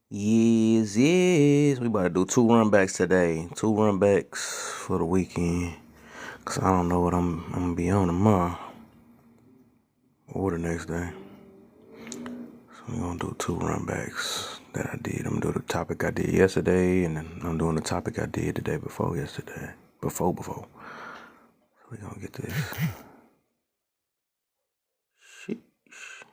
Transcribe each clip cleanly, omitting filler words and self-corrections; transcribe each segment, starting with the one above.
Yes, yes. We about to do 2 run backs today. 2 run backs for the weekend. Cause I don't know what I'm gonna be on tomorrow or the next day. So we're gonna do 2 run backs that I did. I'm gonna do the topic I did yesterday, and then I'm doing the topic I did the day before yesterday. Before. So we gonna get this. Sheesh.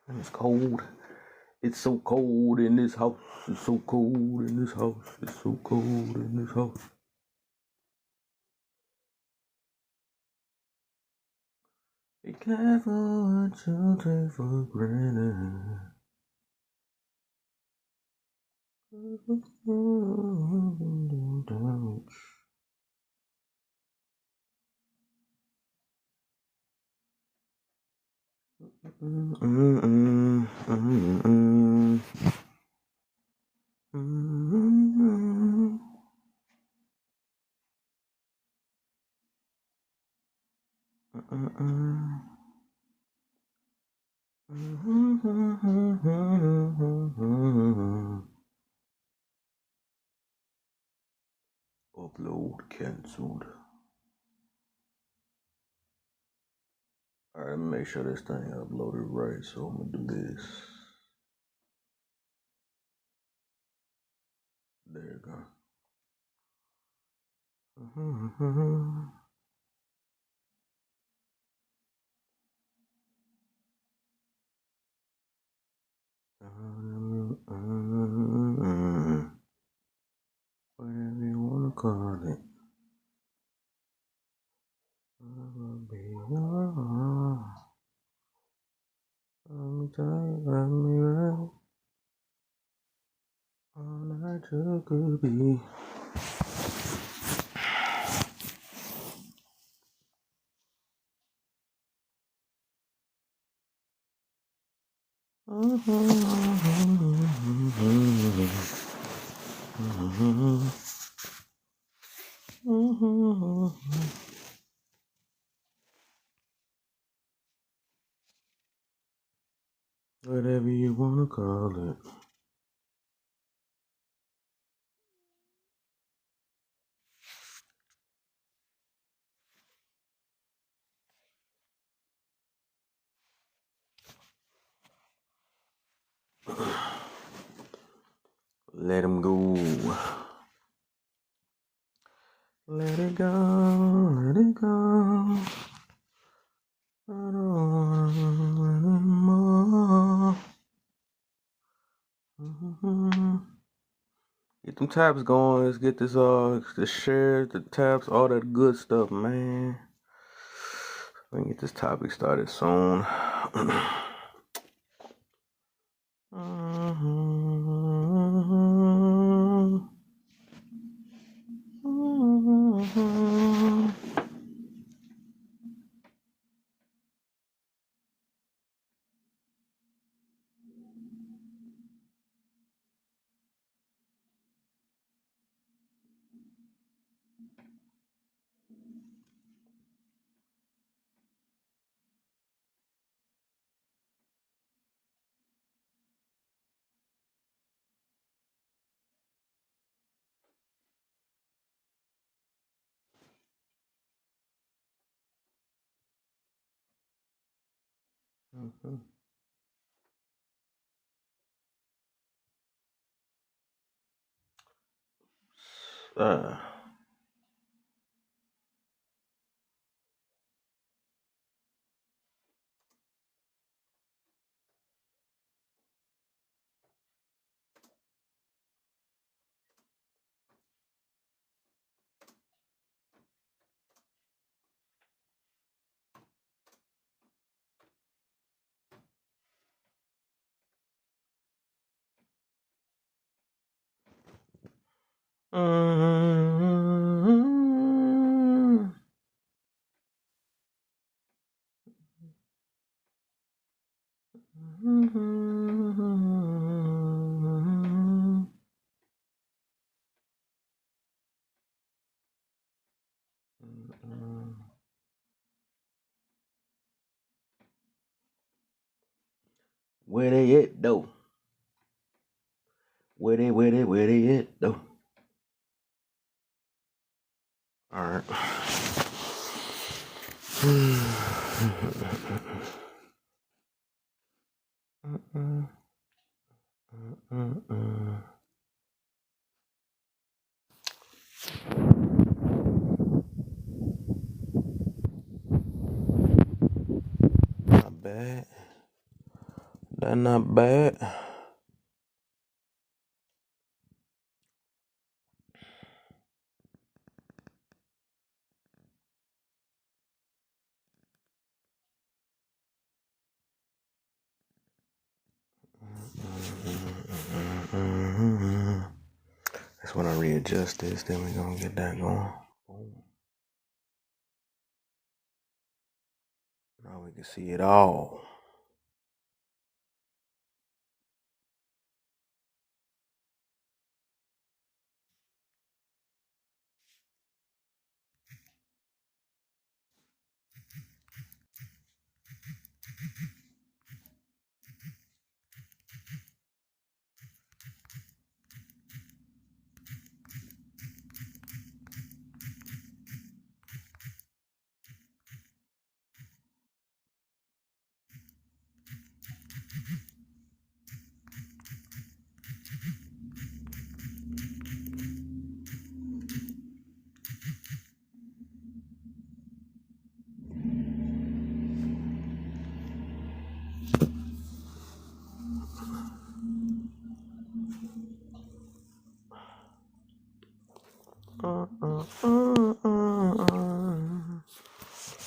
And it's cold. It's so cold in this house. It's so cold in this house. It's so cold in this house. Be careful what you take for granted. Upload cancelled. Alright, make sure this thing uploaded right, so I'm gonna do this. There you go. Whatever you wanna call it. I'll be your. Let me tell let me right. All night you could be. Whatever you wanna call it. Let him go. Let it go. Let it go. I don't want anymore. Get them tabs going. Let's get this the shares, the tabs, all that good stuff, man. Let me get this topic started soon. uh, Where they at though? Where they at though? All right. Not bad. That not bad. That's when I readjust this. Then we gonna get that going. Boom. Now we can see it all.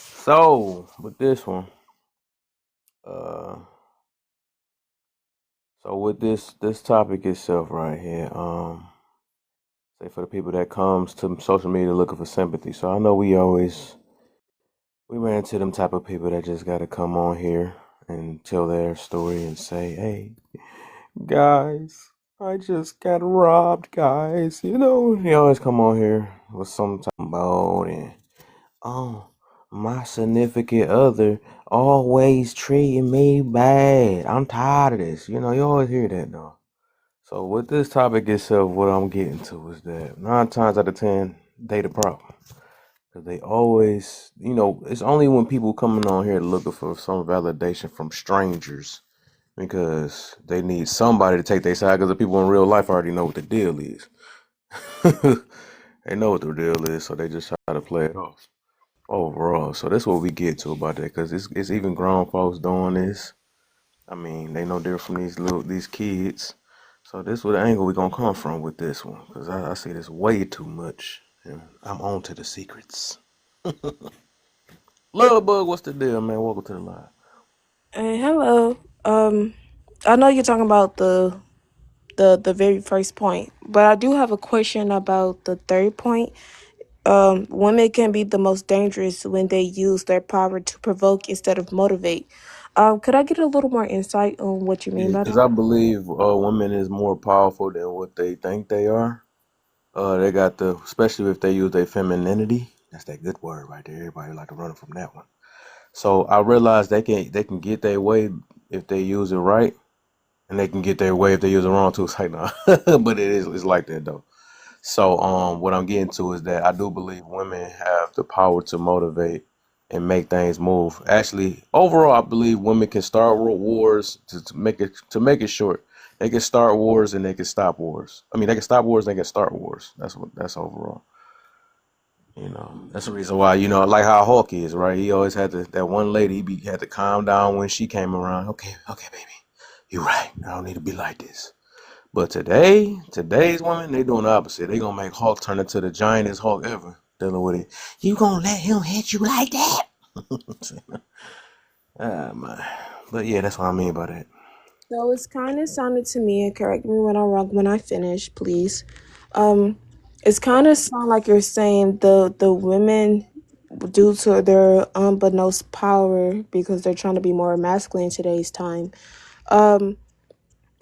So with this one, uh, so with this topic itself right here, say for the people that comes to social media looking for sympathy. So I know we ran into them type of people that just gotta come on here and tell their story and say, hey, guys, I just got robbed, guys. You know, he always come on here with some type about and oh, my significant other always treating me bad. I'm tired of this. You know, you always hear that though. So with this topic itself, what I'm getting to is that 9 times out of 10, they the problem. Cause they always, you know, it's only when people coming on here looking for some validation from strangers because they need somebody to take their side. Because the people in real life already know what the deal is. They know what the deal is, so they just try to play it off overall. So that's what we get to about that. Because it's even grown folks doing this. I mean, they no different from these kids. So this is where the angle we gonna come from with this one. Because I see this way too much, and I'm on to the secrets. Love bug, what's the deal, man? Welcome to the live. Hey, hello. I know you're talking about the very first point, but I do have a question about the third point. Women can be the most dangerous when they use their power to provoke instead of motivate. Could I get a little more insight on what you mean Yeah, by because that? I believe women is more powerful than what they think they are. They got especially if they use their femininity. That's that good word right there. Everybody like to run from that one. So I realize they can get their way if they use it right, and they can get their way if they use it wrong too. It's like no, but it's like that though. So what I'm getting to is that I do believe women have the power to motivate and make things move. Actually, overall, I believe women can start wars to make it short. They can start wars and they can stop wars. I mean, they can stop wars and they can start wars. That's overall. You know, that's the reason why like how Hulk is, right? He always had that one lady. Had to calm down when she came around. Okay, okay, baby, you're right. I don't need to be like this. But today's women, they doing the opposite. They gonna make Hulk turn into the giantest Hulk ever. Dealing with it. You gonna let him hit you like that? Ah man. But yeah, that's what I mean by that. So it's kind of sounded to me, and correct me when I'm wrong when I finish, please. Um, it's kind of sound like you're saying the women, due to their unbeknownst power, because they're trying to be more masculine in today's time, um,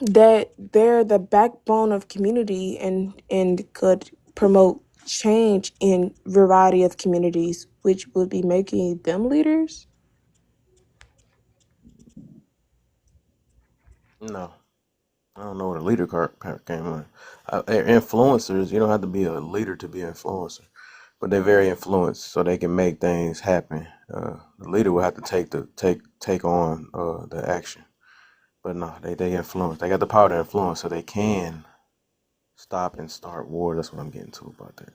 that they're the backbone of community and could promote change in variety of communities, which would be making them leaders. No, I don't know what a leader card came on. Influencers, you don't have to be a leader to be an influencer, but they're very influenced, so they can make things happen. The leader will have to take on the action, but no, they influence. They got the power to influence, so they can stop and start war. That's what I'm getting to about that.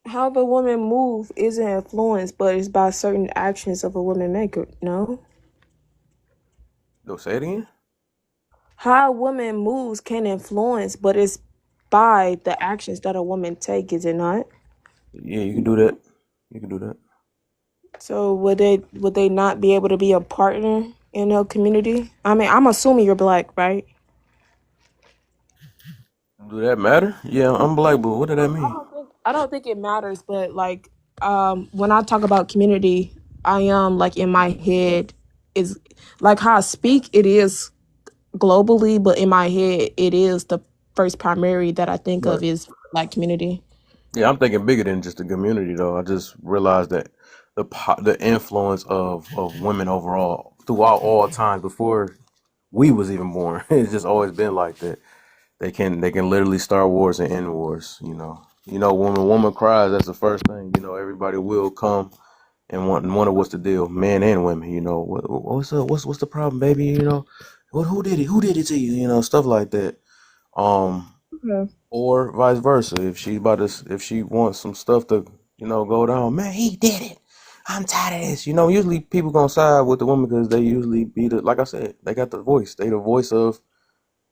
How the woman move isn't influenced, but it's by certain actions of a woman maker. No, No, say it again. how a woman moves can influence, but it's by the actions that a woman take. Is it not? Yeah, you can do that. You can do that. So would they not be able to be a partner in a community? I mean, I'm assuming you're black, right? Do that matter? Yeah, I'm black, but what did that I mean? don't think I don't think it matters, but like when I talk about community, I am like in my head is like how I speak it is globally, but in my head it is the first primary that I think Right. of is black community. Yeah, I'm thinking bigger than just the community, though. I just realized that the influence of women overall throughout all times before we was even born, it's just always been like that. They can literally start wars and end wars. When a woman cries, that's the first thing. Everybody will come and wonder what's the deal, men and women. What's up? What's the problem, baby? Who did it? Who did it to you? Stuff like that. Um, Okay. or vice versa. If she wants some stuff to, go down, man, he did it. I'm tired of this. Usually people gonna side with the woman because they usually be like I said, they got the voice. They the voice of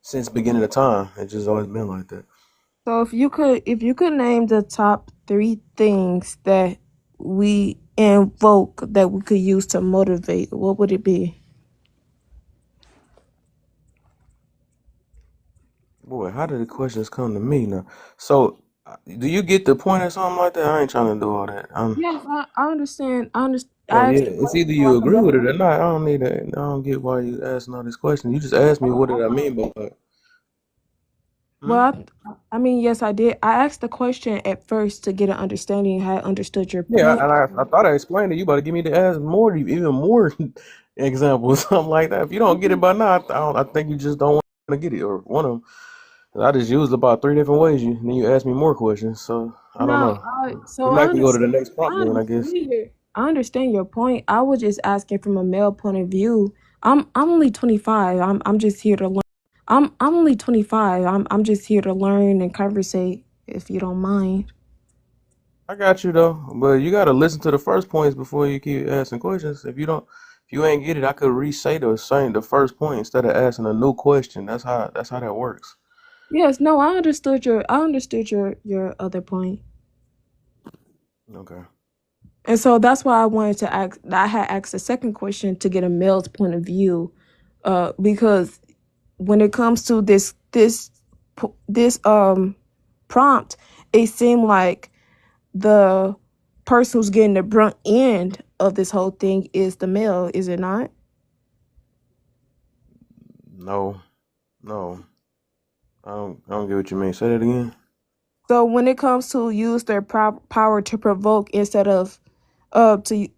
since beginning of time. It's just always been like that. So if you could name the top three things that we invoke that we could use to motivate, what would it be? Boy, how did the questions come to me now? So, do you get the point or something like that? I ain't trying to do all that. Yes, I understand. I understand. So I yeah, asked the it's question either so I you can agree with it better. or not. I don't need that. I don't get why you asking all these questions. You just asked me what did I mean by that. Hmm? Well, I mean, yes, I did. I asked the question at first to get an understanding. I understood your Yeah, point. and I thought I explained it. You better give me to ask more, even more examples, something like that. If you don't get it by now, I think you just don't want to get it or one of them. I just used about three different ways. Then you ask me more questions, so I don't No, know. We so might can go to the next prompt then, I guess. I understand your point. I was just asking from a male point of view. I'm only 25. I'm just here to learn. I'm only 25. I'm just here to learn and conversate if you don't mind. I got you though, but you got to listen to the first points before you keep asking questions. If you ain't get it, I could re-say the first point instead of asking a new question. That's how that works. Yes, no, I understood your other point. Okay. And so that's why I wanted to ask. I had asked a second question to get a male's point of view, because when it comes to this prompt, it seemed like the person who's getting the brunt end of this whole thing is the male, is it not? No, no, I don't get what you mean. Say that again. So when it comes to use their power to provoke instead of to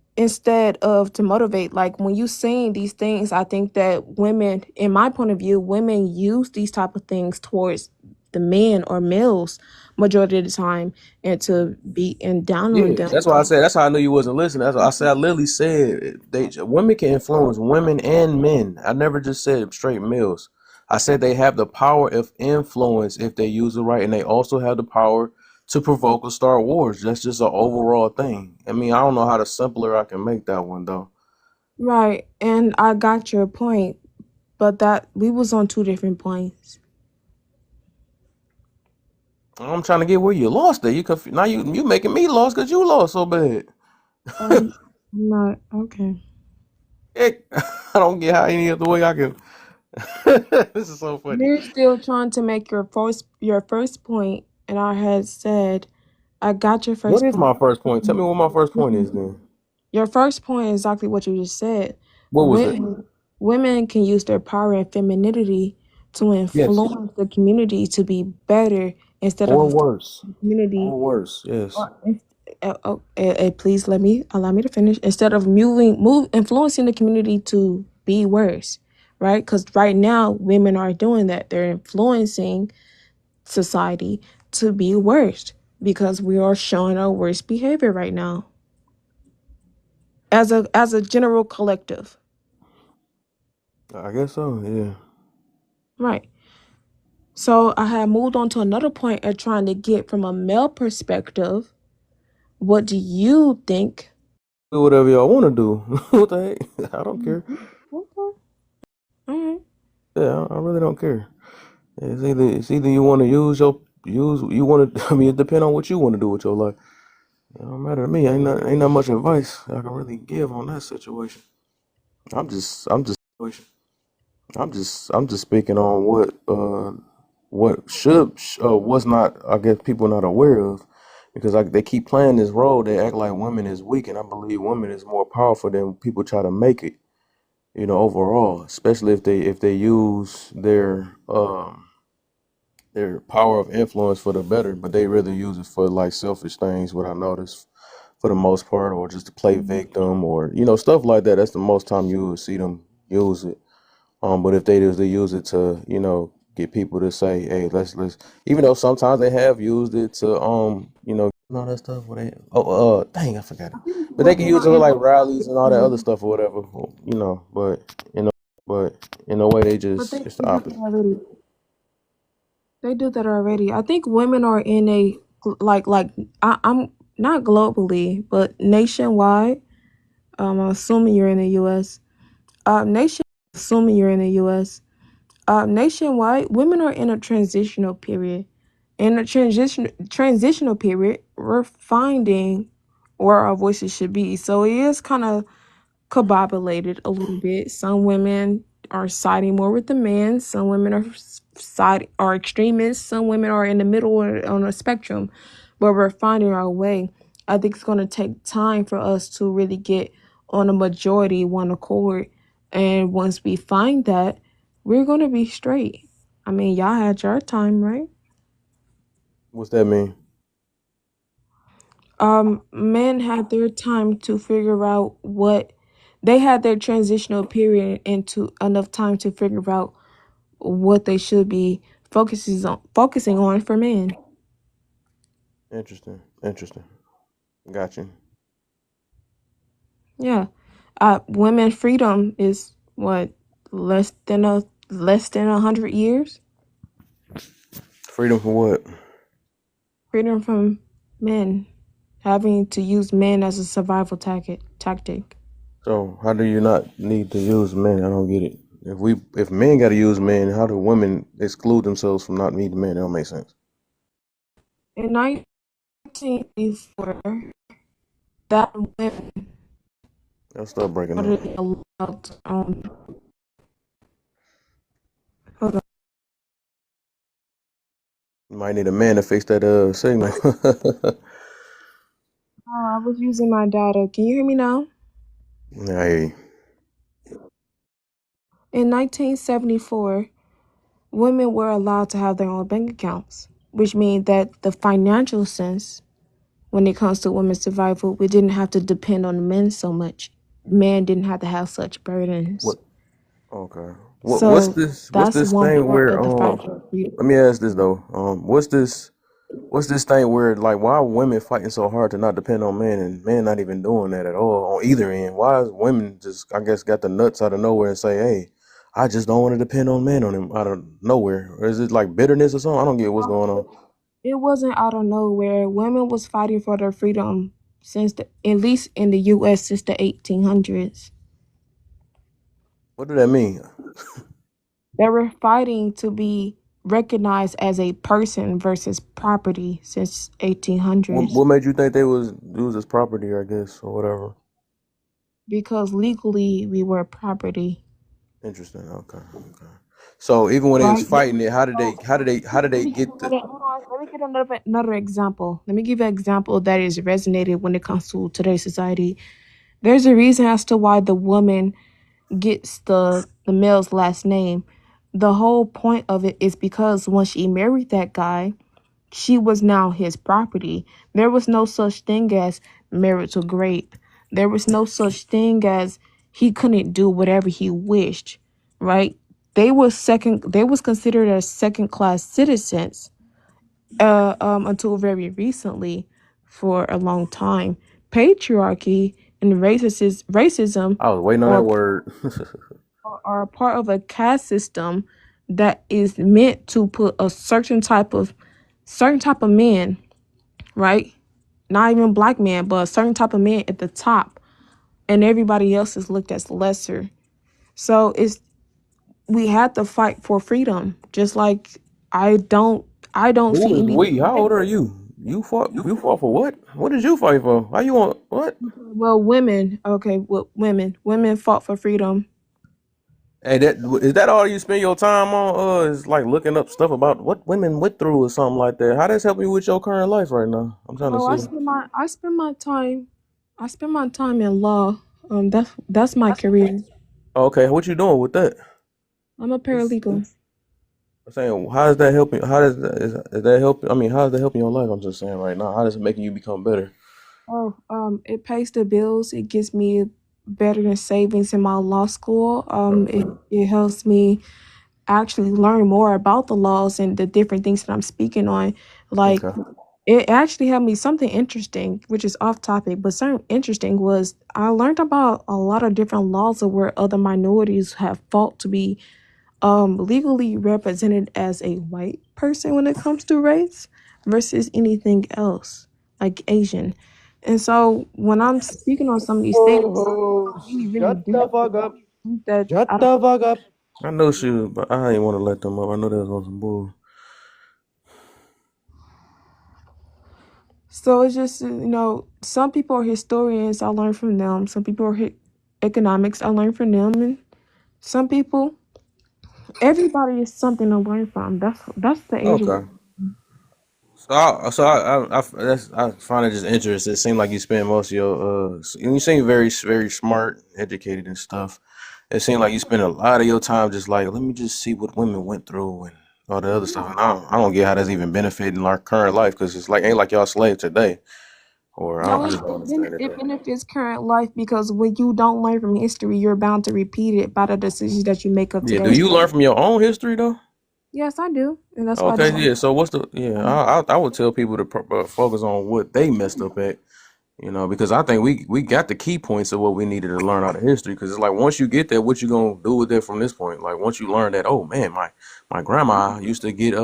motivate, like when you saying these things, I think that women, in my point of view, women use these type of things towards the men or males majority of the time, and to be and down on Yeah, them. that's why I said. That's how I knew you wasn't listening. That's why I said. I literally said women can influence women and men. I never just said straight males. I said they have the power of influence if they use it right, and they also have the power to provoke or start wars. That's just an overall thing. I mean, I don't know how to simpler I can make that one though. Right, and I got your point, but that we was on two different points. I'm trying to get where you lost it. Now you making me lost because you lost so bad. Um, I'm not okay. Heck, I don't get how any other way I can. This is so funny. You're still trying to make your first point, and I had said I got your What first is point. my first point? Tell me what my first point is then. Your first point is exactly what you just said. What was it? Women can use their power and femininity to Yes. influence the community to be better instead Or of worse. the community. Or worse. Yes. Please allow me to finish. Instead of moving, move influencing the community to be worse, right? Because right now, women are doing that. They're influencing society to be worse because we are showing our worst behavior right now as a general collective, I guess so. Yeah. right? So I have moved on to another point of trying to get from a male perspective. What do you think? Do whatever y'all want to do. What the heck? I don't care. Mhm. Okay. All right. Yeah, I really don't care. It's either you want to use you want to. I mean, it depends on what you want to do with your life. It don't matter to me. Ain't not much advice I can really give on that situation. I'm just speaking on what what's not, I guess, people not aware of, because they keep playing this role. They act like women is weak, and I believe women is more powerful than people try to make it. Overall, especially if they use their power of influence for the better, but they really use it for like selfish things. What I noticed for the most part, or just to play victim, or stuff like that. That's the most time you will see them use it. But if they use it to, get people to say, hey, let's, even though sometimes they have used it to, all that stuff. Where they, dang, I forgot it. I think But they can women use are it for in like rallies and all that other a stuff or whatever, but in a way they but just, they it's the do that opposite. already. They do that already. I think women are in a I'm not globally, but nationwide. I'm assuming you're in the U.S. Nation, assuming you're in the U.S. Nationwide, women are in a transitional period. In a transitional period, we're finding where our voices should be. So it is kind of combobulated a little bit. Some women are siding more with the men. Some women are extremists. Some women are in the middle or on a spectrum, but we're finding our way. I think it's going to take time for us to really get on a majority one accord, and once we find that, we're going to be straight. I mean, y'all had your time, right? What's that mean? Men had their time to figure out what they had their transitional period into enough time to figure out what they should be focusing on for men. Interesting. Got you. Yeah. Women freedom is what less than 100 years. Freedom for what? Freedom from men having to use men as a survival tactic. So how do you not need to use men? I don't get it. If men got to use men, how do women exclude themselves from not needing men? That don't make sense. In 1984, that women I'll start breaking up. started allowed hold on. You might need a man to fix that signal. Oh, I was using my data. Can you hear me now? Yeah, I hear you. In 1974, women were allowed to have their own bank accounts, which means that the financial sense, when it comes to women's survival, we didn't have to depend on men so much. Men didn't have to have such burdens. What? Okay. What's So this? What's that's this one thing part where of the financial freedom. Let me ask this though. What's this thing where, like, why are women fighting so hard to not depend on men, and men not even doing that at all on either end? Why is women just, I guess, got the nuts out of nowhere and say, hey, I just don't want to depend on men on him out of nowhere? Or is it like bitterness or something? I don't get what's going on. It wasn't out of nowhere. Women was fighting for their freedom at least in the U.S. since the 1800s. What do that mean? They were fighting to be recognized as a person versus property since What, 1800s what made you think they was used as property, I guess, or whatever? because legally we were property, Interesting. Okay. Okay. So even when they was right? fighting it, So how did let they me give get the? another. Hold on. Let me give another example. Let me give you an example that is resonated when it comes to today's society. There's a reason as to why the woman gets the male's last name. The whole point of it is because when she married that guy, she was now his property. There was no such thing as marital grape. There was no such thing as he couldn't do whatever he wished. right? They was considered as second class citizens until very recently. For a long time, patriarchy and racism I was waiting on that are word. are a part of a caste system that is meant to put a certain type of man, right? Not even black man, but a certain type of man at the top, and everybody else is looked as lesser. So it's we have to fight for freedom. Just like I don't I don't Who see is any. we? How old are you? You fought for what? What did you fight for? How you want what? Well, women, okay, well, women fought for freedom. Hey, that is that all you spend your time on? Is like looking up stuff about what women went through or something like that. How does help you with your current life right now? I'm trying to Oh, see. I spend my time in law. That's my career. Okay, what you doing with that? I'm a paralegal. I'm saying, how is that helping? How does that is that helping? I mean, how is that helping your life? I'm just saying right now. How does it making you become better? Oh, it pays the bills. It gives me better than savings in my law school. It helps me actually learn more about the laws and the different things that I'm speaking on. Like Okay. it actually had me something interesting, which is off topic, but something interesting was I learned about a lot of different laws of where other minorities have fought to be legally represented as a white person when it comes to race versus anything else like Asian. And so when I'm speaking on some of these things, Oh, really shut the fuck up. deep that Shut I don't. the fuck up. I know she was, but I didn't want to let them up. I know they was on some bull. So it's just some people are historians. I learn from them. Some people are economics. I learn from them, and some people. Everybody is something to learn from. That's the age of. Okay. I find it just interesting. It seemed like you spend most of your you seem very smart, educated and stuff. It seemed like you spend a lot of your time just like let me just see what women went through and all the other stuff. And I don't get how that's even benefiting our current life because it's like ain't like y'all slave today. Or No, I just don't understand it it though. benefits current life because when you don't learn from history, you're bound to repeat it by the decisions that you make of Yeah, do today. you learn from your own history though? Yes, I do, and that's why I Okay, decided. yeah. So what's the yeah? I would tell people to focus on what they messed up at. You know, because I think we got the key points of what we needed to learn out of history. Because it's like once you get that, what you gonna do with it from this point? Like once you learn that, oh man, my grandma used to get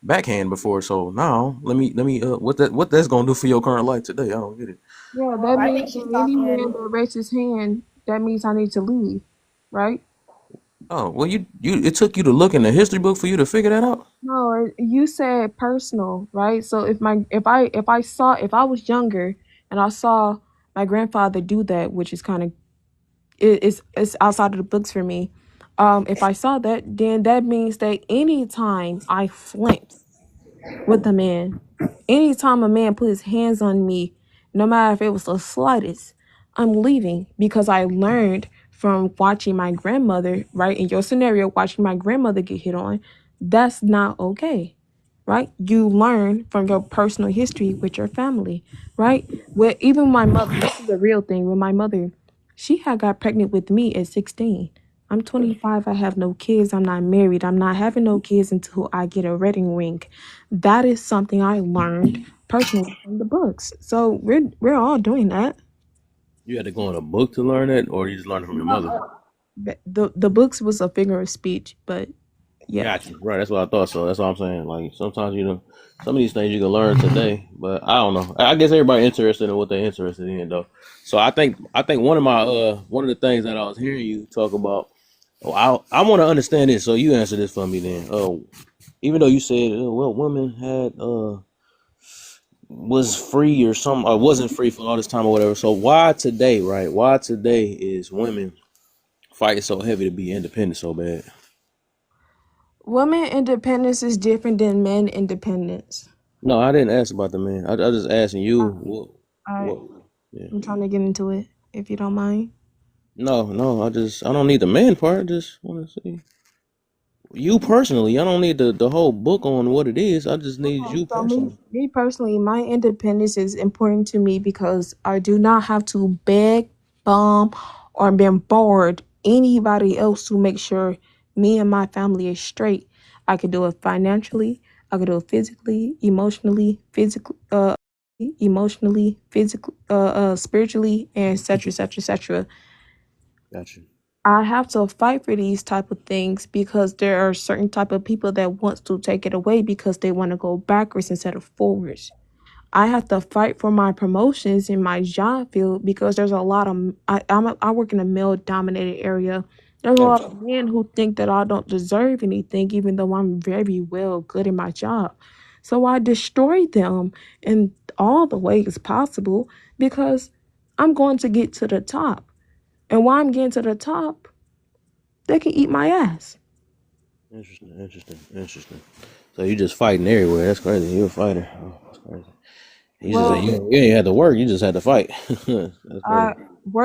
backhand before, so now let me what that's gonna do for your current life today? I don't get it. Yeah, that means that any man that raises his hand, that means I need to leave, right? Oh well, you it took you to look in the history book for you to figure that out. No, you said personal, right? So if I was younger and I saw my grandfather do that, which is kind of it's outside of the books for me. If I saw that, then that means that anytime I flint with a man, anytime a man put his hands on me, no matter if it was the slightest, I'm leaving because I learned from watching my grandmother, right? In your scenario, watching my grandmother get hit on, that's not okay, right? You learn from your personal history with your family, right? With even my mother, this is a real thing. With my mother, she had got pregnant with me at 16. I'm 25. I have no kids. I'm not married. I'm not having no kids until I get a wedding ring. That is something I learned personally from the books. So we're all doing that. You had to go in a book to learn that, or you just learned it from your mother. The books was a figure of speech, but yeah. Gotcha. Right, that's what I thought. So that's what I'm saying. Like sometimes you know, some of these things you can learn today, but I don't know. I guess everybody interested in what they're interested in though. So I think one of the things that I was hearing you talk about. Oh, I want to understand this. So you answer this for me then. Even though you said well, women had was free or some or wasn't free for all this time or whatever. So why today, right? Why today is women fighting so heavy to be independent so bad? Women independence is different than men independence. No, I didn't ask about the man. I just asking you I what yeah. I'm trying to get into it, if you don't mind. No, I don't need the man part. I just want to see you personally. I don't need the whole book on what it is. I just need Okay, you so personally. me personally, my independence is important to me because I do not have to beg, bum, or bombard anybody else to make sure me and my family is straight. I could do it financially. I could do it physically, spiritually, and etc. etc. etc. Gotcha. I have to fight for these type of things because there are certain type of people that wants to take it away because they want to go backwards instead of forwards. I have to fight for my promotions in my job field because there's a lot of I work in a male dominated area. There's a lot Gotcha. of men who think that I don't deserve anything, even though I'm very well good in my job. So I destroy them in all the ways possible because I'm going to get to the top. And while I'm getting to the top, they can eat my ass. Interesting. Interesting. Interesting. So you just fighting everywhere. That's crazy. You a fighter. Oh, that's crazy. You just Well, you ain't had to work. You just had to fight. That's crazy. I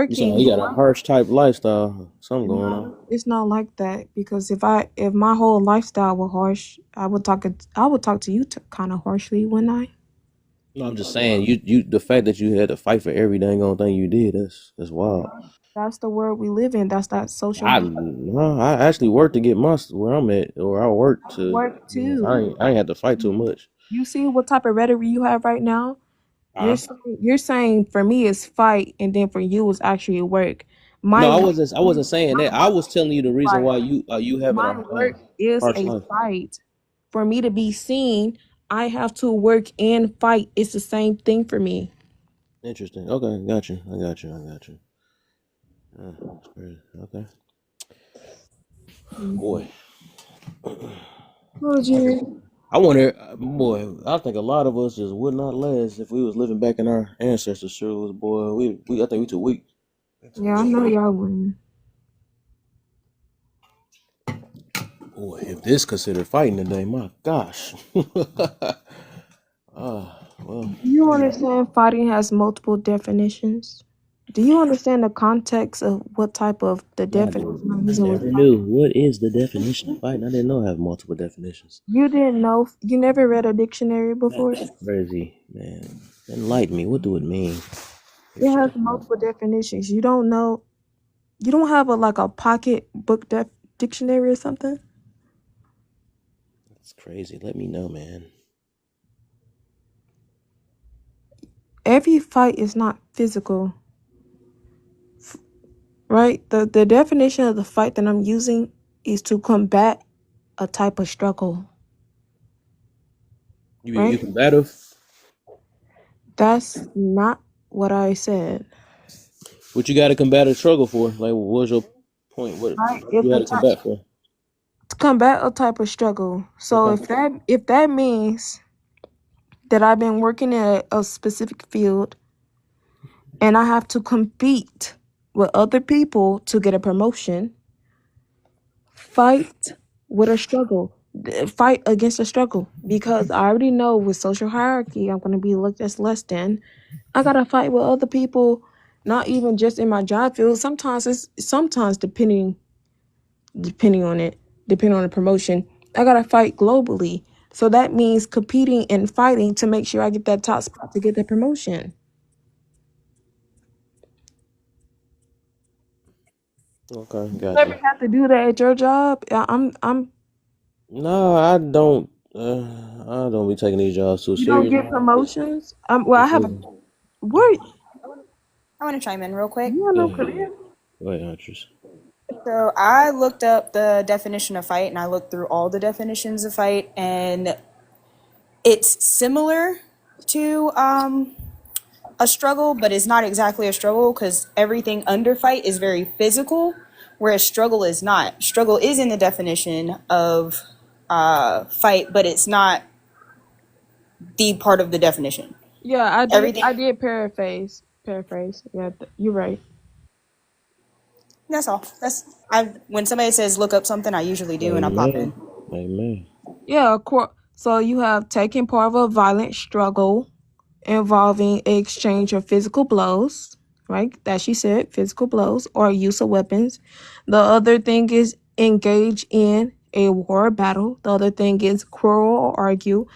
You sound like you working. got a harsh type lifestyle. Something going on. It's not like that because if my whole lifestyle were harsh, I would talk to you kind of harshly, wouldn't I? No, I'm just saying you the fact that you had to fight for every dang on thing you did. That's wild. That's the world we live in. That's that social. I no, I actually worked to get my where I'm at, or I worked to. Work You know, too. I ain't had to fight too much. You see what type of rhetoric you have right now? Uh, You're saying for me it's fight, and then for you it's actually work. no, My work I wasn't saying my that. I work was telling you the is reason fight. why you having My a work is harsh a life. fight. For me to be seen, I have to work and fight. It's the same thing for me. Interesting. Okay, got you. I got you. I got you. That's crazy. Okay, boy. Would I just you? I wonder, boy. I think a lot of us just would not last if we was living back in our ancestors' shoes, boy. We I think we too weak. We too Yeah, I weak. know y'all wouldn't. Boy, if this considered fighting today, my gosh. Well, Do you hey, understand fighting has multiple definitions? Do you understand the context of what type of the definition I'm I using with never knew. fighting? What is the definition of fighting? I didn't know I have multiple definitions. You didn't know, you never read a dictionary before? That's crazy, man. Enlighten me. What do it mean? It If has so, multiple definitions. You don't know, you don't have a like a pocket book dictionary or something? that's crazy. Let me know, man. Every fight is not physical, right? The definition of the fight that I'm using is to combat a type of struggle, You right? combative? That's not what I said. What you got to combat a struggle for? Like, what was your point? Right? What you had to combat for? To combat a type of struggle. So Okay. if that means that I've been working in a specific field and I have to compete with other people to get a promotion, fight with a struggle. Fight against a struggle because I already know with social hierarchy I'm going to be looked as less than. I got to fight with other people, not even just in my job field. Sometimes depending on it, depending on the promotion, I gotta fight globally. So that means competing and fighting to make sure I get that top spot to get that promotion. Okay, You ever gotcha. have to do that at your job? I'm. No, I don't. I don't be taking these jobs too You don't seriously. get promotions. Well, Too I have a. serious. Where I want to chime in real quick. you have no Yeah. career? Go ahead, actress. So I looked up the definition of fight and I looked through all the definitions of fight, and it's similar to a struggle, but it's not exactly a struggle because everything under fight is very physical, whereas struggle is not. Struggle is in the definition of fight, but it's not the part of the definition. Yeah, I did. Everything. I did paraphrase. Paraphrase. Yeah, you're right. That's all. That's I. When somebody says look up something, I usually do, and I pop Amen. in. Amen. Yeah, so you have taken part of a violent struggle involving exchange of physical blows, right? That she said, physical blows or use of weapons. The other thing is engage in a war battle. The other thing is quarrel or argue.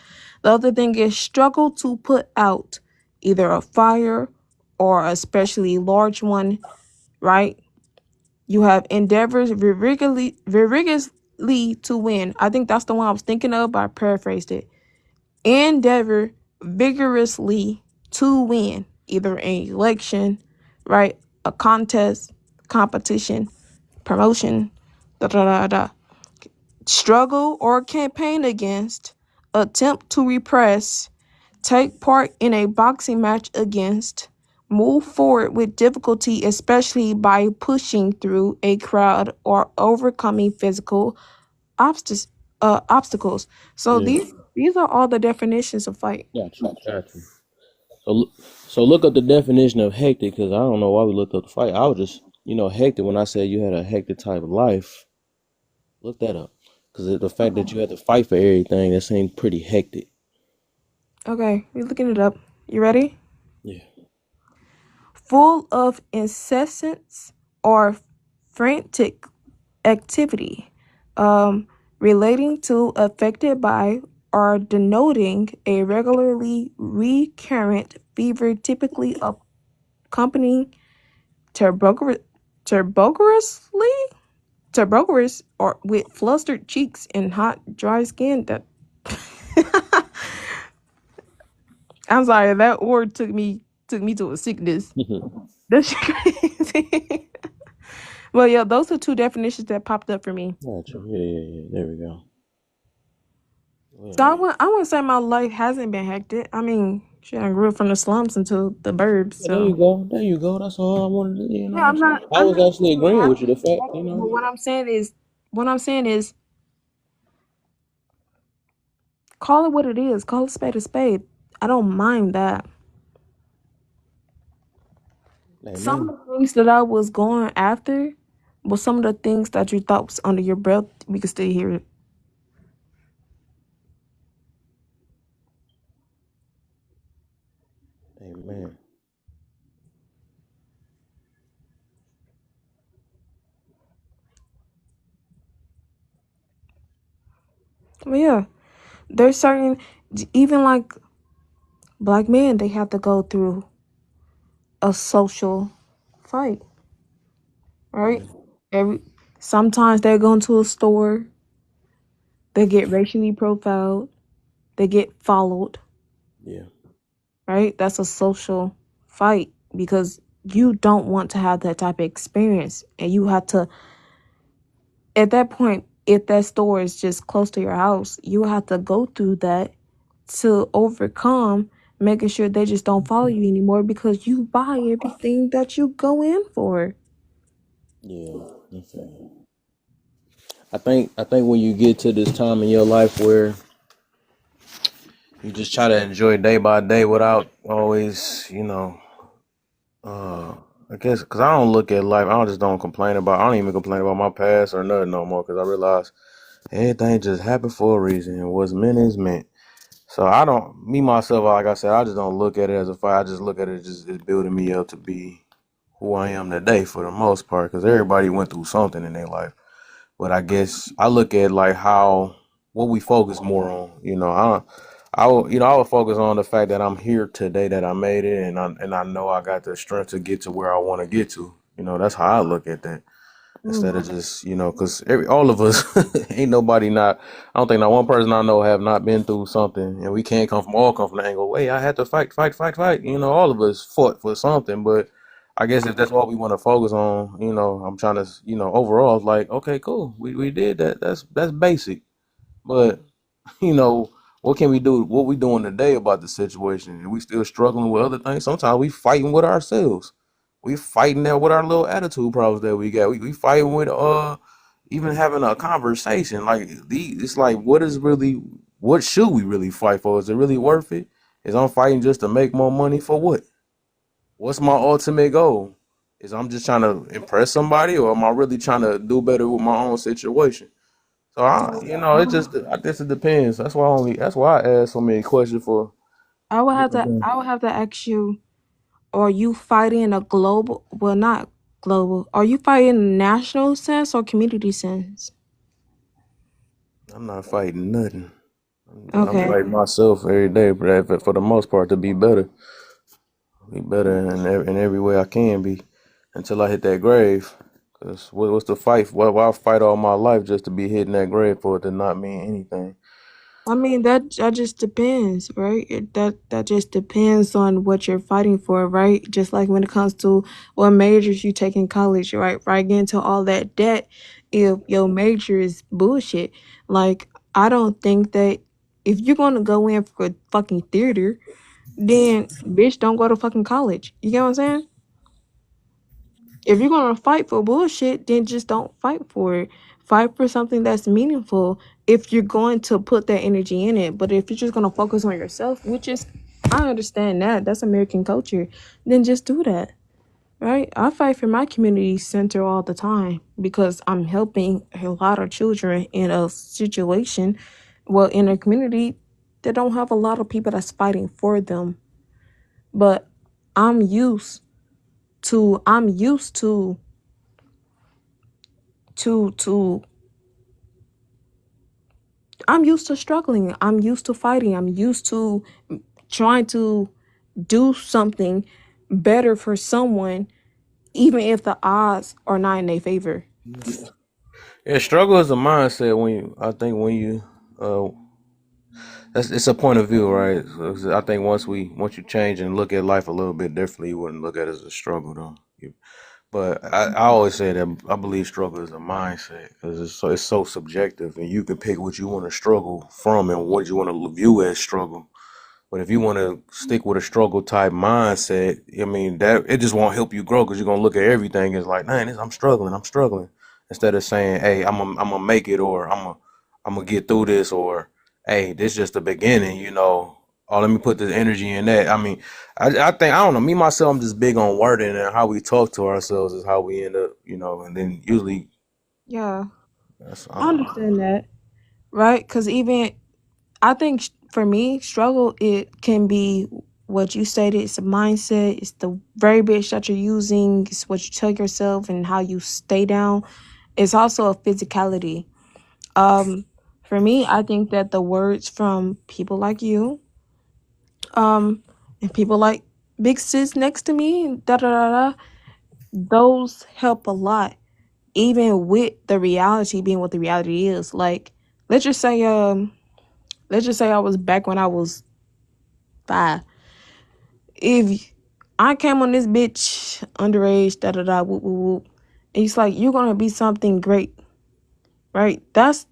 The other thing is struggle to put out either a fire or a especially large one, right? You have endeavors vigorously to win. I think that's the one I was thinking of, but I paraphrased it. Endeavor vigorously to win, either an election, right? A contest, competition, promotion, da da da da. Struggle or campaign against, attempt to repress, take part in a boxing match against, move forward with difficulty, especially by pushing through a crowd or overcoming physical obstacles. So Yeah, these are all the definitions of fight. got you, got you. So, so look up the definition of hectic because I don't know why we looked up the fight. I was just, hectic when I said you had a hectic type of life. Look that up because the fact that you had to fight for everything that seemed pretty hectic. Okay, we're looking it up. You ready? Yeah, Full of incessant or frantic activity, relating to, affected by, or denoting a regularly recurrent fever, typically accompanying tuberculously, tuberculosis, or with flustered cheeks and hot, dry skin. That I'm sorry, that word took me to a sickness. That's crazy. Well, yeah, those are two definitions that popped up for me. got you. Yeah, yeah, yeah. There we go. So Yeah. I wouldn't say my life hasn't been hectic. I mean, shit, I grew up from the slums into the burbs, Yeah, there so you go. There you go. That's all I wanted to, yeah, what I'm saying. I I'm was not actually saying agreeing with you. The everything's fact, hectic, but what I'm saying is, call it what it is. Call a spade a spade. I don't mind that. Some amen. of the things that I was going after was some of the things that you thought was under your belt. We could still hear it. Amen. But yeah, there's certain, even like black men, they have to go through a social fight, right? Yeah, Every Sometimes they go into a store, they get racially profiled, they get followed, yeah, right? That's a social fight because you don't want to have that type of experience, and you have to, at that point, if that store is just close to your house, you have to go through that to overcome making sure they just don't follow you anymore because you buy everything that you go in for. yeah. Okay. I think when you get to this time in your life where you just try to enjoy day by day without always, uh, I guess because I don't look at life. I just don't complain about. I don't even complain about my past or nothing no more because I realize everything just happened for a reason and what's meant is meant. So I don't, me myself, like I said, I just don't look at it as a fight. I just look at it just as building me up to be who I am today for the most part because everybody went through something in their life. But I guess I look at like how what we focus more on. I would focus on the fact that I'm here today, that I made it, and I know I got the strength to get to where I want to get to. That's how I look at that. Mm. Instead of just because all of us ain't nobody not. I don't think not one person I know have not been through something, and we can't come from the angle. Wait, I had to fight, fight, fight, fight. All of us fought for something, but I guess if that's what we want to focus on, I'm trying to, overall, it's like, okay, cool, we did that. That's basic, but you know, what can we do? What we doing today about the situation? And we still struggling with other things. Sometimes we fighting with ourselves. We fighting that with our little attitude problems that we got. We fighting with even having a conversation. Like it's like what should we really fight for? Is it really worth it? Is I'm fighting just to make more money for what? What's my ultimate goal? Is I'm just trying to impress somebody, or am I really trying to do better with my own situation? So I guess it depends. That's why I ask so many questions for different I would have to ask you, are you fighting a global, well, not global, are you fighting in a national sense or community sense? I'm not fighting nothing. I'm Okay. fighting myself every day, but for the most part, to be better in every way I can be, until I hit that grave. Cause what's the fight? Why fight all my life just to be hitting that grade for it to not mean anything? I mean that just depends, right? That just depends on what you're fighting for, right? Just like when it comes to what majors you take in college, right? Right, get into all that debt if your major is bullshit. Like I don't think that if you're gonna go in for fucking theater, then bitch don't go to fucking college. You get what I'm saying? If you're gonna fight for bullshit, then just don't fight for it. Fight for something that's meaningful if you're going to put that energy in it. But if you're just gonna focus on yourself, which is I understand that's American culture, then just do that. Right? I fight for my community center all the time because I'm helping a lot of children in a situation, well, in a community that don't have a lot of people that's fighting for them. But I'm used I'm used to I'm used to struggling. I'm used to fighting. I'm used to trying to do something better for someone, even if the odds are not in their favor. Yeah, struggle is a mindset. I think when you, uh, it's a point of view, right? So I think once you change and look at life a little bit differently, you wouldn't look at it as a struggle though. But I always say that I believe struggle is a mindset because it's so subjective, and you can pick what you want to struggle from and what you want to view as struggle. But if you want to stick with a struggle type mindset, I mean that it just won't help you grow because you're gonna look at everything as like, man, I'm struggling, instead of saying, hey, I'm gonna make it, or I'm gonna get through this, or hey, this is just the beginning, Oh, let me put this energy in that. I mean, I think I don't know. Me myself, I'm just big on wording and how we talk to ourselves is how we end up, and then usually Yeah, that's I understand that, right? Because even I think for me, struggle it can be what you stated. It's a mindset. It's the very bitch that you're using. It's what you tell yourself and how you stay down. It's also a physicality. Um, for me, I think that the words from people like you, um, and people like Big Sis next to me, da da da da, those help a lot. Even with the reality being what the reality is. Like, let's just say, let's just say I was back when I was 5. If I came on this bitch underage, da da da, whoop whoop whoop, and it's like you're gonna be something great, right? That's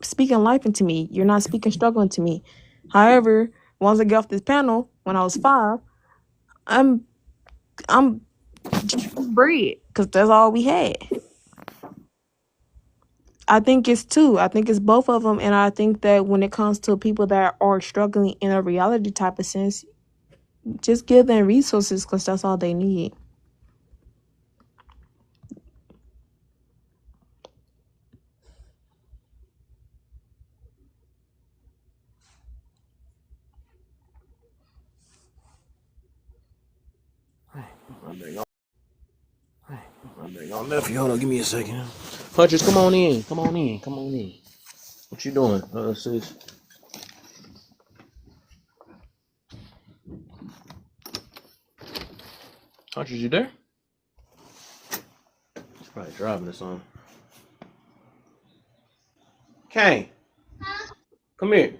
speaking life into me. You're not speaking struggle into me. However, once I get off this panel, when I was 5, I'm I'm just bread because that's all we had. I think it's two. I think it's both of them, and I think that when it comes to people that are struggling in a reality type of sense, just give them resources because that's all they need. my big on nephew. Hold on, give me a second. Huntress, come on in. Come on in. Come on in. What you doing, sis? Huntress, you there? He's probably driving or something. Kane, come here.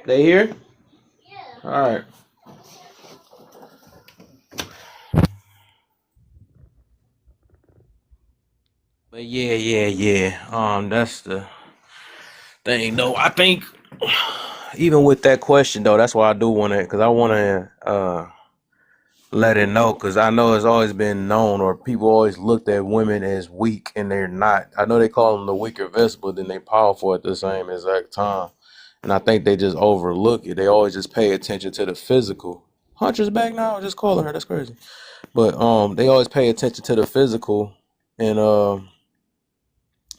They here? All right. But yeah. That's the thing, though. I think even with that question, though, that's why I do want to, because I want to let it know, because I know it's always been known, or people always looked at women as weak, and they're not. I know they call them the weaker vessel, but then they powerful at the same exact time. And I think they just overlook it. They always just pay attention to the physical. Hunter's back now. Just calling her. That's crazy. But they always pay attention to the physical, and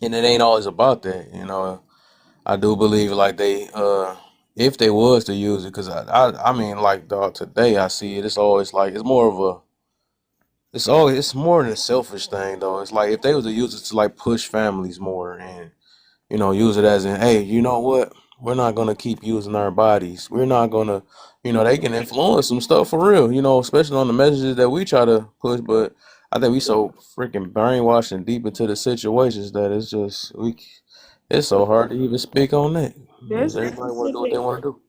and it ain't always about that. I do believe like if they was to use it, because I mean, like, dog, today I see it. It's always like it's more of a it's more than a selfish thing, though. It's like if they was to use it to like push families more, and use it as in, hey, you know what? We're not gonna keep using our bodies. We're not gonna They can influence some stuff for real, especially on the messages that we try to push. But I think we so freaking brainwashed and deep into the situations that it's so hard to even speak on that. Because There's a everybody want to do what they specific want to do.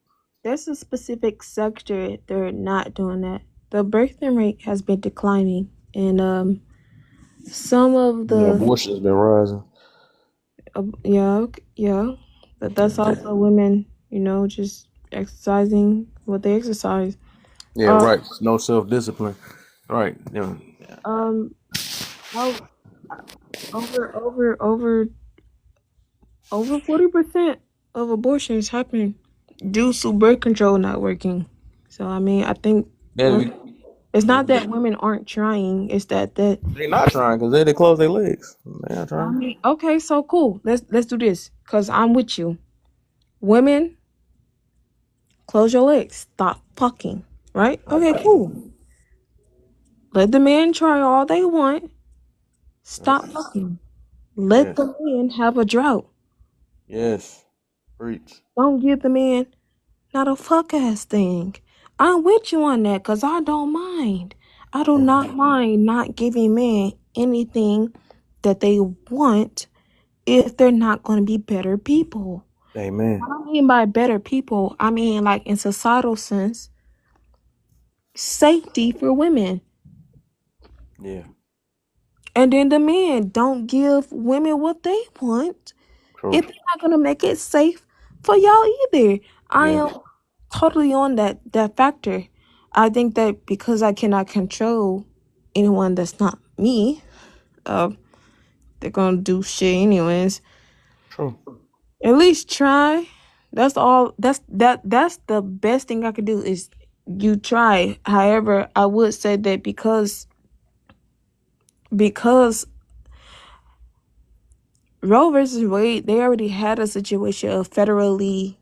there's a specific sector they're not doing that. The birthing rate has been declining, and some of Yeah, the abortion's been rising. yeah, yeah, but that's also women, just exercising what they exercise. Yeah, Uh, right. No self discipline. Right. Yeah. um, oh, over over over over 40% of abortions happen due to birth control not working. So I mean, I think They, it's not that women aren't trying; it's that. they not trying because they close their legs. They not I trying. mean, okay, so cool. Let's do this, cause I'm with you. Women, close your legs. Stop fucking. Right? Okay, cool. Let the men try all they want. Stop fucking. Let Yes. the men have a drought. Yes. Preach. Don't give the man not a fuck ass thing. I'm with you on that because I don't mind. I do not mind not giving men anything that they want if they're not going to be better people. Amen. What I mean by better people, I mean like in societal sense, safety for women. Yeah. And then the men don't give women what they want True. if they're not gonna make it safe for y'all either. I Yeah. am totally on that factor. I think that because I cannot control anyone that's not me, uh, they're gonna do shit anyways. True. At least try. That's all. That's the best thing I could do is you try. However, I would say that because Roe versus Wade, they already had a situation of federally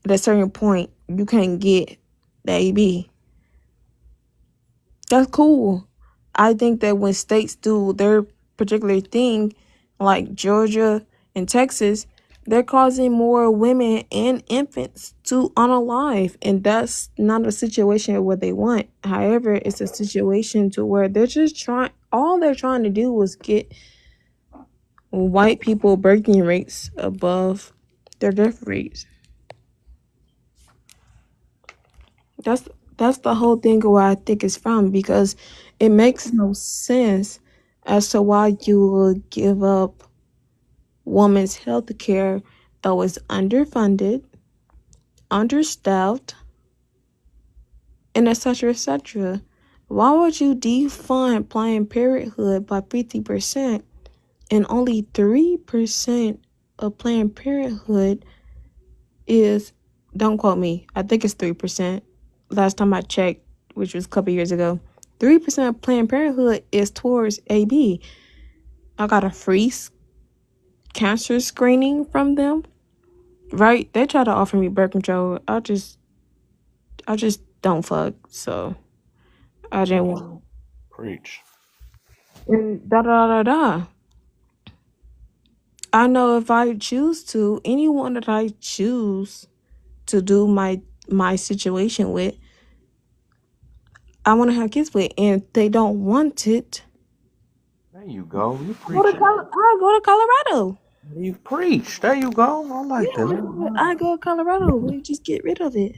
at a certain point you can't get the AB. That's cool. I think that when states do their particular thing, like Georgia and Texas, they're causing more women and infants to unalive, and that's not a situation where they want. However, it's a situation to where they're just trying. All they're trying to do was get white people birthing rates above their death rates. That's that's the whole thing of where I think it's from because it makes no sense as to why you would give up women's health care that was underfunded, understaffed, and etc. etc. Why would you defund Planned Parenthood by 50% and only 3% of Planned Parenthood is, don't quote me, I think it's 3%. Last time I checked, which was a couple years ago, 3% of Planned Parenthood is towards AB. I got a free cancer screening from them. Right? They try to offer me birth control. I just don't fuck. So I didn't want. Preach. And da da da da. I know if I choose to, anyone that I choose to do my situation with, I want to have kids with, and if they don't want it, There you go. You I go to preaching. I go to Colorado. You preach. There you go. I Yeah, like that. I go to Colorado. We just get rid of it.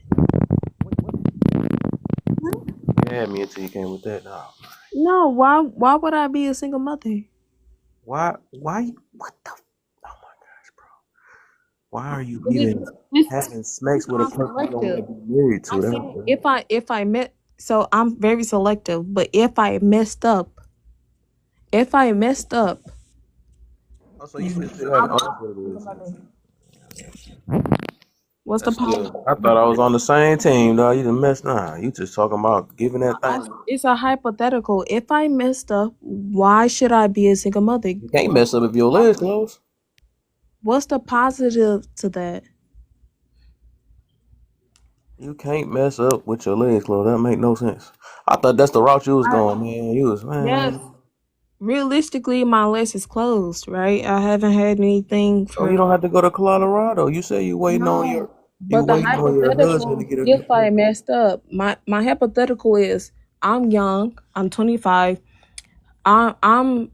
You had me until you came with that. No. No, why would I be a single mother? Why? Why? What the? Oh my gosh, bro. Why are you It- even It's having sex with a I'm person you don't want to selective. be married to? I'm saying if I met, so I'm very selective. But if I messed up, Oh, so you can still I have. Oh, would that's what be a it single is. mother. What's the That's problem? still. I thought I was on the same team, dog. You done messed. Nah, you just talking about giving that thing. It's a hypothetical. If I messed up, why should I be a single mother? You can't mess up if your legs closed. What's the positive to that? You can't mess up with your legs closed. That make no sense. I thought that's the route you was going, man. You was Yes. man. Realistically, my list is closed, right? I haven't had anything Oh, you for don't have to go to Colorado. You say you waiting on no. your. You But the waiting on your husband to hypothetical, get a if I divorce. messed up, my hypothetical is I'm young, I'm 25, I'm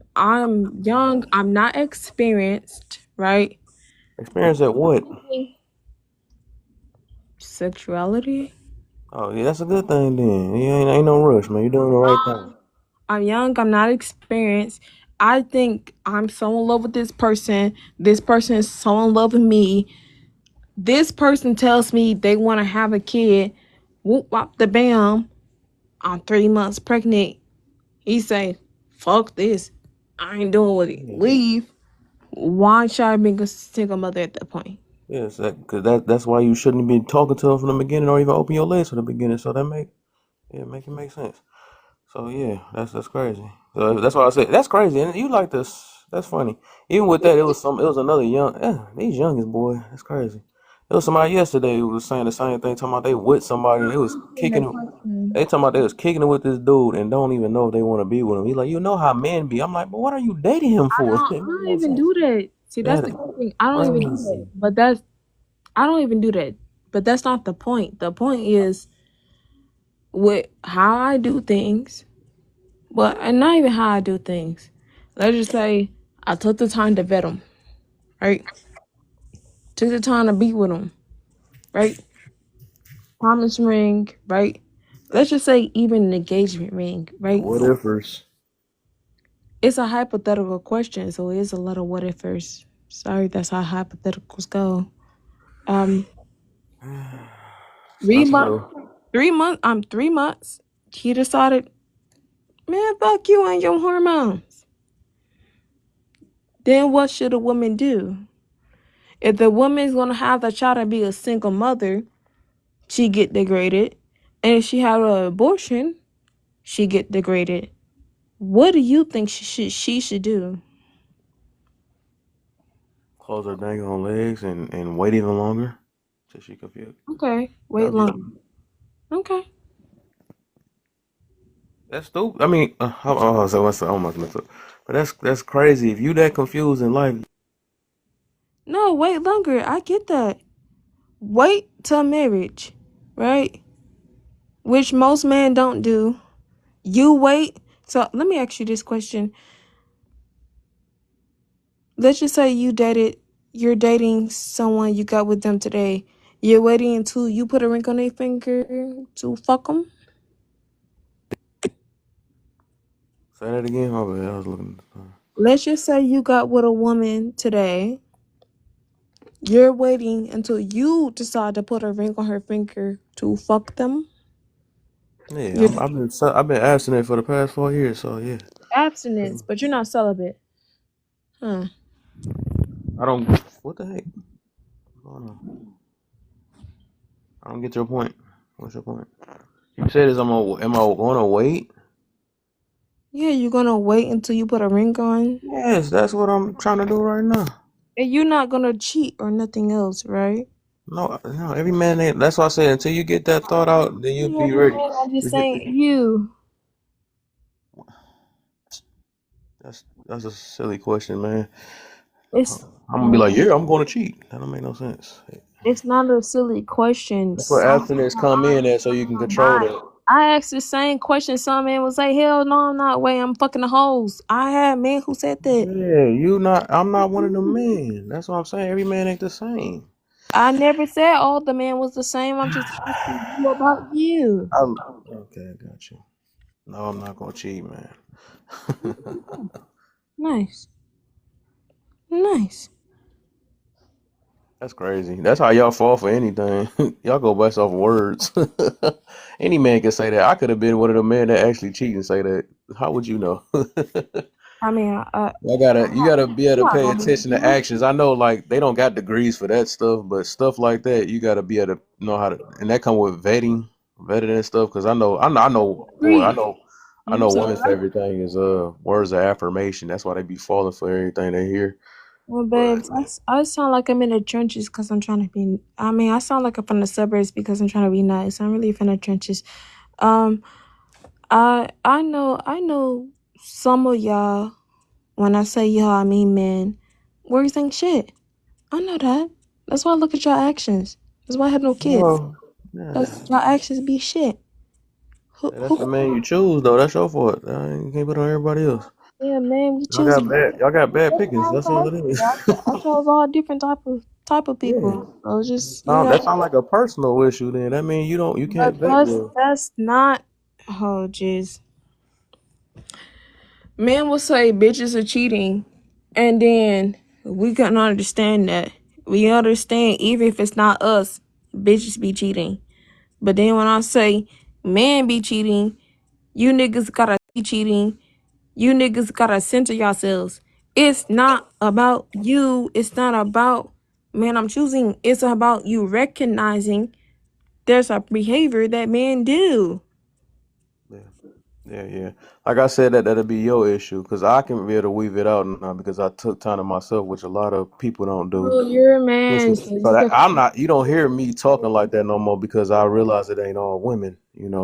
young, I'm not experienced, right? Experience at what? Sexuality. Oh yeah, that's a good thing then. You ain't no rush, man. You doing the right thing. I'm young, I'm not experienced. I think I'm so in love with this person. This person is so in love with me. This person tells me they want to have a kid. Whoop wop the bam. I'm 3 months pregnant. He say, fuck this. I ain't doing with it. Yeah. Leave. Why should I be a single mother at that point? Yes, because that's why you shouldn't be talking to him from the beginning or even open your legs from the beginning. So that make it make sense. So yeah, that's crazy. So that's why I said that's crazy. And you like this? That's funny. Even with that, it was another young. These youngest boy, that's crazy. It was somebody yesterday who was saying the same thing, talking about they with somebody and they was kicking. They talking about they was kicking it with this dude and don't even know if they want to be with him. He like, you know how men be. I'm like, but what are you dating him for? I It makes don't no even sense. do that. See, that's That the is good thing. I don't even do that. crazy. But I don't even do that. But that's not the point. The point is with how I do things, but and not even how I do things. Let's just say I took the time to vet them, right? Took the time to be with them, right? Promise ring, right? Let's just say even an engagement ring, right? What ifers? It's a hypothetical question, so it is a lot of what ifers. Sorry, that's how hypotheticals go. Um, three That's months, real. 3 months. 3 months. He decided, man, fuck you and your hormones. Then what should a woman do? If the woman's gonna have the child and be a single mother, she get degraded, and if she have an abortion, she get degraded. What do you think she should do? Close her dang on legs and wait even longer till she confused. Okay, wait That'd be long. Okay. that's stupid. I mean, so what's I almost messed up. But that's crazy. If you that confused in life, No, wait longer. I get that. Wait till marriage, right? Which most men don't do. You wait. So let me ask you this question. Let's just say you're dating someone you got with them today. You're waiting until you put a ring on their finger to fuck them. say that again. My bad. I was looking. Let's just say you got with a woman today. You're waiting until you decide to put a ring on her finger to fuck them. Yeah, You're I've been abstinent for the past 4 years. So yeah, abstinence, but you're not celibate. Huh. I don't. What the heck? Hold on. I don't get your point. What's your point? You said is am I gonna wait? Yeah, you're gonna wait until you put a ring on. Yes, that's what I'm trying to do right now. And you're not gonna cheat or nothing else, right? No, no, every man ain't. That's why I said until you get that thought out, then you'll Yeah, be every ready. man, I'm just You get- saying you. That's a silly question, man. It's I'm gonna be like, yeah, I'm gonna cheat. That don't make no sense. it's not a silly question. That's where abstinence come in at, so you can control that. I asked the same question. Some man was like, "Hell no, I'm not. Wait, I'm fucking the hoes." I had men who said that. Yeah, you not. I'm not one of them men. That's what I'm saying. Every man ain't the same. I never said all the men was the same. I'm just asking you about you. Okay, I got you. No, I'm not gonna cheat, man. Nice, nice. That's crazy. That's how y'all fall for anything. Y'all go based off words. Any man can say that. I could have been one of the men that actually cheat and say that. How would you know? I mean, You gotta be able I'm to not pay gonna attention to lie. actions. I know like they don't got degrees for that stuff, but stuff like that you gotta be able to know how to, and that come with vetting and stuff. Because boy, Agree. I I'm know sorry. women's favorite thing is words of affirmation. That's why they be falling for everything they hear. Well, But babes, I sound like I'm in the trenches because I'm trying to be. I mean, I sound like I'm from the suburbs because I'm trying to be nice. I'm really from the trenches. Um, I know some of y'all. When I say y'all, I mean men. Words ain't shit. I know that. That's why I look at your actions. That's why I have no kids. No, yeah, Cause y'all actions be shit. that's the man you choose though. That's your fault. You can't put it on everybody else. Yeah, man, we choosing. Y'all got bad That's pickings. fine, That's all it so is. I chose all different type of Yeah. people. So it's just, you know, That sounds like a personal issue. Then that means you but can't vet well. that's not. Oh, jeez. Men will say bitches are cheating, and then we can understand that. We understand even if it's not us, bitches be cheating. But then when I say men be cheating, you niggas gotta be cheating. You niggas gotta center yourselves. It's not about you. It's not about man, I'm choosing. It's about you recognizing there's a behavior that men do. Yeah. Yeah. Like I said, that'll be your issue because I can be able to weave it out now because I took time to myself, which a lot of people don't do. Well, you're a Yes, man, so so you can. I'm not. You don't hear me talking like that no more because I realize it ain't all women.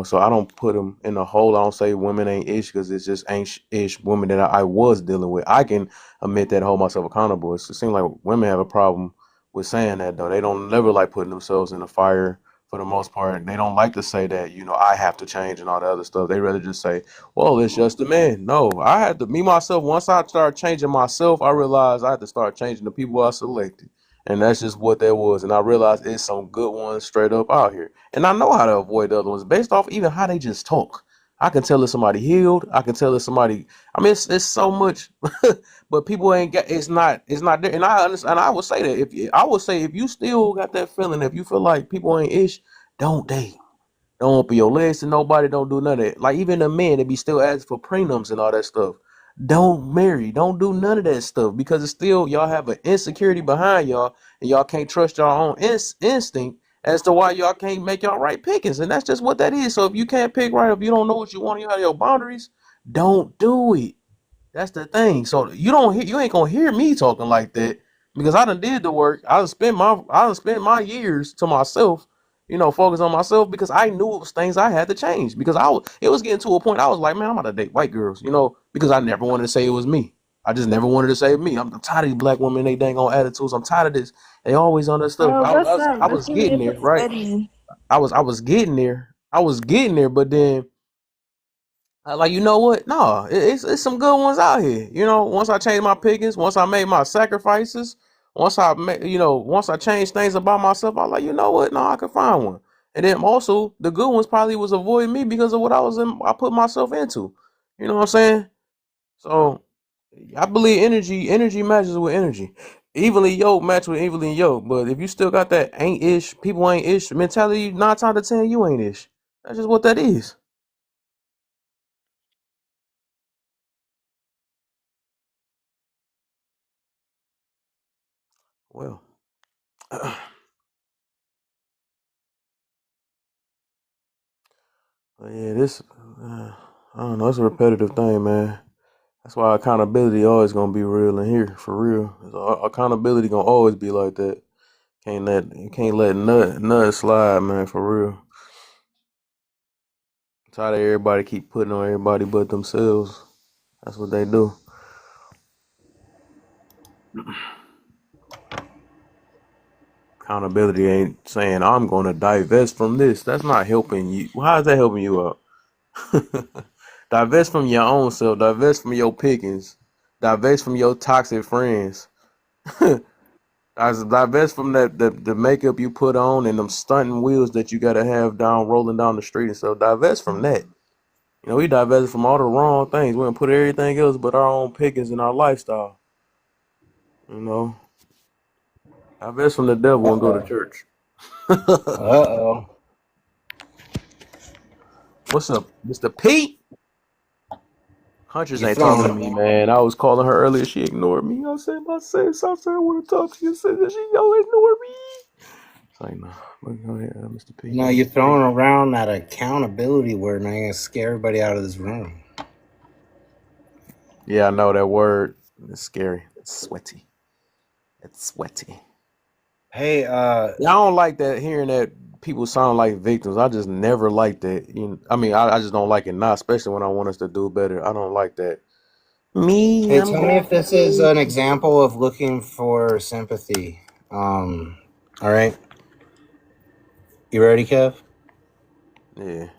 So I don't put them in a hole. I don't say women ain't ish because it's just ain't ish women that I was dealing with. I can admit that, and hold myself accountable. It seems like women have a problem with saying that though. They don't never like putting themselves in the fire for the most part. They don't like to say that I have to change and all the other stuff. They rather just say, "Well, it's just the man." No, I had to me myself. Once I started changing myself, I realized I had to start changing the people I selected. And that's just what that was. And I realized it's some good ones straight up out here. And I know how to avoid the other ones based off even how they just talk. I can tell if somebody healed. I can tell if somebody. I mean, it's so much, but people ain't got. It's not there. And I understand. And I would say that I would say if you still got that feeling, if you feel like people ain't ish, don't date. Don't open your legs to nobody. Don't do none of that. Like even the men that be still asking for prenups and all that stuff. Don't marry. Don't do none of that stuff because it's still y'all have an insecurity behind y'all and y'all can't trust your own instinct as to why y'all can't make y'all right pickings. And that's just what that is. So if you can't pick right, if you don't know what you want, you have your boundaries, don't do it. That's the thing. So you ain't gonna hear me talking like that because I done did the work. I done spent my years to myself, focus on myself because I knew it was things I had to change because it was getting to a point I was like, man, I'm about to date white girls, because I never wanted to say it was me. I just never wanted to say me. I'm tired of these black women, they dang on attitudes. I'm tired of this. They always on that stuff. Well, let's I let's was give it getting a there, right? study. I was getting there. I was getting there, but then like you know what? No, it's some good ones out here. Once I changed my pickings, once I made my sacrifices, once I changed things about myself, I was like, you know what? No, I can find one. And then also the good ones probably was avoiding me because of what I put myself into. You know what I'm saying? So I believe energy matches with energy. Evenly yoked match with evenly yoked. But if you still got that ain't ish, people ain't ish mentality, 9 times out of 10, you ain't ish. That's just what that is. Well. But yeah, I don't know. It's a repetitive thing, man. That's why accountability always gonna be real in here, for real. Accountability gonna always be like that. You can't let nut slide, man, for real. Tired of everybody keep putting on everybody but themselves. That's what they do. Accountability ain't saying I'm gonna divest from this. That's not helping you. How is that helping you out? Divest from your own self. Divest from your pickings. Divest from your toxic friends. I divest from the makeup you put on and them stunting wheels that you gotta have down rolling down the street and stuff. Divest from that. We divested from all the wrong things. We're gonna put everything else but our own pickings and our lifestyle. You know. Divest from the devil and go to Uh-oh. church. Uh-oh. What's up, Mr. Pete? Huntress You ain't talking to throwing me, man. I was calling her earlier. She ignored me. I said, I want to talk to you. Said that she don't ignore me. It's like, no. But go ahead, Mr. P. you're Mr. P. throwing around that accountability word, and I'm gonna scare everybody out of this room. Yeah, I know that word. It's scary. It's sweaty. It's sweaty. Hey, Yeah, I don't like that hearing that people sound like victims. I just never like that. I mean, I just don't like it now, especially when I want us to do better. I don't like that. Me, hey, I'm tell me going if to this is church. an example of looking for sympathy. All right. You ready, Kev? Yeah.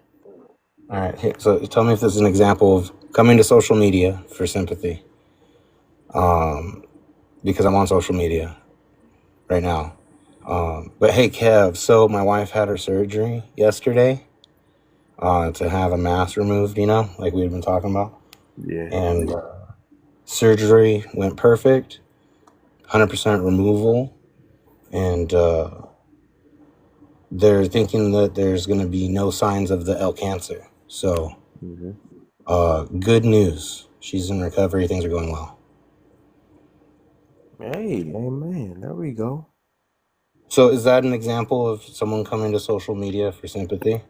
All right. So tell me if this is an example of coming to social media for sympathy. Because I'm on social media right now. But hey, Kev. So my wife had her surgery yesterday. To have a mass removed. Like we've been talking about, Yeah. and surgery went perfect. 100% removal, and they're thinking that there's going to be no signs of the L cancer. So, Mm-hmm. good news. She's in recovery. Things are going well. Hey, amen. There we go. So, is that an example of someone coming to social media for sympathy?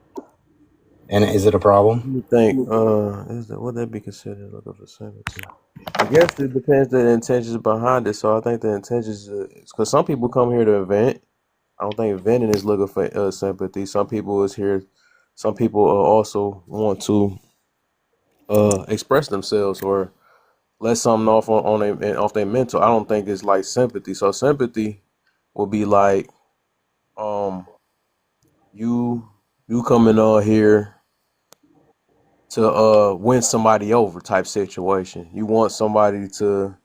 And is it a problem? You think would that be considered looking for sympathy? I guess it depends the intentions behind it. So I think the intentions, because some people come here to vent. I don't think venting is looking for sympathy. Some people is here. Some people also want to express themselves or let something off on off their mental. I don't think it's like sympathy. So sympathy will be like um you you coming on here to win somebody over type situation. You want somebody to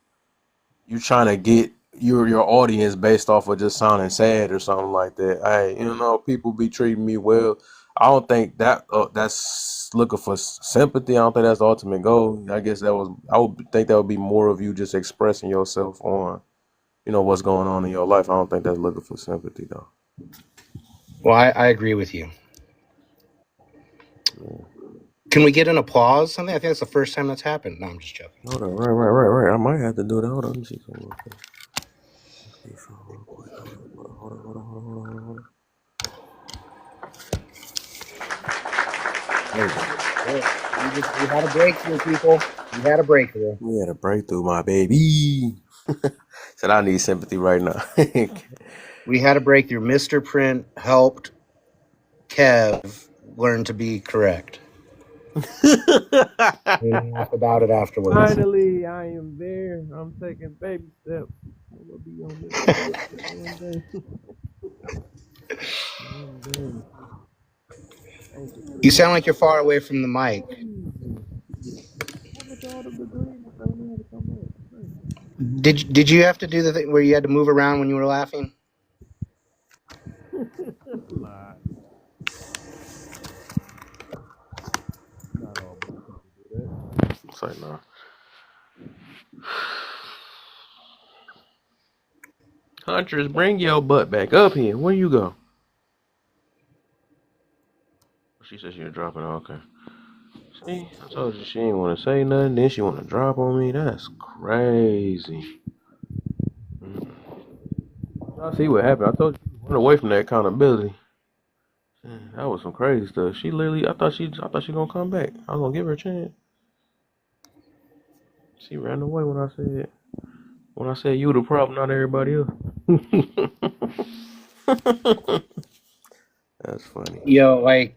you trying to get your audience based off of just sounding sad or something like that. Hey, people be treating me well. I don't think that's looking for sympathy. I don't think that's the ultimate goal. I guess I would think that would be more of you just expressing yourself on what's going on in your life. I don't think that's looking for sympathy though. Well, I agree with you. Yeah. Can we get an applause? Something? I think that's the first time that's happened. No, I'm just joking. Hold on, right. I might have to do that. Hold on, let me see something real quick. Let's see something real quick. Hold on. There we go. We had a breakthrough, people. We had a breakthrough. We had a breakthrough, my baby. Said I need sympathy right now. We had a breakthrough. Mr. Print helped Kev learn to be correct. We laughed about it afterwards. Finally, I am there. I'm taking baby steps. I'm gonna be on this one day. One day. Thank you for the You sound gift like you're of far away from the mic. Look at all the degrees. I only had to come back. Did you have to do the thing where you had to move around when you were laughing? Lie. Not all black people do that. It's like, nah. Huntress, bring your butt back up here. Where you go? She said she was dropping. Okay. See, I told you she didn't want to say nothing. Then she want to drop on me. That's crazy. I see what happened. I told you run away from that accountability. That was some crazy stuff. She literally, I thought she gonna come back. I was gonna give her a chance. She ran away when I said you the problem, not everybody else. That's funny. Yo, like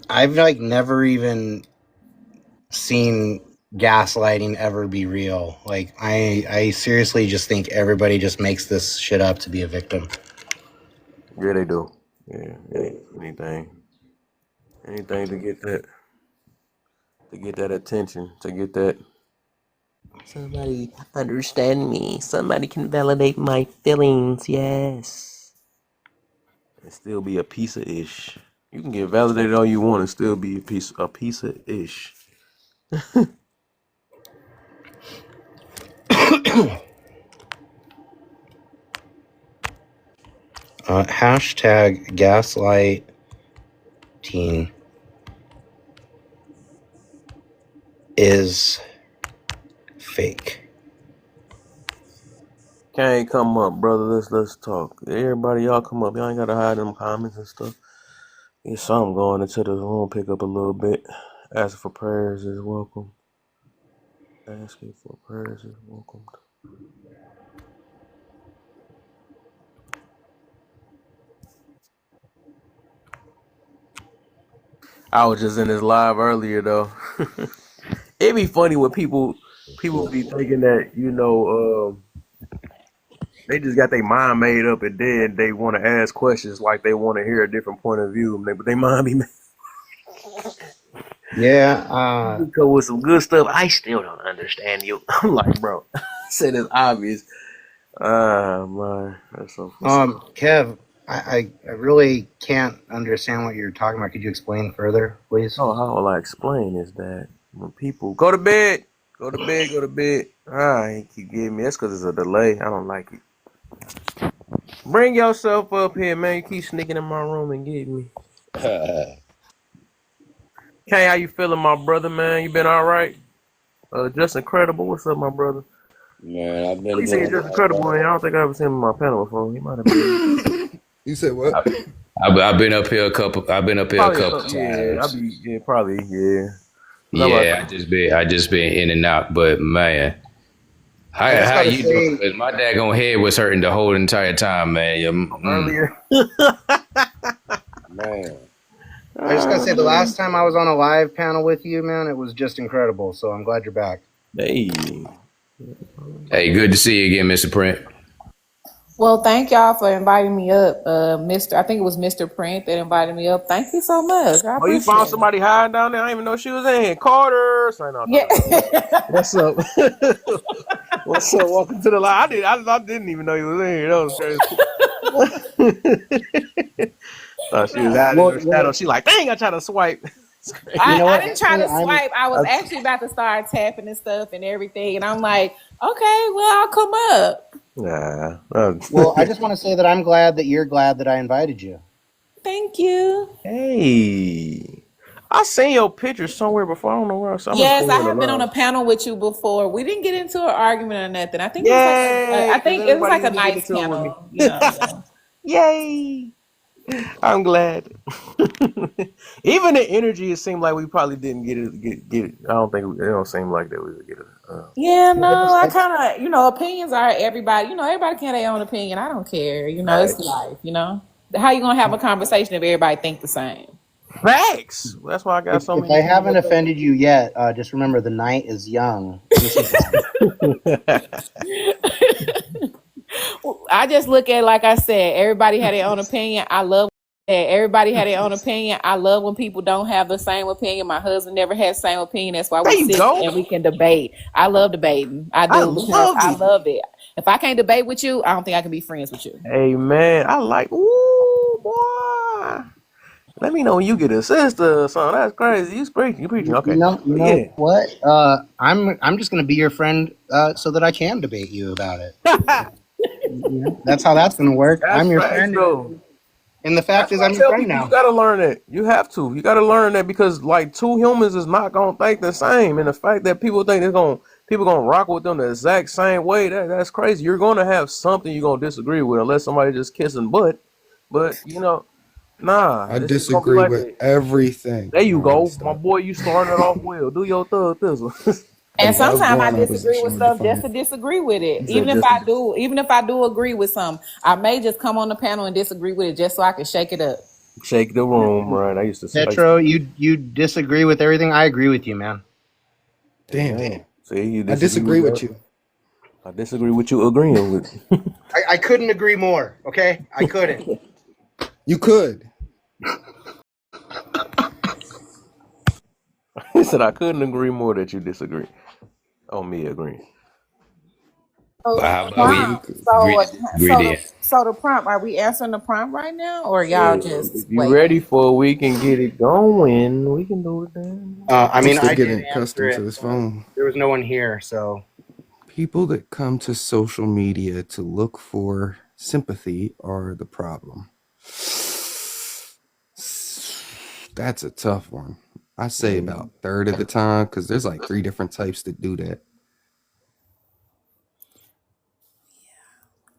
I've never even seen gaslighting ever be real. Like I seriously just think everybody just makes this shit up to be a victim. Yeah, they do. Yeah, anything to get that attention, to get that. Somebody understand me. Somebody can validate my feelings. Yes, and still be a piece of ish. You can get validated all you want and still be a piece of ish. Hashtag gaslighting is fake. Can't come up, brother. Let's talk. Everybody, y'all come up. Y'all ain't gotta hide them comments and stuff. Get something going into the room. Pick up a little bit. Asking for prayers is welcome. Asking for prayers is welcome. I was just in this live earlier though. It'd be funny when people be thinking that They just got their mind made up, and then they want to ask questions like they want to hear a different point of view. But they mind be made. Yeah. You go with some good stuff. I still don't understand you. I'm like, bro, said it's obvious. Man, that's so funny. Kev, I really can't understand what you're talking about. Could you explain further, please? Oh, how will I explain is that when people go to bed, go to bed, go to bed. He keep getting me. That's because it's a delay. I don't like it. Bring yourself up here, man. You keep sneaking in my room and getting me. Kay, how you feeling, my brother, man? You been all right? Just incredible. What's up, my brother? Man, I've been He said doing just all incredible, right. man. I don't think I ever seen him on my panel before. He might have been. You said what? I've been up here a couple. I've been up here a Probably, couple yeah. times. Probably, yeah. Yeah, I just been in and out. But man, I just how gotta you doing? say, 'Cause my daggone head was hurting the whole entire time, man. Earlier. Man. I just gotta say, the last time I was on a live panel with you, man, it was just incredible. So I'm glad you're back. Hey. Hey, good to see you again, Mr. Print. Well, thank y'all for inviting me up, Mr. I think it was Mr. Print that invited me up. Thank you so much. I Oh, you found appreciate it. somebody hiding down there? I didn't even know she was in here. Carter. Sorry, no, Yeah. what's up? What's up? Welcome to the live. I didn't even know you was in here. That was crazy. Thought she was out in her shadow. She like, dang, I tried to swipe. I didn't try to swipe. I was actually about to start tapping and stuff and everything. And I'm like, okay, well, I'll come up. Nah. Well, I just want to say that I'm glad that you're glad that I invited you. Thank you. Hey. I seen your picture somewhere before. I don't know where I saw it. Yes, I have been on a panel with you before. We didn't get into an argument or nothing. I think it was like a nice panel. Yeah. Yay. I'm glad. Even the energy, it seemed like we probably didn't get it. I don't think it don't seem like that we would get it. Yeah, no, I kind of, opinions are everybody. Everybody can have their own opinion. I don't care. It's life. How you gonna have a conversation if everybody think the same? Facts. That's why I got so many. If I haven't offended you yet, just remember the night is young. I just look at it like I said. Everybody had their own opinion. I love that. Everybody had their own opinion. I love when people don't have the same opinion. My husband never had the same opinion. That's why we sit and we can debate. I love debating. I do. I love it. If I can't debate with you, I don't think I can be friends with you. Hey man, I like. Ooh boy. Let me know when you get a sister or something. That's crazy. You preaching. Okay. You know what? I'm just gonna be your friend so that I can debate you about it. That's how that's gonna work. I'm your friend. Though. And the fact is, I'm your friend now. You gotta learn that. You have to. You gotta learn that because like two humans is not gonna think the same. And the fact that people think people gonna rock with them the exact same way, that's crazy. You're gonna have something you're gonna disagree with unless somebody just kissing butt. But nah. I disagree with everything. There you go. My boy, you started it off well. Do your thug thistle. And sometimes I disagree with stuff just to disagree with it. Even if I do agree with something, I may just come on the panel and disagree with it just so I can shake it up. Shake the room, right? I used to say Petro, you disagree with everything. I agree with you, man. Damn. See, I disagree with you. I disagree with you agreeing with. I couldn't agree more. Okay, I couldn't. You could. He said I couldn't agree more that you disagree. On me agreeing. So the prompt, are we answering the prompt right now, or y'all just? If you ready for it, we can get it going. We can do it then. I mean, I getting accustomed to this phone. There was no one here, so people that come to social media to look for sympathy are the problem. That's a tough one. I say about a third of the time because there's like 3 different types that do that.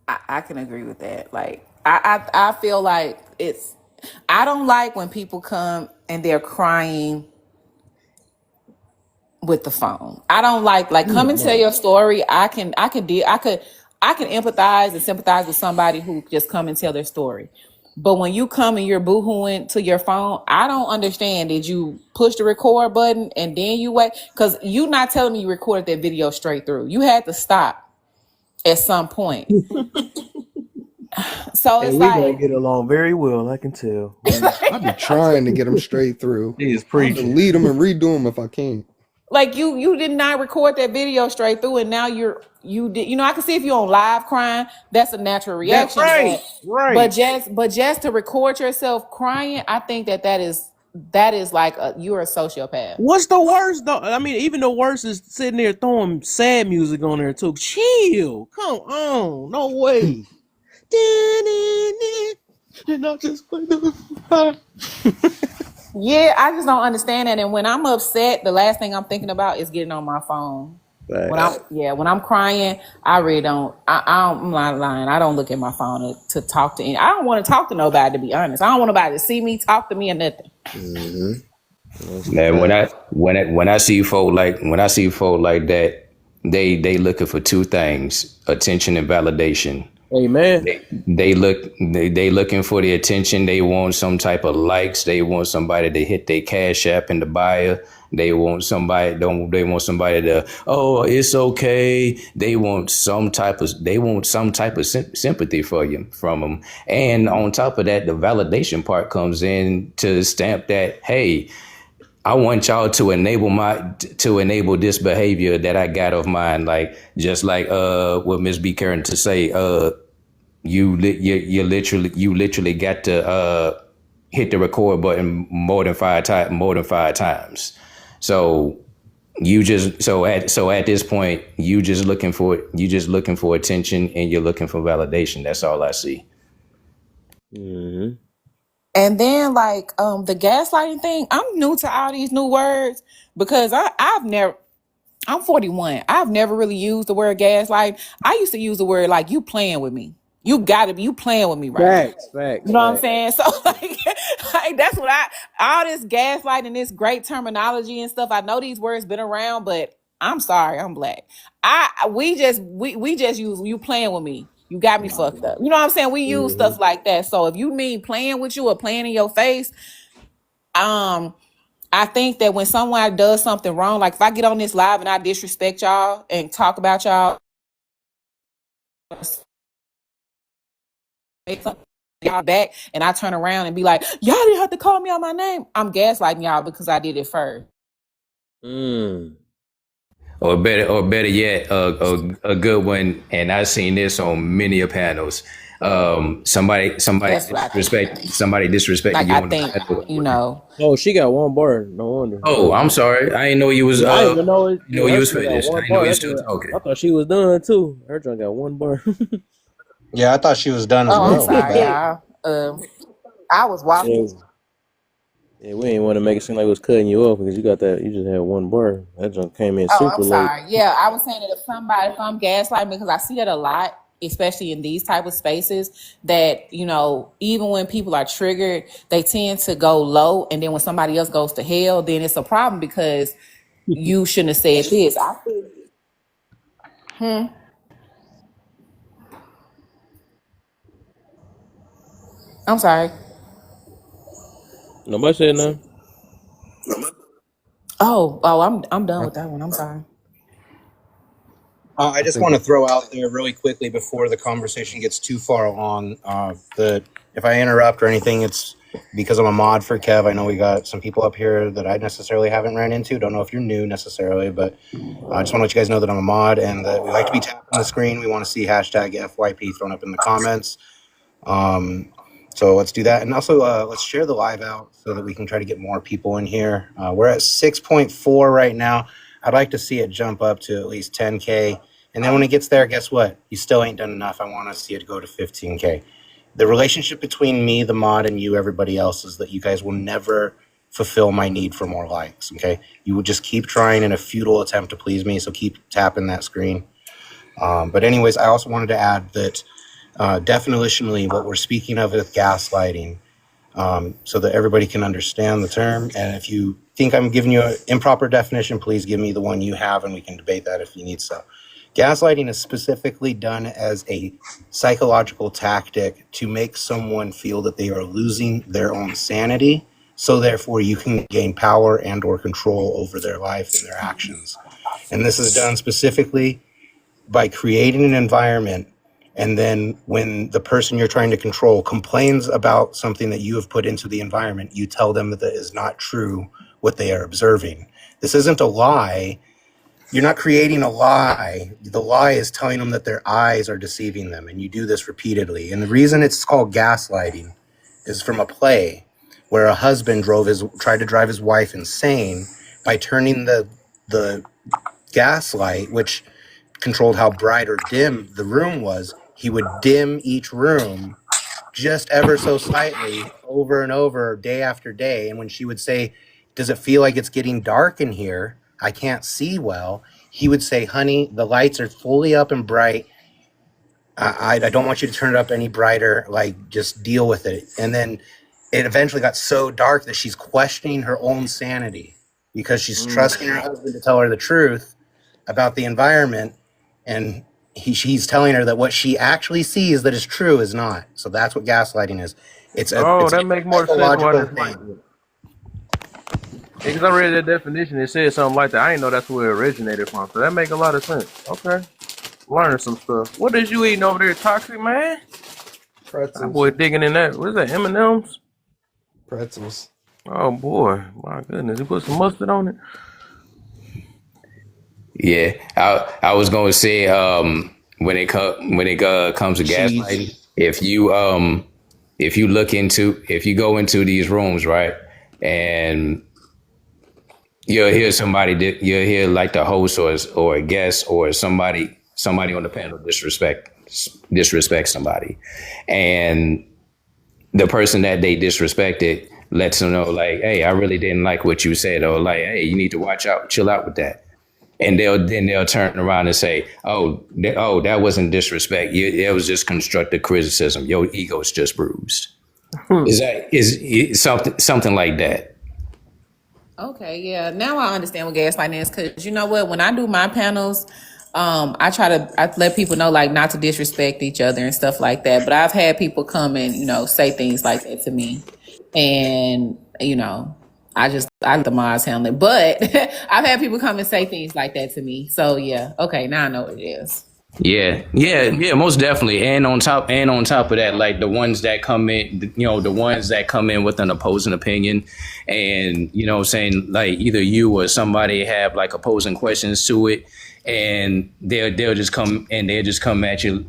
I can agree with that. Like I feel like I don't like when people come and they're crying with the phone. I don't like come and tell your story. I can empathize and sympathize with somebody who just come and tell their story. But when you come and you're boohooing to your phone, I don't understand. Did you push the record button and then you wait? Because you're not telling me you recorded that video straight through. You had to stop at some point. So And it's we gonna like, get along very well, I can tell. I be trying to get them straight through. He is I'll preaching. delete them and redo them if I can. like you did not record that video straight through, and now you did. You know, I can see if you're on live crying, that's a natural That reaction. right, But right. just to record yourself crying, I think that is like you're a sociopath. What's the worst though? I mean, even the worst is sitting there throwing sad music on there too. Chill, come on, no way. And I just play the Yeah, I just don't understand that. And when I'm upset, the last thing I'm thinking about is getting on my phone. When I'm crying, I really don't. I'm not lying. I don't look at my phone to talk to any. I don't want to talk to nobody, to be honest. I don't want nobody to see me, talk to me, or nothing. Man, when I see folk like that, they looking for two things: attention and validation. Amen. They looking for the attention. They want some type of likes. They want somebody to hit their cash app in the bio. They want somebody to, oh, it's okay. They want some type of sympathy from them. And on top of that, the validation part comes in to stamp that, hey, I want y'all to enable this behavior that I got of mine. Like, just like what Miss B. Karen to say, you literally got to hit the record button more than five times. So at this point, you just looking for attention, and you're looking for validation. That's all I see. Mm-hmm. And then like the gaslighting thing, I'm new to all these new words because I'm 41. I've never really used the word gaslight. I used to use the word like you playing with me. You playing with me right now. Facts. You know what I'm saying? So like that's what all this gaslighting, this great terminology and stuff. I know these words been around, but I'm sorry, I'm black. We just use you playing with me. You got me fucked up. You know what I'm saying? We use stuff like that. So if you mean playing with you or playing in your face, I think that when someone does something wrong, like if I get on this live and I disrespect y'all and talk about y'all, y'all back, and I turn around and be like, y'all didn't have to call me out my name. I'm gaslighting y'all because I did it first. Or better yet, a good one. And I've seen this on many a panels. Somebody disrespected Like you I on the think, panel. you know. Oh, she got one bar. No wonder. Oh, I'm sorry. I didn't know you was. I didn't even know it. You know you Her was joint got finished. I one didn't know bar. you was still talking. I thought she was done too. Her joint got one bar. Yeah, I thought she was done as Oh, I'm well. My sorry, bad. y'all. I was walking. Yeah, we ain't want to make it seem like it was cutting you off because you got that. You just had one bar. That joint came in Oh, super I'm late. sorry. Yeah, I was saying that if I'm gaslighting, because I see that a lot, especially in these type of spaces, that, you know, even when people are triggered, they tend to go low. And then when somebody else goes to hell, then it's a problem because you shouldn't have said this. I'm sorry. Nobody said nothing. I'm done with that one. I'm sorry. I I just think want to throw out there really quickly before the conversation gets too far along that if I interrupt or anything, it's because I'm a mod for Kev. I know we got some people up here that I necessarily haven't ran into. Don't know if you're new necessarily, but I just want to let you guys know that I'm a mod and that we like to be tapped on the screen. We want to see hashtag FYP thrown up in the comments. So let's do that. And also, let's share the live out so that we can try to get more people in here. We're at 6.4 right now. I'd like to see it jump up to at least 10K. And then when it gets there, guess what? You still ain't done enough. I want to see it go to 15K. The relationship between me, the mod, and you, everybody else, is that you guys will never fulfill my need for more likes, okay? You would just keep trying in a futile attempt to please me, so keep tapping that screen. But anyways, I also wanted to add that definitionally what we're speaking of is gaslighting, so that everybody can understand the term. And if you think I'm giving you an improper definition, please give me the one you have and we can debate that if you need so. Gaslighting is specifically done as a psychological tactic to make someone feel that they are losing their own sanity, so therefore you can gain power and or control over their life and their actions. And this is done specifically by creating an environment, and then when the person you're trying to control complains about something that you have put into the environment, you tell them that is not true what they are observing. This isn't a lie. You're not creating a lie. The lie is telling them that their eyes are deceiving them, and you do this repeatedly. And the reason it's called gaslighting is from a play where a husband tried to drive his wife insane by turning the gaslight, which controlled how bright or dim the room was. He would dim each room just ever so slightly over and over, day after day. And when she would say, "Does it feel like it's getting dark in here? I can't see well," he would say, "Honey, the lights are fully up and bright. I don't want you to turn it up any brighter. Like, just deal with it." And then it eventually got so dark that she's questioning her own sanity because she's trusting her husband to tell her the truth about the environment, and he's telling her that what she actually sees that is true is not. So that's what gaslighting is. It's that makes more sense. psychological thing. Because I read that definition, it said something like that. I didn't know that's where it originated from. So that make a lot of sense. Okay, learning some stuff. What is you eating over there, Toxic Man? Pretzels. That boy digging in that. What is that? M&M's? Pretzels. Oh boy, my goodness! He put some mustard on it. Yeah, I was gonna say when it comes to gaslighting, if you go into these rooms, right, and you'll hear like the host or a guest or somebody on the panel disrespect somebody, and the person that they disrespected lets them know, like, hey, I really didn't like what you said, or like, hey, you need to watch out, chill out with that. And they'll turn around and say, oh, that wasn't disrespect. It was just constructive criticism. Your ego's just bruised. Is something like that? Okay, yeah. Now I understand what gaslighting is, because you know what? When I do my panels, I let people know, like, not to disrespect each other and stuff like that. But I've had people come and say things like that to me, and I let the mods handle it. But I've had people come and say things like that to me. So yeah, okay, now I know what it is. Yeah, most definitely. And on top of that, like the ones that come in with an opposing opinion, and saying, like, either you or somebody have like opposing questions to it, and they'll just come at you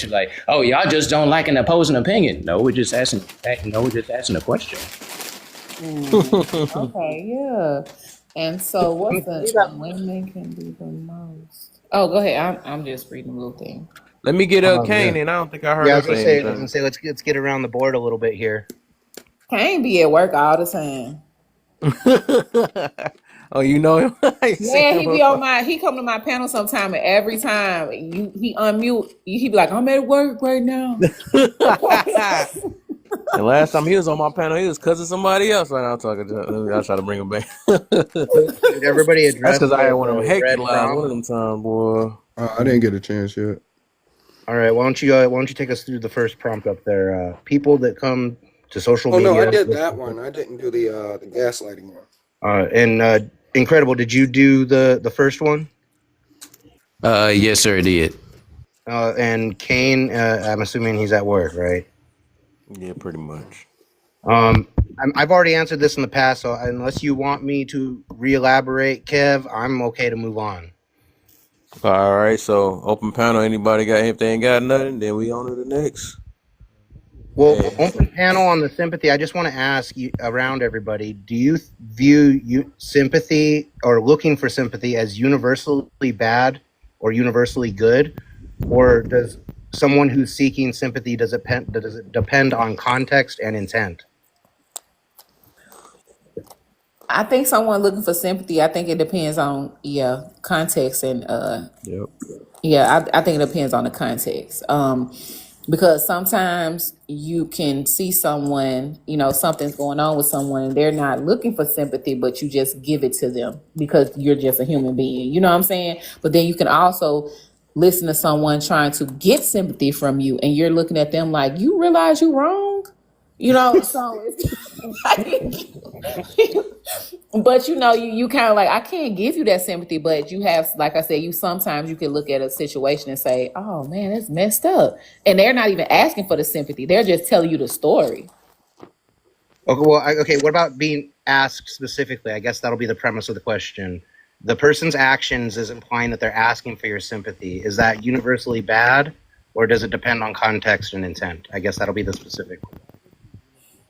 like, oh, y'all just don't like an opposing opinion. No, we're just asking a question. Okay, yeah. And so what's the women can do the most? Oh, go ahead. I'm just reading a little thing. Let me get Kane in. I don't think I heard. Yeah, I was gonna say let's get around the board a little bit here. Kane be at work all the time. Oh, you know him? Yeah, he come to my panel sometime, and every time he unmute, he be like, I'm at work right now. The last time he was on my panel, he was cussing somebody else. Right now, I'm talking to him. I'll try to bring him back. Did everybody address? That's because I had one of them hectic lives one of them times, boy. I didn't get a chance yet. All right, why don't you take us through the first prompt up there? People that come to social media. Oh no, I did that one. I didn't do the gaslighting one. And Incredible, did you do the first one? Yes, sir, I did. And Kane, I'm assuming he's at work, right? Yeah, pretty much. I've already answered this in the past, so unless you want me to re-elaborate, Kev, I'm okay to move on. All right, so open panel. Anybody got anything? Got nothing? Then we on to the next. Well, open panel on the sympathy. I just want to ask you around everybody: do you view sympathy or looking for sympathy as universally bad or universally good, or does someone who's seeking sympathy does it depend on context and intent? I think someone looking for sympathy, I think it depends on context and Yep. I think it depends on the context. Because sometimes you can see someone, something's going on with someone and they're not looking for sympathy, but you just give it to them because you're just a human being. You know what I'm saying? But then you can also listen to someone trying to get sympathy from you and you're looking at them like, you realize you're wrong? So But you kind of like, I can't give you that sympathy, but you have, like I said, you sometimes you can look at a situation and say, oh man, that's messed up. And they're not even asking for the sympathy. They're just telling you the story. Okay, well, okay. What about being asked specifically? I guess that'll be the premise of the question. The person's actions is implying that they're asking for your sympathy. Is that universally bad, or does it depend on context and intent? I guess that'll be the specific.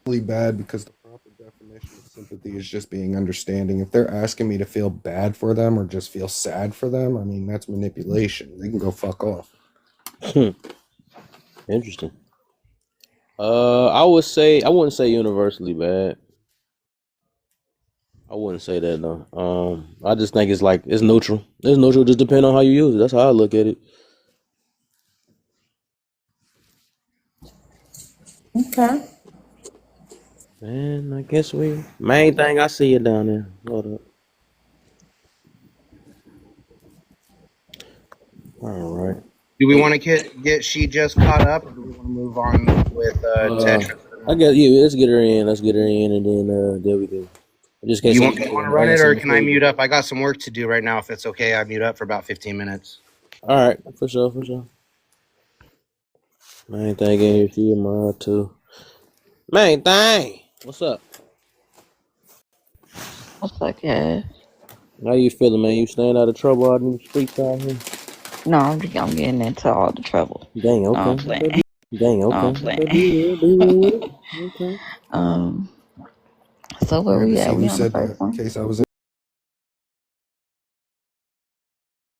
Really bad because the proper definition of sympathy is just being understanding. If they're asking me to feel bad for them or just feel sad for them, I mean, that's manipulation. They can go fuck off. Interesting. I wouldn't say universally bad. I wouldn't say that though. I just think it's neutral. It's neutral, just depending on how you use it. That's how I look at it. Okay. Man, I guess main thing I see you down there. Hold up. All right. Do we want to get she just caught up, or do we want to move on with Tetra? I guess let's get her in. And then there we go. Just in case You want to run it, or can I mute up? I got some work to do right now. If it's okay, I mute up for about 15 minutes. All right, for sure. Main thing in here, she mine too. Main thing. What's up? What's up, guys? How you feeling, man? You staying out of trouble out in the streets out here? No, I'm getting into all the trouble. Dang, No, I'm okay. playing. Dang, No, I'm okay. playing. Be real with it. Okay. So where we at? See We who on the said that first in one? case I was in.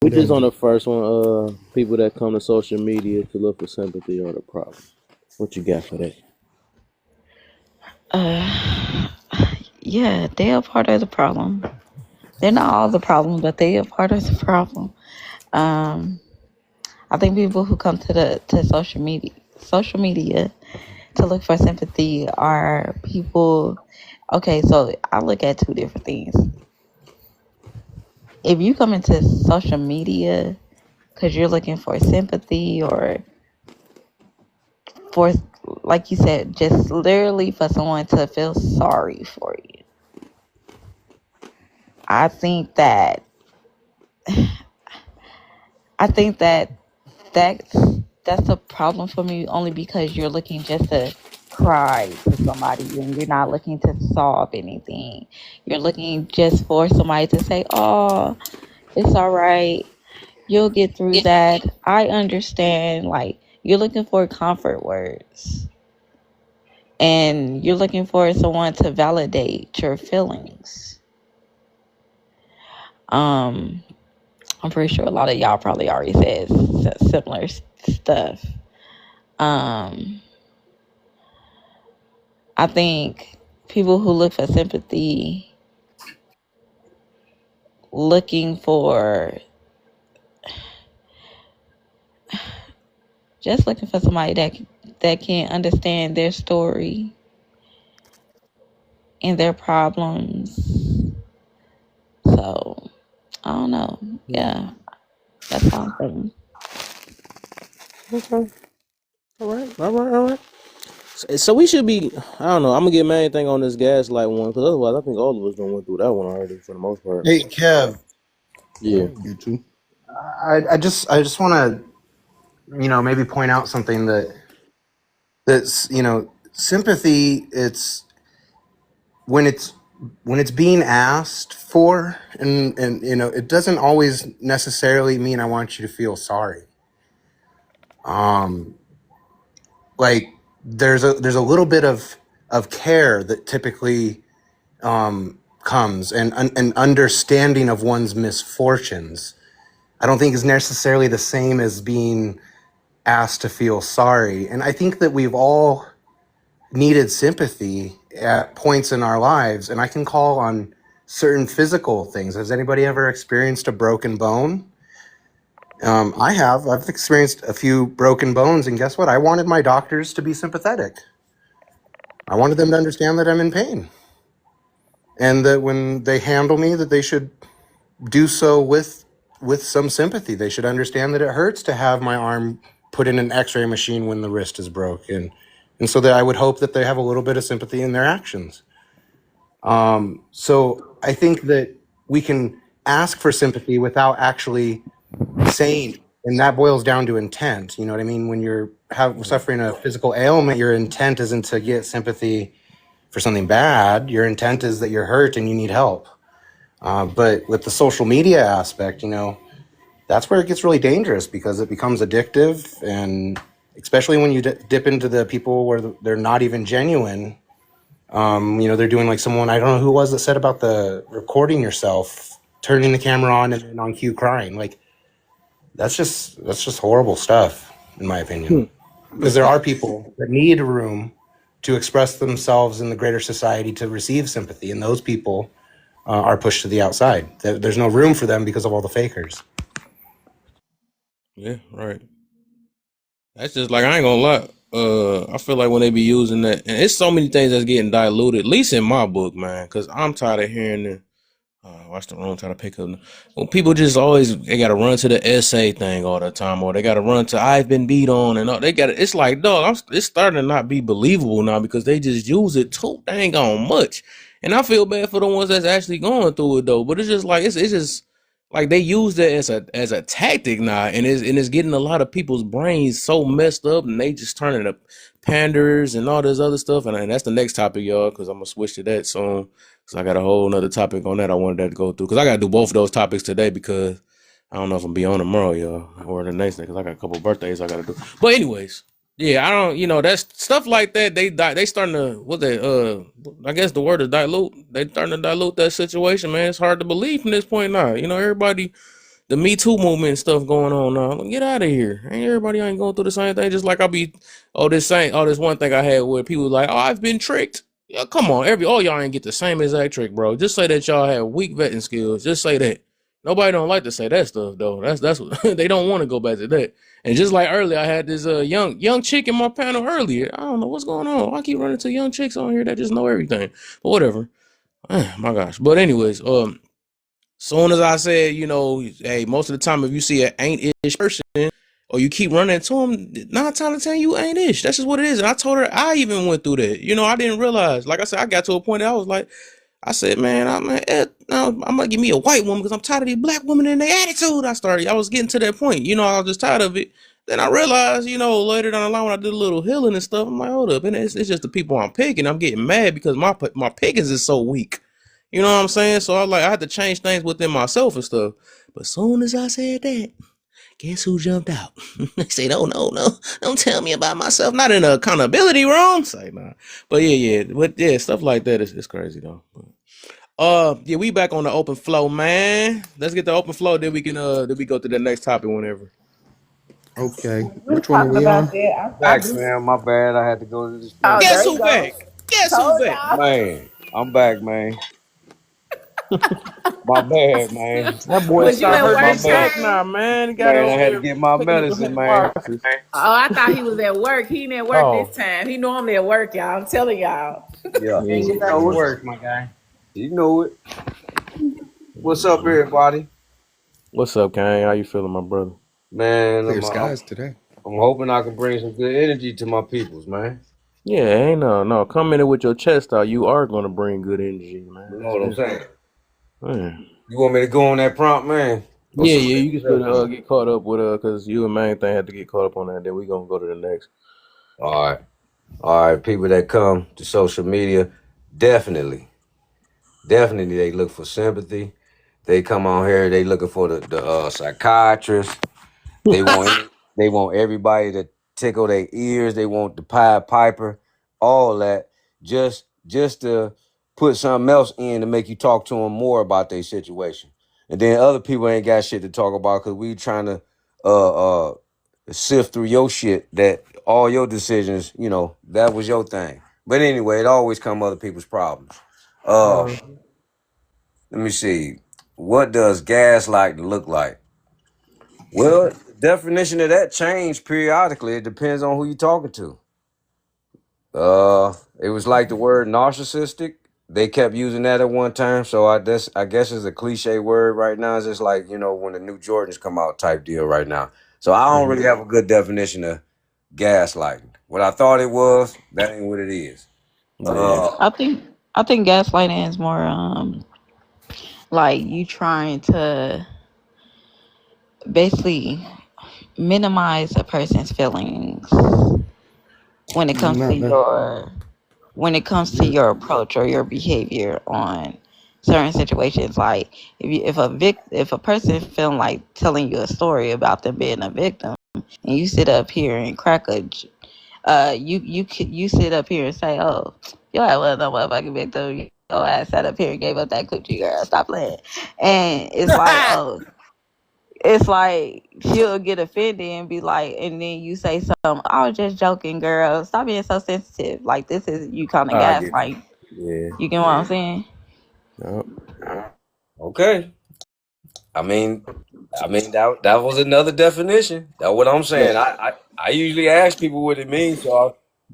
We just on the first one. People that come to social media to look for sympathy are the problem. What you got for that? Yeah, they are part of the problem. They're not all the problem, but they are part of the problem. I think people who come to social media to look for sympathy are people. Okay, so I look at two different things. If you come into social media because you're looking for sympathy or for, like you said, just literally for someone to feel sorry for you, I think that that's a problem for me, only because you're looking just to cry to somebody and you're not looking to solve anything. You're looking just for somebody to say, "Oh, it's all right. You'll get through that. I understand." Like, you're looking for comfort words. And you're looking for someone to validate your feelings. I'm pretty sure a lot of y'all probably already said similar stuff. I think people who look for sympathy, looking for somebody that can understand their story and their problems. So I don't know. Yeah, that's how I'm feeling. Okay. All right. So we should be. I don't know. I'm gonna get main thing on this gaslight one because otherwise, I think all of us done went through that one already for the most part. Hey, Kev. Yeah. You too. I just want to maybe point out something that's sympathy. It's when it's being asked for, and it doesn't always necessarily mean I want you to feel sorry. Like there's a little bit of care that typically comes, and an understanding of one's misfortunes. I don't think is necessarily the same as being asked to feel sorry. And I think that we've all needed sympathy at points in our lives, and I can call on certain physical things. Has anybody ever experienced a broken bone? I have. I've experienced a few broken bones, and guess what? I wanted my doctors to be sympathetic. I wanted them to understand that I'm in pain, and that when they handle me, that they should do so with some sympathy. They should understand that it hurts to have my arm put in an x-ray machine when the wrist is broken, And so that I would hope that they have a little bit of sympathy in their actions. So I think that we can ask for sympathy without actually saying, and that boils down to intent. You know what I mean? When you're suffering a physical ailment, your intent isn't to get sympathy for something bad. Your intent is that you're hurt and you need help. But with the social media aspect, that's where it gets really dangerous because it becomes addictive, and especially when you dip into the people where they're not even genuine. They're doing like someone, I don't know who it was that said about the recording yourself, turning the camera on and then on cue crying. Like that's just horrible stuff, in my opinion. Because there are people that need room to express themselves in the greater society to receive sympathy, and those people are pushed to the outside. There's no room for them because of all the fakers. Yeah, right. That's just like, I ain't gonna lie. I feel like when they be using that, and it's so many things that's getting diluted, at least in my book, man. Because I'm tired of hearing the watch the room try to pick up. Well, people just always they gotta run to the essay thing all the time, or they gotta run to I've been beat on, and all, they got it's like, dog, it's starting to not be believable now because they just use it too dang on much, and I feel bad for the ones that's actually going through it though. But it's just like it's just like they use that as a tactic now, and it's getting a lot of people's brains so messed up, and they just turning to panders and all this other stuff, and that's the next topic, y'all, because I'm gonna switch to that soon. So I got a whole nother topic on that I wanted that to go through because I got to do both of those topics today because I don't know if I'm be on tomorrow, y'all, or the next day because I got a couple birthdays I got to do. But anyways, yeah, I don't, that's stuff like that. They starting to I guess the word is dilute. They starting to dilute that situation, man. It's hard to believe from this point now. Everybody, the Me Too movement and stuff going on now. Get out of here. Ain't everybody ain't going through the same thing. Just like this one thing I had where people was like, oh, I've been tricked. Yeah, come on, all y'all ain't get the same exact trick, bro. Just say that y'all have weak vetting skills. Just say that. Nobody don't like to say that stuff though. That's what they don't want to go back to that. And just like earlier, I had this young chick in my panel earlier. I don't know what's going on. I keep running to young chicks on here that just know everything. But whatever. My gosh. But anyways, soon as I said, hey, most of the time if you see an ain't-ish person or you keep running into them, 9 times out of 10 you ain't ish. That's just what it is. And I told her I even went through that. I didn't realize. Like I said, I got to a point that I was like, I said, man, I'm gonna give me a white woman because I'm tired of these black women and their attitude. I was getting to that point. I was just tired of it. Then I realized, later down the line when I did a little healing and stuff, I'm like, hold up, and it's just the people I'm picking. I'm getting mad because my pickings is so weak. You know what I'm saying? So I had to change things within myself and stuff. But as soon as I said that, guess who jumped out? They said, "Oh no, don't tell me about myself." Not in a accountability room. Say nah. But yeah, stuff like that is crazy though. Yeah, we back on the open flow, man. Let's get the open flow, then we can then we go to the next topic whenever. Okay, We were which one are talking we about on? that. I Back, do. man. My bad. I had to go to the Oh, dispensary. Guess there you who go. back? Guess who Told back? y'all. Man, I'm back, man. My bad, man. That boy Was you start at hurting My work, his bad. back Kane? now, man. He got Man, I over had to there get my picking up them medicine, heavy man. boxes. Oh, I thought he was at work. He ain't at work Oh, this time. He normally at work, y'all. I'm telling y'all. Yeah, You ain't yeah. get you back Back to to know it. work. work, my guy. You know it. What's up, everybody? What's up, Kane? How you feeling, my brother? Man, Clear skies today. I'm hoping I can bring some good energy to my peoples, man. Yeah, ain't no. Come in there with your chest out. You are gonna bring good energy, You man. know what I'm saying? Man. You want me to go on that prompt, man? Or Yeah, somebody you can else still want get caught up with because you and main thing had to get caught up on that. Then we gonna go to the next. All right. All right, people that come to social media, definitely they look for sympathy. They come on here, they looking for the psychiatrist. They want they want everybody to tickle their ears. They want the Pied Piper, all that, just to put something else in to make you talk to them more about their situation. And then other people ain't got shit to talk about because we trying to uh sift through your shit, that all your decisions, that was your thing. But anyway, it always come other people's problems. Uh, let me see. What does gaslight look like? Well, the definition of that changed periodically. It depends on who you're talking to. It was like the word narcissistic. They kept using that at one time, so I guess it's a cliche word right now. It's just like when the new Jordans come out type deal right now. So I don't really have a good definition of gaslighting. What I thought it was, that ain't what it is. Yeah. I think gaslighting is more like you trying to basically minimize a person's feelings when it comes to Not ne- your approach or your behavior on certain situations. Like if a person feeling like telling you a story about them being a victim, and you sit up here and you sit up here and say, oh, your ass was no motherfucking victim. Your ass sat up here and gave up that coochie, girl. Stop playing. And it's like, oh, it's like she'll get offended and be like, and then you say something, I was just joking, girl. Stop being so sensitive. Like, this is you kind of I get you. gaslight. Yeah. You get what I'm saying? Yep. Okay. I mean, that was another definition. That's what I'm Yeah. saying. I usually ask people what it means,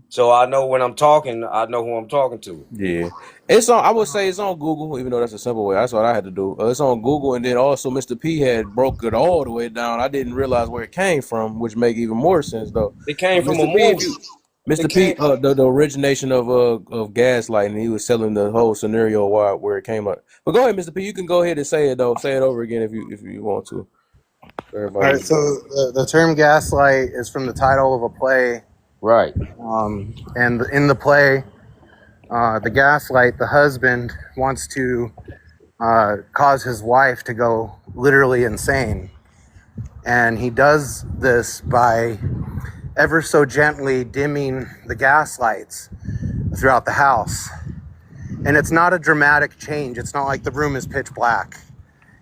so I know when I'm talking, I know who I'm talking to. Yeah, it's on. I would say it's on Google, even though that's a simple way. That's what I had to do. It's on Google, and then also Mr. P had broke it all the way down. I didn't realize where it came from, which make even more sense though. It came But from a Mr. P, if movie. you It Mr. P, came. the origination of gaslighting, he was telling the whole scenario where it came up. But go ahead, Mr. P. You can go ahead and say it though. Say it over again if you want to. For All right, everybody. so the term gaslight is from the title of a play, Right. and in the play, the gaslight, the husband wants to cause his wife to go literally insane, and he does this by ever so gently dimming the gas lights throughout the house. And it's not a dramatic change. It's not like the room is pitch black.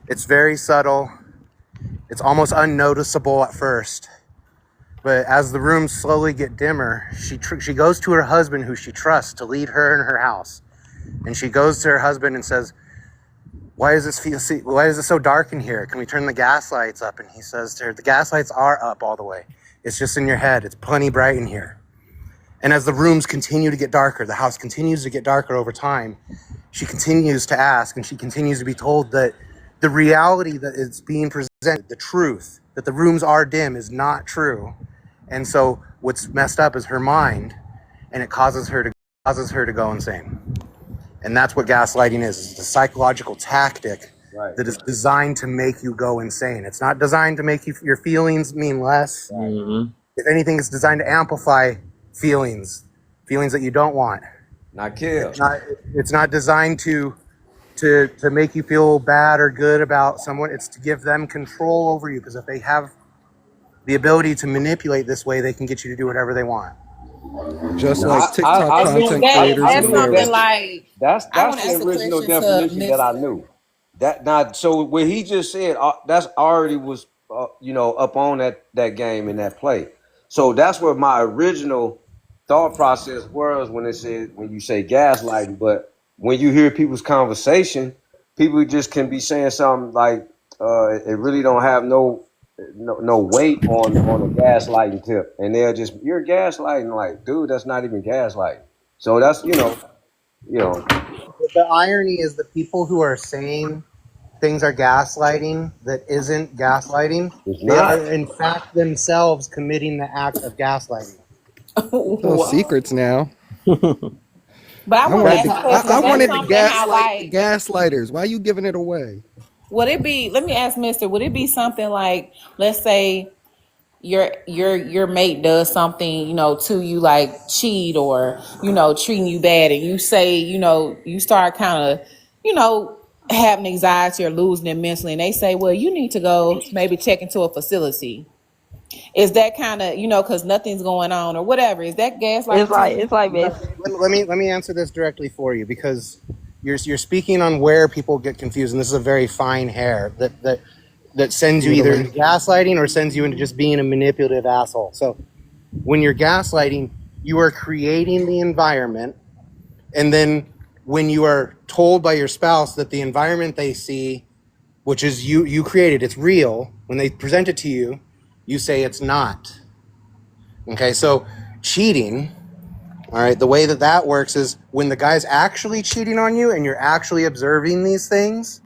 It's very subtle. It's almost unnoticeable at first. But as the rooms slowly get dimmer, she goes to her husband, who she trusts, to lead her in her house. And she goes to her husband and says, why is it so dark in here? Can we turn the gas lights up? And he says to her, the gas lights are up all the way. It's just in your head. It's plenty bright in here. And as the rooms continue to get darker, the house continues to get darker over time, she continues to ask, and she continues to be told that the reality that is being presented, the truth, that the rooms are dim, is not true. And so what's messed up is her mind, and it causes her to go insane. And that's what gaslighting is. It's a psychological tactic Right. that is designed to make you go insane. It's not designed to make your feelings mean less. Right. Mm-hmm. If anything, it's designed to amplify feelings that you don't want. Not kill. It's not designed to make you feel bad or good about someone. It's to give them control over you, because if they have the ability to manipulate this way, they can get you to do whatever they want. just No, like TikTok I Is knew content that is creators I that and knew something reels. like? I that's want to the ask a original question to definition that I Mister. knew. That not so what he just said. That's already was up on that game in that play. So that's where my original thought process was when you say gaslighting. But when you hear people's conversation, people just can be saying something like it really don't have no weight on a gaslighting tip, and they're just you're gaslighting. Like, dude, that's not even gaslighting. So that's you know The irony is the people who are saying things are gaslighting that isn't gaslighting, it's they are not. in fact themselves committing the act of gaslighting. Those What? secrets now. But I I wanted to wanted ask to. a question. I Is that wanted to something how gaslight the like gaslighters. Why are you giving it away? would it be? Let me ask Mister. Would it be something like, let's say your mate does something to you, like cheat or treating you bad, and you say you start kind of having anxiety or losing it mentally, and they say, well, you need to go maybe check into a facility. Is that kind of because nothing's going on or whatever? Is that gaslighting to you? It's like No, this. let me answer this directly for you, because you're speaking on where people get confused, and this is a very fine hair that sends you either into gaslighting or sends you into just being a manipulative asshole. So when you're gaslighting, you are creating the environment, and then when you are told by your spouse that the environment they see, which is you created, it's real, when they present it to you, you say it's not. Okay, so cheating, all right, the way that works is when the guy's actually cheating on you and you're actually observing these things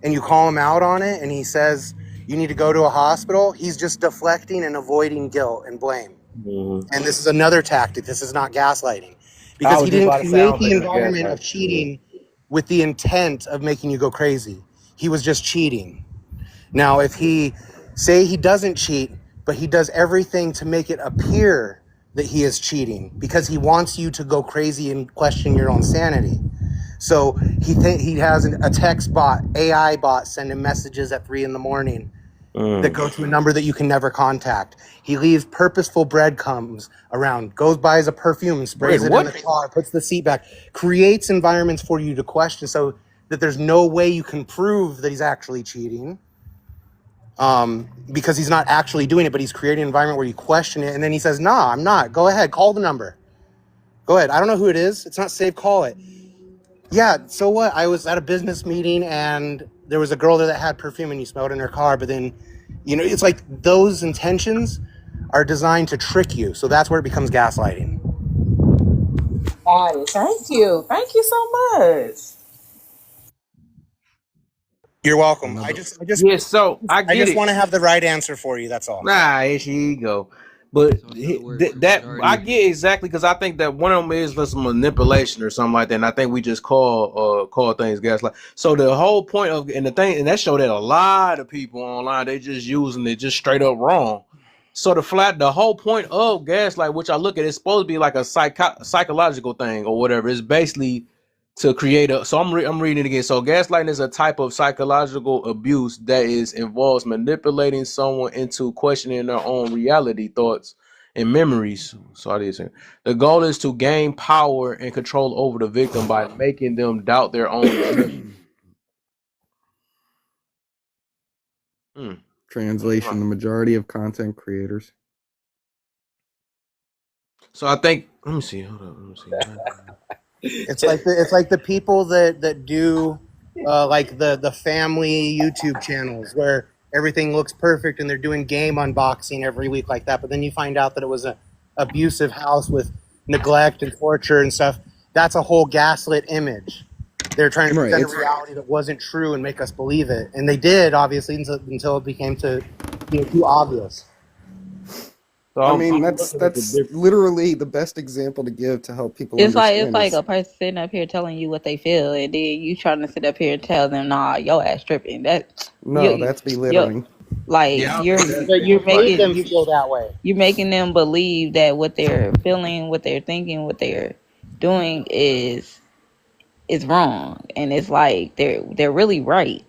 and you call him out on it and he says you need to go to a hospital, he's just deflecting and avoiding guilt and blame. And this is another tactic. This is not gaslighting, I because was he just didn't about to say I create don't the think it's environment of gaslighting. Yeah. cheating with the intent of making you go crazy. He was just cheating. Now, if he doesn't cheat, but he does everything to make it appear that he is cheating because he wants you to go crazy and question your own sanity. So he has a text bot, AI bot, sending messages at 3 a.m. that go to a number that you can never contact. He leaves purposeful breadcrumbs around, goes buys a perfume and sprays it in the car, puts the seat back, creates environments for you to question so that there's no way you can prove that he's actually cheating, because he's not actually doing it, but he's creating an environment where you question it. And then he says, nah, I'm not. Go ahead, call the number. Go ahead. I don't know who it is. It's not saved. Call it. Yeah, so what? I was at a business meeting and there was a girl there that had perfume and you smelled it in her car, but then, it's like those intentions are designed to trick you. So that's where it becomes gaslighting. Got it. Thank you. Thank you so much. You're welcome. I Another just I just Yeah, so I I get just it. want to have the right answer for you. That's all. Nah, here she go. But So in other words, the that I majority. get exactly because I think that one of them is for some manipulation or something like that, and I think we just call things gaslight. So the whole point of and that showed that a lot of people online they just using it just straight up wrong. So the whole point of gaslight, which I look at, it's supposed to be like a psychological thing or whatever. It's basically to create a. So I'm reading it again. So gaslighting is a type of psychological abuse that involves manipulating someone into questioning their own reality, thoughts, and memories. So I did say the goal is to gain power and control over the victim by making them doubt their own judgment. Hmm. translation: the majority of content creators. So I think let me see. Hold up. Let me see. It's like the people that do like the family YouTube channels where everything looks perfect and they're doing game unboxing every week like that, but then you find out that it was a abusive house with neglect and torture and stuff. That's a whole gaslit image. They're trying to Right. present a reality that wasn't true and make us believe it, and they did obviously until it became too obvious. So I mean, I'm that's looking at the that's difference. literally the best example to give to help people It's understand like is a person sitting up here telling you what they feel, and then you trying to sit up here and tell them, "Nah, your ass tripping." That no, you, that's you, belittling. like Yeah, I you're agree with That that. you you're Like, made making them feel that way. you're making them believe that what they're feeling, what they're thinking, what they're doing is wrong, and it's like they're really right,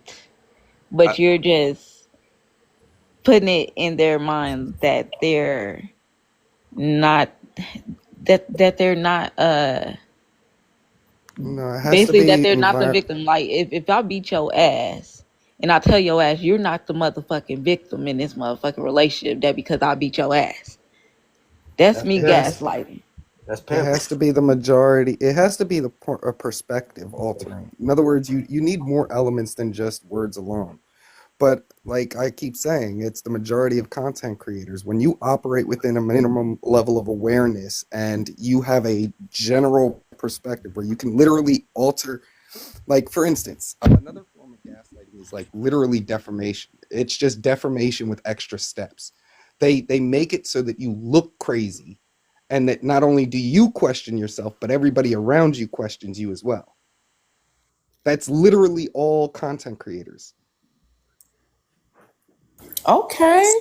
but I, you're just putting it in their mind that they're not that they're not No, it has to basically that be they're not the victim. Like if I beat your ass and I tell your ass you're not the motherfucking victim in this motherfucking relationship, that because I beat your ass, that's That's me it has gaslighting. that's it pimping. has to be the majority. It has to be a perspective altering. In other words, you need more elements than just words alone. But like I keep saying, it's the majority of content creators. When you operate within a minimum level of awareness and you have a general perspective where you can literally alter, like for instance, another form of gaslighting is like literally defamation. It's just defamation with extra steps. They make it so that you look crazy, and that not only do you question yourself, but everybody around you questions you as well. That's literally all content creators. Okay.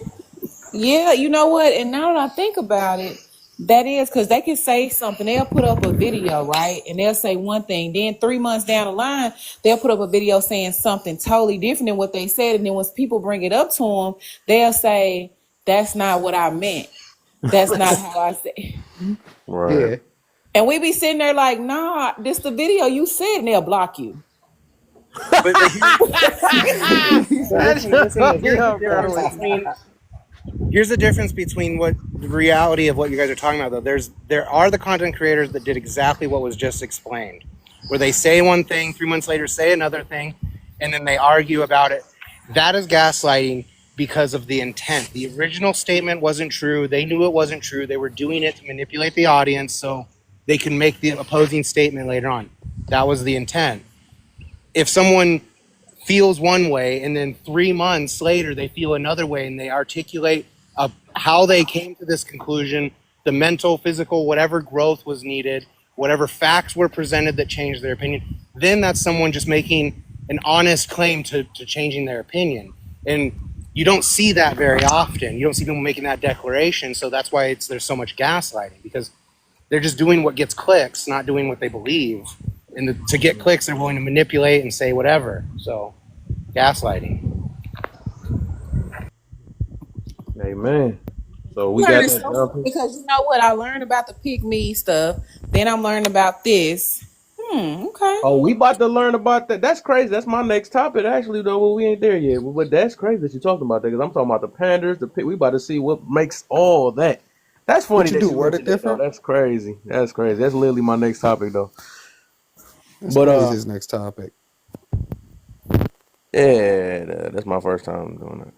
Yeah, you know what? And now that I think about it, that is because they can say something. They'll put up a video, right? And they'll say one thing. Then 3 months down the line, they'll put up a video saying something totally different than what they said. And then when people bring it up to them, they'll say, "That's not what I meant. That's not how I said." right. Yeah. And we be sitting there like, "Nah, this the video you said," and they'll block you. But listen. Here's the Yo, difference between what the reality of what you guys are talking about, though. There are the content creators that did exactly what was just explained, where they say one thing, 3 months later say another thing, and then they argue about it. That is gaslighting because of the intent. The original statement wasn't true. They knew it wasn't true. They were doing it to manipulate the audience so they can make the opposing statement later on. That was the intent. If someone feels one way and then 3 months later they feel another way and they articulate how they came to this conclusion, the mental, physical, whatever growth was needed, whatever facts were presented that changed their opinion, then that's someone just making an honest claim to changing their opinion. And you don't see that very often. You don't see people making that declaration. So that's why there's so much gaslighting, because they're just doing what gets clicks, not doing what they believe. And to get clicks, they're willing to manipulate and say whatever. So gaslighting. Amen. So we got Learning that so much jumping. because you know what I learned about the pick me stuff. Then I'm learning about this. Okay. Oh, we about to learn about that. That's crazy. That's my next topic, actually, though. Well, we ain't there yet. But that's crazy that you're talking about that, because I'm talking about the panders, the pit. We about to see what makes all that. That's funny What you that do? you Word it mentioned that, though. different? That's crazy. That's crazy. That's literally my next topic, though. That's But crazy. His next topic. yeah, that's my first time doing that.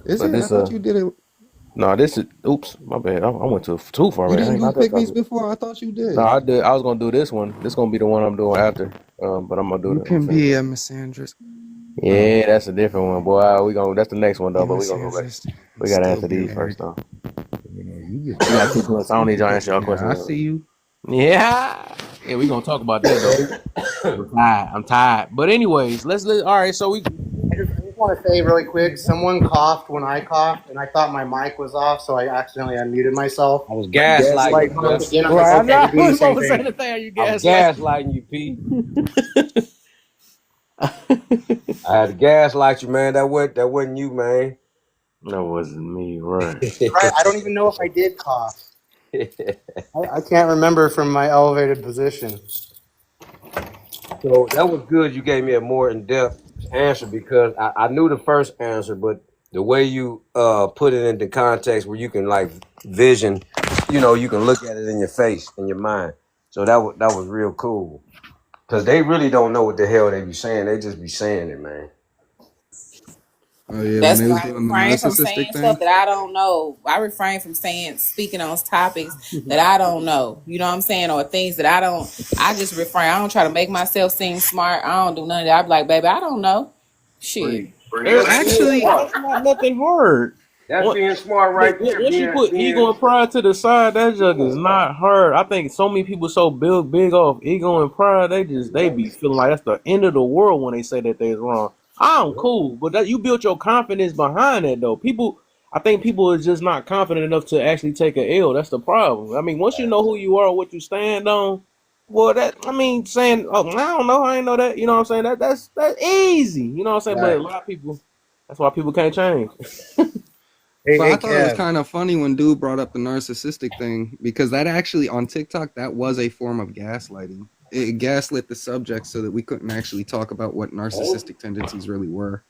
Is But it? I this thought you did it. no, this is oops, my bad. I went too far You back. I didn't ain't do got that pygmies topic. before. I thought you No, did. I did. I was gonna do this one. This gonna be the one I'm doing after. But I'm gonna do You that. I'm can finna be do a it. misandrist. Oh, Yeah, that's a different one, boy. We gonna that's the next one be though. a But we gonna go back. misandrist and We gotta still answer be these first married. though. You We got 2 questions. I don't need y'all to answer y'all Yeah, I questions. see you. Yeah, yeah. We gonna talk about that though. I'm tired. I'm tired. But anyways, all right. So we. I just want to say really quick, someone coughed when I coughed, and I thought my mic was off, so I accidentally unmuted myself. I was Somebody gaslighting Gaslight you, coughed Jeff. us. again. I'm like, Right. I okay, know. we're I doing the was same about to say thing. the thing. You I was gaslight. gaslighting you, P. I had to gaslight you, man. That wasn't you, man. That wasn't me, right? Right? I don't even know if I did cough. I can't remember from my elevated position. So that was good. You gave me a more in-depth answer because I knew the first answer, but the way you put it into context where you can like vision, you can look at it in your face, in your mind. So that was real cool. Cause they really don't know what the hell they be saying. They just be saying it, man. Oh yeah, when That's they was why I doing the refrain from narcissistic saying stuff thing. that I don't know. I refrain from speaking on topics that I don't know. You know what I'm saying? Or things that I don't. I just refrain. I don't try to make myself seem smart. I don't do none of that. I be like, baby, I don't know. Shit. Well, That's being actually, smart. That's not nothing hard. That's being smart right Look, there. once you Being put ego being and pride to the side, that jug is yeah. not hard. I think so many people so big off ego and pride, they be feeling like that's the end of the world when they say that they're wrong. I'm cool, but that you built your confidence behind that though. I think people is just not confident enough to actually take a L. That's the problem. I mean, once you know who you are, what you stand on, well, saying, oh, I don't know, I ain't know that. You know what I'm saying? That's easy. You know what I'm saying? But Right. a lot of people, that's why people can't change. Hey, but hey, I thought it was Kev. kind of funny when dude brought up the narcissistic thing because that actually on TikTok that was a form of gaslighting. It gaslit the subject so that we couldn't actually talk about what narcissistic tendencies really were.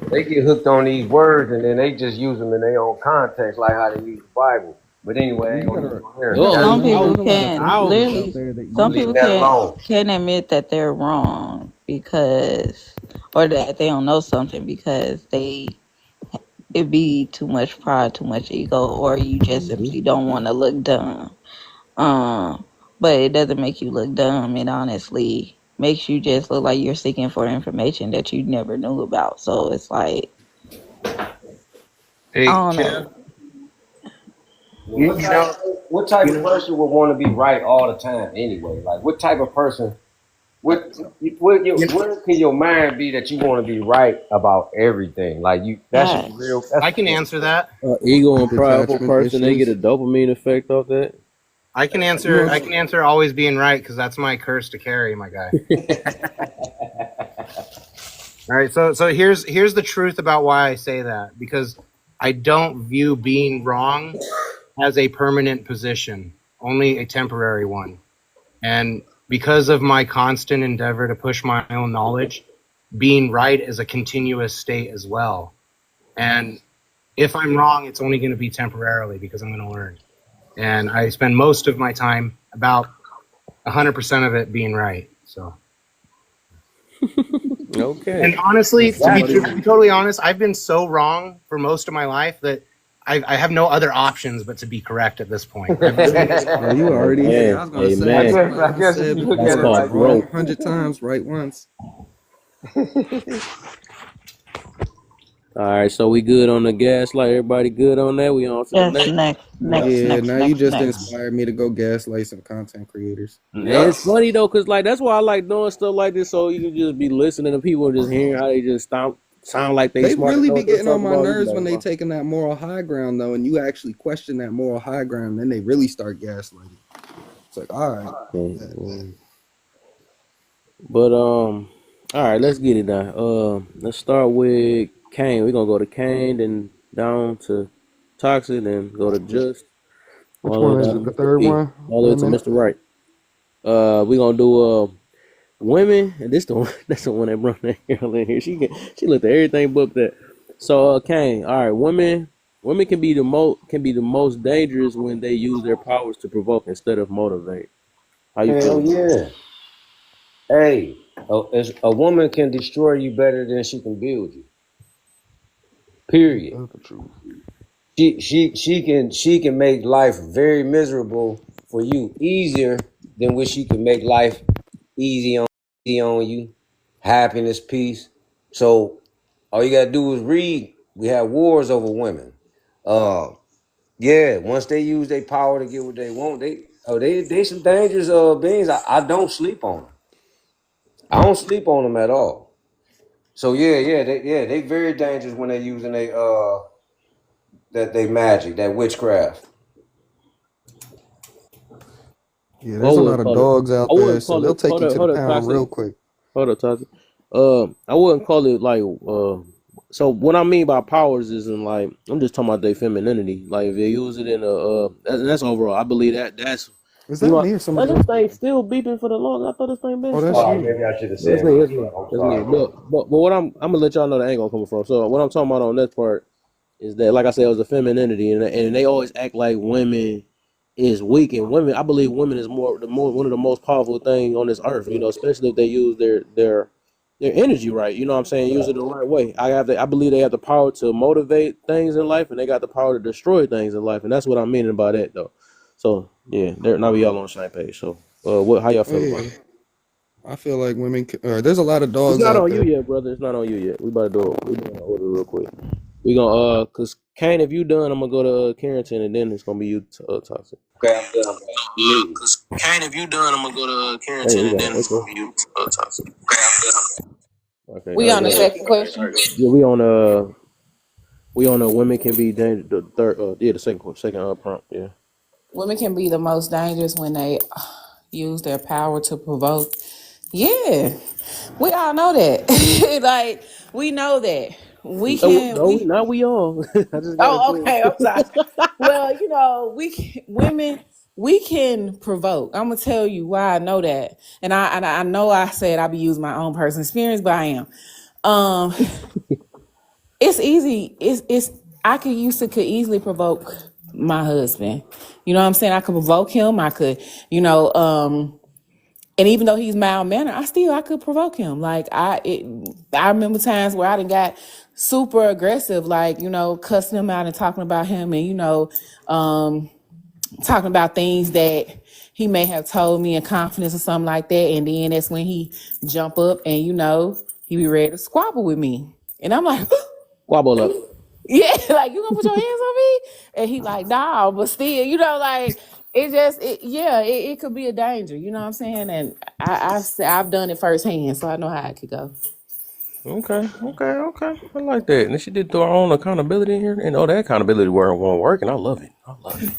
They get hooked on these words and then they just use them in their own context, like how they use the Bible. But anyway, I Well, ain't gonna use my you hair. gotta Some remember, people there's a lot of can't fake out literally. there that I'm Some use people leaving it. that can't alone. admit that they're wrong because, or that they don't know something because it be too much pride, too much ego, or you just simply don't want to look dumb. Um, but it doesn't make you look dumb. It honestly makes you just look like you're seeking for information that you never knew about. So it's like, I Hey, don't know. Kev. What You type know, what type you of know. person would want to be right all the time anyway? Like what type of person where can your mind be that you want to be right about everything? Like that's just real. Facts. That's I can answer that. Ego and prideful Detachment person, they get a issues. dopamine effect off that. I can You know, answer. I can answer always being right because that's my curse to carry, my guy. All right. So here's the truth about why I say that, because I don't view being wrong as a permanent position, only a temporary one. And because of my constant endeavor to push my own knowledge, being right is a continuous state as well. And if I'm wrong, it's only going to be temporarily because I'm going to learn. And I spend most of my time, about 100% of it, being right. So, Okay. and honestly, That's to be somebody. totally honest, I've been so wrong for most of my life that I have no other options but to be correct at this point. I've really, oh, you already. Hey, I Amen. was gonna say. Amen. I I guess if said you look That's at it before, called like that. wrong growth. 100 times, right once. All right, so we good on the gaslight. Everybody good on that? We on to the Yes, next. Yeah, now you just next. inspired me to go gaslight some content creators. And Yep. it's funny though, cause like that's why I like doing stuff like this, so you can just be listening to people and just hearing how they just sound like they They smart and really know be what they're getting on talking my about. You be nerves like, when they wow. taking that moral high ground though, and you actually question that moral high ground, then they really start gaslighting. It's like, all right. But all right, let's get it down. Let's start with Kane. We're gonna go to Kane, then down to Toxic, then go to Just, Which all the way one is down it? to The Mr. third P, one? all the Wait way a to minute. Mr. Right. We're gonna do women, and this the one that's the one that brought that girl in here. She looked at everything but that. So Kane, all right, women can be the most dangerous when they use their powers to provoke instead of motivate. How you feel Hell about yeah. Hey, a woman can destroy you better than she can build you. Period. That's the truth. She can make life very miserable for you easier than what she can make life easy on you. Happiness, peace. So all you gotta do is read. We have wars over women. Uh yeah, once they use their power to get what they want, they some dangerous beings. I don't sleep on them. I don't sleep on them at all. So they very dangerous when they using they magic, that witchcraft. Yeah, it? I there's a lot wouldn't of call it. dogs I out there, wouldn't so call they'll it. take you to the Hold up, pound toxic. real quick. Hold up, toxic. I wouldn't call it like. So what I mean by powers isn't like I'm just talking about their femininity. Like if they use it in a that's overall. I believe that's Is you that know. me or And somebody this else thing speaking? still beeping for the long. I thought this thing been Oh, that's stopped. Sorry, you. maybe I should have That's said me. my That's me. stuff. I'm That's me. sorry, bro. But what I'm gonna let y'all know the angle coming from. So what I'm talking about on this part is that, like I said, it was a femininity, and they always act like women is weak, and women. I believe women is more one of the most powerful thing on this earth. You know, especially if they use their energy right. You know what I'm saying? Use it the right way. I believe they have the power to motivate things in life, and they got the power to destroy things in life, and that's what I'm meaning by that though. So yeah, now we all on the same page. So how y'all feel about Yeah, it? I feel like women. There's a lot of It's dogs not out on you there. yet, brother. It's not on you yet. We about to do it. We doing an order real quick. We gonna cause Kane, if you done, I'm gonna go to Carrington, and then it's gonna be you, Toxic. Okay, I'm done, bro. Immediately. Cause Kane, if you done, I'm gonna go to Carrington, and then it's gonna be you, Toxic. Okay, all We right, on go the ahead. second question. Yeah, we on women can be dangerous. The third, the second prompt. Yeah. Women can be the most dangerous when they use their power to provoke. Yeah, we all know that. Like we know that we can. No, We not we all. I just got Oh, into okay. I'm sorry. it. Well, women, we can provoke. I'm gonna tell you why I know that, and I know I said I be using my own personal experience, but I am. Um, it's easy. It's I could easily provoke my husband. You know what I'm saying? I could provoke him. I could, and even though he's mild mannered, I could provoke him. Like I remember times where I done got super aggressive, like cussing him out and talking about him, and talking about things that he may have told me in confidence or something like that. And then that's when he jump up and he be ready to squabble with me, and I'm like, Wobble up. yeah, like you gonna put your hands on me? And he like, nah, but still, like it could be a danger, you know what I'm saying? And I've done it firsthand, so I know how it could go. Okay. I like that. And she did throw her own accountability in here, and that accountability won't work, and I love it. I love it.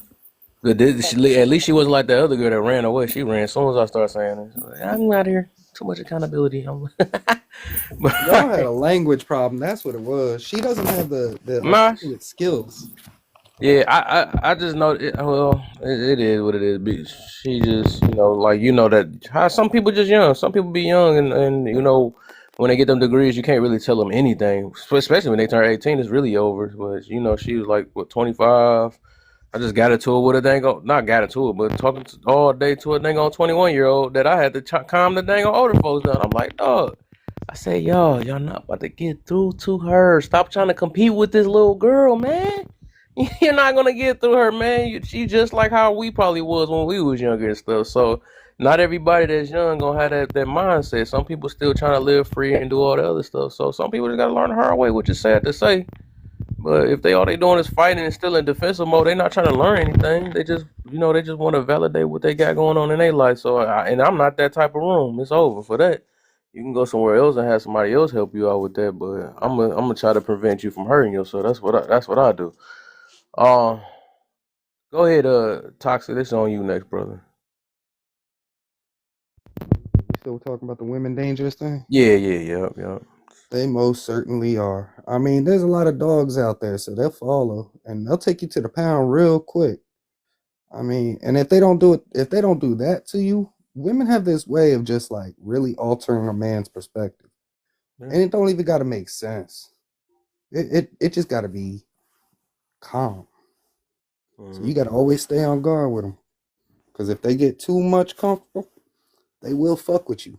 Good. At least she wasn't like that other girl that ran away. She ran as soon as I started saying it. She's like, I'm out here. Too much accountability. Y'all had But a language problem. That's what it was. She doesn't have the my articulate skills. yeah, I just know it. Well, it is what it is. She just like that how some people just young. Some people be young, and when they get them degrees, you can't really tell them anything. Especially when they turn 18, it's really over. But she was like what 25. I just got into it with a dang not got into it, but talking all day to a dang on 21-year-old that I had to calm the dang on older folks down. I'm like, dog. I say, y'all not about to get through to her. Stop trying to compete with this little girl, man. You're not gonna get through her, man. She just like how we probably was when we was younger and stuff. So not everybody that's young gonna have that mindset. Some people still trying to live free and do all the other stuff. So some people just gotta learn the hard way, which is sad to say. But if all they doing is fighting and still in defensive mode, they not trying to learn anything. They just they just want to validate what they got going on in their life. So and I'm not that type of room. It's over for that. You can go somewhere else and have somebody else help you out with that. But I'm gonna try to prevent you from hurting yourself. That's what I do. Uh, Go ahead, Toxic. This on you next, brother. You still talking about the women dangerous thing? Yep. They most certainly are. I mean, there's a lot of dogs out there, so they'll follow and they'll take you to the pound real quick. I mean, and if they don't do that to you, women have this way of just like really altering a man's perspective. Yeah. And it don't even gotta make sense. It just gotta be calm. So you gotta always stay on guard with them. Because if they get too much comfortable, they will fuck with you.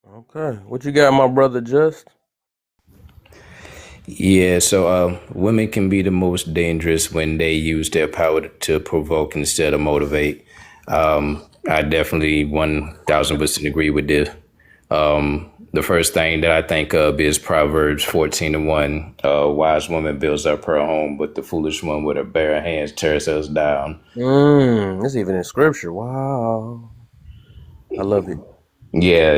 Okay. What you got, my brother? Just. Yeah, so women can be the most dangerous when they use their power to provoke instead of motivate. I definitely 1000% agree with this. The first thing that I think of is Proverbs 14:1. A wise woman builds up her home, but the foolish one with her bare hands tears us down. It's even in scripture. Wow. I love it. Yeah,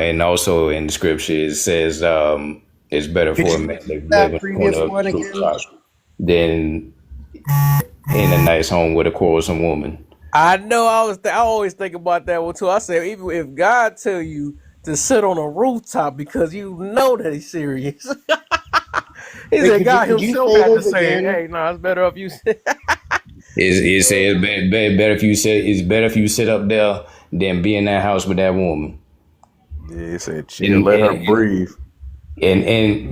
and also in scripture it says it's better Could for a you man to repeat live that in a corner previous of one a again? rooftop than in a nice home with a quarrelsome woman. I know. I always think about that one too. I said, even if God tell you to sit on a rooftop because you know that he's serious, he Wait, said God could you Himself say had to those say, again? "Hey, no, it's better if you sit." It says better if you sit. It's better if you sit up there than be in that house with that woman. Yeah, he said, "Chill, And let her and breathe."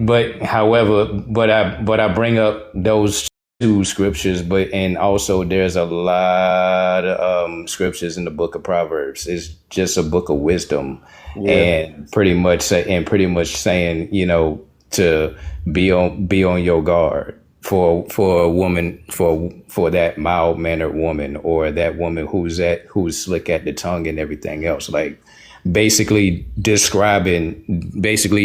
but however, but I bring up those two scriptures, but and also there's a lot of scriptures in the book of Proverbs. It's just a book of wisdom, Yeah. and pretty much saying, to be on your guard for a woman, for that mild mannered woman, or that woman who's slick at the tongue and everything else, like basically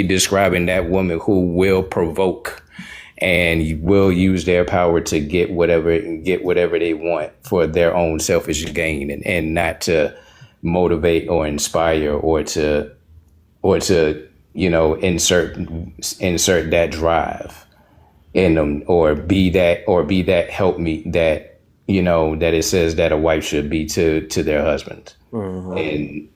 describing that woman who will provoke and will use their power to get whatever they want for their own selfish gain, and not to motivate or inspire, or to insert that drive in them, or be that help me that that it says that a wife should be to their husband. Mm-hmm. And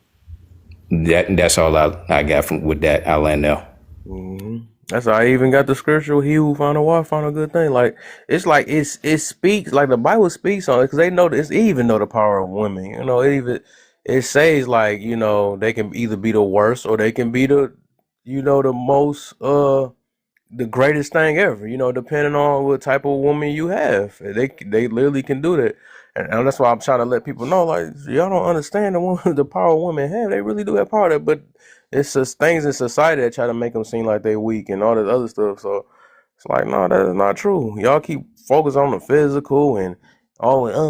that's all I got from with that. I'll end there. Mm-hmm. That's how I even got the scripture. He who found a wife found a good thing. Like it speaks like the Bible speaks on it because they know this. They even know the power of women. It says like they can either be the worst or they can be the most the greatest thing ever, depending on what type of woman you have. They literally can do that. And that's why I'm trying to let people know, like, y'all don't understand the power women have. They really do have power there, but it's just things in society that try to make them seem like they weak and all this other stuff. So it's like, no, that is not true. Y'all keep focus on the physical and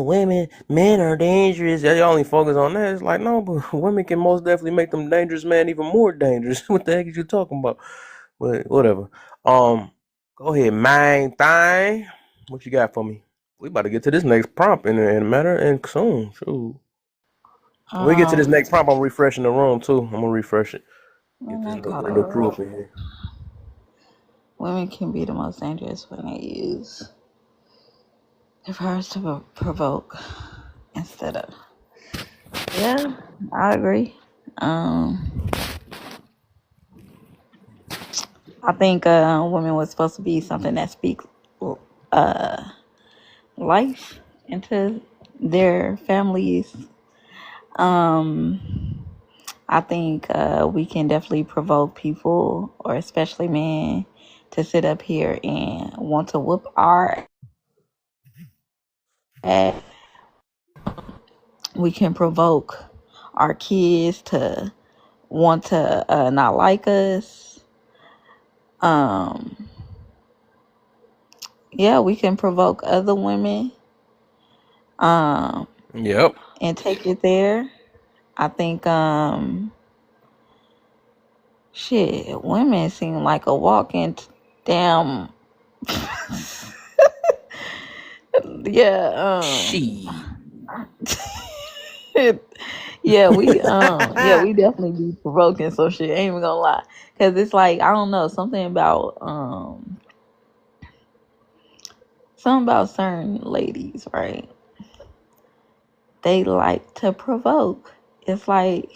women, men are dangerous. Y'all only focus on that. It's like, no, but women can most definitely make them dangerous, man, even more dangerous. What the heck is you talking about? But whatever. Um, Go ahead, man. Thing. What you got for me? We about to get to this next prompt in a matter and soon. Shoot. When we get to this Um, next prompt, I'm refreshing the room too. I'm gonna refresh it. let Get this me little call bring the crew it. up in here. Women can be the most dangerous when they use their powers to provoke instead of. Yeah, I agree. Um, I think women was supposed to be something that speaks uh, life into their families. Um, I think we can definitely provoke people, or especially men, to sit up here and want to whoop our ass. We can provoke our kids to want to not like us. Um, yeah, we can provoke other women. Yep. and take it there. I think shit, women seem like a walking damn yeah, She. we definitely be provoking some shit. Ain't even gonna lie, cause it's like I don't know something about certain ladies, right? They like to provoke. It's like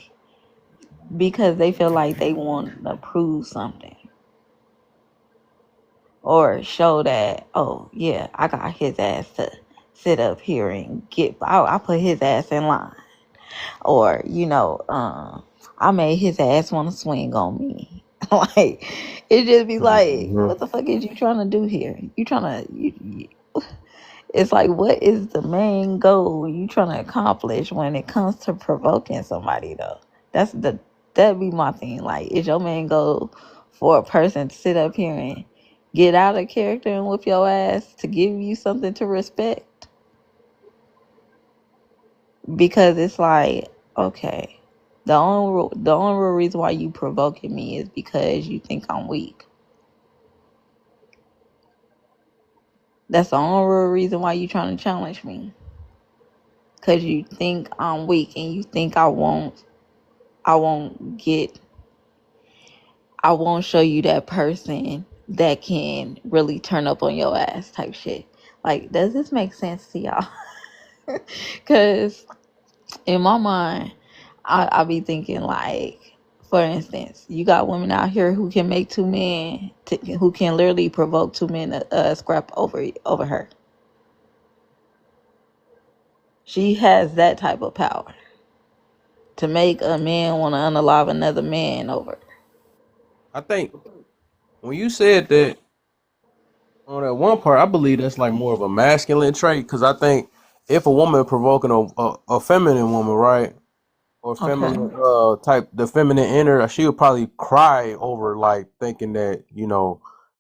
because they feel like they want to prove something or show that, oh yeah, I got his ass to sit up here and I put his ass in line, or I made his ass want to swing on me. Like it just be like, Mhm. what the fuck is you trying to do here? You trying to it's like, what is the main goal you trying to accomplish when it comes to provoking somebody though? That'd be my thing. Like, is your main goal for a person to sit up here and get out of character and whip your ass to give you something to respect? Because it's like, okay, the only real reason why you provoking me is because you think I'm weak. That's the only real reason why you trying to challenge me. Cause you think I'm weak and you think I won't get I won't show you that person that can really turn up on your ass type shit. Like, does this make sense to y'all? Cause in my mind, I be thinking like, for instance, you got women out here who can make two men, who can literally provoke two men to scrap over her. She has that type of power to make a man want to unalive another man over. I think when you said that on that one part, I believe that's like more of a masculine trait because I think if a woman provoking a feminine woman, right? Or Okay. feminine type the feminine inner, she would probably cry over like thinking that,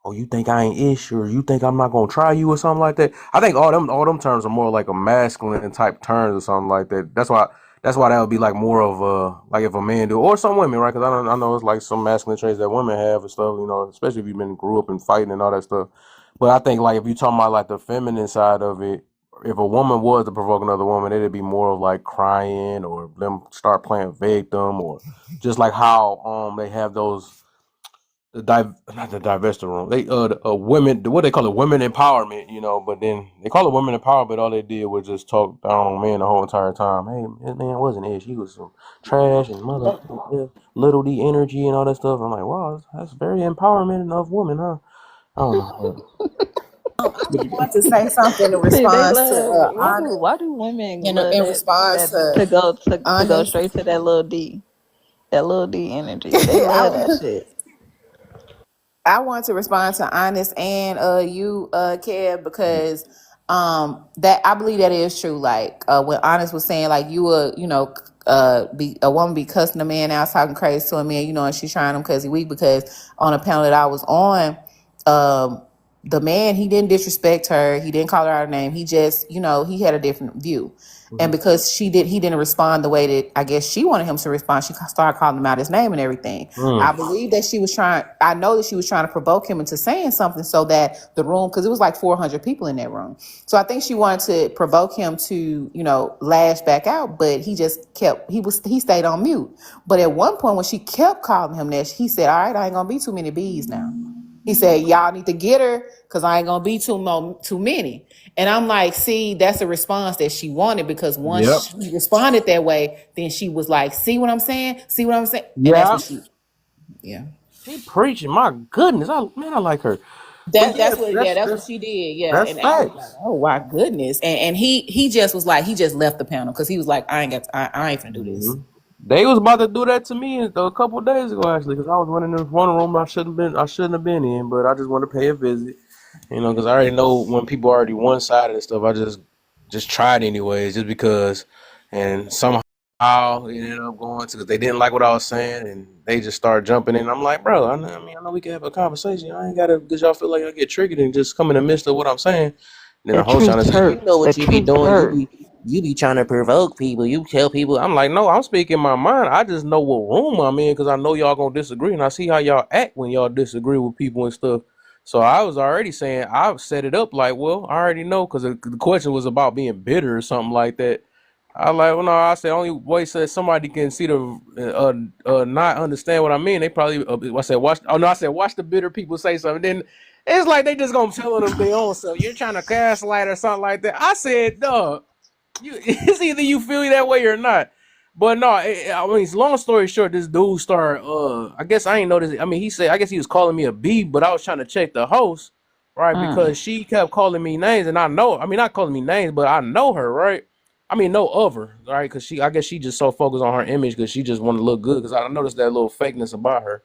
oh, you think I ain't ish or you think I'm not gonna try you or something like that. I think all them terms are more like a masculine type terms or something like that. That's why that would be like more of like if a man do or some women, right? Because I know it's like some masculine traits that women have and stuff, especially if you've been grew up in fighting and all that stuff. But I think like if you talking about like the feminine side of it, if a woman was to provoke another woman, it'd be more of like crying or them start playing victim or just like how they have those not the divestiture room. They women, what they call it, women empowerment, but then they call it women empowerment, but all they did was just talk down on men the whole entire time. Hey, this man wasn't ish. He was some trash and mother little D energy and all that stuff. I'm like, wow, that's very empowerment of women, huh? I don't know. But I want to say something in See, they response to love. honest, Why do women love in response that to to go honest. straight to that little D energy? They love that I, shit. I want to respond to honest and you Kev, because that I believe that is true. Like what honest was saying, like you were be a woman be cussing a man out, talking crazy to a man, and she's trying him because he weak. Because on a panel that I was on, the man, he didn't disrespect her, he didn't call her out her name, he just he had a different view. And Mhm. because he didn't respond the way that I guess she wanted him to respond, she started calling him out his name and everything. I Mm. believe that I know that she was trying to provoke him into saying something so that the room, because it was like 400 people in that room. So I think she wanted to provoke him to, lash back out, but he stayed on mute. But at one point when she kept calling him that, he said, all right, I ain't gonna be too many bees now. He said, y'all need to get her because I ain't gonna be too many. And I'm like, see, that's a response that she wanted, because Yep. once she responded that way, then she was like, see what I'm saying? See what I'm saying? And that's Yeah. what yeah. She preaching. My goodness, I like her. But yeah, That's what she did. Yeah. that's And I was like, facts. oh my goodness. And he just was like, he just left the panel because he was like, I ain't gonna do this. hmm They was about to do that to me a couple of days ago, actually, because I was running in one room I shouldn't have been in, but I just wanted to pay a visit, because I already know when people already one sided and stuff. I just tried anyways, just because, and somehow it ended up going to because they didn't like what I was saying, and they just started jumping in. I'm like, bro, I know we can have a conversation. I ain't gotta because y'all feel like I get triggered and just come in the midst of what I'm saying. And then the The host trying truth to say, you know hurts. The what you be truth doing, hurts. you be trying to provoke people. You tell people, I'm like, no, I'm speaking my mind. I just know what room I'm in because I know y'all gonna disagree, and I see how y'all act when y'all disagree with people and stuff. So I was already saying I've set it up like, well, I already know because the question was about being bitter or something like that. I like, well, no, I said only way said somebody can see the not understand what I mean. They probably I said watch. Oh no, I said watch the bitter people say something. Then it's like they just gonna tell them their own self. You're trying to gaslight or something like that. I said, dog, it's either you feel that way or not. But no, I mean, long story short, this dude started. I guess I ain't noticed. I mean, he said, I guess he was calling me a B, but I was trying to check the host, right? Because she kept calling me names, and I know. I mean, not calling me names, but I know her, right? I mean, know of her, right? Because I guess she just so focused on her image because she just want to look good. Because I noticed that little fakeness about her,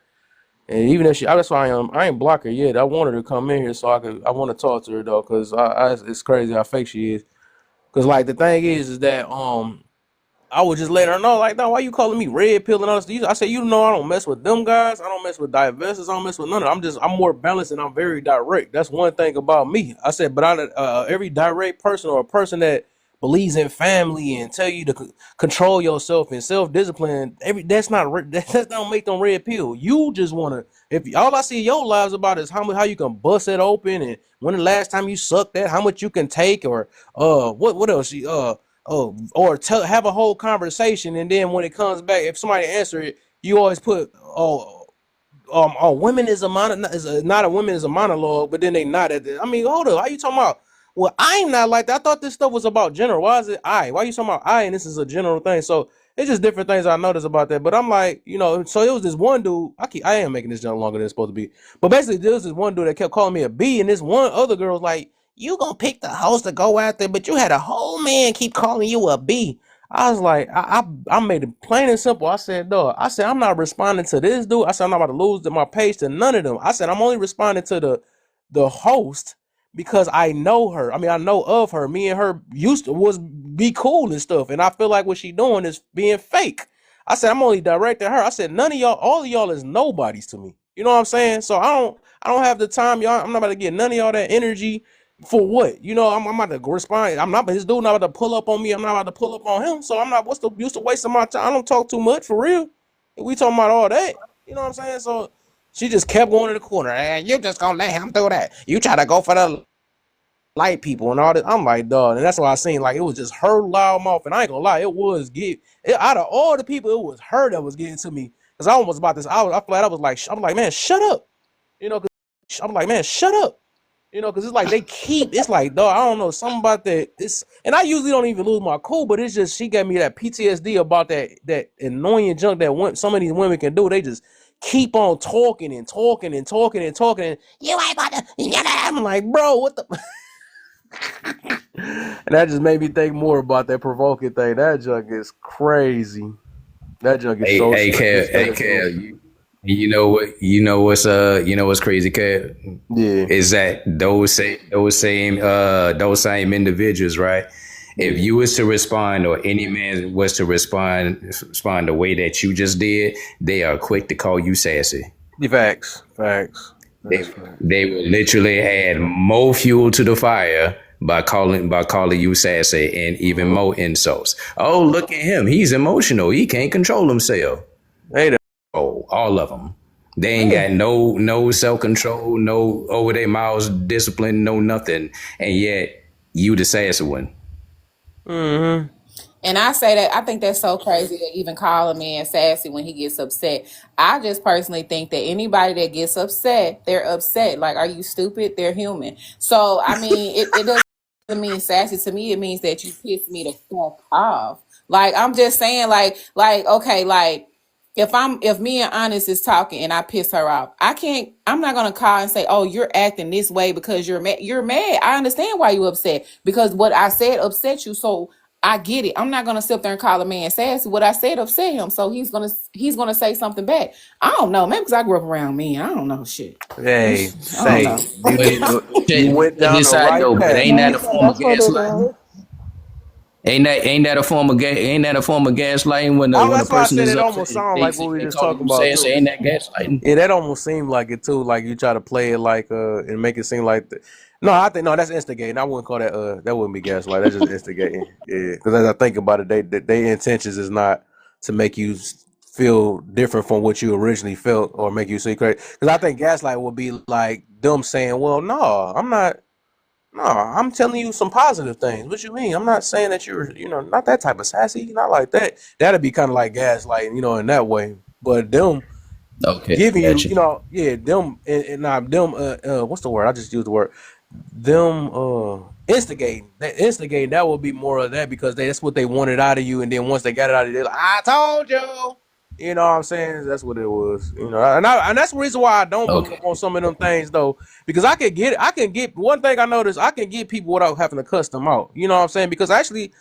and even if that's why I ain't block her yet. I want her to come in here so I want to talk to her though, because it's crazy how fake she is. Because like the thing is that I would just let her know, like, no, why you calling me red pill and all this? I said, you know, I don't mess with them guys. I don't mess with divestors. I don't mess with none of them. I'm more balanced and I'm very direct. That's one thing about me. I said, but every direct person or a person that believes in family and tell you to control yourself and self discipline, that's not that don't make them red pill. You just want to. If all I see your lives about is how you can bust it open and when the last time you sucked that, how much you can take or what else or have a whole conversation, and then when it comes back, if somebody answer it, you always put women is a not a women is a monologue, but then they not at the. I mean, hold up, how you talking about? Well, I'm not like that. I thought this stuff was about general. Why is it I? Why you talking about I? And this is a general thing. So it's just different things I noticed about that. But I'm like, so it was this one dude. I am making this jump longer than it's supposed to be. But basically, there was this one dude that kept calling me a B, and this one other girl was like, "You gonna pick the host to go out there?" But you had a whole man keep calling you a B. I was like, I made it plain and simple. I said, dog, I said, I'm not responding to this dude. I said, I'm not about to lose my page to none of them. I said, I'm only responding to the host because I know her. I mean, I know of her. Me and her used to was be cool and stuff. And I feel like what she doing is being fake. I said, I'm only directing her. I said, none of y'all, all of y'all is nobodies to me. You know what I'm saying? So I don't have the time, y'all. I'm not about to get none of y'all that energy for what? I'm about to respond. I'm not, but his dude not about to pull up on me. I'm not about to pull up on him. So I'm not, what's the use of wasting my time? I don't talk too much for real. We talking about all that. You know what I'm saying? So she just kept going to the corner. And you just gonna let him do that. You try to go for the light people and all that. I'm like, dog. And that's why I seen like it was just her loud mouth. And I ain't gonna lie, out of all the people, it was her that was getting to me. Cause I almost about this. I was like, man, shut up. Cause I'm like, man, shut up. Because it's like it's like, dog, I don't know, something about that. And I usually don't even lose my cool, but it's just, she gave me that PTSD about that annoying junk that some of these women can do. They just keep on talking and talking and talking and talking. And you ain't about to, I'm like, bro, what the? And that just made me think more about that provoking thing. That junk is crazy. That junk is so strange. Hey, Kev, you know what's crazy, Kev? Yeah. Is that those same individuals, right? If you was to respond, or any man was to respond the way that you just did, they are quick to call you sassy. Facts. They will literally add more fuel to the fire by calling you sassy and even more insults. Oh, look at him. He's emotional. He can't control himself. Hey, Oh, all of them. They ain't got no self control, no over their mouths discipline, no nothing, and yet you the sassy one. mm-hmm. And I say that I think that's so crazy to even call a man sassy when he gets upset. I just personally think that anybody that gets upset, they're upset. Like, are you stupid? They're human. So I mean, it doesn't mean sassy to me. It means that you piss me the fuck off. Like, I'm just saying, like okay, like if me and Honest is talking and I piss her off, I'm not gonna call and say, oh, you're acting this way because you're mad. You're mad. I understand why you upset, because what I said upset you. So I get it. I'm not gonna sit there and call a man sassy. What I said upset him, so he's gonna say something back. I don't know, maybe because I grew up around men. I don't know shit. Hey, I don't know. you went down the right But path. ain't that a form of That's what it gaslighting? is. Ain't that a form of gaslighting when Oh, when a that's why I person said is it upset almost sounds like what we were they just calling talking you about saying so too. ain't that gaslighting? Yeah, that almost seemed like it too. Like you try to play it like and make it seem like no, I think no, that's instigating. I wouldn't call that that wouldn't be gaslight. That's just instigating. Yeah, because as I think about it, they intentions is not to make you feel different from what you originally felt or make you see crazy. Because I think gaslight would be like them saying, "Well, no, I'm not. No, I'm telling you some positive things. What you mean? I'm not saying that you're, not that type of sassy. Not like that. That'd be kind of like gaslighting, in that way. But them Okay, giving you, gotcha. yeah, them and nah, them what's the word? I just used the word. Them instigating. That instigating, that would be more of that because that's what they wanted out of you, and then once they got it out of you, they're like, I told you. You know what I'm saying? That's what it was. And that's the reason why I don't believe Okay. on some of them things though. Because I can get one thing I noticed, I can get people without having to cuss them out. You know what I'm saying? Because actually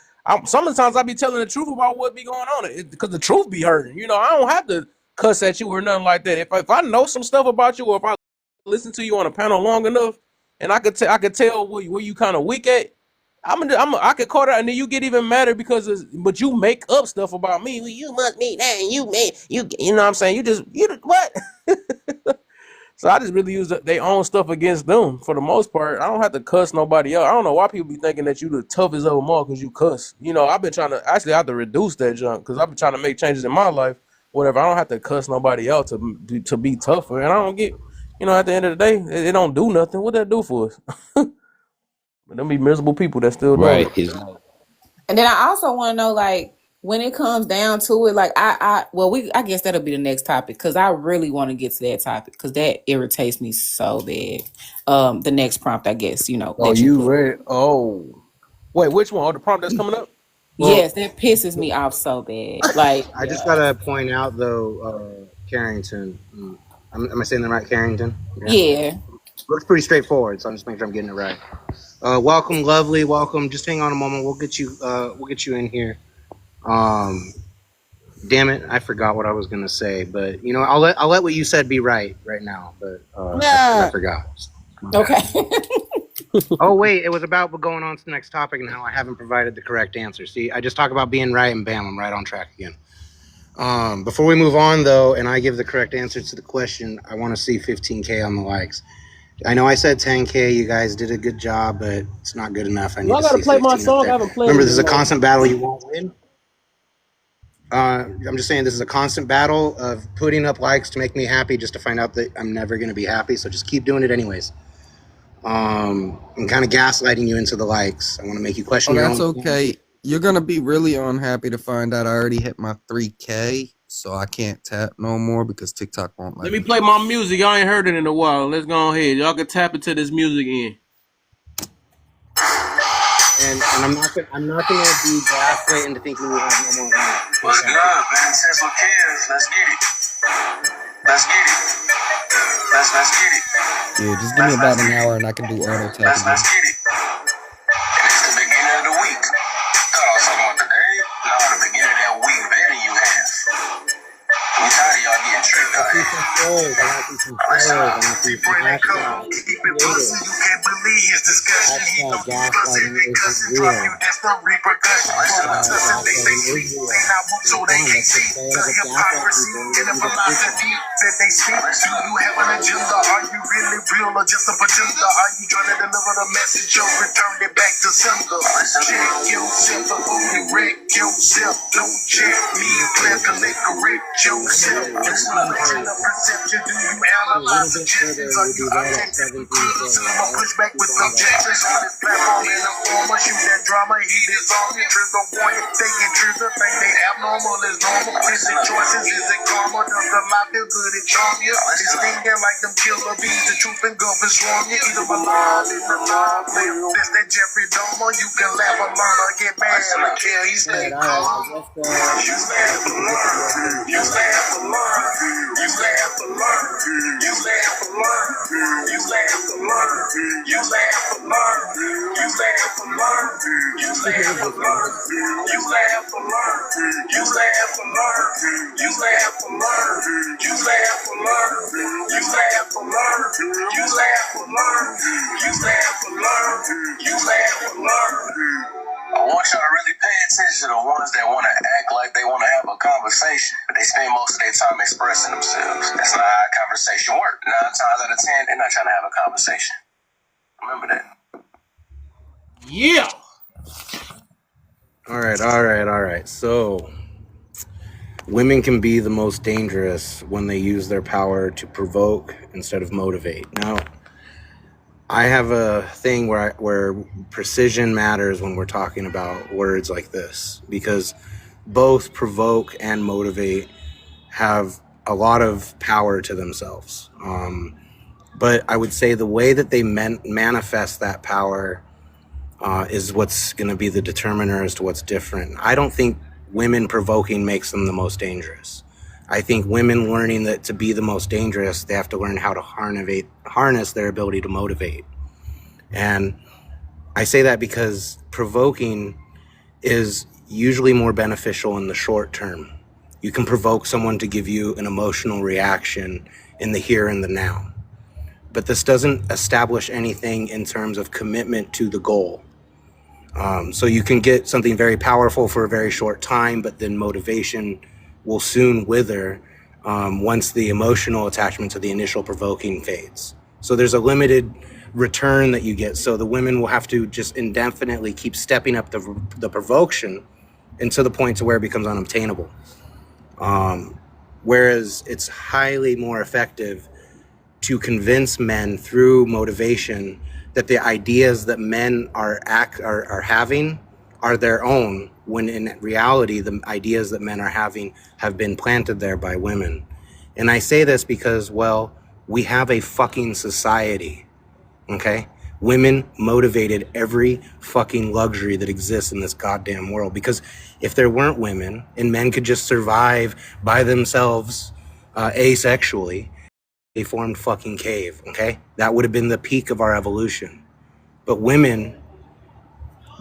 sometimes I be telling the truth about what be going on because the truth be hurting. I don't have to cuss at you or nothing like that. If I know some stuff about you, or if I listen to you on a panel long enough, and I could tell where you kind of weak at. I could call that, and then you get even madder but you make up stuff about me. Well, you must be that, and you know what I'm saying. What? So I just really use their own stuff against them for the most part. I don't have to cuss nobody else. I don't know why people be thinking that you the toughest of them all because you cuss. I've been trying to actually I have to reduce that junk because I've been trying to make changes in my life. Whatever. I don't have to cuss nobody else to be tougher, and I don't get. At the end of the day, it don't do nothing. What that do for us? But them be miserable people that still doing Right. it. It's And then I also want to know, like, when it comes down to it, like, I guess that'll be the next topic because I really want to get to that topic because that irritates me so bad. The next prompt, I guess, Oh, that you you put. ready? Oh, wait, which one? Oh, the prompt that's coming up? Well, Yes, that pisses me off so bad. Like, I just gotta point out though, Carrington. Am I saying the right Carrington? Yeah. yeah, Looks pretty straightforward, so I'm just making sure I'm getting it right. Welcome, lovely. Welcome. Just hang on a moment. We'll get you. We'll get you in here. Um, damn it, I forgot what I was gonna say, but I'll let what you said be right now. But I Nah. forgot. My bad. okay. Oh wait, it was about going on to the next topic and how I haven't provided the correct answer. See, I just talk about being right, and bam, I'm right on track again. Before we move on though, and I give the correct answer to the question, I want to see 15K on the likes. I know I said 10K. You guys did a good job, but it's not good enough. I need Y'all to gotta see play my 15 up song. I there. haven't played Remember, it this in is a a long constant time. battle. You won't win. I'm just saying this is a constant battle of putting up likes to make me happy, just to find out that I'm never going to be happy. So just keep doing it anyways. I'm kind of gaslighting you into the likes. I want to make you question Oh, your that's own. okay. You're gonna be really unhappy to find out I already hit my 3K, so I can't tap no more because TikTok won't Let let me me. play my music. Y'all ain't heard it in a while. Let's go ahead. Y'all can tap into this music in. And I'm not gonna be gaslit into thinking you have no more likes. What's good, man? Since we're kids, let's get it. Let's get it. Let's get it. Yeah, just give me about an hour and I can do auto tap Let's again. get it. And it's the beginning of the week. Thought I was talking about the day. No, the beginning of that week better you have. We tired of y'all getting tricked I out see here. some trolls. I want to see some Listen trolls. I up. want to see People some ain't come on, hashtag keep it creators. busting. You can't believe his discussion. He know Hashtag you fussing, gaslighting they isn't cussing, drop you, real. that's the repercussion. Listen up. They say Gaslighting is sleep, they real. not move so And they fine, can't let's see just say it. the Let's gaslight hypocrisy people and and get the you the truth out. philosophy that they speak. Do you have an agenda? Are you really real or just a pretender? Are you trying to deliver the message or return it back to sender? Check yourself before you wreck yourself. Don't check me, clear, collect, correct yourself. Listen up, perception. Do you A little analyze bit further suggestions? and Are we'll you be right at objective? 17K, I'ma alright? push back Keep with on going. objections on this platform in the form of shoot that drama. He disarm you, trigger warning. They get triggered, think they abnormal is normal. Is it choices? Is it karma? Does the lie feel good? It charm you? It's stinging like them killer bees. The truth engulf and swarm you. Either alive in the love. This that Jeffrey Dahmer. You can laugh or learn or get mad or kill. He stay Good, alright. I calm. guess You laugh or people get the gist learn. and You laugh or learn. You laugh or learn. You laugh or learn. You laugh or learn. You laugh or learn. You laugh or learn. You laugh or learn. You laugh or learn. You laugh or learn. You laugh or learn. You laugh or learn. You laugh or learn. You laugh or learn. You laugh or learn. You laugh or learn. I want y'all to really pay attention to the ones that want to act like they want to have a conversation, but they spend most of their time expressing themselves. That's not how a conversation works. 9 times out of 10, they're not trying to have a conversation. Remember that. Yeah. All right. So, women can be the most dangerous when they use their power to provoke instead of motivate. Now, I have a thing where precision matters when we're talking about words like this, because both provoke and motivate have a lot of power to themselves. But I would say the way that they manifest that power is what's going to be the determiner as to what's different. I don't think women provoking makes them the most dangerous. I think women learning that to be the most dangerous, they have to learn how to harness their ability to motivate. And I say that because provoking is usually more beneficial in the short term. You can provoke someone to give you an emotional reaction in the here and the now. But this doesn't establish anything in terms of commitment to the goal. So you can get something very powerful for a very short time, but then motivation will soon wither once the emotional attachment to the initial provoking fades. So there's a limited return that you get. So the women will have to just indefinitely keep stepping up the provocation until the point to where it becomes unobtainable. Whereas it's highly more effective to convince men through motivation that the ideas that men are having are their own, when in reality the ideas that men are having have been planted there by women. And I say this because, well, we have a fucking society, okay? Women motivated every fucking luxury that exists in this goddamn world, because if there weren't women and men could just survive by themselves asexually, they formed fucking cave, okay? That would have been the peak of our evolution. But women,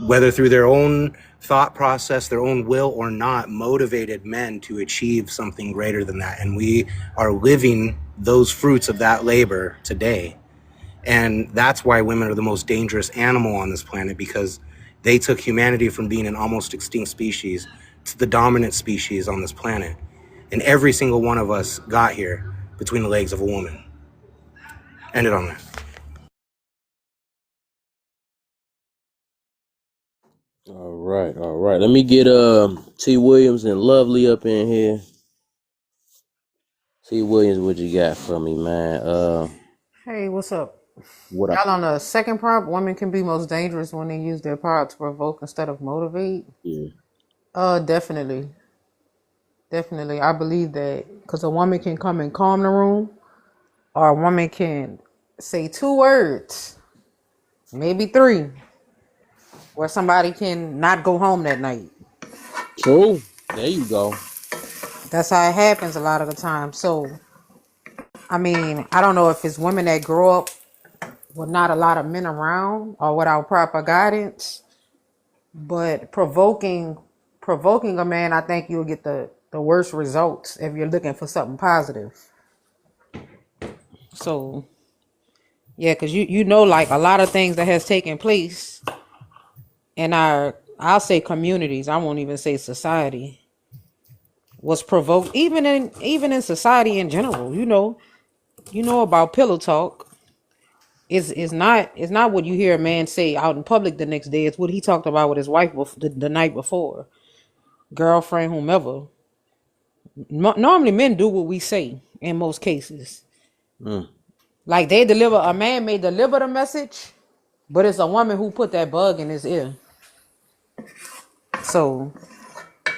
whether through their own thought process, their own will or not, motivated men to achieve something greater than that. And we are living those fruits of that labor today. And that's why women are the most dangerous animal on this planet, because they took humanity from being an almost extinct species to the dominant species on this planet. And every single one of us got here between the legs of a woman. End it on that. All right. Let me get T. Williams and Lovely up in here. T. Williams, what you got for me, man? Hey, what's up? What Y'all on the second prompt, women can be most dangerous when they use their power to provoke instead of motivate. Yeah. Definitely. I believe that because a woman can come and calm the room, or a woman can say 2 words, maybe 3, where somebody can not go home that night. True. There you go. That's how it happens a lot of the time. So, I mean, I don't know if it's women that grow up with not a lot of men around or without proper guidance. But provoking a man, I think you'll get the worst results if you're looking for something positive. So yeah, because you know, like a lot of things that has taken place in our, I'll say communities, I won't even say society, was provoked even in society in general. You know about pillow talk. It's not what you hear a man say out in public the next day. It's what he talked about with his wife the night before, girlfriend, whomever. Normally men do what we say in most cases. Like a man may deliver the message, but it's a woman who put that bug in his ear. So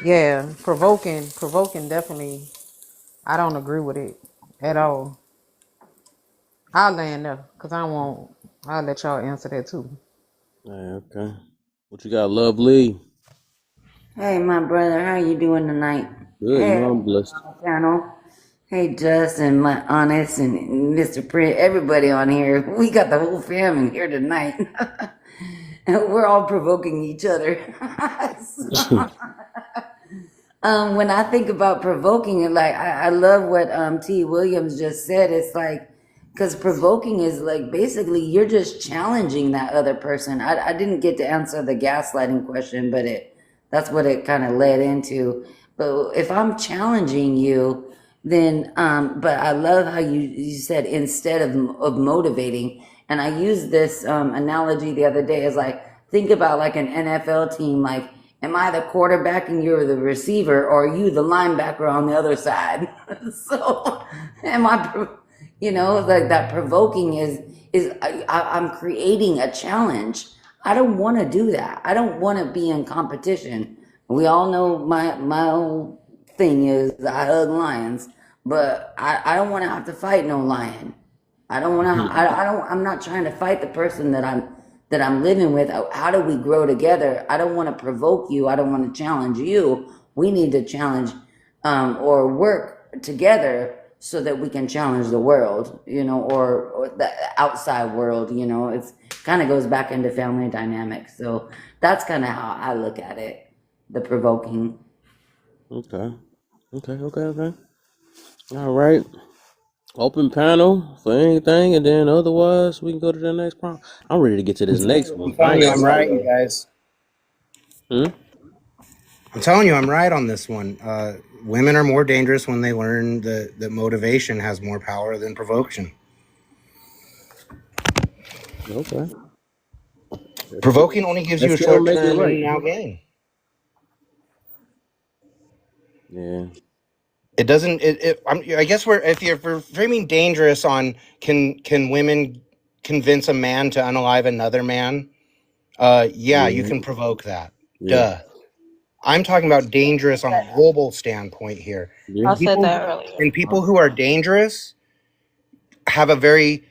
yeah, provoking definitely, I don't agree with it at all. I'll land there because I'll let y'all answer that too. Okay. What you got, Lovely? Hey, my brother, how you doing tonight? Good. You Hey, know I'm everybody blessed. on the channel. Hey, Justin, my Honest, and Mr. Print, everybody on here. We got the whole fam in here tonight. And we're all provoking each other. When I think about provoking it, like I love what T. Williams just said. It's like, because provoking is like basically you're just challenging that other person. I didn't get to answer the gaslighting question, but That's what it kind of led into. But if I'm challenging you, then, but I love how you said instead of motivating, and I used this analogy the other day as like, think about like an NFL team, like, am I the quarterback and you're the receiver, or are you the linebacker on the other side? So, am I, you know, like that provoking is I'm creating a challenge. I don't want to do that. I don't want to be in competition. We all know my whole thing is I hug lions, but I don't want to have to fight no lion. I don't want to. I don't. I'm not trying to fight the person that I'm living with. How do we grow together? I don't want to provoke you. I don't want to challenge you. We need to challenge or work together so that we can challenge the world, you know, or the outside world, you know. It's kind of goes back into family dynamics. So that's kind of how I look at it, the provoking. Okay. Okay. All right. Open panel for anything, and then otherwise we can go to the next problem. I'm ready to get to this next I'm one. I telling ain't you, gonna I'm lie, right, you though. guys. Hmm? I'm telling you, I'm right on this one. Women are more dangerous when they learn that motivation has more power than provocation. Okay. Provoking only gives That you a still short make it term right. in and out gain. Yeah. It doesn't. I guess if you're framing dangerous on can women convince a man to unalive another man? Yeah, you Yeah. can provoke that. Yeah. Duh. I'm talking about dangerous on a global standpoint here. Yeah. I And said people that earlier. and people who are dangerous have a very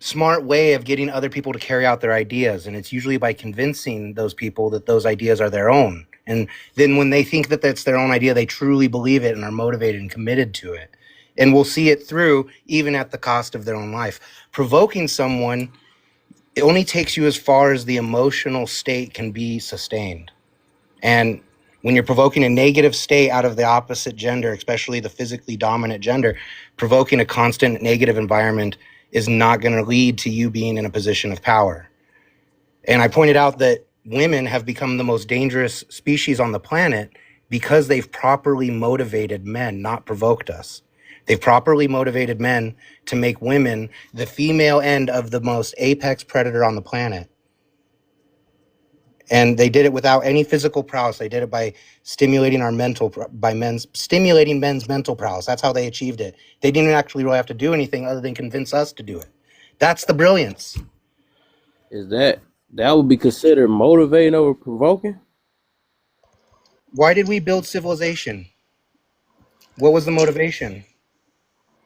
smart way of getting other people to carry out their ideas, and it's usually by convincing those people that those ideas are their own. And then when they think that that's their own idea, they truly believe it and are motivated and committed to it, and will see it through even at the cost of their own life. Provoking someone, it only takes you as far as the emotional state can be sustained. And when you're provoking a negative state out of the opposite gender, especially the physically dominant gender, provoking a constant negative environment is not going to lead to you being in a position of power. And I pointed out that women have become the most dangerous species on the planet because they've properly motivated men, not provoked us. They've properly motivated men to make women the female end of the most apex predator on the planet. And they did it without any physical prowess. They did it by stimulating men's mental prowess. That's how they achieved it. They didn't actually really have to do anything other than convince us to do it. That's the brilliance. Is that would be considered motivating over provoking? Why did we build civilization? What was the motivation?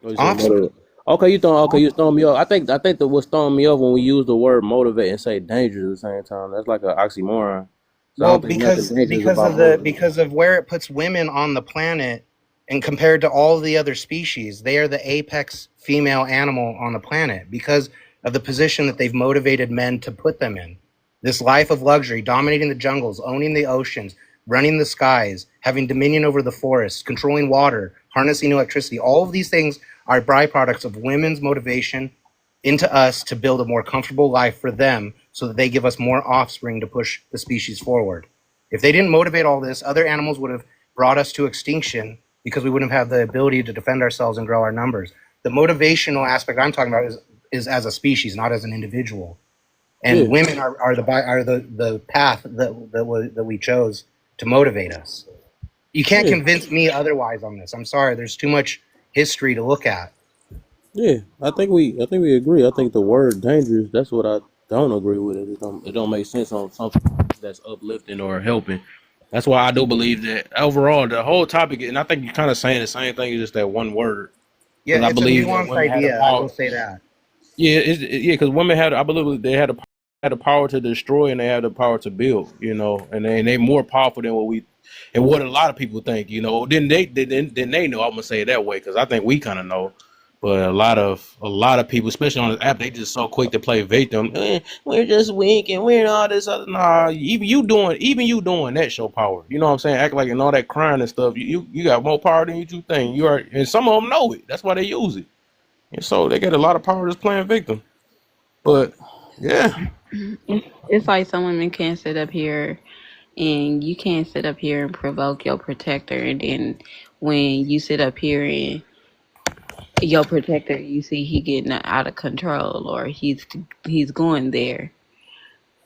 Or you say Offspring. motivate? Okay, you throwing me off. I think that what's throwing me off when we use the word motivate and say dangerous at the same time. That's like an oxymoron. So I Well, don't think nothing dangerous about motivate. because of where it puts women on the planet, and compared to all the other species, they are the apex female animal on the planet because of the position that they've motivated men to put them in. This life of luxury, dominating the jungles, owning the oceans, running the skies, having dominion over the forests, controlling water, harnessing electricity. All of these things are byproducts of women's motivation into us to build a more comfortable life for them so that they give us more offspring to push the species forward. If they didn't motivate all this, other animals would have brought us to extinction because we wouldn't have had the ability to defend ourselves and grow our numbers. The motivational aspect I'm talking about is as a species, not as an individual. Yeah, And women are the path that we chose to motivate us. You can't yeah, convince me otherwise on this. I'm sorry. There's too much history to look at. yeah. I think we agree. I think the word dangerous. That's what I don't agree with. It don't make sense on something that's uplifting or helping. That's why I do believe that overall the whole topic, and I think you're kind of saying the same thing, is just that one word. Yeah, Because I it's a believe that nuanced women had the idea. I power. will say that. Yeah, yeah, because women had, I believe they had the power to destroy and they had the power to build, and they more powerful than what a lot of people think, Then they know. I'm gonna say it that way because I think we kind of know, but a lot of people, especially on this app, they just so quick to play victim. We're just weak and we're all this other. Nah, even you doing that show power. You know what I'm saying? Act like and all that crying and stuff. You got more power than you think. You are, and some of them know it. That's why they use it. And so they get a lot of power just playing victim. But yeah, It's like some women can't sit up here And you can't sit up here and provoke your protector, and then when you sit up here and your protector, you see he getting out of control or he's going there.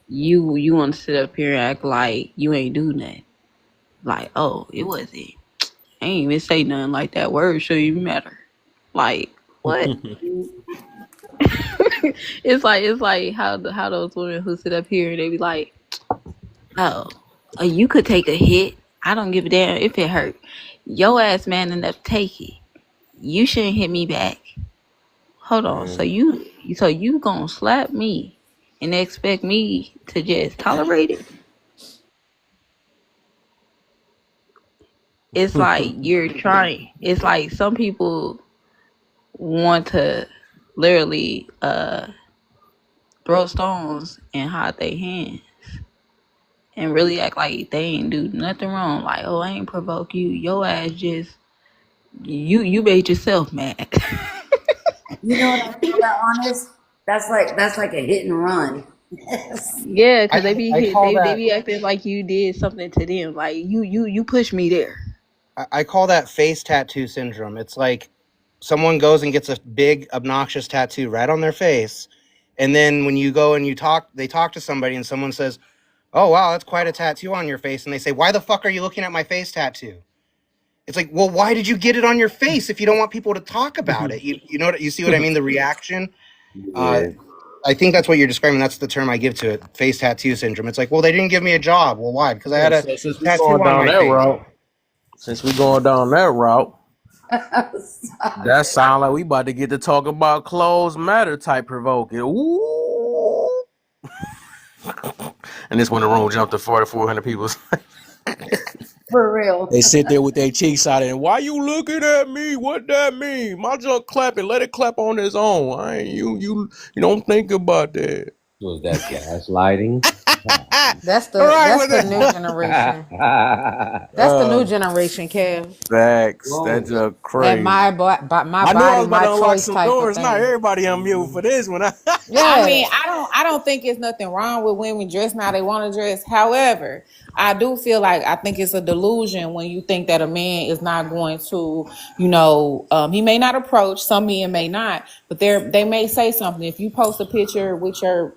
You want to sit up here and act like you ain't do nothing. Like, oh, it wasn't. I ain't even say nothing like that. Word shouldn't even matter. Like, what? It's like how those women who sit up here and they be like, oh, you could take a hit. I don't give a damn if it hurt. Your ass man enough to take it. You shouldn't hit me back. Hold on. So Man. you gonna slap me and expect me to just tolerate it? It's like you're trying. It's like some people want to literally throw stones and hide their hands and really act like they ain't do nothing wrong. Like, oh, I ain't provoke you. Your ass just you made yourself mad. You know what I call that, honest? That's like a hit and run. Yeah, because I, I call they that be acting like you did something to them. Like you pushed me there. I call that face tattoo syndrome. It's like someone goes and gets a big obnoxious tattoo right on their face, and then when you go and they talk to somebody, and someone says, "Oh wow, that's quite a tattoo on your face," and they say, "Why the fuck are you looking at my face tattoo?" It's like, well, why did you get it on your face if you don't want people to talk about it? You know what you see what I mean? The reaction. Yeah. I think that's what you're describing. That's the term I give to it: face tattoo syndrome. It's like, well, they didn't give me a job. Well, why? Because I Yeah, had a so since we tattoo going on down my that face. route, that sound like we about to get to talk about clothes matter type provoking. Ooh. And this when the room jumped to 4,400 people. For real. They sit there with their cheeks out and why you looking at me? What that mean? My junk clapping. Let it clap on its own. I ain't you don't think about that. Was that gaslighting? All right That's with the new that. generation. That's the new generation, Kev. Facts. That's Whoa. That crazy. my I knew I body, was about my to unlock choice some type of doors. Not thing. everybody on mute for this one. I Yeah. mean, I don't think it's nothing wrong with women dressing how they want to dress. However, I do feel like I think it's a delusion when you think that a man is not going to, he may not approach. Some men may not, but they may say something. If you post a picture with your,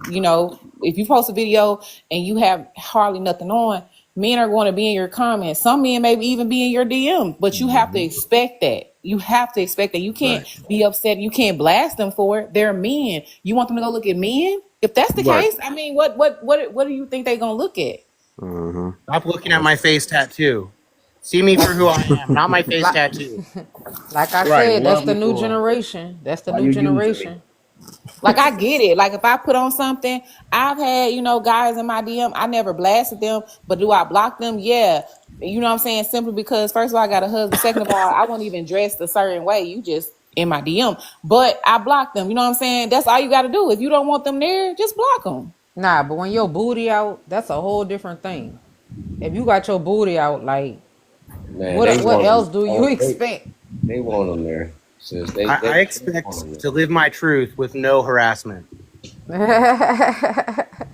if you post a video and you have hardly nothing on, men are going to be in your comments. Some men may even be in your DM, but you have to expect that. You have to expect that. You can't Right. be upset. You can't blast them for it. They're men. You want them to go look at men? If that's the Right. case, I mean, what do you think they're gonna look at? Mm-hmm. Stop looking at my face tattoo. See me for Like who I am, not my face like tattoo. like I Right. said, that's Love the me new for generation. That's the Why new you using me? generation. Like I get it. Like if I put on something, I've had, guys in my DM, I never blasted them, but do I block them? Yeah. You know what I'm saying? Simply because first of all, I got a husband. Second of all, I wasn't even dressed a certain way. You just in my DM. But I blocked them. You know what I'm saying? That's all you gotta do. If you don't want them there, just block them. Nah, but when your booty out, that's a whole different thing. If you got your booty out, like Man, they what want else them. do you Oh, expect? they want them there. Since I they want them expect there. to live my truth with no harassment.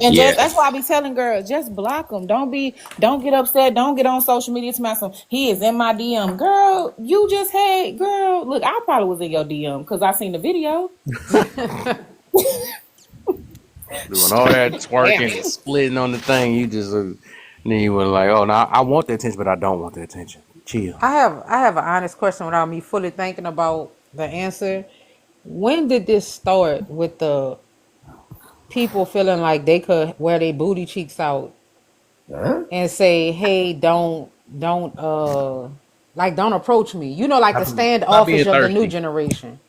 And Yeah. just that's why I be telling girls, just block them. Don't get upset. Don't get on social media to myself. He is in my DM, girl. You just had, girl. Look, I probably was in your DM because I seen the video. doing all that Damn. twerking and splitting on the thing. You just then you were like, oh, now I want the attention, but I don't want the attention. Chill. I have an honest question without me fully thinking about the answer. When did this start with the people feeling like they could wear their booty cheeks out Huh? and say, "Hey, don't approach me." Like the Stop being standoffish of the new thirsty. generation.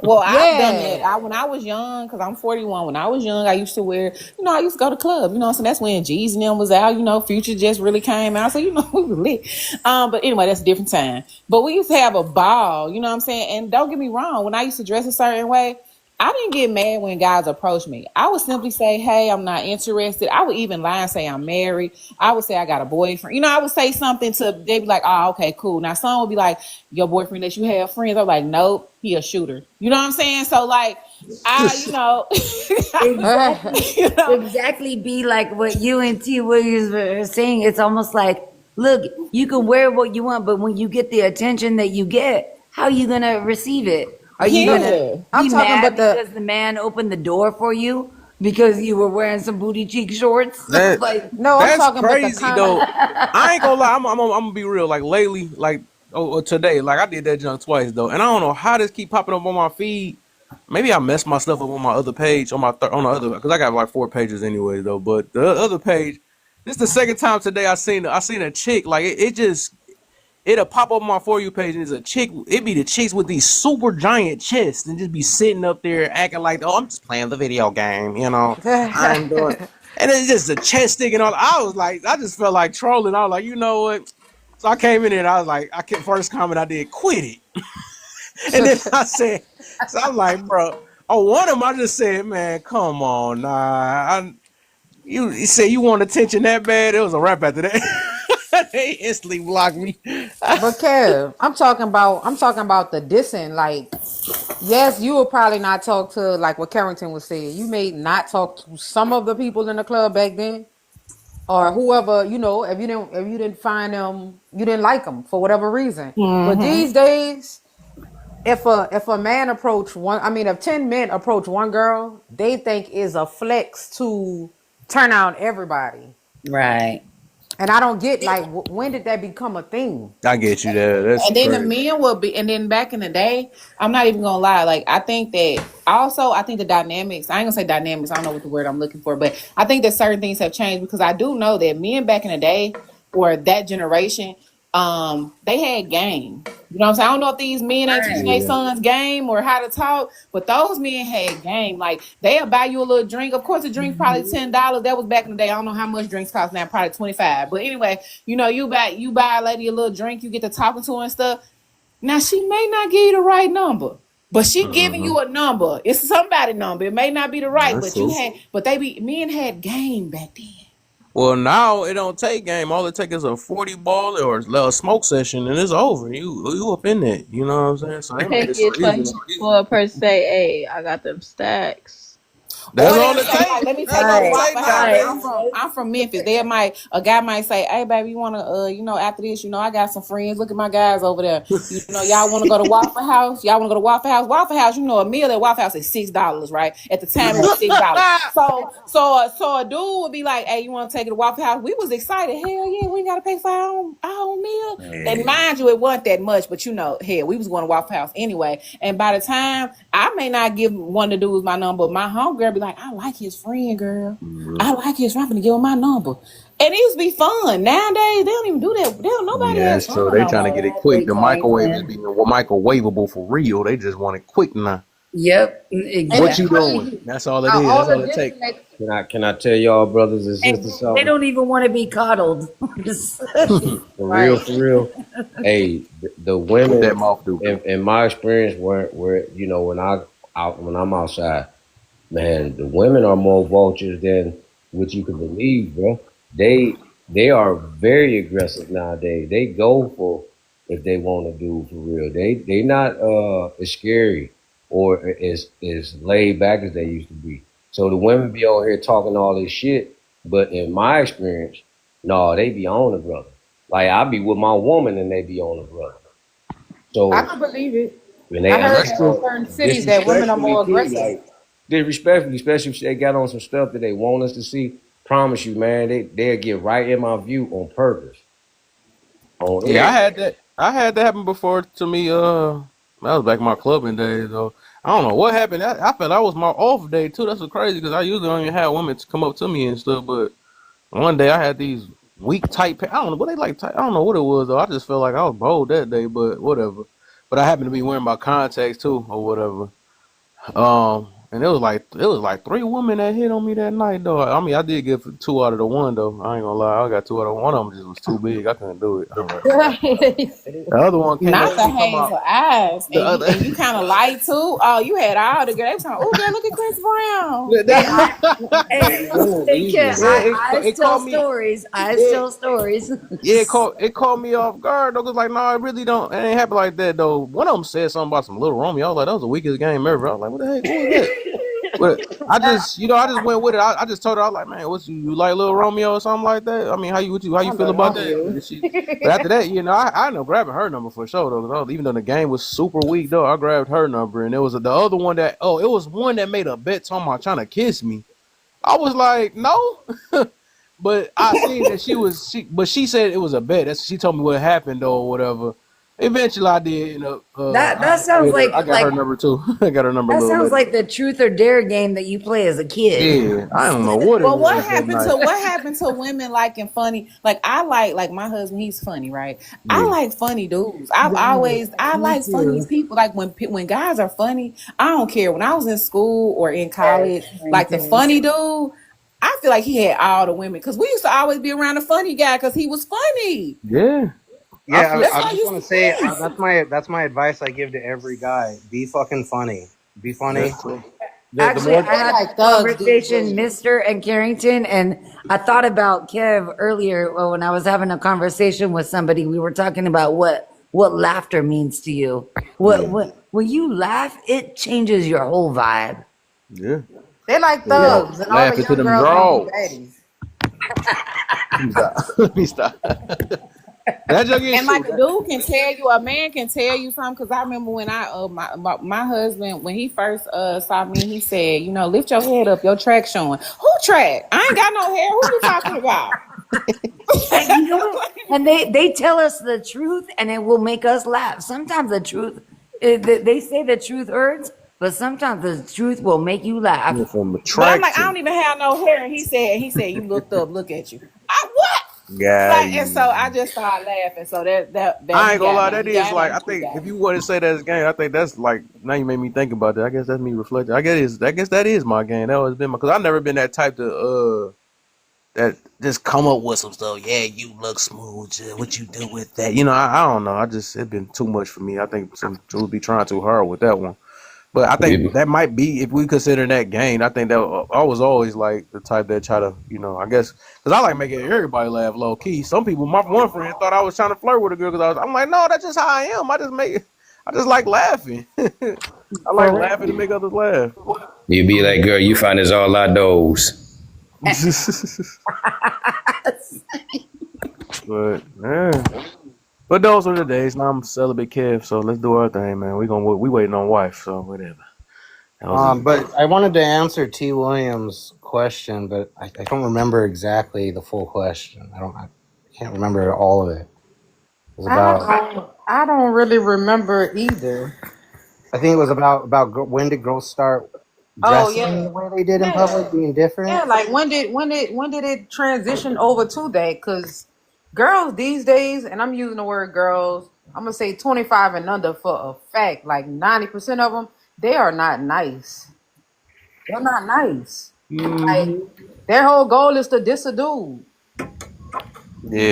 Well, I've done that. Yeah. When I was young, because I'm 41. When I was young, I used to wear, I used to go to club. So that's when G's and them was out. Future just really came out. So we were lit. But anyway, that's a different time. But we used to have a ball. You know what I'm saying? And don't get me wrong. When I used to dress a certain way, I didn't get mad when guys approached me. I would simply say, "Hey, I'm not interested." I would even lie and say I'm married. I would say I got a boyfriend. You know, I would say something to they'd be like, "Oh, okay, cool." Now some would be like, "Your boyfriend that you have friends?" I'm like, "Nope, he a shooter." You know what I'm saying? So like, you know, Exactly. you know, Exactly be like what you and T Williams were saying. It's almost like, look, you can wear what you want, but when you get the attention that you get, how are you gonna receive it? Are you No, gonna yeah. I'm be talking mad about the because the man opened the door for you because you were wearing some booty cheek shorts? That Like, no, I'm that's talking about the crazy comment. though. I ain't gonna lie. I'm gonna be real. Like lately, like today, like I did that junk twice though, and I don't know how this keep popping up on my feed. Maybe I messed my stuff up on my other page on my on the other because I got like 4 pages anyway though. But the other page, this is the second time today I seen a chick like it just it'll pop up on my For You page and it's a chick. It be the chicks with these super giant chests and just be sitting up there acting like, oh, I'm just playing the video game, you know. I'm doing, and it's just a chest sticking on. I was like, I just felt like trolling. I was like, you know what? So I came in there and I was like, first comment I did, quit it. And then I said, so I'm like, bro. Oh, one of them I just said, man, come on, nah. You say you want attention that bad? It was a wrap after that. They instantly blocked me. But Kev, I'm talking about the dissing. Like, yes, you will probably not talk to like what Carrington was saying. You may not talk to some of the people in the club back then, or whoever, you know, if you didn't find them, you didn't like them for whatever reason. But these days, if a man approach one, I mean, if 10 men approach one girl, they think is a flex to turn out everybody. right. And I don't get like when did that become a thing? I get you there. That's And then the crazy. men will be, and then back in the day, I'm not even gonna lie. Like I think that also, I think the dynamics. I ain't gonna say dynamics. I don't know what the word I'm looking for, but I think that certain things have changed because I do know that men back in the day or that generation, they had game. You know what I'm saying? I don't know if these men ain't teaching Right. their Yeah. sons game or how to talk, but those men had game. Like they'll buy you a little drink. Of course, a drink probably $10. That was back in the day. I don't know how much drinks cost now, probably 25. But anyway, you know, you buy a lady a little drink, you get to talking to her and stuff. Now she may not give you the right number, but she giving Mm-hmm. you a number. It's somebody number. It may not be the right, That's but you true. had. But they be men had game back then. Well, now it don't take game. All it takes is a 40 ball or a smoke session, and it's over. You up in it. You know what I'm saying? So they made Take it so it for easy now. for a person say, "Hey, I got them stacks." That's Or all they'll it say like, take. "Let me That's take you all to it Right. take Waffle House." Right. nowadays. I'm from Memphis. A guy might say, "Hey, baby, you wanna after this, I got some friends. Look at my guys over there. Y'all wanna go to Waffle House? Y'all wanna go to Waffle House? Waffle House, a meal at Waffle House is $6, right? At the time, it was $6. So a dude would be like, "Hey, you want to take it to Waffle House?" We was excited. Hell yeah, we ain't gotta pay for our own meal. And Yeah. mind you, it wasn't that much, but hell, we was going to Waffle House anyway. And by the time I may not give one of the dudes my number, my homegirl be like, "I like his friend, girl. Mhm. I like his friend. I'm gonna give him my number." And it used to be fun. Nowadays, they don't even do that. Nobody Yeah, has that's true. fun They no trying to get more. it quick. Exactly, The microwave is Franklin. being microwavable for real. They just want it quick now. Yep, And What it's you exactly. doing? crazy. That's all it is. All That's all the it take. disconnect. Can I tell y'all brothers and And sisters they something? don't even want to be coddled. For real, Right. for real. Hey, the What that women mouth do? in my experience where when when I'm outside, man, the women are more vultures than what you can believe, bro. They are very aggressive nowadays. They go for if they want to do for real. They not as scary or as laid back as they used to be. So the women be on here talking all this shit, but in my experience, no, they be on the brother. Like I be with my woman and they be on the brother. I So can believe it. when I they Yeah, heard that's that in true. certain cities that women are disrespectfully more too, aggressive. like disrespectfully, especially if they got on some stuff that they want us to see. Promise you, man, they'll get right in my view on purpose. On Yeah, I everything. had that. I had that happen before to me. That was back in my clubbing days. Though I don't know what happened. I felt that was my off day too. That's what crazy because I usually don't even have women to come up to me and stuff. But one day I had these weak tight. I don't know what they like. Tight, I don't know what it was though. I just felt like I was bold that day. But whatever. But I happened to be wearing my contacts too or whatever. Um, And it was like 3 women that hit on me that night though. I mean, I did get 2 out of the 1 though. I ain't gonna lie, I got 2 out of 1 of them. Just was too big. I couldn't do it. I was like, the other one came Not up to the me talking about hazel eyes, the and you other. kind of lied too. Oh, you had all the girls. Oh, girl, look at Chris Brown. Hey, hey, hey, Kim, Yeah, I it tell called me. stories. I Yeah, tell stories. yeah, it caught me off guard though. Cause like, no, it really don't. It ain't happen like that though. One of them said something about some Little Romeo. I was like, that was the weakest game ever. I was like, what the heck? What was that? But I just went with it. I just told her, I was like, man, you like Little Romeo or something like that? I mean, how you I feel love about my that? view. But after that, I ended up grabbing her number for sure though. 'Cause even though the game was super weak though, I grabbed her number, and it was the other one that it was one that made a bet talking about trying to kiss me. I was like, no. But I seen that but she said it was a bet. She told me what happened though, or whatever. Eventually, I did. That sounds I got her number too. I got her number a that little sounds later. like the truth or dare game that you play as a kid. Yeah, I don't know what it Well, was that night. what happened to women liking funny? Like I like my husband. He's funny, right? I Yeah, like funny dudes. Yes, I me like funny too. people. Like when guys are funny, I don't care. When I was in school or in Yes, college, same like the thing. funny dude, I feel like he had all the women because we used to always be around the funny guy because he was funny. yeah. I Yeah, feel That's I why I just used want to to say think. that's my advice I give to every guy. Be fucking funny. Be funny. that's true. The Actually, more I They had like this thugs these conversation, days. Mister and Carrington, and I thought about Kev earlier when I was having a conversation with somebody. We were talking about what laughter means to you. Yeah, When you laugh, it changes your whole vibe. yeah. They like Let me Yeah. stop thugs, and all the laughing to young them girls want to be draws. baddies. Let me stop. Let me stop. That junk is And true. like a dude can tell you, a man can tell you something. Because I remember when my husband when he first saw me, he said, lift your head up, your track showing. Who track? I ain't got no hair. Who you talking about? And you know what? And they tell us the truth, and it will make us laugh. Sometimes the truth, they say the truth hurts, but sometimes the truth will make you laugh. Went from But I'm like, I attraction. don't even have no hair. And he said, you looked up, look at you. What? Got Like, and so him. I just started laughing. So that I he ain't gonna got lie, me. that He is got like him. I He think got if me. you want to say that's game, I think that's like now you made me think about that. I guess that's me reflecting. I guess that is my game. That always been my because I've never been that type to that just come up with some stuff. Yeah, you look smooth. Yeah, what you do with that? I don't know. It's been too much for me. I think some dudes be trying too hard with that one. But I think that might be if we consider that game. I think that I was always like the type that try to, I guess, because I like making everybody laugh low key. Some people, my one friend thought I was trying to flirt with a girl because I'm like, no, that's just how I am. I just like laughing. I like For laughing to make others laugh. You be like, girl, you find this all outdoors. But yeah, but those are the days. Now I'm celibate Kev, so let's do our thing, man. We waiting on wife, so whatever. That was it. But I wanted to answer T. Williams' question, but I don't remember exactly the full question. I can't remember all of it. It was about I don't really remember either. I think it was about when did girls start Oh dressing yeah, the way they did in public, yeah, being different. yeah. Like when did it transition over to that? Because girls these days, and I'm using the word girls, I'm gonna say 25 and under for a fact. Like 90% of them, they are not nice. They're not nice. Like Hmm. their whole goal is to diss a dude.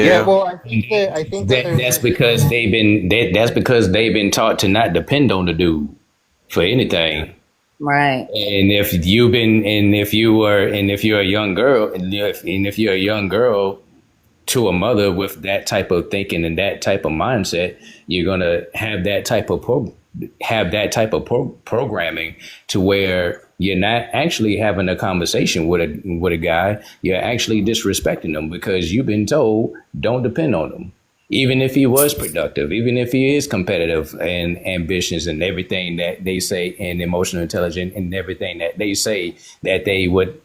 Yeah, Yeah. well, I think that there's That's because that's because they've been taught to not depend on the dude for anything. right. And if you're a young girl, and if you're a young girl to a mother with that type of thinking and that type of mindset, you're gonna have that type of programming to where you're not actually having a conversation with a guy. You're actually disrespecting them because you've been told don't depend on him. Even if he was productive, even if he is competitive and ambitious and everything that they say and emotional intelligent and everything that they say that they won't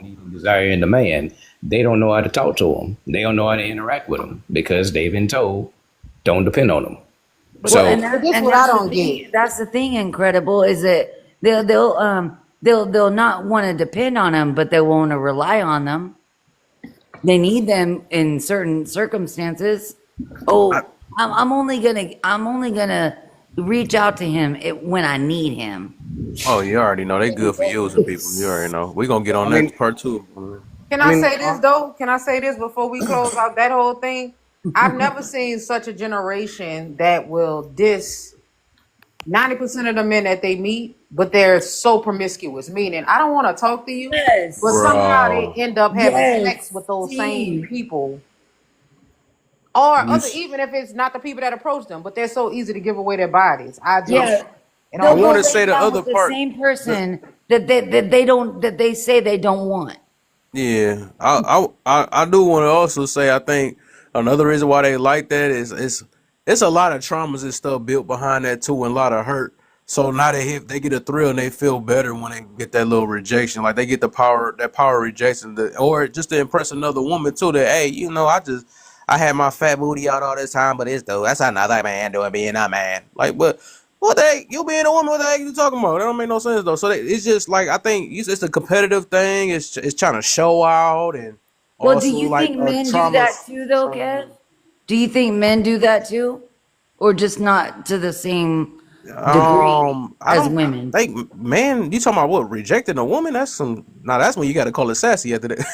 need and desire in the man, they don't know how to talk to him. They don't know how to interact with him because they've been told don't depend on them. But Well, So but this and what I that's the don't get. thing. That's the thing. Incredible is that they'll not want to depend on them, but they want to rely on them. They need them in certain circumstances. Oh, I'm only gonna reach out to him when I need him. Oh, you already know they good for using people. You already know. We gonna get I on mean, that part two. Can I I mean, say this though? Can I say this before we close out that whole thing? I've never seen such a generation that will diss 90% of the men that they meet, but they're so promiscuous. Meaning, I don't want to talk to you, but Yes. somehow they Bro, end up having sex Yes. with those same Steve. people, or you. other, even if it's not the people that approach them, but they're so easy to give away their bodies. I just, Yeah. it I don't They'll make go want to sense. say lay the down other with the part. same The, person that they say they don't want. Yeah, I do want to also say I think another reason why they like that is it's a lot of traumas and stuff built behind that too, and a lot of hurt. So now they get a thrill and they feel better when they get that little rejection, like they get that power of rejection, or just to impress another woman too. That hey, I had my fat booty out all this time, but it's though that's another man doing being a man. Like, but what the heck? You being a woman? What the heck you talking about? That don't make no sense though. So it's just like I think it's a competitive thing. It's trying to show out and Well, do also you like think men do that traumas. too, though, Kev? Do you think men do that too? Or just not to the same degree I as don't women? think, man. You talking about what rejecting a woman? That's some. Now that's when you got to call it sassy after that.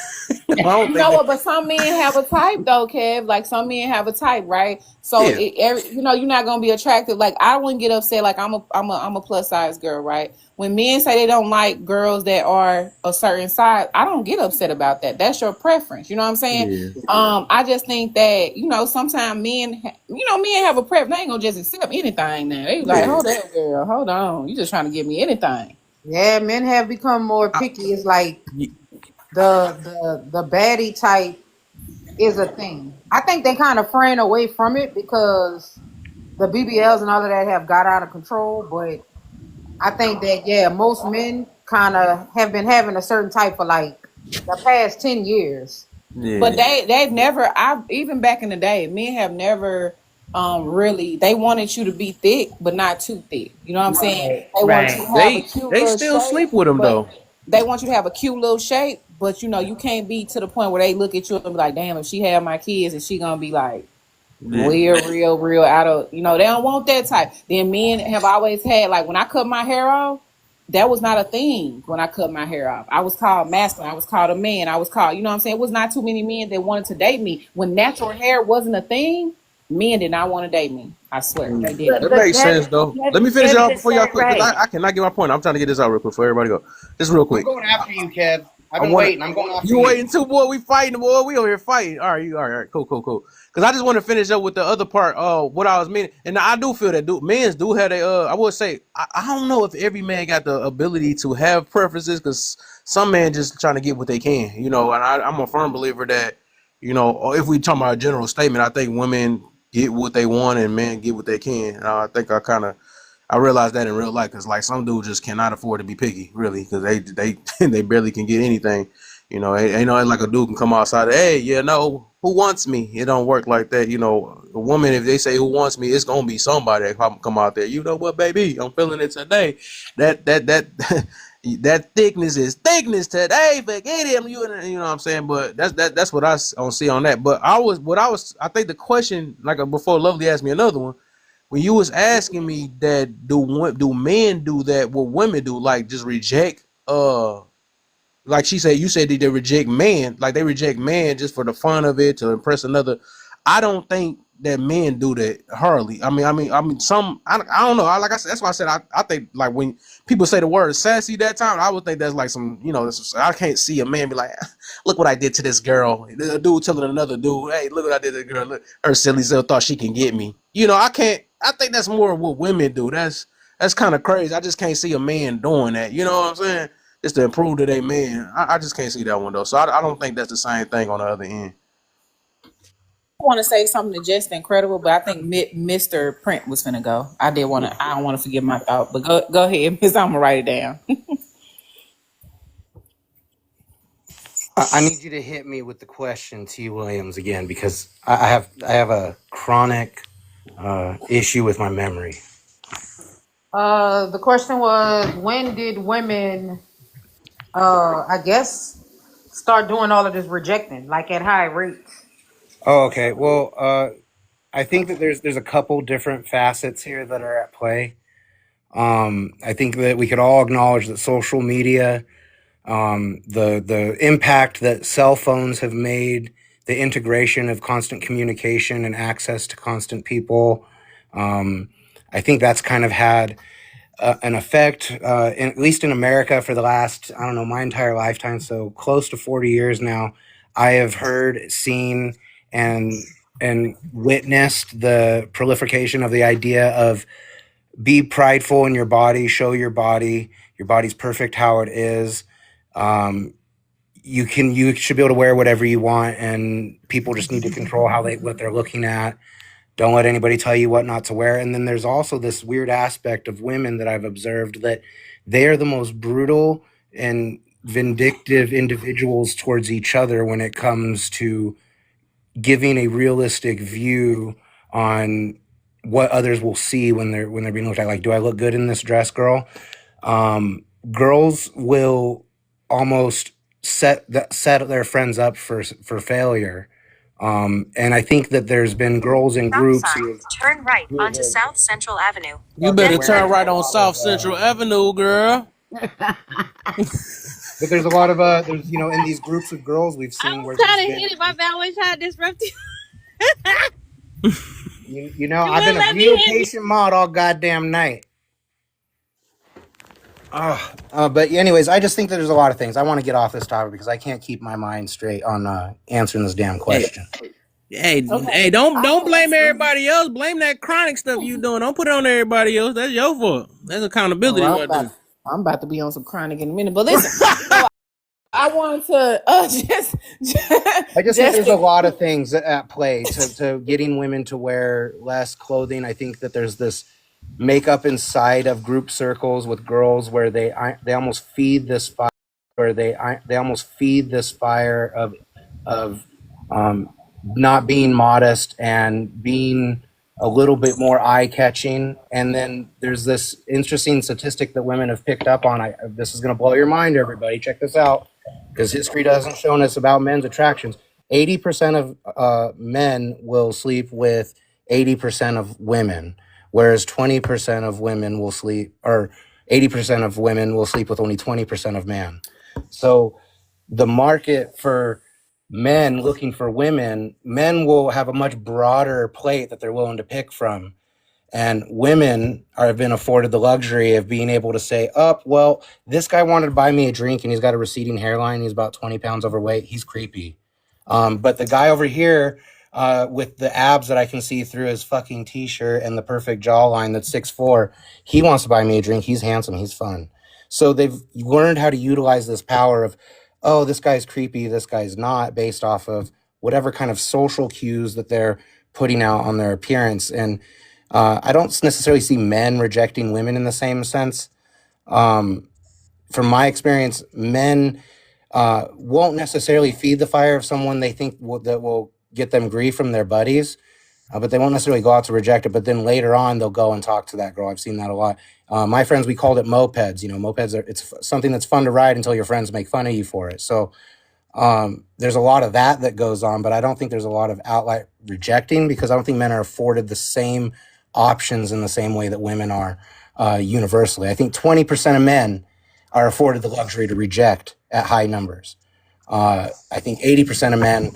I don't You think know that. what? But some men have a type though, Kev. Like some men have a type, right? So Yeah, you're not gonna be attractive. Like I wouldn't get upset. Like I'm a plus size girl, right? When men say they don't like girls that are a certain size, I don't get upset about that. That's your preference. You know what I'm saying? yeah, I just think that sometimes men have a preference. They ain't gonna just accept anything. Now they like, yeah. hold up, girl, hold on. You just trying to give me anything. Yeah, men have become more I, picky. It's like y- the baddie type is a thing. I think they kind of fraying away from it because the BBLs and all of that have got out of control. But I think that most men kind of have been having a certain type for like the past 10 years. But yeah, they've never. I even back in the day, men have never really. They wanted you to be thick, but not too thick. You know what I'm saying? Right, They want you right. to have a they cute they little still shape, sleep with him but though. they want you to have a cute little shape. But you can't be to the point where they look at you and be like, "Damn, if she had my kids, is she gonna be like Yeah, real out of?" They don't want that type. Then men have always had like when I cut my hair off. That was not a thing when I cut my hair off. I was called masculine. I was called a man. I was called, what I'm saying? It was not too many men that wanted to date me. When natural hair wasn't a thing, men did not want to date me. I swear. They didn't. that But makes sense though. Let me finish it Kev out just before said y'all it quit, because right. I cannot get my point. I'm trying to get this out real quick before everybody go. Just real I'm quick. going after you, Kev. I've I been want to. waiting. I'm going after You you. waiting too, boy? We fighting, boy. We over here fighting. All right, all right, cool. Because I just want to finish up with the other part. What I was meaning, and I do feel that men's do have a. I would say I don't know if every man got the ability to have preferences, because some men just trying to get what they can, And I'm a firm believer that, if we talk about a general statement, I think women get what they want and men get what they can. I think I realized that in real life, because like some dudes just cannot afford to be picky, really, because they they barely can get anything. Ain't no like a dude can come outside. Hey, who wants me? It don't work like that. A woman, if they say who wants me, it's gonna be somebody that come out there. You know what, baby? I'm feeling it today. That that thickness is thickness today. Forget him. You know what I'm saying? But that's what I don't see on that. But I think the question, like before, Lovely asked me another one when you was asking me that do men do that what women do, like just reject like you said they reject man, like they reject man just for the fun of it to impress another. I don't think that men do that hardly. I mean some I don't know. Like I said, that's why I said I think like when people say the word sassy that time, I would think that's like some I can't see a man be like, look what I did to this girl. A dude telling another dude, hey, look what I did to the girl. Look, her silly self thought she can get me. I can't. I think that's more what women do. That's kind of crazy. I just can't see a man doing that. You know what I'm saying? Just to improve to their man. I just can't see that one though. So I don't think that's the same thing on the other end. I want to say something to just incredible, but I think Mr. Print was finna go. I did want to. I don't want to forget my thought, but go ahead, Miss. I'm gonna write it down. I need you to hit me with the question, T. Williams, again, because I have a chronic issue with my memory. The question was, when did women, I guess, start doing all of this rejecting, like at high rates? Oh, okay. Well, I think that there's a couple different facets here that are at play. I think that we could all acknowledge that social media, the impact that cell phones have made, the integration of constant communication and access to constant people. I think that's kind of had an effect, at least in America, for the last, I don't know, my entire lifetime. So close to 40 years now, I have heard, seen, and and witnessed the proliferation of the idea of be prideful in your body, show your body, your body's perfect how it is. Um, you should be able to wear whatever you want, and people just need to control what they're looking at. Don't let anybody tell you what not to wear. And then there's also this weird aspect of women that I've observed, that they are the most brutal and vindictive individuals towards each other when it comes to giving a realistic view on what others will see when they're being looked at. Like, do I look good in this dress, girl? Girls will almost set their friends up for failure. And I think that there's been girls in groups Turn right onto South Central Avenue. You better turn right on South Central Avenue, girl. But there's a lot of there's in these groups of girls we've seen where trying to hit it. My bad. I was trying to disrupt you. I've been a real patient mod all goddamn night. But anyways, I just think that there's a lot of things. I want to get off this topic because I can't keep my mind straight on answering this damn question. Hey, don't blame everybody else. Blame that chronic stuff you doing. Don't put it on everybody else. That's your fault. That's accountability. I'm about to be on some chronic in a minute. But listen, I want to I just think there's a lot of things at play to getting women to wear less clothing. I think that there's this makeup inside of group circles with girls where they almost feed this fire, of not being modest and being a little bit more eye-catching. And then there's this interesting statistic that women have picked up on. This is going to blow your mind, everybody. Check this out, because history doesn't show us about men's attractions. 80% of men will sleep with 80% of women, whereas 20% of women will sleep, or 80% of women will sleep with only 20% of men. So the market for men looking for women, men will have a much broader plate that they're willing to pick from. And women have been afforded the luxury of being able to say, well, this guy wanted to buy me a drink and he's got a receding hairline. He's about 20 pounds overweight. He's creepy. But the guy over here with the abs that I can see through his fucking t-shirt and the perfect jawline that's 6'4", he wants to buy me a drink. He's handsome. He's fun. So they've learned how to utilize this power of, this guy's creepy, this guy's not, based off of whatever kind of social cues that they're putting out on their appearance. And I don't necessarily see men rejecting women in the same sense. From my experience, men won't necessarily feed the fire of someone they think that will get them grief from their buddies, but they won't necessarily go out to reject it. But then later on, they'll go and talk to that girl. I've seen that a lot. My friends, we called it mopeds. Mopeds it's something that's fun to ride until your friends make fun of you for it. So there's a lot of that goes on, but I don't think there's a lot of outright rejecting, because I don't think men are afforded the same options in the same way that women are universally. I think 20% of men are afforded the luxury to reject at high numbers. I think 80% of men,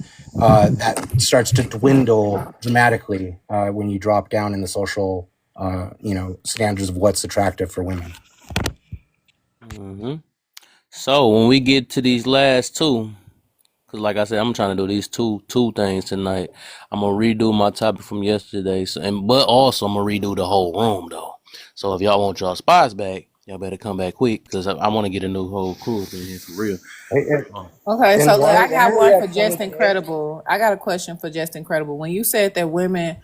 that starts to dwindle dramatically when you drop down in the social, standards of what's attractive for women. Mm-hmm. So when we get to these last two, because like I said, I'm trying to do these two things tonight. I'm gonna redo my topic from yesterday, but also I'm gonna redo the whole room though. So if y'all want y'all spots back, y'all better come back quick, because I want to get a new whole crew up in here for real. Okay, so look, I got one for Just Incredible. I got a question for Just Incredible. When you said that women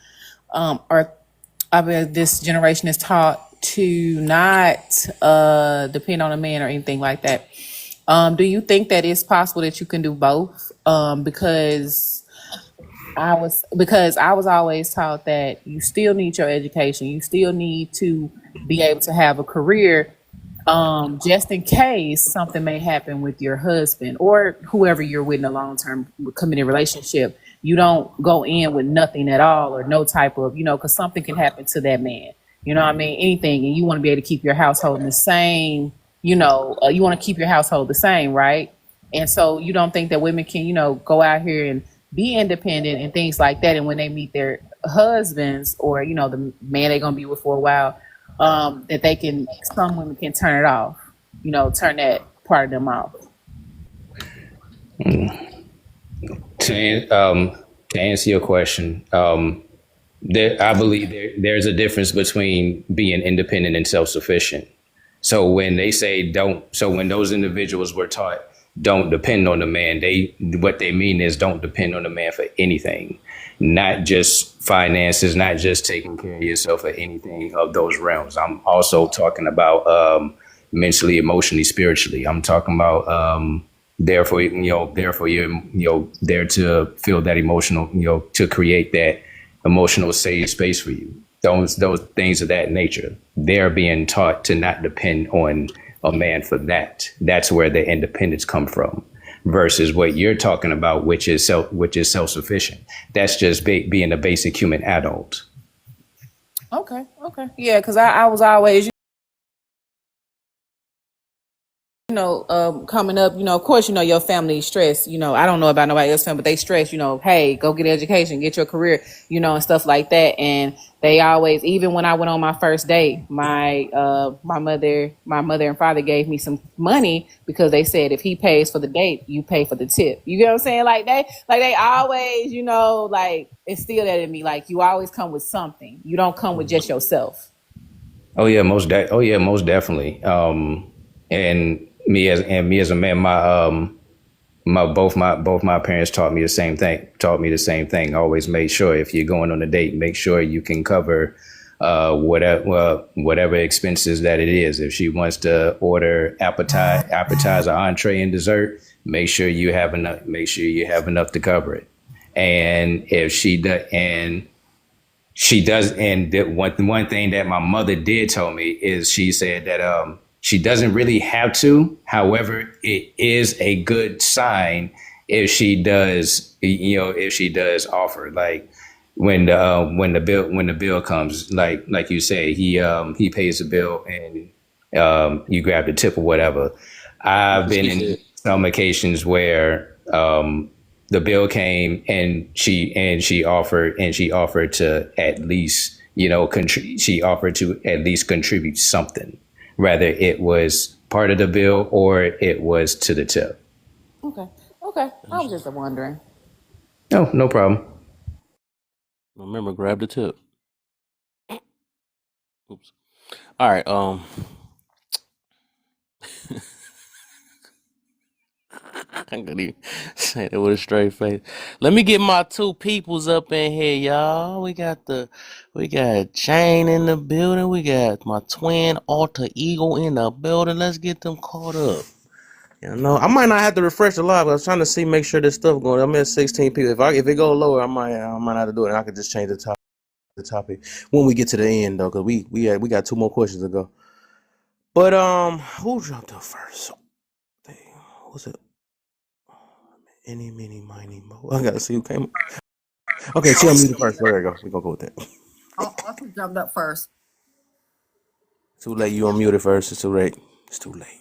this generation is taught to not depend on a man or anything like that, do you think that it's possible that you can do both? Because I was always taught that you still need your education. You still need to be able to have a career, just in case something may happen with your husband or whoever you're with in a long-term committed relationship. you don't go in with nothing at all or no type of, because something can happen to that man. You know what I mean? Anything, and you want to be able to keep your household in the same. You want to keep your household the same, right? And so you don't think that women can, go out here and be independent and things like that. And when they meet their husbands or, the man they're going to be with for a while, that some women can turn it off, turn that part of them off. To answer your question, I believe there's a difference between being independent and self-sufficient. So when they say when those individuals were taught don't depend on the man, what they mean is don't depend on the man for anything, not just finances, not just taking care of yourself or anything of those realms. I'm also talking about mentally, emotionally, spiritually. I'm talking about therefore you're there to feel that emotional, to create that emotional safe space for you. Those things of that nature. They're being taught to not depend on a man for that. That's where the independence come from. Versus what you're talking about, which is self-sufficient. That's just being a basic human adult. Okay. Yeah, because I was always, coming up, of course, your family stress, I don't know about nobody else's family, but they stress, hey, go get an education, get your career, and stuff like that. And they always, even when I went on my first date, my mother and father gave me some money because they said, if he pays for the date, you pay for the tip. You get what I'm saying? Like they always, like instill that in me. Like you always come with something. You don't come with just yourself. Oh yeah, most definitely. And me as a man, both my parents taught me the same thing. Always make sure if you're going on a date, make sure you can cover whatever expenses that it is. If she wants to order appetizer, entree, and dessert, make sure you have enough. Make sure you have enough to cover it. And if she does, and the one thing that my mother did tell me is she said that she doesn't really have to. However, it is a good sign if she does, offer. Like when the bill comes, like you say, he pays the bill and you grab the tip or whatever. I've been in some occasions where the bill came and she offered to at least she offered to at least contribute something, whether it was part of the bill or it was to the tip. Okay. I was just wondering. No problem. Remember, grab the tip. Oops. All right. I couldn't even say that with a straight face. Let me get my two peoples up in here, y'all. We got Jane in the building. We got my twin alter ego in the building. Let's get them caught up. I might not have to refresh the live. I was trying to make sure this stuff going. I'm at 16 people. If it go lower, I might not have to do it. And I could just change the topic when we get to the end though, because we got two more questions to go. But who jumped up first? Dang, was it? Any, mini, miny, mo. I gotta see who came up. Okay, tell me the first. There we go. We're gonna go with that. Austin jumped up first. Too late. You unmuted first. It's too late. It's too late.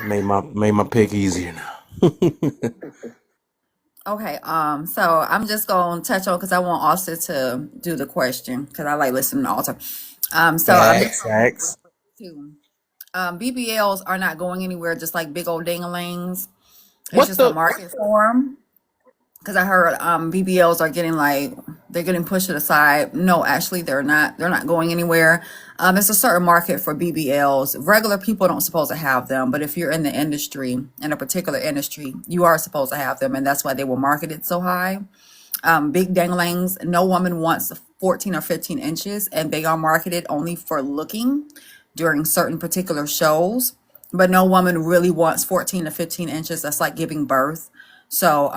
Made my pick easier now. Okay, so I'm just gonna touch on because I want Austin to do the question because I like listening to Alter. So I'm just Facts. to BBLs are not going anywhere, just like big old dinglings. It's What just a the? market for them. Because I heard BBLs are getting they're getting pushed to the side. No, actually they're not. They're not going anywhere. It's a certain market for BBLs. Regular people don't supposed to have them, but if you're in the industry, in a particular industry, you are supposed to have them, and that's why they were marketed so high. Big danglings. No woman wants 14 or 15 inches, and they are marketed only for looking during certain particular shows. But no woman really wants 14 to 15 inches. That's like giving birth. So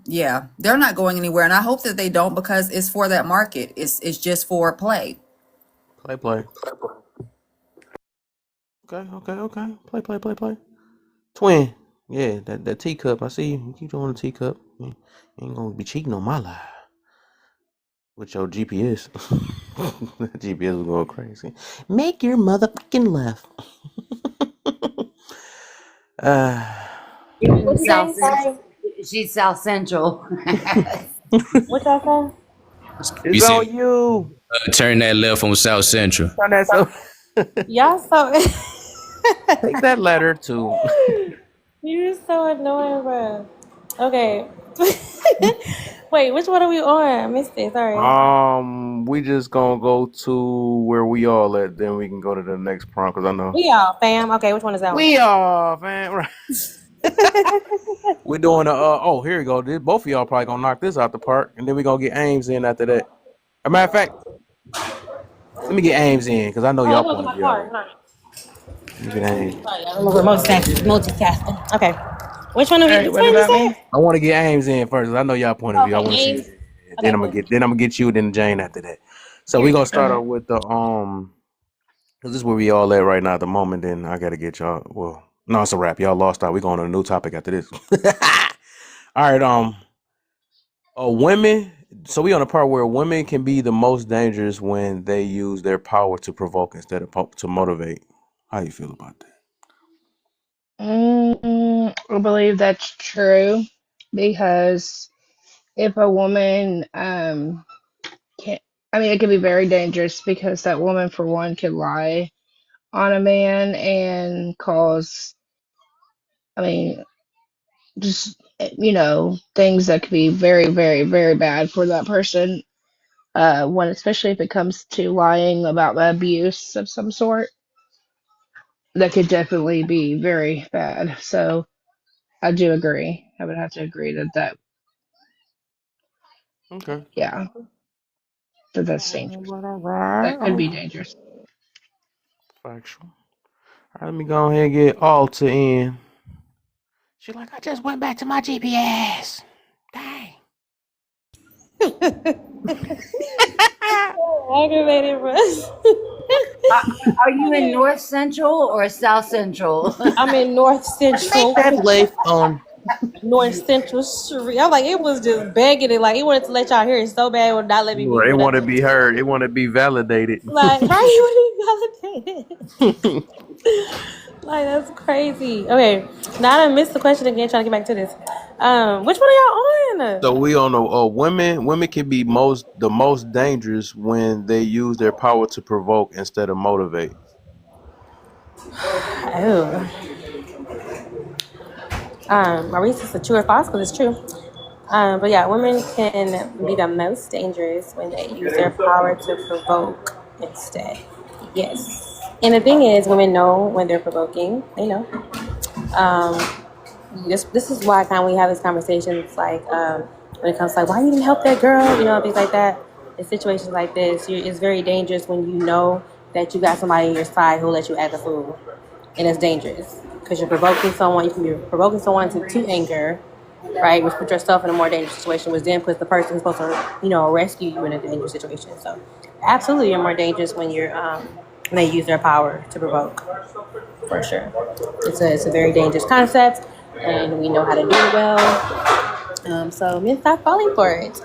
yeah, they're not going anywhere, and I hope that they don't because it's for that market. It's just for play. Play. Okay. Play. Twin, Yeah, that teacup. I see you keep doing the teacup. You ain't gonna be cheating on my life with your GPS. GPS was going crazy. Make your motherfucking left. uh, What you South saying? Central. Sorry. She's South Central. What y'all say? You it's said on you. turn that left on South Central. Turn that so. Y'all so Take that letter to. you're so annoying, bro. Okay. Wait, which one are we on? I missed it. Sorry. We just gonna go to where we all at. Then we can go to the next prompt because I know We all fam. Okay, which one is that one? we all man. Right. We're doing oh, here we go. Both of y'all probably gonna knock this out the park, and then we gonna get Ames in after that. As a matter of fact, let me get Ames in because I know Oh, let y'all me look at point of my view car. already. Sorry. Let me get Ames. Sorry, I'm over multitasking. Okay. Which one of All you? right, Which what one you about say? me? I want to get Ames in first. 'Cause I know y'all point of view. I Okay, want to see Ames. it. Okay, cool. Then I'm gonna get you, then Jane after that. So we gonna start Okay. off with the because this is where we all at right now at the moment. Then I gotta get y'all. Well, no, it's a wrap. Y'all lost out. We going to a new topic after this. All right. Women. So we on the part where women can be the most dangerous when they use their power to provoke instead of to motivate. How you feel about that? I believe that's true because if a woman can't, I mean, it could be very dangerous because that woman, for one, could lie on a man and cause, I mean, just, things that could be very, very, very bad for that person. When, especially if it comes to lying about abuse of some sort, that could definitely be very bad. So I do agree. I would have to agree Okay. yeah, that's dangerous. That could be dangerous. Factual. All right, let me go ahead and get Alta in. She like, I just went back to my GPS. Dang. Aggravated, bro. Are are you in Okay. North Central or South Central? I'm in North Take Central. that left on. North Central Street. I'm like, it was just begging it. Like, it wanted to let y'all hear it so bad, it would not let me mute It or want to nothing. be heard. It want to be validated. Like, how you want to be validated? Like, that's crazy. Okay, now I missed the question again, trying to get back to this. Which one are y'all on? So we on the women. Women can be the most dangerous when they use their power to provoke instead of motivate. Oh, Maurice, is it true or false? Because it's true. But yeah, women can be the most dangerous when they use their power to provoke instead. Yes. And the thing is, women know when they're provoking. They know. Um, this is why kind of we have this conversation. It's like when it comes to like, why you didn't help that girl, things like that. In situations like this, it's very dangerous when you know that you got somebody on your side who'll let you act a fool, and it's dangerous because you're provoking someone. You can be provoking someone to anger, right? Which puts yourself in a more dangerous situation, which then puts the person who's supposed to, rescue you in a dangerous situation. So, absolutely, you're more dangerous when they use their power to provoke, for sure. It's a very dangerous concept, and we know how to do it well. So men stop falling for it.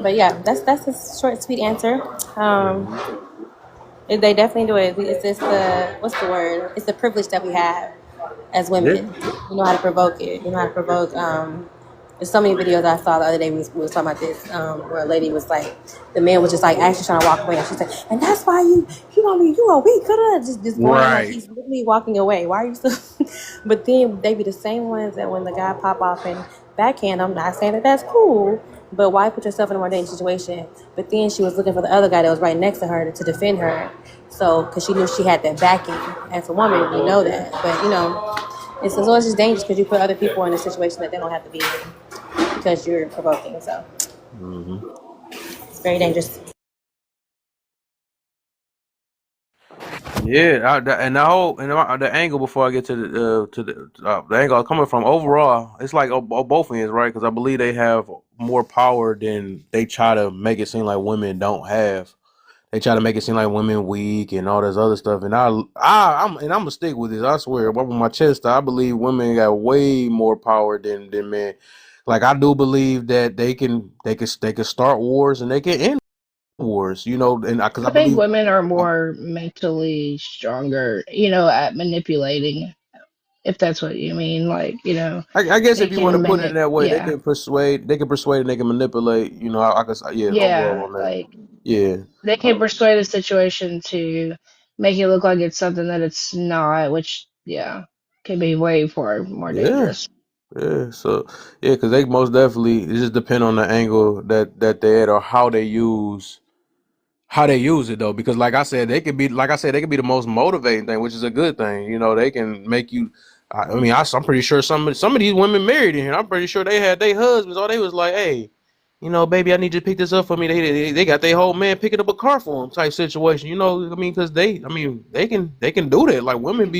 But yeah, that's a short, sweet answer. Mm-hmm. They definitely do it. It's the what's the word? It's the privilege that we have as Yeah. women. You know how to provoke it. You know how to provoke. There's so many videos I saw the other day. We was talking about this, where a lady was like, the man was just like actually trying to walk away, and she said, "And that's why you want me, you are weak." Just going in like Right. he's literally walking away. Why are you still? But then they be the same ones that when the guy pop off and backhand, I'm not saying that that's cool, but why put yourself in a more dangerous situation? But then she was looking for the other guy that was right next to her to defend her. So, because she knew she had that backing. As a woman, we know that. But, it's always just dangerous because you put other people in a situation that they don't have to be in because you're provoking. So, Mm-hmm. it's very dangerous. Yeah, and the angle before I get to the angle I'm coming from overall, it's like on both ends, right? Because I believe they have more power than they try to make it seem like women don't have. They try to make it seem like women weak and all this other stuff. And I'm gonna stick with this. I swear, up on my chest, I believe women got way more power than men. Like I do believe that they can start wars and they can end wars. You know, and because I I think believe. women are more mentally stronger, at manipulating, if that's what you mean. Like, I guess they if you want to can put it in that way, they yeah. can persuade. They can persuade and they can manipulate. You know, I guess yeah, overall Yeah, on that. like Yeah, they can persuade a situation to make it look like it's something that it's not, which yeah, can be way far more yeah, dangerous. yeah. So yeah, because they most definitely it just depend on the angle that they at or how they use it though. Because like I said, they could be the most motivating thing, which is a good thing. You know, they can make you. I mean, I'm pretty sure some of these women married in here. I'm pretty sure they had their husbands, or they was like, hey. You know, baby, I need you to pick this up for me. They got their whole man picking up a car for them type situation. You know, I mean, because they can do that. Like women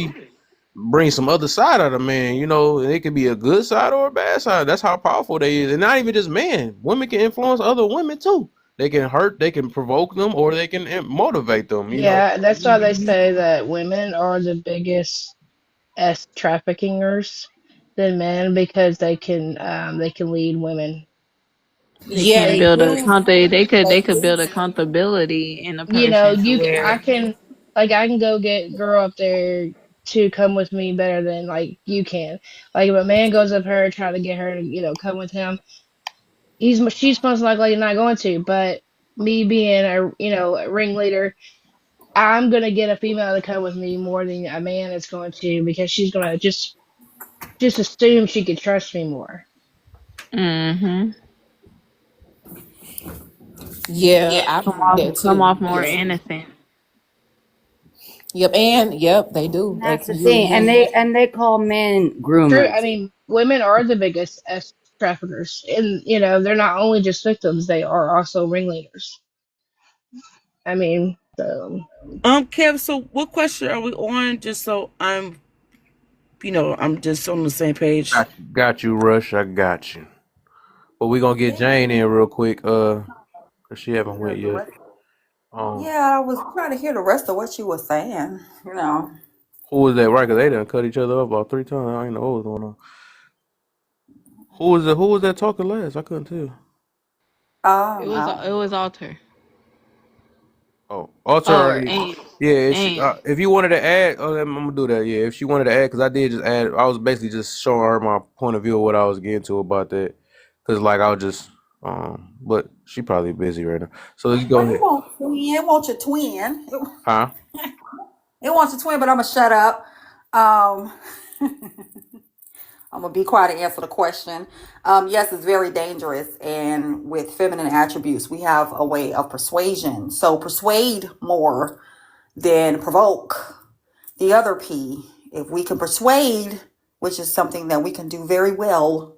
bring some other side of the man. You know, it could be a good side or a bad side. That's how powerful they is, and not even just men. Women can influence other women too. They can hurt, they can provoke them, or they can motivate them. You know. Yeah, that's why they say that women are the biggest S traffickingers than men because they can lead women. They Yeah, can They build a move. account. They They could build move. accountability in a person to I where. can I can go get girl up there to come with me better than like you can. Like if a man goes up her trying to get her to come with him, she's most likely not going to. But me being a ringleader, I'm gonna get a female to come with me more than a man is going to because she's gonna just assume she could trust me more. Mm-hmm. Yeah, I believe that Come too. off more Yep. innocent. Yep. And yep, they do. And They that's can the use thing. And you. they call men True. I groomers. mean, women are the biggest traffickers, and they're not only just victims; they are also ringleaders. I mean, so Kev. So, what question are we on? Just so I'm just on the same page. Got you, Rush. I got you. But we gonna get Jane in real quick. Cause she haven't Hear went the yet. rest. Um, Yeah, I was trying to hear the rest of what you were saying. You know. who was that? Right? Cause they done cut each other up about 3 times. I ain't know what was going on. Who was it? Who was that talking last? I couldn't tell. I It was Alter. Oh, Alter Or already. ain't Yeah, ain't. if you wanted to add, I'm gonna do that. Yeah, if she wanted to add, because I did just add. I was basically just showing her my point of view of what I was getting to about that. Because like I was just, but she probably busy right now. So let's go Well, it ahead. won't twin. It wants your twin. Huh? It wants your twin, but I'm gonna shut up. Um, I'm gonna be quiet and answer the question. Yes, it's very dangerous, and with feminine attributes, we have a way of persuasion. So persuade more than provoke. The other P. If we can persuade, which is something that we can do very well,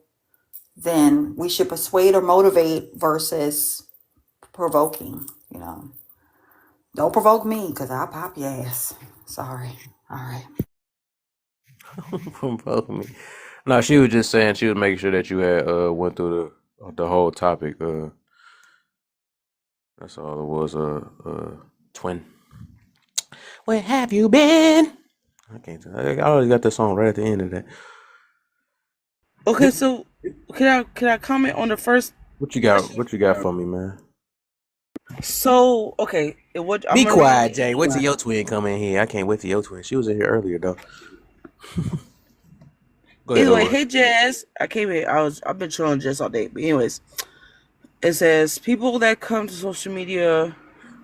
then we should persuade or motivate versus provoking. Don't provoke me because I'll pop your ass. Sorry. All right. From both of me. No, she was just saying she was making sure that you had went through the whole topic. That's all it was. Twin. Where have you been? I can't. I already got that song right at the end of that. Okay, so can I comment on the first What you got? question? What you got for me, man? So okay, I'm Be gonna read quiet, it. Jay. Wait till your twin come in here. I can't wait till your twin. She was in here earlier though. Go ahead, Anyway, over. hey Jazz, I came here. I've been trolling Jazz all day. But anyways, it says people that come to social media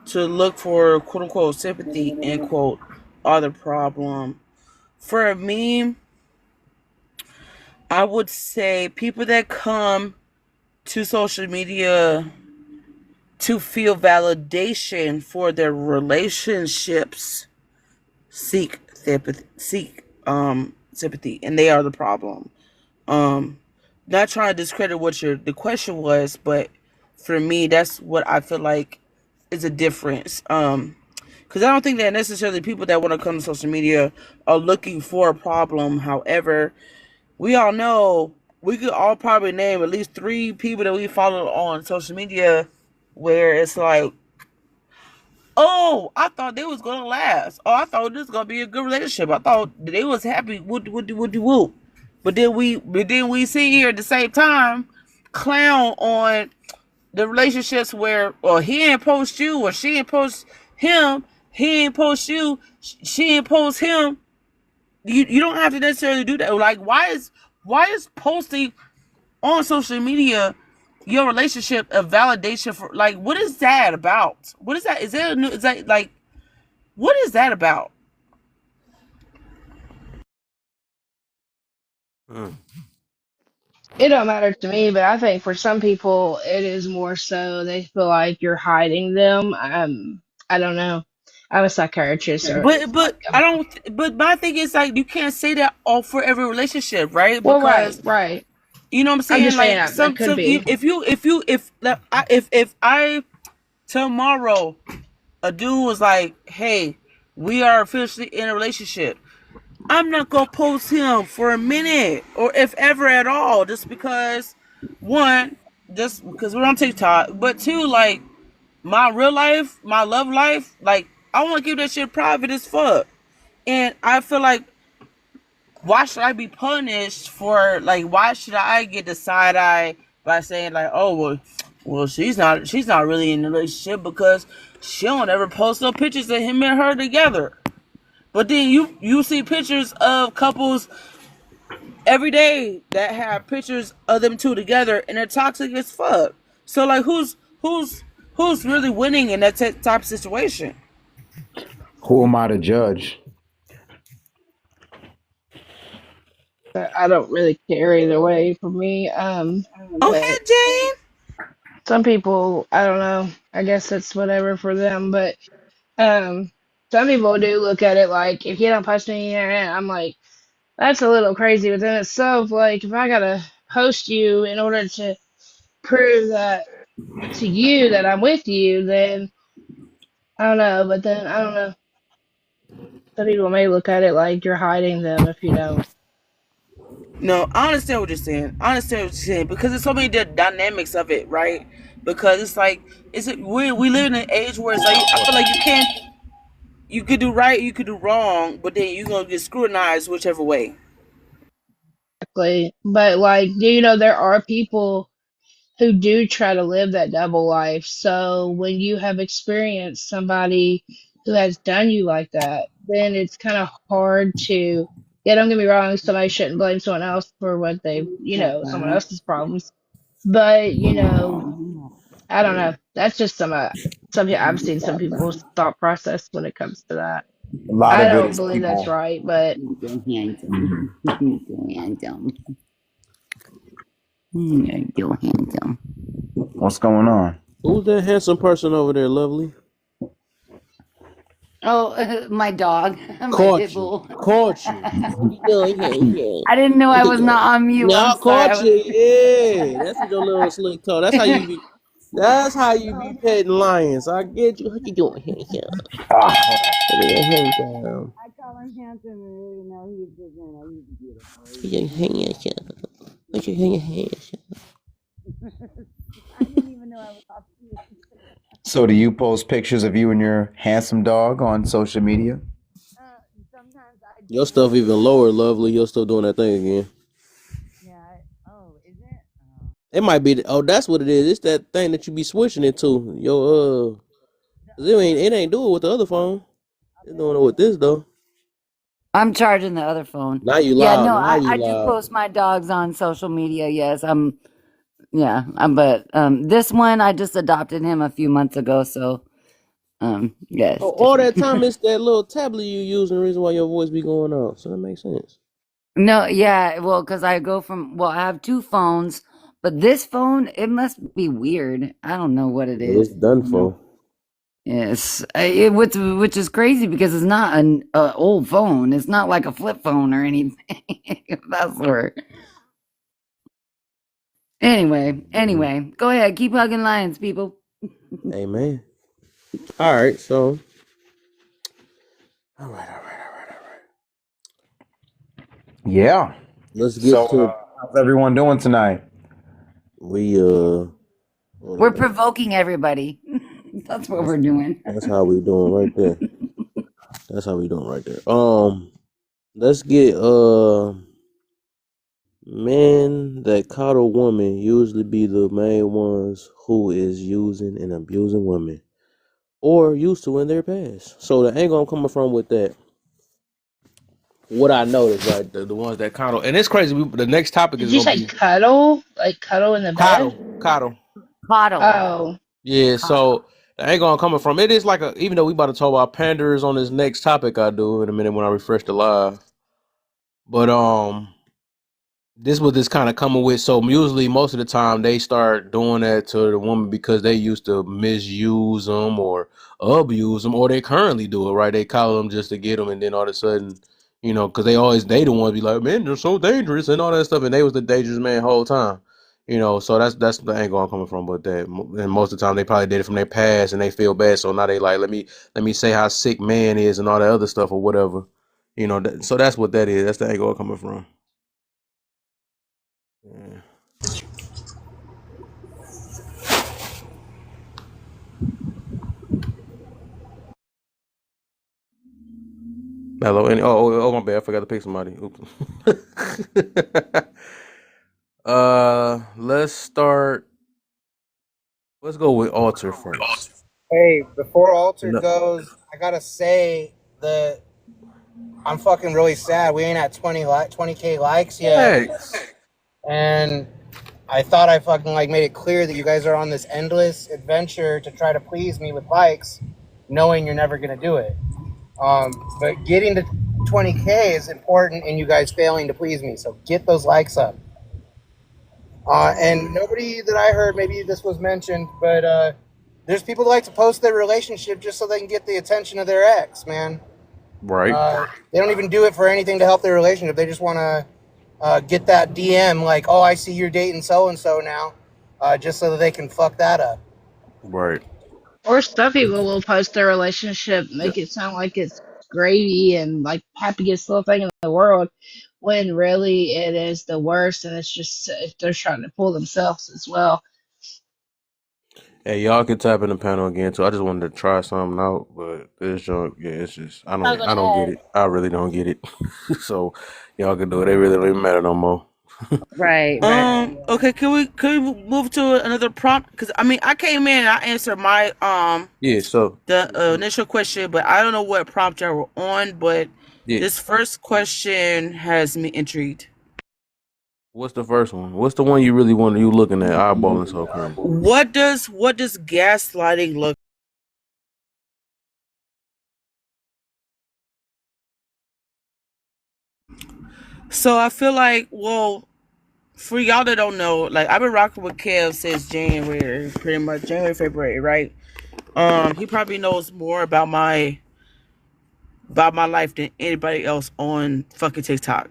to look for quote unquote sympathy end quote are the problem. For me, I would say people that come to social media to feel validation for their relationships seek sympathy, and they are the problem. Um, Not trying to discredit what the question was, but for me, that's what I feel like is a difference. Because I don't think that necessarily people that want to come to social media are looking for a problem. However, we all know we could all probably name at least 3 people that we follow on social media where it's like oh, I thought they was gonna last. Oh, I thought this was gonna be a good relationship. I thought they was happy. Whoop. But then we sit here at the same time clown on the relationships where, or he ain't post you, or she ain't post him. He ain't post you. She ain't post him. You don't have to necessarily do that. Like, why is posting on social media your relationship a validation for, like, what is that about? What is that? Is that like, what is that about? Mm. It don't matter to me, but I think for some people it is more so they feel like you're hiding them. I don't know. I'm a psychiatrist, so But I don't. But my thing is, like, you can't say that all for every relationship, right? well, right, Because right. you know what I'm I'm saying. just saying Like, that could be. if I tomorrow a dude was like, hey, we are officially in a relationship, I'm not gonna post him for a minute or if ever at all, just because, one, just because we're on TikTok, but two, like, my real life, my love life, like, I want to keep that shit private as fuck. And I feel like, why should I be punished for, like, why should I get the side eye by saying, like, oh, well, she's not really in a relationship because she don't ever post no pictures of him and her together. But then you see pictures of couples every day that have pictures of them two together, and they're toxic as fuck. So, like, who's really winning in that type of situation? Who am I to judge? I don't really care either way for me. Oh, But hey, Jane. some people, I don't know. I guess it's whatever for them. But um, some people do look at it like if you don't post me, I'm like, that's a little crazy within itself. Like, if I gotta post you in order to prove that to you that I'm with you, then I don't know. But then I don't know. Some people may look at it like you're hiding them if you don't. No, I understand what you're saying. I understand what you're saying because there's so many dynamics of it, right? Because it's like, we live in an age where it's like, I feel like you could do right, you could do wrong, but then you're gonna get scrutinized whichever way. Exactly. But like, do you know there are people who do try to live that double life. So when you have experienced somebody who has done you like that, then it's kind of hard to, yeah, don't get me wrong, somebody shouldn't blame someone else for what they, someone else's problems. But, I don't know. That's just I've seen some people's thought process when it comes to that. A lot I of it don't is believe that's people. right, but You're handsome. You're so handsome. You're handsome. What's going on? Who's that handsome person over there, lovely? Oh, my dog, my pit Caught you. bull. Caught you. What you doing here? I didn't know What I you was doing? not on mute. No, I'm I sorry. caught you. Yeah. That's your little slick toe. That's how you be. That's how you be petting lions. I get you. What you doing here? Ah, Look at your hand down. I call him handsome, and he's just, he's beautiful. Your hand. Look at your hand. I didn't even know I was off mute. so do you post pictures of you and your handsome dog on social media? Sometimes I Your do. stuff even lower, lovely. You're still doing that thing again. Yeah. Oh, is it? It might be. Oh, that's what it is. It's that thing that you be switching it to. It ain't doing it with the other phone. It's doing it with this though. I'm charging the other phone. Now you Yeah, loud. no, Now you I do loud. post my dogs on social media. Yes, yeah, but this one I just adopted him a few months ago, so yes, Oh, all different. that time it's that little tablet you use, and the reason why your voice be going off. So that makes sense. No, yeah, well, because I have two phones, but this phone, it must be weird. I don't know what it It's is. done for. Yes, which is crazy because it's not an old phone. It's not like a flip phone or anything of that sort. Anyway, go ahead, keep hugging lions, people. Amen. All right. So. All right. Yeah. Let's So, get to how's everyone doing tonight? we. Hold We're on. provoking everybody. That's what we're doing. That's how we doing right there. That's how we doing right there. Let's get men that coddle women usually be the main ones who is using and abusing women or used to in their past. So the angle I'm coming from with that, what I noticed, right, the ones that coddle, and it's crazy. The next topic Did is you gonna say be cuddle? Like cuddle in the bed? coddle. Coddle. Oh. Yeah, so the angle I'm coming from, it is like a. Even though we about to talk about panders on this next topic, I do in a minute when I refresh the live. But this was this kind of coming with. So usually, most of the time, they start doing that to the woman because they used to misuse them or abuse them, or they currently do it. Right? They call them just to get them, and then all of a sudden, because they the ones be like, man, they're so dangerous and all that stuff, and they was the dangerous man whole time. So that's the angle I'm coming from. But that, and most of the time, they probably did it from their past, and they feel bad. So now they like, let me say how sick man is and all that other stuff or whatever. So that's what that is. That's the angle I'm coming from. Yeah. Hello. My bad. I forgot to pick somebody. Oops. Let's start. Let's go with Alter first. Hey, before Alter No, goes, I gotta say that I'm fucking really sad. We ain't at 20k likes yet, thanks. and I thought I fucking like made it clear that you guys are on this endless adventure to try to please me with likes, knowing you're never gonna do it. But getting to 20k is important, and you guys failing to please me. So get those likes up. And nobody that I heard, maybe this was mentioned, but there's people that like to post their relationship just so they can get the attention of their ex, man. Right. They don't even do it for anything to help their relationship. They just want to get that DM like, oh, I see you're dating so-and-so now, just so that they can fuck that up. Right. Or some people will post their relationship, Yeah. make it sound like it's gravy and like happiest little thing in the world, when really it is the worst, and it's just they're trying to pull themselves as well. Hey, y'all can tap in the panel again too. I just wanted to try something out, but this junk, yeah, it's just I I was don't gonna I don't get ask. it. I really don't get it. So y'all can do it. It really don't even matter no more. Right, right. Okay, can we move to another prompt? Because I mean, I came in and I answered my Yeah. So the initial question, but I don't know what prompt y'all were on. But yeah. this first question has me intrigued. What's the first one? What's the one you really want? You looking at eyeballing so currently? What does gaslighting look? So I feel like, well, for y'all that don't know, like I've been rocking with Kev since January, pretty much January, February, right? He probably knows more about my life than anybody else on fucking TikTok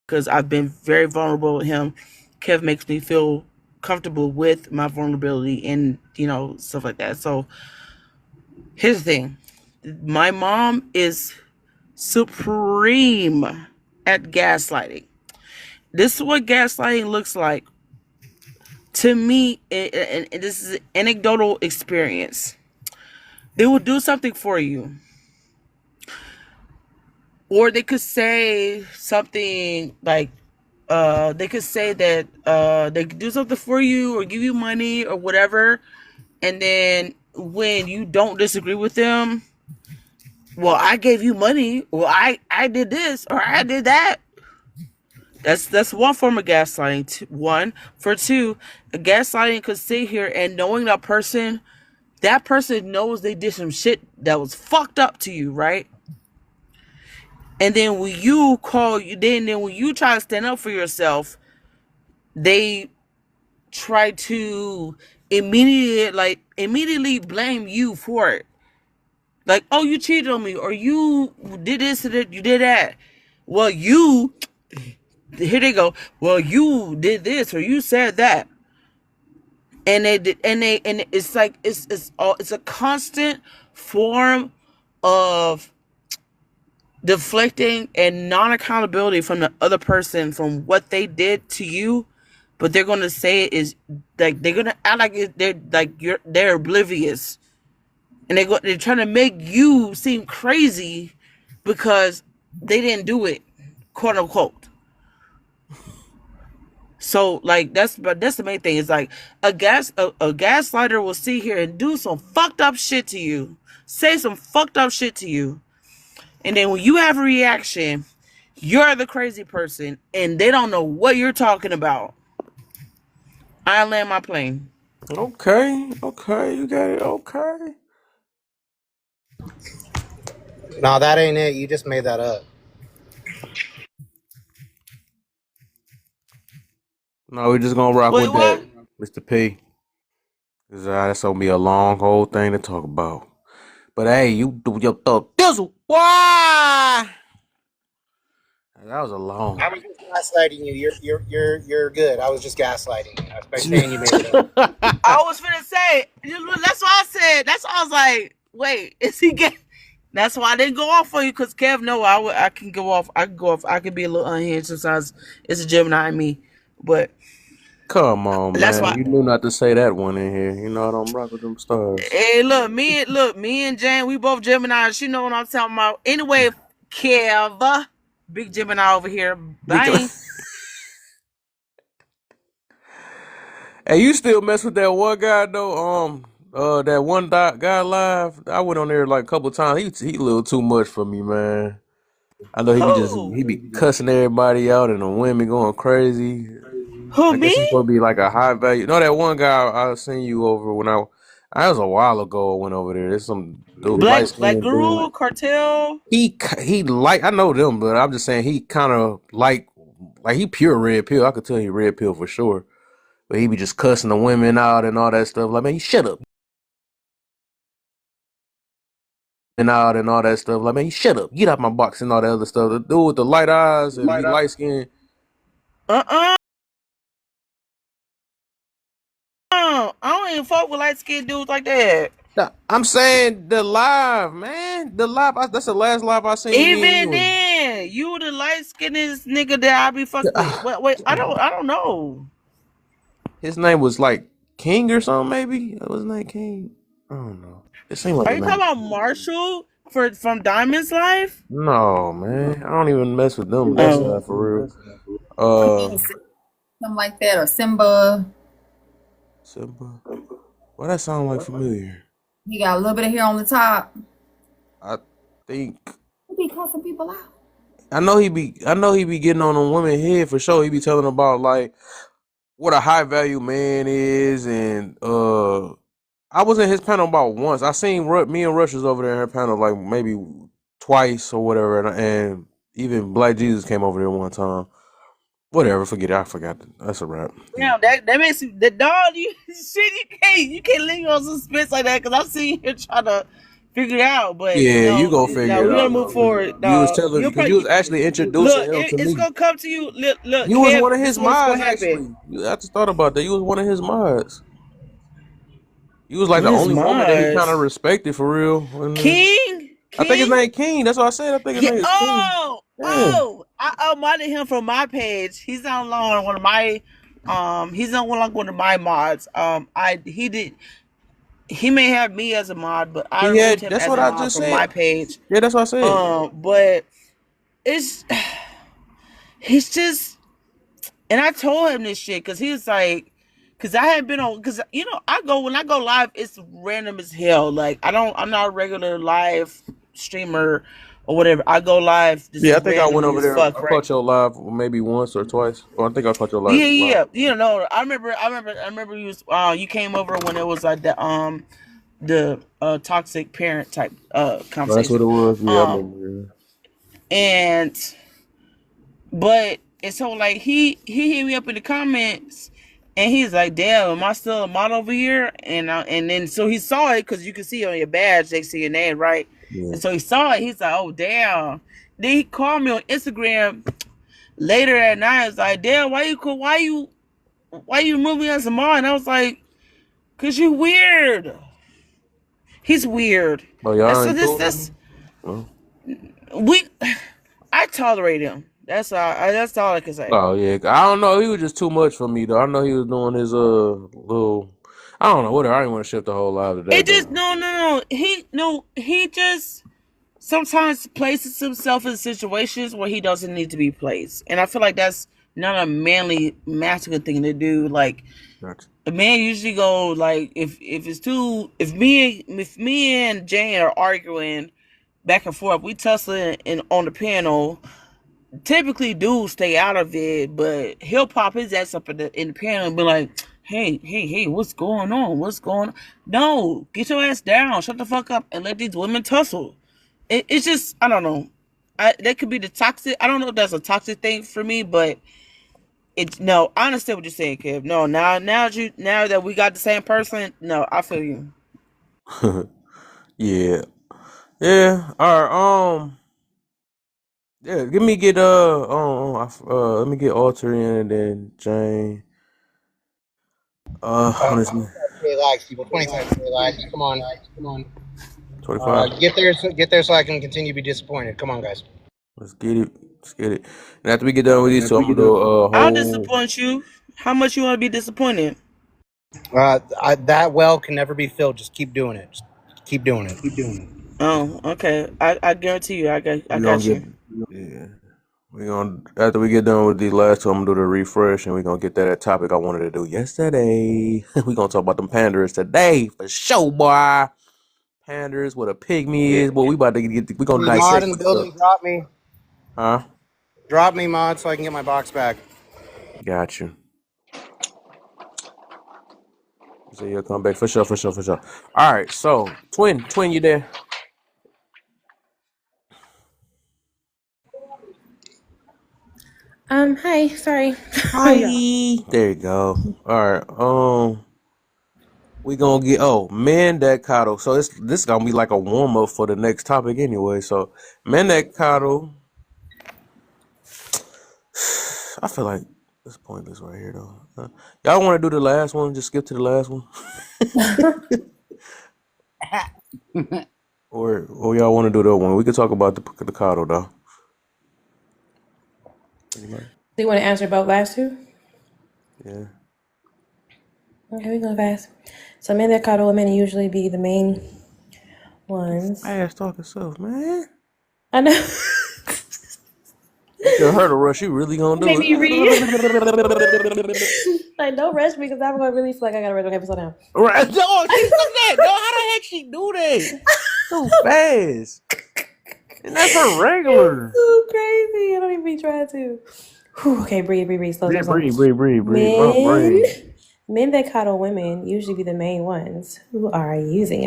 because I've been very vulnerable with him. Kev makes me feel comfortable with my vulnerability and stuff like that. So here's the thing: my mom is supreme at gaslighting. This is what gaslighting looks like to me, and this is an anecdotal experience. They will do something for you, or they could say something like, they could say that they could do something for you or give you money or whatever, and then when you don't disagree with them, well, I gave you money, or I did this or I did that. That's one form of gaslighting. One for two, gaslighting could sit here and knowing that person knows they did some shit that was fucked up to you, right? And then when you call you, then when you try to stand up for yourself, they try to immediately blame you for it. Like, oh, you cheated on me, or you did this or that, you did that. Well, here they go. Well, you did this or you said that, and they did, and it's like it's a constant form of deflecting and non accountability from the other person from what they did to you but they're gonna say it is like they're gonna act like they're oblivious, and they're trying to make you seem crazy because they didn't do it, quote unquote. So like that's the main thing. Is like a gaslighter will sit here and do some fucked up shit to you, say some fucked up shit to you, and then when you have a reaction, you're the crazy person, and they don't know what you're talking about. I land my plane. Okay, you got it. Okay. No, that ain't it. You just made that up. No, we're just gonna rock Wait, with that, what? Mr. P. Cause that's gonna be a long whole thing to talk about. But hey, you do your thug dizzle. Why? That was a long I was just gaslighting you. You're good. I was just gaslighting you by one. saying you made it up. I was finna say. That's why I said. That's why I was like, wait, is he gay? That's why I didn't go off for you, because Kev, no, I can go off. I can go off. I can be a little unhinged sometimes. It's a Gemini in me, but Come on, that's man. why. You knew not to say that one in here. You know I don't rock with them stars. Hey, me and Jane, we both Gemini. She know what I'm talking about. Anyway, Kev, big Gemini over here. Bye. Hey, you still mess with that one guy though? That one guy live. I went on there like a couple times. He a little too much for me, man. I know Who? he be cussing everybody out and the women going crazy. Who, I me? guess he's supposed to be like a high value. No, that one guy I seen you over when I was a while ago. I went over there. There's some dude, light Black skinned dude. Guru, Cartel. He like I know them, but I'm just saying he kind of like he pure red pill. I could tell he red pill for sure. But he be just cussing the women out and all that stuff. Like, man, you shut up. And out and all that stuff. Like, man, you shut up. Get out my box and all that other stuff. The dude with the light eyes and he light skinned. Uh-uh. I don't even fuck with light skinned dudes like that. Nah, I'm saying the live, man. The live. That's the last live I seen me and Even you. And, then, you the light skinnest nigga that I be fucking with. Wait, I don't know. his name was like King or something, maybe. Was his name King? I don't know. It seemed like Are his you talking name. about Marshall from Diamond's Life? No, man. I don't even mess with them that Oh, side for real. I think something like that, or Simba. Simba. Why that sound like familiar? He got a little bit of hair on the top. I think He be cussing people out. I know he be getting on a woman head for sure. He be telling about like what a high value man is, and I was in his panel about once. I seen me and Rush was over there in her panel like maybe twice or whatever, and even Black Jesus came over there one time. Whatever, forget it. I forgot. That's a wrap. damn, that makes you the dog. You shit. You can't leave on suspense like that, because I'm sitting here trying to figure it out. But Yeah, you no, gonna figure no, it we gotta out move though, because forward. you was No, telling you'll because you was probably actually introducing look. him to It's me. gonna come to you. Look, You was Kev. one of This his is what's gonna mods happen. actually. I just thought about that. You was one of his mods. You was like the His only woman that he kind of Mars respected for real. King. I think his King. name King. That's what I said. I think his Yeah. name is King. Yeah. I modded him from my page. He's on one of my he's on one of my mods. He may have me as a mod, but I He removed had. him That's as what a I mod just from said. my page. Yeah, that's what I said. But it's he's just, and I told him this shit because he's like, because I had been on, because when I go live, it's random as hell. Like I'm not a regular live streamer or whatever. I go live just Yeah, I think I went randomly over as there. fuck, I right? caught your live maybe once or twice, or I think I caught your live. Yeah, Live. yeah, yeah. I remember you came over when it was like the toxic parent type Oh, that's what conversation. it was. Yeah, I Um remember. and but it's so like he hit me up in the comments, and he's like, damn, am I still a model over here? And then so he saw it, because you can see on your badge they see your name, right? Yeah. And so he saw it, he's like, oh damn. Then he called me on Instagram later at night. It's like, damn, why you remove me as a mod? And I was like, cause you weird. He's weird. Oh, y'all That's so ain't this cool no this more? Oh. we I tolerate him. That's all I can say. Oh yeah, I don't know. He was just too much for me though. I know he was doing his little. I don't know. Whatever. I didn't want to shift the whole live to that It just though. he just sometimes places himself in situations where he doesn't need to be placed, and I feel like that's not a manly masculine thing to do. Like Gotcha. a man usually go like if me and Jane are arguing back and forth, we tussling on the panel. Typically, dudes stay out of it, but he'll pop his ass up in the panel and be like, hey, what's going on? What's going on? No, get your ass down, shut the fuck up, and let these women tussle. It's just, I don't know. That could be the toxic. I don't know if that's a toxic thing for me, but it's no. I understand what you're saying, Kev. No, now that we got the same person, no, I feel you. Yeah. Yeah. All right. Yeah. Let me get Alter in and then Jane. On this Relax, people. 20 seconds. Relax. Come on. 25. Get there so I can continue to be disappointed. Come on, guys. Let's get it. Let's get it. And after we get done with these two, I'm gonna do a I'll whole. disappoint you. How much you want to be disappointed? That well can never be filled. Just keep doing it. Just keep doing it. Oh, okay. I guarantee you. I We gonna got get. you. Yeah. We gonna after we get done with these last two, I'm gonna do the refresh, and we gonna get that topic I wanted to do yesterday. We gonna talk about them pandas today for sure, boy. Pandas, what a pygmy is, boy. We about to get. We gonna Mod dissect in the some stuff, building, drop me. huh? Drop me, mod, so I can get my box back. Got you. So you'll come back for sure, for sure, for sure. All right, so twin, you there? Hi, sorry. Hi. There you go. All right. We gonna get Mandacado. So this gonna be like a warm up for the next topic anyway. So Mandacado, I feel like it's pointless right here though. Y'all want to do the last one? Just skip to the last one, or y'all want to do that one? We could talk about the Cado though. Anybody? Do you want to answer about last two? Yeah. Okay, we go fast. So men that cuddle women usually be the main ones. Fast talking stuff, man. I know. You tell her to rush. You really gonna do Maybe read. it? Like, don't rush me because I'm going to really feel like I got to rush. Okay, slow down. Right? No, she look that. No, how the heck she do that? So fast. And that's her regular. It's so crazy. I don't even be trying to. Whew, okay, breathe. Slow. Breathe. My brain. Men that coddle women usually be the main ones who are abusing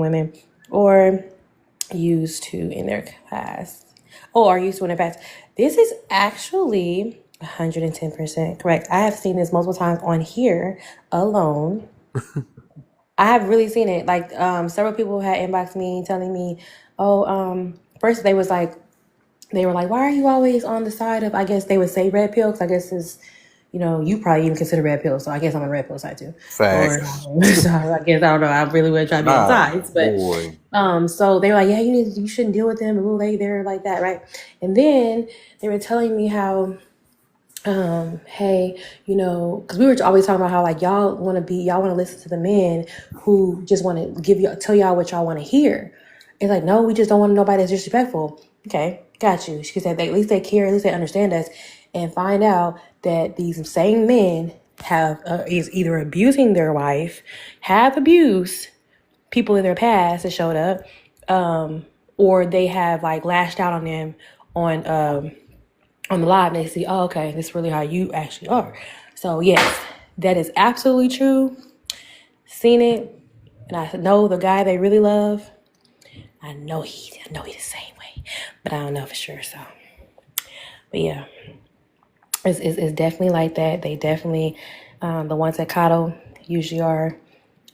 women, or used to in their past, or are used to in their past. This is actually 110% correct. I have seen this multiple times on here alone. I have really seen it. Like, several people had inboxed me telling me, first they were like, why are you always on the side of, I guess they would say red pill, because I guess is, you probably even consider red pill, so I guess I'm on the red pill side too. Or Facts. so I guess, I don't know, I really would try to be on Nah, sides, but boy. so they were like, yeah, you shouldn't deal with them, and they're like that, right? And then they were telling me how, hey, because we were always talking about how, like, y'all want to listen to the men who just want to tell y'all what y'all want to hear. It's like, no, we just don't want nobody that's disrespectful. Okay, got you. She said at least they care, at least they understand us, and find out that these same men is either abusing their wife, have abused people in their past that showed up, or they have like lashed out on them on the live, and they see, oh, okay, this is really how you actually are. So yes, that is absolutely true. Seen it, and I know the guy they really love. I know he the same way, but I don't know for sure. So, but yeah, it's definitely like that. They definitely, the ones that coddle usually are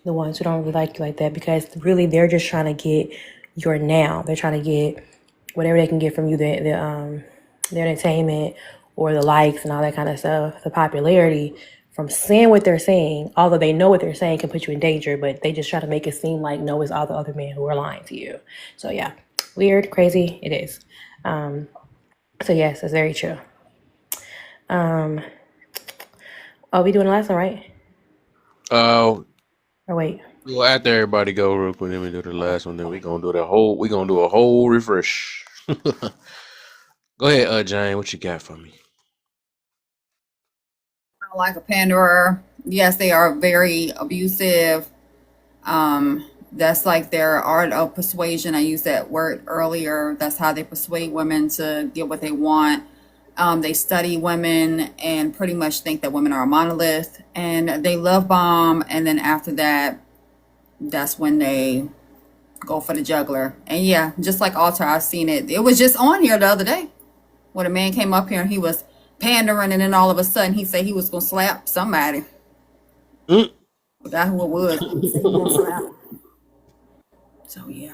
the ones who don't really like you like that, because really they're just trying to get your now. They're trying to get whatever they can get from you, the entertainment or the likes and all that kind of stuff, the popularity from saying what they're saying, although they know what they're saying can put you in danger, but they just try to make it seem like no, it's all the other men who are lying to you. So yeah, Weird, crazy, it is. So yes, it's very true. Oh, we doing the last one, right? Uh, Or wait. well, after everybody go real quick, then we do the last one. Then we gonna do a whole refresh. Go ahead, Jane. What you got for me? Like a panderer. Yes, they are very abusive. That's like their art of persuasion. I used that word earlier. That's how they persuade women to get what they want. They study women and pretty much think that women are a monolith, and they love bomb. And then after that, that's when they go for the juggler. And yeah, just like Altar, I've seen it. It was just on here the other day when a man came up here and he was pandering, and then all of a sudden he said he was gonna slap somebody. Mm. Forgot who it was. He said he was gonna slap. So yeah.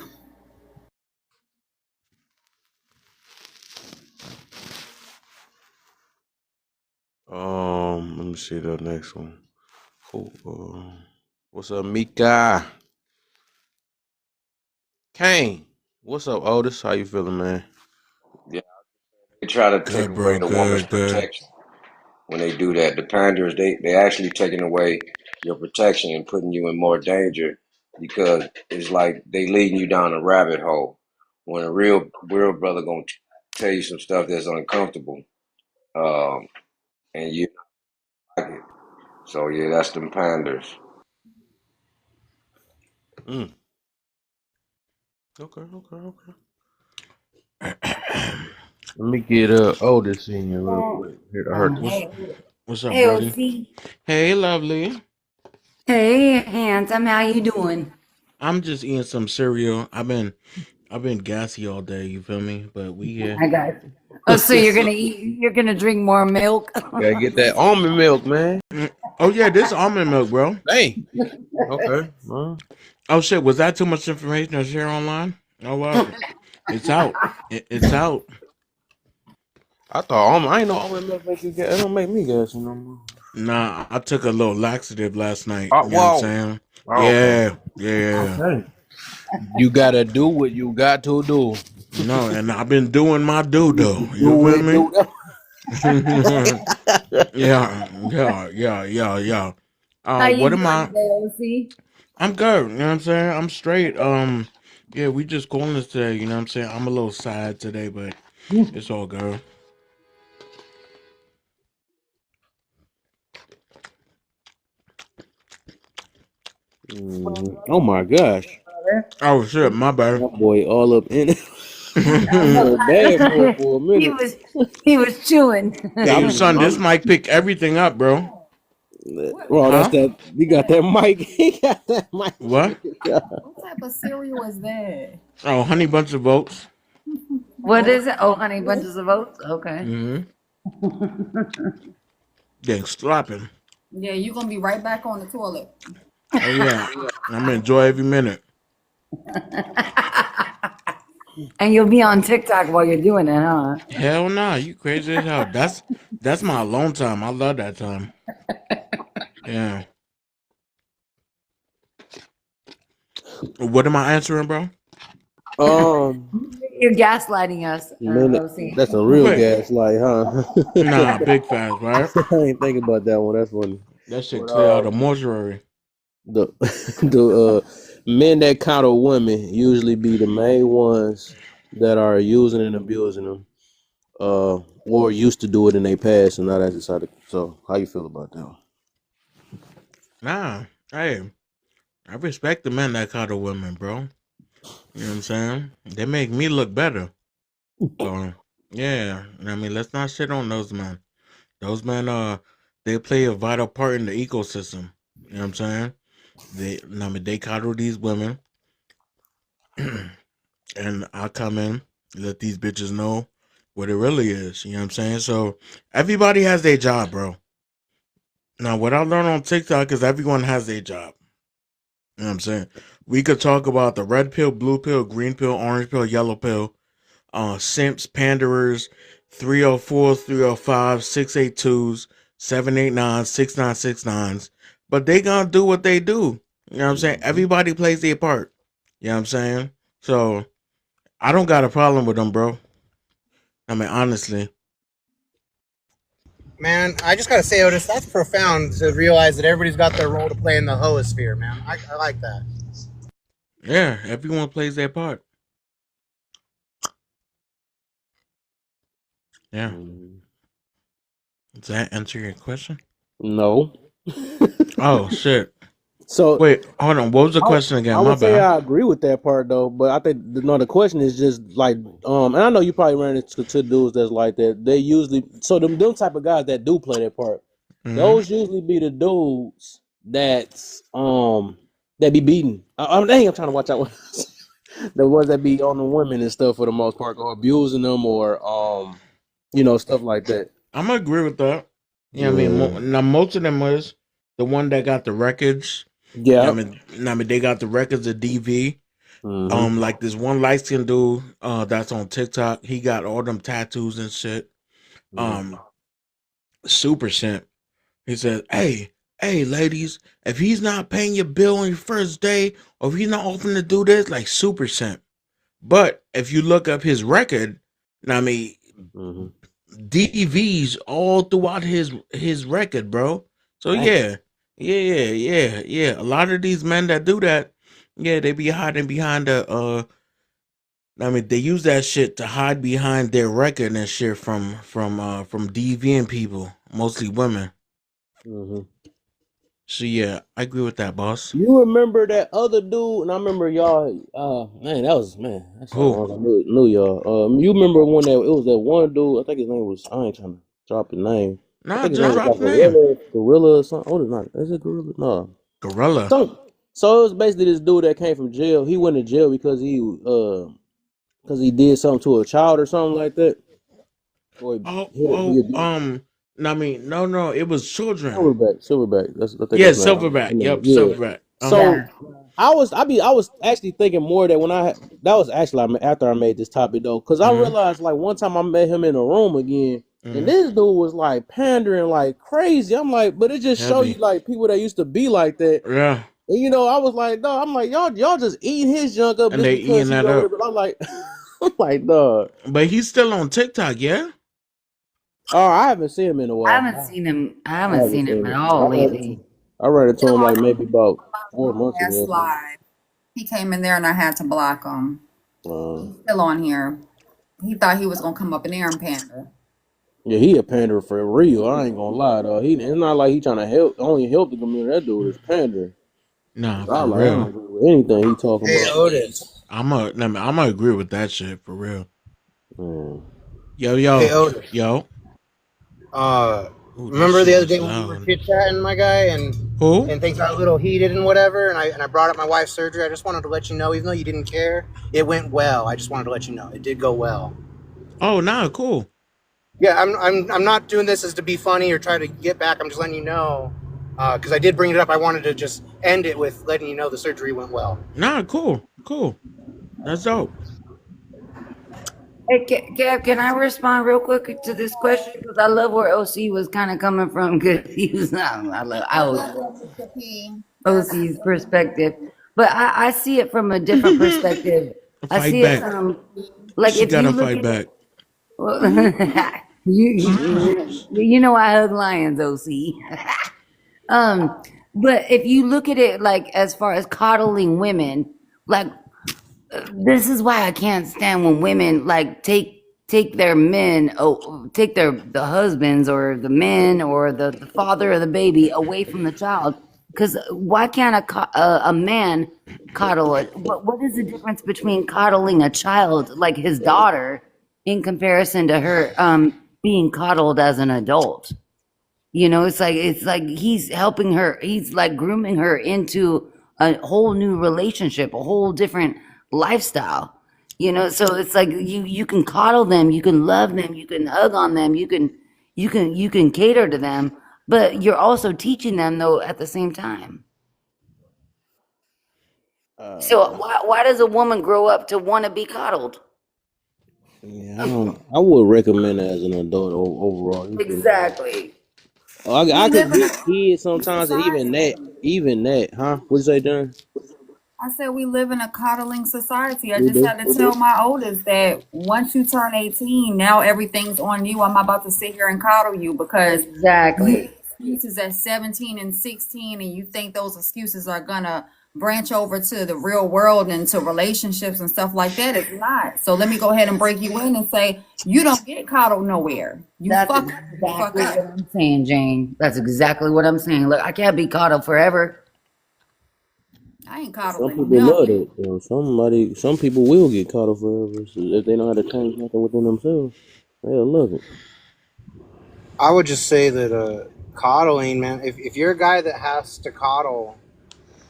Let me see the next one. Cool. What's up, Mika? Kane. What's up, Otis? How you feeling, man? Yeah, they try to take Good, away bro. the woman's Good, good. protection when they do that. The panders, they actually taking away your protection and putting you in more danger because it's like they leading you down a rabbit hole. When a real brother gonna tell you some stuff that's uncomfortable, um, and you like it. So yeah, that's them panders. Mm. Okay, okay, okay. Let me get Otis in here real quick. Here to hurt this. Hey, What's up, hey, Brody? OC. Hey, lovely. Hey, handsome. How you doing? I'm just eating some cereal. I've been gassy all day. You feel me? But we here. I got you. Oh, so you're gonna eat? You're gonna drink more milk? Gotta get that almond milk, man. Oh yeah, this almond milk, bro. Hey. Okay. Oh shit, was that too much information to share online? Oh well, it's out. It's out. I thought almond. I ain't know almond milk make you gas. It don't make me gassy no more. Nah, I took a little laxative last night. You know what I'm Whoa. saying? Oh, okay. Yeah, yeah. Okay. You gotta do what you got to do. No, and I've been doing my doo doo. You Do feel it. me? Do that. Yeah, yeah. How What you am doing I? today, OC? I'm good. You know what I'm saying? I'm straight. Yeah, we just calling this today. You know what I'm saying? I'm a little sad today, but it's all good. Oh my gosh. Oh shit, my bad. That boy all up in it. I No, felt bad for a he minute. was he was chewing. Yeah, Hey, son, this mic pick everything up, bro. Well, that's Huh? that. He got that mic. He got that mic. What? What type of cereal is that? Oh, honey bunch of oats. What Oh, is it? Oh, honey, bunches of oats. Okay. Mm-hmm. Getting slapping. yeah, you're gonna be right back on the toilet. Oh yeah, I'm gonna enjoy every minute. And you'll be on TikTok while you're doing it, huh? Hell nah, you crazy as hell. That's my alone time. I love that time. Yeah. What am I answering, bro? Um, You're gaslighting us, man, OC. that's a real Wait. gaslight, huh? Nah, big fast, right? I ain't thinking about that one. That's funny. That shit But clear out the mortuary. the the men that coddle women usually be the main ones that are using and abusing them, or used to do it in their past, and now that's decided. So, how you feel about that one? Nah. Hey, I respect the men that cuddle women, bro. You know what I'm saying? They make me look better. So yeah. I mean, let's not shit on those men. Those men they play a vital part in the ecosystem. You know what I'm saying? I mean they coddle these women and I come in, let these bitches know what it really is. You know what I'm saying? So everybody has their job, bro. Now what I learned on TikTok is everyone has their job. You know what I'm saying? We could talk about the red pill, blue pill, green pill, orange pill, yellow pill, simps, panderers, 304s, 305s, 682s, 789s, 6969s. But they gonna do what they do. You know what I'm saying? Everybody plays their part. You know what I'm saying? So I don't got a problem with them, bro. I mean, honestly, Man, I just gotta say, Otis, that's profound to realize that everybody's got their role to play in the hoosphere, man. I like that. yeah, everyone plays their part. Yeah. Mm, Does that answer your question? no. Oh shit. So Wait, hold on. What was the I, question again? I My would say bad. I agree with that part though, but I think the question is just like and I know you probably ran into dudes that's like that. They usually them type of guys that do play that part. Hmm. Those usually be the dudes that be beating. Dang, I'm trying to watch out. The ones that be on the women and stuff for the most part, or abusing them, or stuff like that. I'm gonna agree with that. Yeah, I mean, Yeah, now most of them was the one that got the records. Yeah, yeah. I mean, they got the records of DV. Mm-hmm. Like this one light skinned dude, that's on TikTok. He got all them tattoos and shit. Mm-hmm. Um, Super simp. He said, hey, ladies, if he's not paying your bill on your first day, or if he's not offering to do this, like super simp. But if you look up his record, I mean, Mm-hmm. DVs all throughout his record, bro. So Dang. yeah. A lot of these men that do that, yeah, they be hiding behind I mean, they use that shit to hide behind their record and shit from DVing people, mostly women. Mm-hmm. So yeah, I agree with that, boss. You remember that other dude? And I remember y'all. Man, that's so Who? long. I knew y'all. You remember when it was that one dude? I think his name was. I ain't trying to drop the name. I Nah, think his just name was drop like the name. Gorilla or something. What is not? Is it Gorilla? No. Gorilla. So it was basically this dude that came from jail. He went to jail because he did something to a child or something like that. Or he abused I mean, no, it was children. Silverback. I think Yeah, that's not. Silverback. Yep, Yeah. Silverback. So I was actually thinking more that that was actually after I made this topic though, because I Mm-hmm. realized like one time I met him in a room again, and Mm-hmm. this dude was like pandering like crazy. I'm like, but it just show you Heavy. like people that used to be like that. Yeah, And I was like, no, I'm like, y'all just eating his junk up and just they because eating he that over there. up. But I'm like, I'm like, dog. But he's still on TikTok, yeah. Oh, I haven't seen him in a I while. haven't seen him. I I haven't haven't seen him seen at him. all lately. I ran into Still him on like maybe about my 4 months last ago. live. He came in there and I had to block him. Uh, He's still on here. He thought he was gonna come up in there and pander. Yeah, he a pander for real. I ain't gonna lie though. It's not like he trying to help the community. That dude is pandering. Nah, I for like I don't real. agree with anything he talking Hey, about. Otis. I'm gonna agree with that shit for real. Mm. Yo, Hey, yo, Otis. yo. Uh, Ooh, that remember shit the other was day when we were loud. chit chatting, my guy, Who? and things got a little heated and whatever, and I brought up my wife's surgery. I just wanted to let you know, even though you didn't care, it went well. I just wanted to let you know it did go well. Oh, nah, cool. Yeah, I'm not doing this as to be funny or try to get back. I'm just letting you know because I did bring it up. I wanted to just end it with letting you know the surgery went well. Nah, cool. That's dope. Hey, Gab, can I respond real quick to this question? Because I love where OC was kind of coming from. Because he was, I always love OC's perspective, but I see it from a different perspective. I Fight see it back. from like She if you gotta look fight at back. well, you know I hug lions, OC. But if you look at it like as far as coddling women, like this is why I can't stand when women like take their men, take the husbands or the men or the father of the baby away from the child. Because why can't a man coddle it? What is the difference between coddling a child like his daughter in comparison to her being coddled as an adult? It's like he's helping her, he's like grooming her into a whole new relationship, a whole different lifestyle. So it's like you can coddle them, you can love them, you can hug on them, you can cater to them, but you're also teaching them though at the same time. So Uh, why does a woman grow up to want to be coddled? yeah, I don't. I would recommend it as an adult overall. You can. Exactly. I We could live in get a kids sometimes, and society. even that, huh? What you say, John? I said we live in a coddling society. I We just do. had to tell my oldest that once you turn 18, now everything's on you. I'm about to sit here and coddle you because you Exactly. make excuses at 17 and 16 and you think those excuses are gonna branch over to the real world and to relationships and stuff like that. It's not. So let me go ahead and break you in and say you don't get coddled nowhere. You That's fuck the fuck exactly up. what I'm saying, Jane. That's exactly what I'm saying. Look, I can't be coddled forever. I ain't Some coddling people love nothing. it. You know, some people will get caught up forever. So if they know how to change something within themselves, they'll love it. I would just say that coddling, man. If you're a guy that has to coddle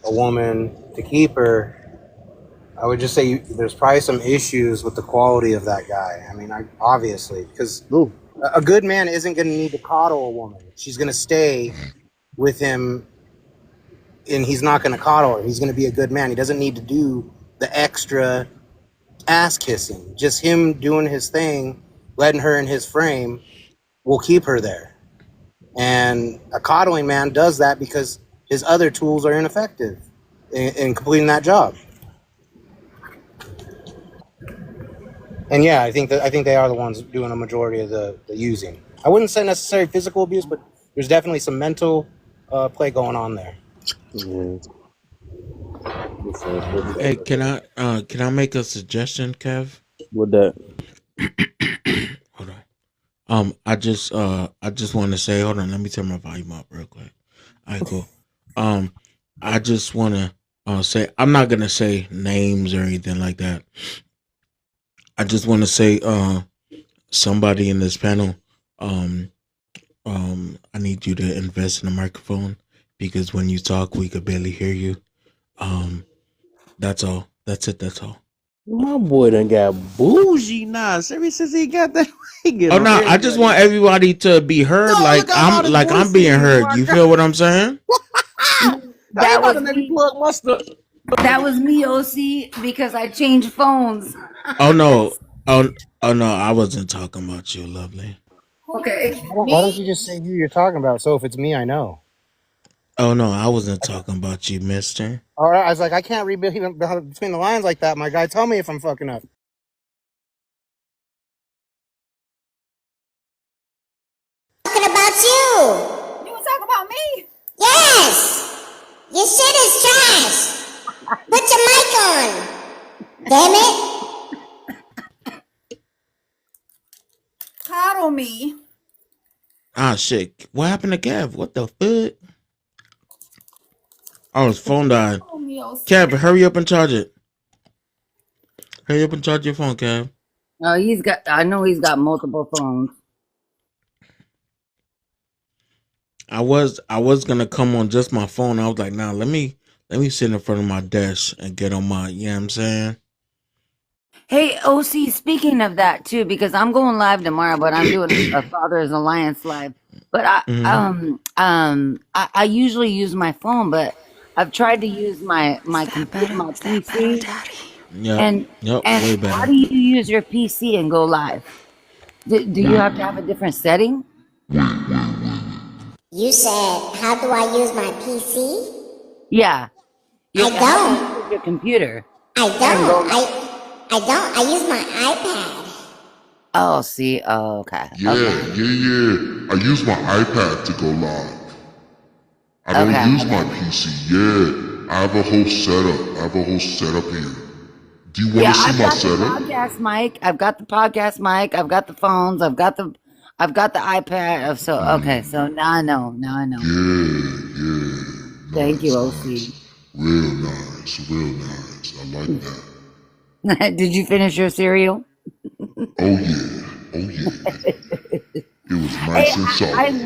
a woman to keep her, I would just say there's probably some issues with the quality of that guy. I mean, obviously, because Ooh. a good man isn't going to need to coddle a woman. She's going to stay with him, and he's not going to coddle her. He's going to be a good man. He doesn't need to do the extra ass kissing. Just him doing his thing, letting her in his frame, will keep her there. And a coddling man does that because his other tools are ineffective in completing that job. And yeah, I think they are the ones doing a majority of the using. I wouldn't say necessarily physical abuse, but there's definitely some mental play going on there. Yeah. Hey, can I make a suggestion, Kev? With that, Hold on. I just want to say, hold on, let me turn my volume up real quick. All right, cool. I just want to say, I'm not gonna say names or anything like that. I just want to say, somebody in this panel, um, I need you to invest in a microphone because when you talk, we could barely hear you. Um, that's all. That's it. That's all. my boy done got bougie now. Ever since he got that, he get Oh on no, I just everybody. want everybody to be heard. Yo, look how loud his Like voice I'm being is. heard. My You God. feel what I'm saying? Now he That about was to make me me. plug my stuff. That was me, OC, because I changed phones. Oh no. Oh no, I wasn't talking about you, lovely. Okay. Why don't you just say who you're talking about? So if it's me, I know. Oh no, I wasn't talking about you, mister. All right, I was like, I can't read between the lines like that, my guy. Tell me if I'm fucking up. Talking about you. You want to talk about me? Yes. Your shit is trash. Put your mic on. Damn it. Coddle me. Ah shit. What happened to Kev? What the fuck? Oh, his phone died. Coddle me, OC. Kev, hurry up and charge it. Hurry up and charge your phone, Kev. Oh, I know he's got multiple phones. I was gonna come on just my phone. I was like, nah, let me sit in front of my desk and get on my, you know what I'm saying? Hey, OC, speaking of that too, because I'm going live tomorrow, but I'm doing a Father's Alliance live. But Mm-hmm. I usually use my phone, but I've tried to use my computer, my PC, Yep. and Yep. and Way how better. do you use your PC and go live? Do you have to have a different setting? You said, how do I use my PC? Yeah. I How do you don't. use your computer I and go don't. live? I don't. I use my iPad. Oh, see. Oh, okay. Yeah, Okay. I use my iPad to go live. I don't Okay. use my PC yet. I have a whole setup here. Do you want Yeah, to see I've my got the setup? podcast mic. I've got the podcast mic. I've got the phones. I've got the iPad. So okay. So now I know. Now I know. Yeah. Thank you, Nice, OC. nice. Real nice. I like that. Did you finish your cereal? Oh yeah. It was Hey, nice and I salty.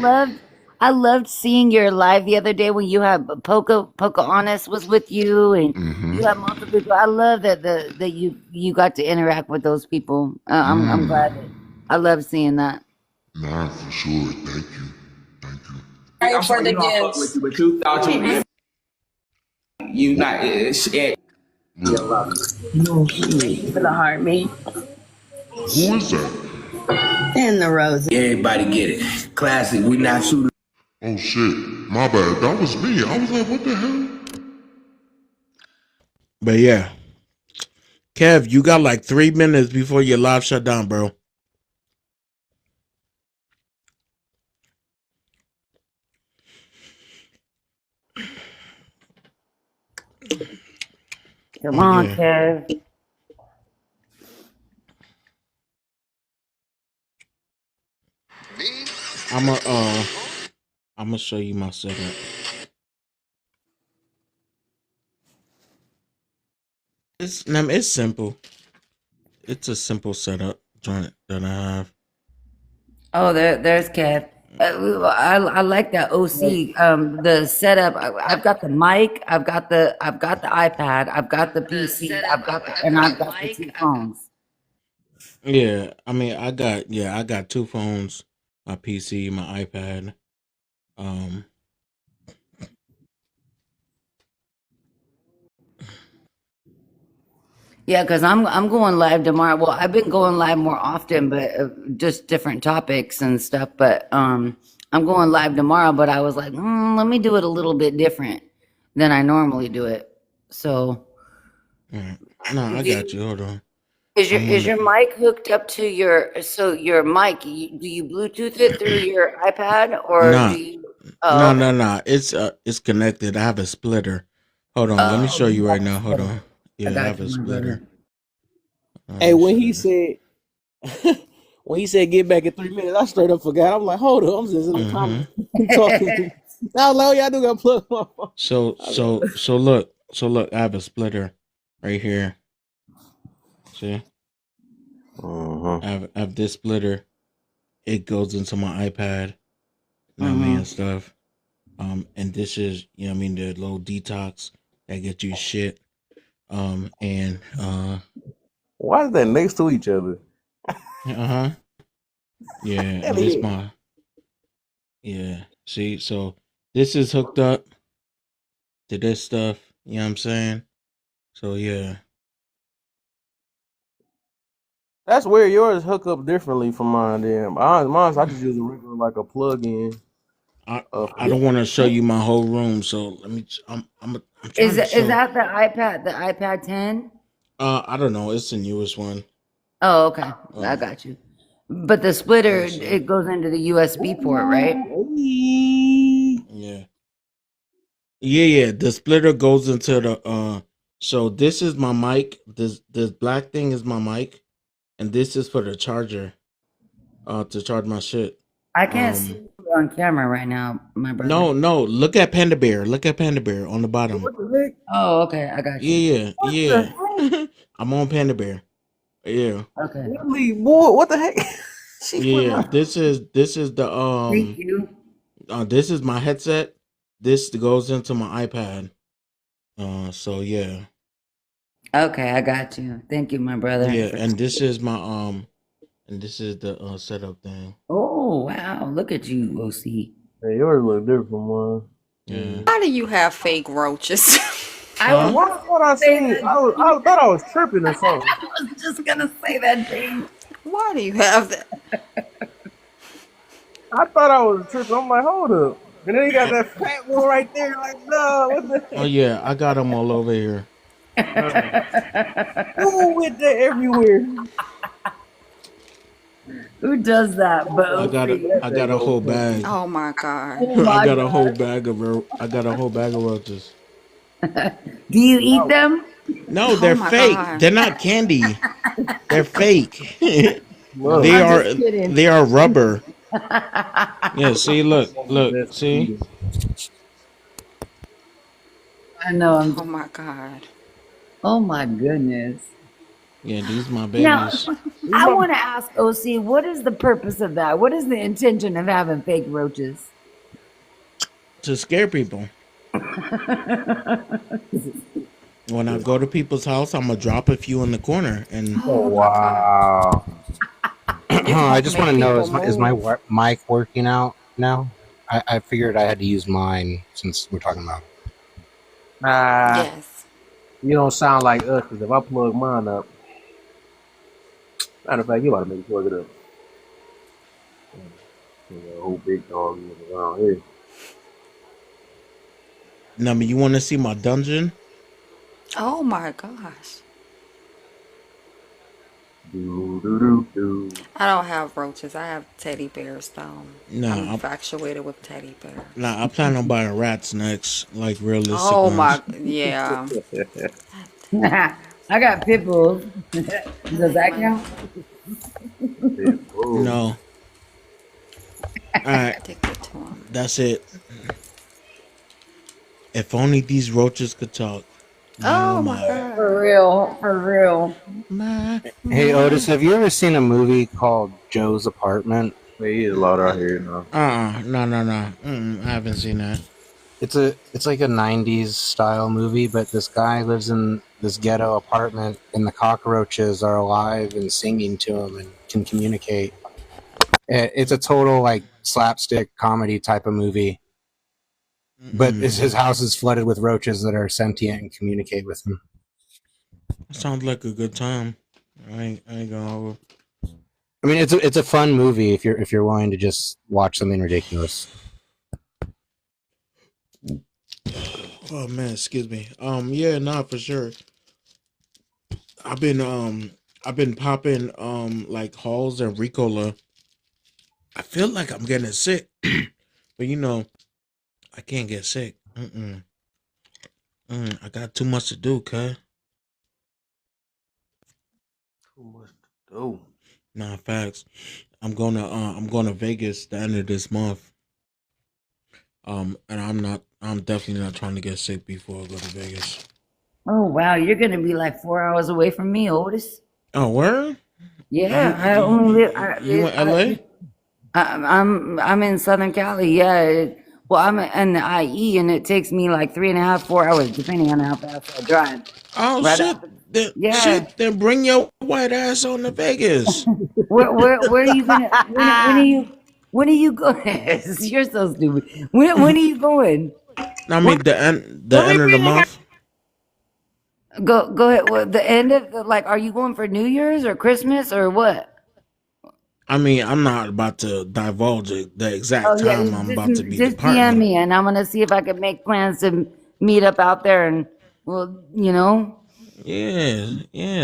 loved seeing your live the other day when you had Pocahontas was with you and Mm-hmm. you had multiple people. I love that you got to interact with those people. I'm glad that I love seeing that. Nah, for sure. Thank you. I'm sorry, you know I fuck with you, but you thought you not shit. You love me. No. You feel hard me Who is that? in the rose. Everybody get it. Classic. We not shooting. Oh shit. My bad. That was me. I was like, what the hell? But yeah, Kev, you got like 3 minutes before your live shut down, bro. Come But on, yeah, Kev. I'm gonna show you my setup. It's simple. It's a simple setup joint that I have. Oh, there's Kev. I like that OC. The setup. I've got the mic. I've got the iPad. I've got the PC. And I've got the two phones. Yeah, I mean, I got two phones, my PC, my iPad. Um, Yeah, because I'm going live tomorrow. Well, I've been going live more often, but just different topics and stuff. But I'm going live tomorrow. But I was like, let me do it a little bit different than I normally do it. So, right. No, I do got you, you. Hold on. I'm is gonna. your mic hooked up to your mic? Do you Bluetooth it through your iPad or do Nah, you? Oh, okay. nah. It's connected. I have a splitter. Hold on. Let me Oh, show you you right got a now. Hold splitter. on. I Yeah, I got have you, a my splitter. brother. Let Hey, me when show he you. said when he said get back in 3 minutes, I straight up forgot. I'm like, hold up, I'm just in the Mm-hmm. comments talking. Now, low, y'all do got plug my phone. So look. I have a splitter right here. See, I have this splitter. It goes into my iPad. You know what I mean and Mm-hmm. stuff. And this is, you know what I mean, the little detox that gets you shit. And Why is that next to each other? uh-huh. Yeah, and this Elliot. my yeah. See, so this is hooked up to this stuff, you know what I'm saying? So yeah. That's where yours hook up differently from mine. Then mine, I just use a regular like a plug-in. I For I don't want to show you my whole room, so let me I'm trying to Is show that the iPad 10? I don't know, it's the newest one. Oh, okay. I Um got you. But the splitter, yeah, so it goes into the USB port, right? yeah. Yeah, the splitter goes into the so this is my mic. This black thing is my mic, and this is for the charger. To charge my shit. I can't see you on camera right now, my brother. No, look at Panda Bear. Look at Panda Bear on the bottom. what the heck? Oh, okay. I got you. What the Yeah. heck? I'm on Panda Bear. Yeah. Okay. Ellie, boy, what the heck? She put Yeah. my. This is the Thank you. this is my headset. This goes into my iPad. So yeah. Okay, I got you. Thank you, my brother. Yeah, and this is my and this is the setup thing. Oh, wow. Look at you, OC. Hey, yours look different from mine. Yeah. Why do you have fake roaches? I was Huh? Why just thought I gonna say seen? that. I thought I was tripping or something. I was just gonna say that, James. Why do you have that? I thought I was tripping. I'm like, hold up. And then he got Oh, that fat one right there. Like, no, what the oh heck? yeah, I got them all over here. No. Who with that everywhere? Who does that? But I got a OC. I got a whole bag. Oh my god. Oh I my got a whole God. bag of I got a whole bag of roaches. Do you eat them? No, Oh they're my fake. god. They're not candy. They're fake. Love. I'm just kidding. They are rubber. Yeah, see, That's look, one of the look, best see? eating. I know. I'm Oh just. my god. Oh my goodness. Yeah, these my Now, babies. These I my want to ask OC, what is the purpose of that? What is the intention of having fake roaches? To scare people. When I go to people's house, I'm gonna drop a few in the corner and Oh Oh my god. wow! You can I like just want make to know people is my move. mic working out now? I figured I had to use mine since we're talking about it. nah. Yes. You don't sound like us because if I plug mine up, matter of fact, you ought to make plug it up. A whole big dog around here. now you wanna see my dungeon? Oh my gosh. I don't have roaches. I have teddy bears though. I'm Nah, infatuated with teddy bears. I plan on buying rats next, like realistic Oh ones. my, yeah. I have teddy I bears. got pit bulls. I Does like that my count? No, all right, addicted to them. that's it. If only these roaches could talk. My oh Oh my my. For god. real, for real. My, Hey Otis, my. have you ever seen a movie called Joe's Apartment? He is louder out here now. No, no, no. I haven't seen that. It's like a '90s style movie, but this guy lives in this ghetto apartment, and the cockroaches are alive and singing to him and can communicate. It's a total like slapstick comedy type of movie, but his house is flooded with roaches that are sentient and communicate with him. Sounds like a good time. I ain't gonna. I mean, it's a fun movie if you're willing to just watch something ridiculous. Oh man, excuse me. Yeah, nah, for sure. I've been popping like Halls and Ricola. I feel like I'm getting sick, but I can't get sick. I got too much to do, cuz. Too much to do. Nah, facts. I'm going to Vegas the end of this month. And I'm definitely not trying to get sick before I go to Vegas. Oh wow, you're gonna be like 4 hours away from me, Otis. Oh, where? Yeah, I only live. You in LA? I'm in Southern Cali. Yeah. Well, I'm in the IE, and it takes me like 3.5, 4 hours, depending on how fast I drive. Oh Right shit. after. Then Yeah. bring your white ass on to Vegas. Where are you gonna? When are you going? You're so stupid. When are you going? I When, mean the end of the month. go ahead. Well, the end of like, are you going for New Year's or Christmas or what? I mean, I'm not about to divulge the exact Oh yeah, time I'm just about to be just DM departing. me, and I'm gonna see if I can make plans to meet up out there, and well, you know. Yeah,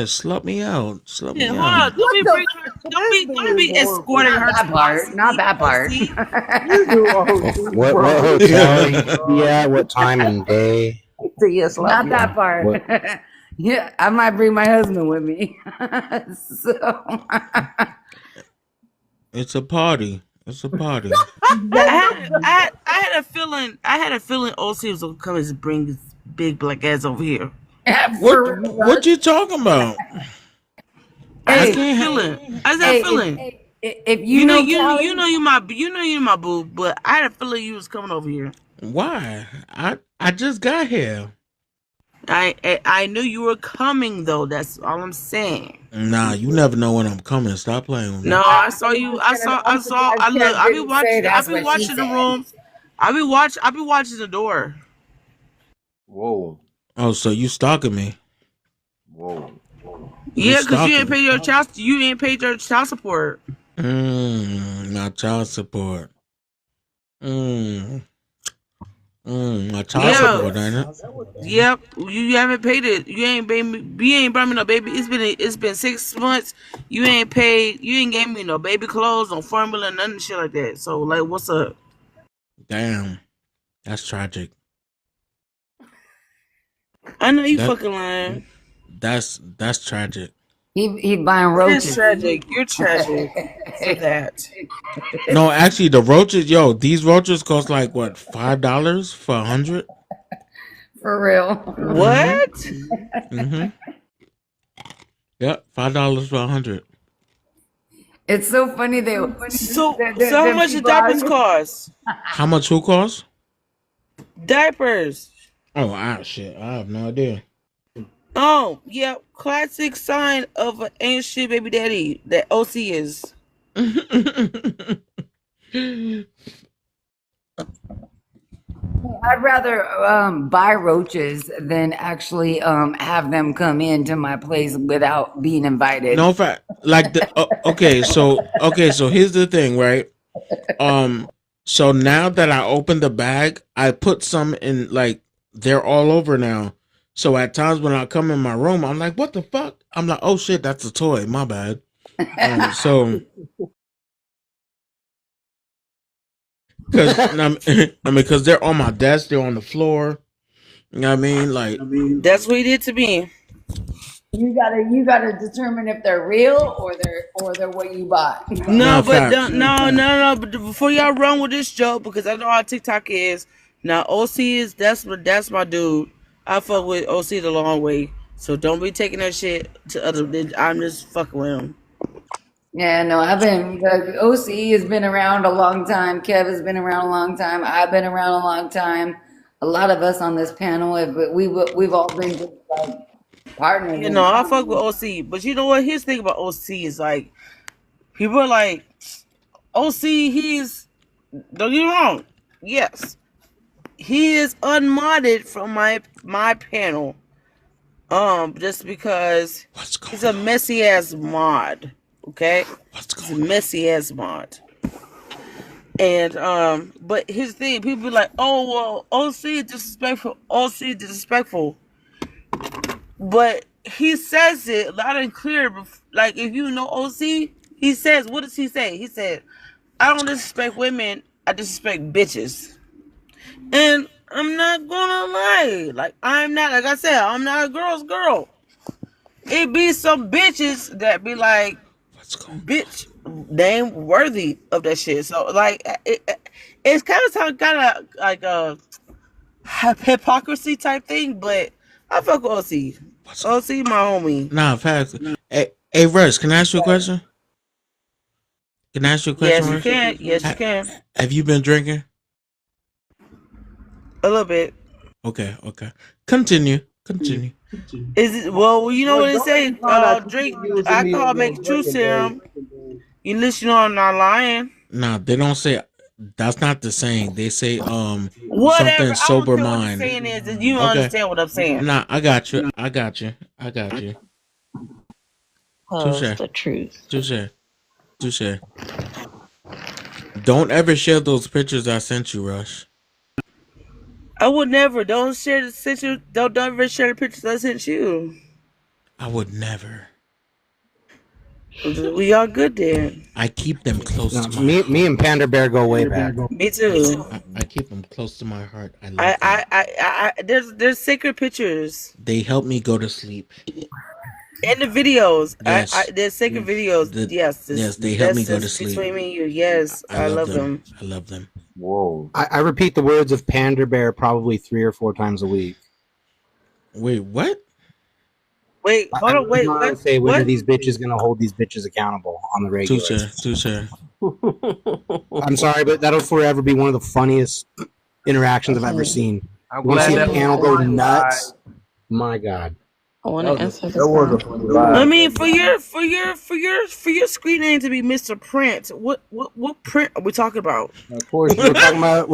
slut me out. Slut Yeah, me hold out. on. Don't What be the? bring her. Don't be escorting Not her to that my part. Not sweet that part. OC. You do OC, What bro. hotel are you gonna be at? What time and day? So you slap Not you. that part. What? Yeah, I might bring my husband with me. So It's a party. It's a party. I had a feeling. I had a feeling OC was gonna come and bring his big black ass over here. What for real, what you talking about? I I just hey, had a can't. feeling. I just had a hey, feeling. if you know Cali, You my boo, but I had a feeling you was coming over here. Why? I just got here. I knew you were coming though. That's all I'm saying. Nah, you never know when I'm coming. Stop playing with No, me. I saw you. I I'm saw. surprised I look. Kev didn't say I that's be what she watching the said. room. I be watching the door. Whoa, Oh, so you stalking me? whoa. You Yeah, cause you ain't stalking? paid your child. You ain't paid your child support. My child support. Mm, my child Yeah. support, ain't it? Yep. You haven't paid it. You ain't baby. You ain't brought me no baby. It's been 6 months. You ain't paid. You ain't gave me no baby clothes, no formula, none of shit like that. So like, what's up? Damn, that's tragic. I know you That fucking lying. that's tragic. He buying It is roaches. tragic. You're tragic for that. No, actually, the roaches, yo, these roaches cost like what, $5 for 100? For real. What? Mm-hmm. Yep, $5 for 100. It's so funny So how that much the people out diapers here. cost? How much who cost? Diapers. Oh, shit, I have no idea. Oh, yeah, classic sign of an ain't shit baby daddy that OC is. I'd rather buy roaches than actually have them come into my place without being invited. No fact, like okay, so here's the thing, right? So now that I opened the bag, I put some in, like they're all over now. So at times when I come in my room, I'm like, what the fuck? I'm like, oh shit, that's a toy. My bad. So, because because they're on my desk, they're on the floor. You know what I mean? Like, That's what he did to me. You gotta determine if they're real or they're what you bought. No, nah, but facts. no. But before y'all run with this joke, because I know how TikTok is. Now OC is that's my dude. I fuck with OC the long way. So don't be taking that shit to other. I'm just fucking with him. Yeah, no, OC has been around a long time. Kev has been around a long time. I've been around a long time. A lot of us on this panel, but we've all been just like partners You in know, I fuck with crime. OC, but you know what? Here's the thing about OC is like people are like OC. He's don't get me wrong. Yes, he is unmodded from my panel. Just because he's a messy ass mod. Okay, he's a messy ass mod. And but his thing, people be like, oh well, OC disrespectful, OC disrespectful. But he says it loud and clear. Like if you know OC, he says, what does he say? He said, I don't disrespect women, I disrespect bitches. And I'm not gonna lie. Like I'm not, like I said, I'm not a girl's girl. It be some bitches that be like, bitch, they ain't worthy of that shit. So like, it's kind of like a hypocrisy type thing. But I fuck with OC. OC, my homie. Nah, facts. Hey, Rush, can I ask you a question? Can I ask you a question, Yes, you Rush? can. Yes, you can. Have you been drinking? A little bit. Okay. Continue. Is it well? You know Rush, what they don't let me say. find out you Drink keep using me alcohol as your makes true drinking game. serum. You listen, you know I'm not lying. Nah, they don't say. That's not the saying. They say Whatever. something I don't sober care what the mind. saying is. And you don't Okay. understand what I'm saying. Nah, I got you. Tells Touche. the truth. Don't ever share those pictures I sent you, Rush. I would never. Don't share the picture. Don't ever share the pictures I sent you. I would never. We all good then. I keep them close No, to my heart. me and Panda Bear go way back. Me too. I keep them close to my heart. I love them. There's sacred pictures They help me go to sleep. in the videos. Yes. There's sacred videos. Yes, Yes, they help me that's go to just sleep. between me and you. Yes, I I love love them. them. I love them. Whoa. I repeat the words of Panda Bear probably 3 or 4 times a week. Wait, what? Wait, I hold on. let Wait, mom what? say, when are What? these bitches gonna hold these bitches accountable on the regular? Touche. I'm sorry, but that'll forever be one of the funniest interactions I've ever seen. I'm You want to glad see a that was panel a go funny lie. nuts? My God. I want That to answer that this was a one. funny lie. I mean, for your screen name to be Mr. Print, what print are we talking about? Of course, We're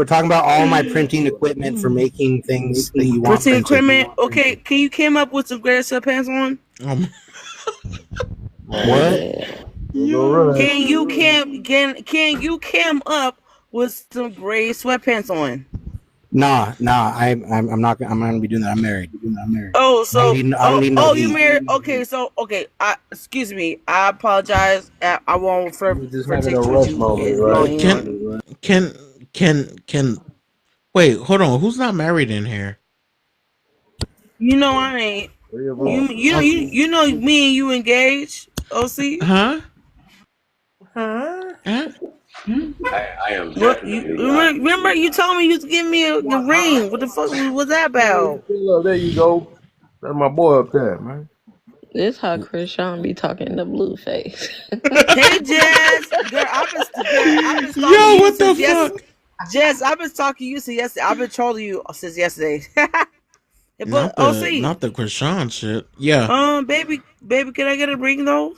talking about all my printing equipment for making things that you want Printing printed. equipment. Okay, can you came up with some great sweatpants on? What? Yo. Can you came up with some gray sweatpants on? Nah. I'm not gonna be doing that. I'm married. Oh, I don't need no you heat. married? Okay, excuse me. I apologize. I won't We're just having take a what rush you moment, is right? going on. Can wait, hold on. Who's not married in here? You know I ain't. Three of us. You know me and you engaged. OC. Huh? Huh? Huh? I am What you definitely not. remember? You told me you was giving me a ring. What the fuck was that about? Look, there you go. That's my boy up there, man. This how Chris Sean be talking in the blue face. Hey Jazz, I've been stalking Yo, you what the since yes. fuck? Jazz, I've been stalking you since yesterday. I've been trolling you since yesterday. But OC, Not the Krishan shit. Yeah. baby, can I get a ring though?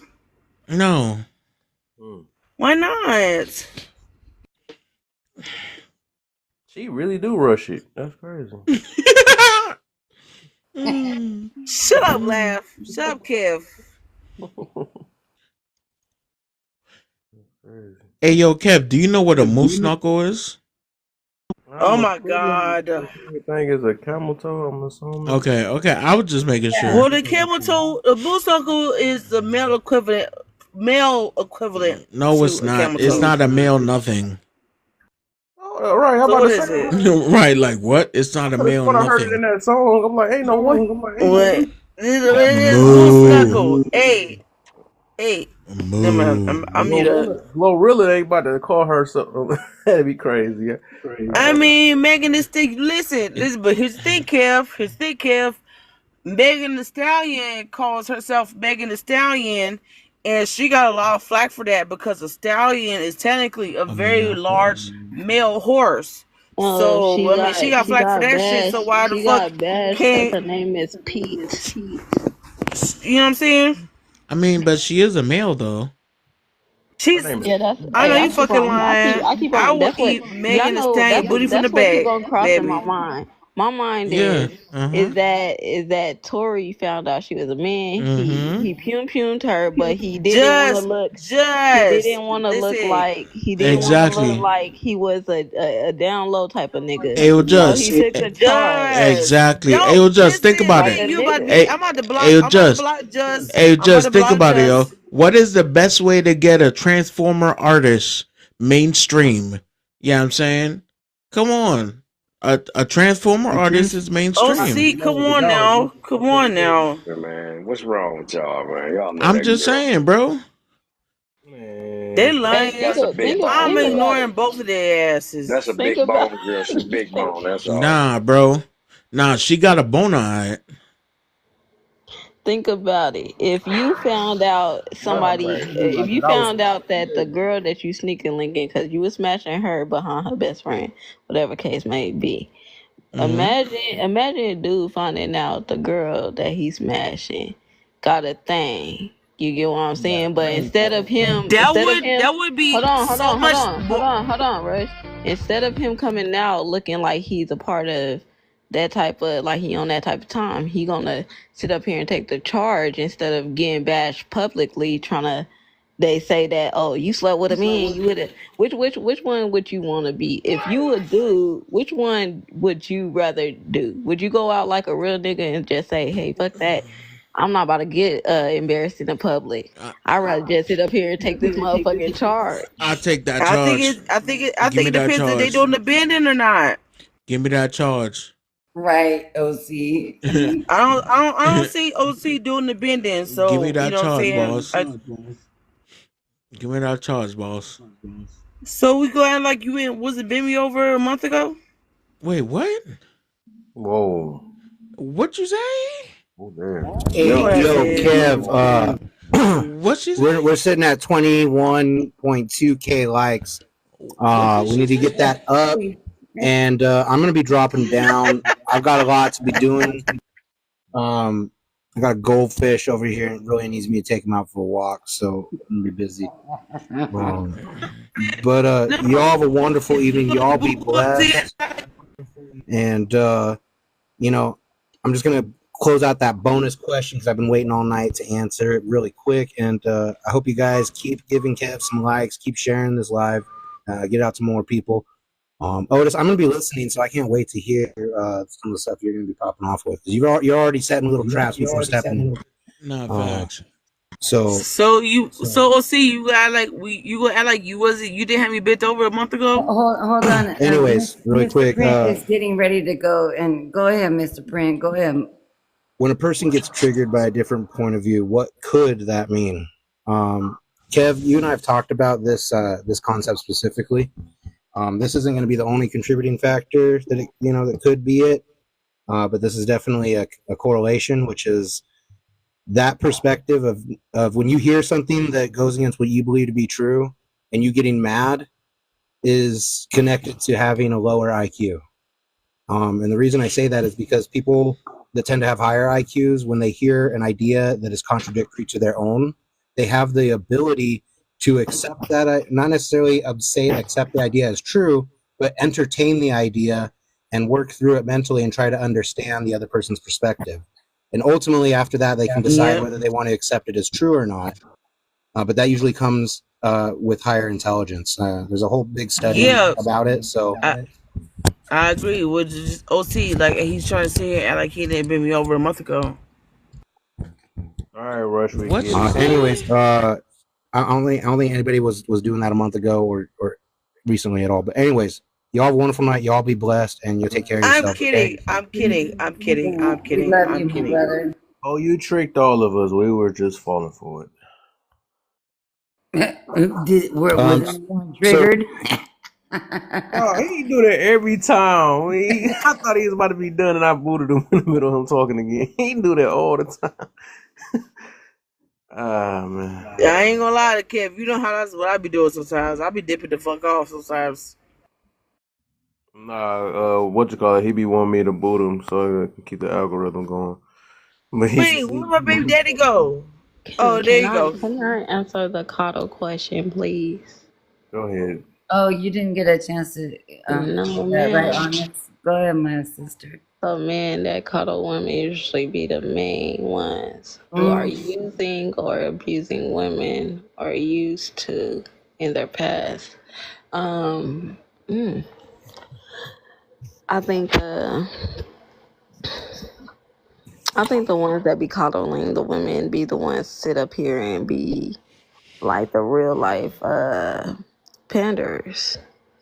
No. Why not? She really do rush it. That's crazy. Shut up, laugh. Shut up, Kev. Hey, yo, Kev, do you know what a moose knuckle is? Oh I'm my assuming god. everything is a camel toe. I'm assuming. Okay, I was just making sure. Well, the camel toe, the motorcycle is the male equivalent No, to it's a not. camel It's toe. not a male nothing. Oh, right. How So about what to say? is it? Right, like what? It's I not a could have male sworn I heard it in nothing. that song. I'm like, ain't no way. What? It is Moo. motorcycle. Hey. Never mind. Moo. I'm mute up. Glorilla ain't about to call her something. That'd be crazy. Yeah. I mean, Megan Thee Stallion. Listen, but here's the thing, Kev. Megan Thee Stallion calls herself Megan Thee Stallion, and she got a lot of flack for that because a stallion is technically a A very male large horse. male horse. So I mean, she got flack for that shit. So why the she fuck got bashed because can't her name is Pete. you know what I'm saying? I mean, but she is a male though. Her She's. name is. Yeah, that's I know hey, you fucking lying. I keep I on will that's what eat y'all Megan Thee know Stallion booty from the that's what keep bag, on crossing my baby. mind. My mind Yeah. is that Tori found out she was a man. Mm-hmm. He pumed her, but Just, he just didn't want to look listen. like he didn't want to look Exactly. like he was a down low type of nigga. Ayo, So he just took the charge Just exactly. don't Ayo, just think listen. about like it. a You about to nigga. be? Hey, Ayo, I'm about to just block Just. Ayo, I'm about to just think block about it, yo. Just. What is the best way to get a Transformer artist mainstream? Yeah, what I'm saying, come on, a Transformer artist is Oh, mainstream. see, come on now, come on now. Yeah, man, what's wrong with y'all, man? Y'all know I'm that just girl. saying, bro. They Man. And lying. That's a big I'm bone girl. about ignoring it. both of their That's a asses. Think big about bone girl. She big bone. That's all. Nah, bro. Nah, she got a boner. Alright. think about it. If you found out if you found out that the girl that you sneaking linking because you was smashing her behind her best friend, whatever case may be. Mm-hmm. Imagine a dude finding out the girl that he's smashing got a thing. You get what I'm saying? But That would be so much. hold on, Rush. Instead of him coming out looking like he's a part of that type of like he on that type of time, he gonna sit up here and take the charge instead of getting bashed publicly trying to they say that you slept with a man you would have which one would you want to be if you a dude, which one would you rather do? Would you go out like a real nigga and just say, hey, fuck that, I'm not about to get embarrassed in the public, I'd rather just sit up here and take this motherfucking charge? I take that I think charge. it. I Give think me it that depends if they charge. doing the bending or not. Give me that charge. Right, OC. I don't see OC doing the bending. Give me So you that know what I'm charge, saying. boss. Give me that charge, boss. So we go act like you in was it bend me over a month ago? Wait, what? Whoa. What you say? Oh damn. Yo Hey, ass yo, did. Kev. What she say? We're sitting at 21.2K likes. What did We she need to say? get that up, and I'm gonna be dropping down. I've got a lot to be doing. I got a goldfish over here, and it really needs me to take him out for a walk, so I'm gonna be busy. But y'all have a wonderful evening. Y'all be blessed, and I'm just gonna close out that bonus question because I've been waiting all night to answer it really quick. And I hope you guys keep giving Kev some likes, keep sharing this live, get out to more people. Otis, I'm gonna be listening, so I can't wait to hear some of the stuff you're gonna be popping off with. Because you're already setting little traps before stepping. Nah, facts. So So OC you got like you gonna act like you didn't have me bent over a month ago? Hold on. anyways, really Mr. quick, Print is getting ready to go. And go ahead, Mr. Print. Go ahead. when a person gets triggered by a different point of view, what could that mean? Kev, you and I have talked about this concept specifically. This isn't going to be the only contributing factor that could be it, but this is definitely a correlation, which is that perspective of when you hear something that goes against what you believe to be true, and you getting mad is connected to having a lower IQ. And the reason I say that is because people that tend to have higher IQs, when they hear an idea that is contradictory to their own, they have the ability to accept that, not necessarily accept the idea as true, but entertain the idea and work through it mentally and try to understand the other person's perspective. And ultimately, after that, they can decide whether they want to accept it as true or not. But that usually comes with higher intelligence. There's a whole big study Yeah. about it. So I agree with just OC. Like he's trying to sit here and act like he didn't been me over a month ago. All right, Rush, we What get she it. say? Anyways, I don't think anybody was doing that a month ago or recently at all. But anyways, y'all have a wonderful night. Y'all be blessed, and you'll take care of I'm yourselves. Okay. kidding. I'm kidding. I'm kidding. Yeah, I'm we kidding. love I'm you, my kidding. brother. Oh, you tricked all of us. We were just falling for it. Was Um. anyone So triggered? Oh, he do that every time. I thought he was about to be done, and I booted him in the middle of him talking again. He do that all the time. Ah, man. I ain't gonna lie to Kev. You know how that's what I be doing sometimes. I be dipping the fuck off sometimes. Nah, what you call it? He be wanting me to boot him so I can keep the algorithm going. But Wait, where my baby daddy go? Oh, there Can you I go. can I answer the coddle question, please? go ahead. Oh, you didn't get a chance to No, answer that, right, ma'am. Onyx? Go ahead, my sister. So men that cuddle women usually be the main ones who are Mm. using or abusing women or used to in their past. Um, mm, I think I think the ones that be coddling the women be the ones sit up here and be like the real life panders.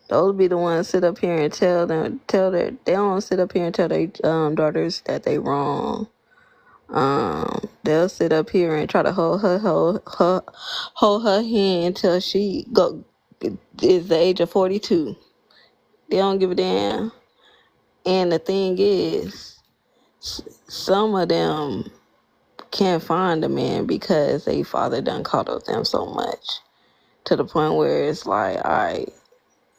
Those be the ones sit up here and tell their they don't sit up here and tell their daughters that they wrong. They'll sit up here and try to hold her hand until she go is the age of 42. They don't give a damn. And the thing is, some of them can't find a man because they father done coddled them so much to the point where it's like, all right,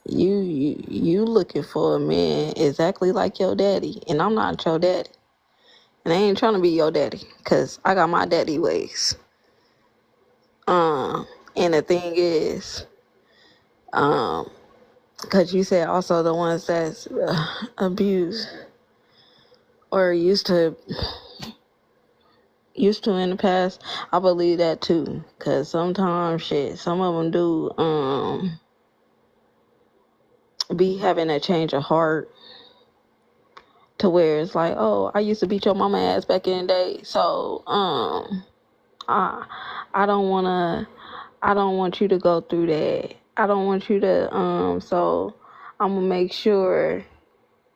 you looking for a man exactly like your daddy, and I'm not your daddy, and I ain't trying to be your daddy because I got my daddy ways. And the thing is, because you said also the ones that's abused or used to in the past, I believe that too. Because sometimes shit, some of them do be having a change of heart to where it's like, oh, I used to beat your mama ass back in the day, so I I don't wanna I don't want you to go through that. I don't want you to so I'm gonna make sure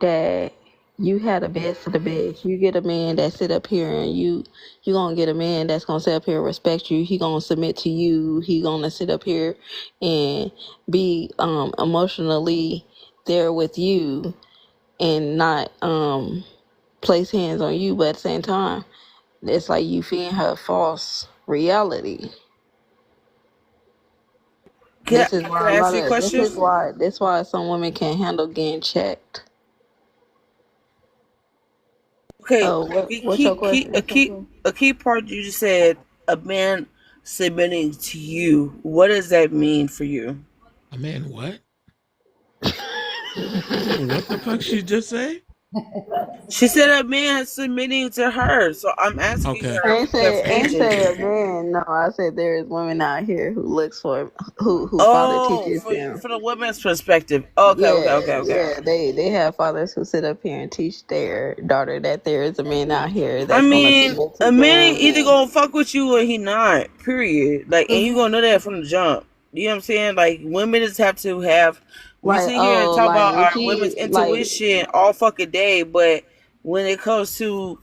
that you had the best of the best. You get a man that sit up here and you gonna get a man that's gonna sit up here and respect you. He gonna submit to you. He gonna sit up here and be emotionally there with you and not place hands on you, but at the same time, it's like you feeding her false reality. This is Can why I a ask lot you a of question? this why some women can't handle getting checked. Okay, Oh, what's your question? a key part you just said a man submitting to you. What does that mean for you? A man what? What the fuck she just say? She said a man submitting to her, so I'm asking Okay. her for I ain't clarification. say a man. No, I said there is women out here who looks for who father Oh, teaches them. for the woman's perspective. Okay, okay, Yeah, okay, okay. yeah. They have fathers who sit up here and teach their daughter that there is a man out here I that's gonna mean, submit to a man either them. gonna fuck with you or he not. Period. Like, and you gonna know that from the jump. You know what I'm saying? Like, women just have to have. We Like, sit here and oh, talk like about if our women's she like intuition all fucking day, but when it comes to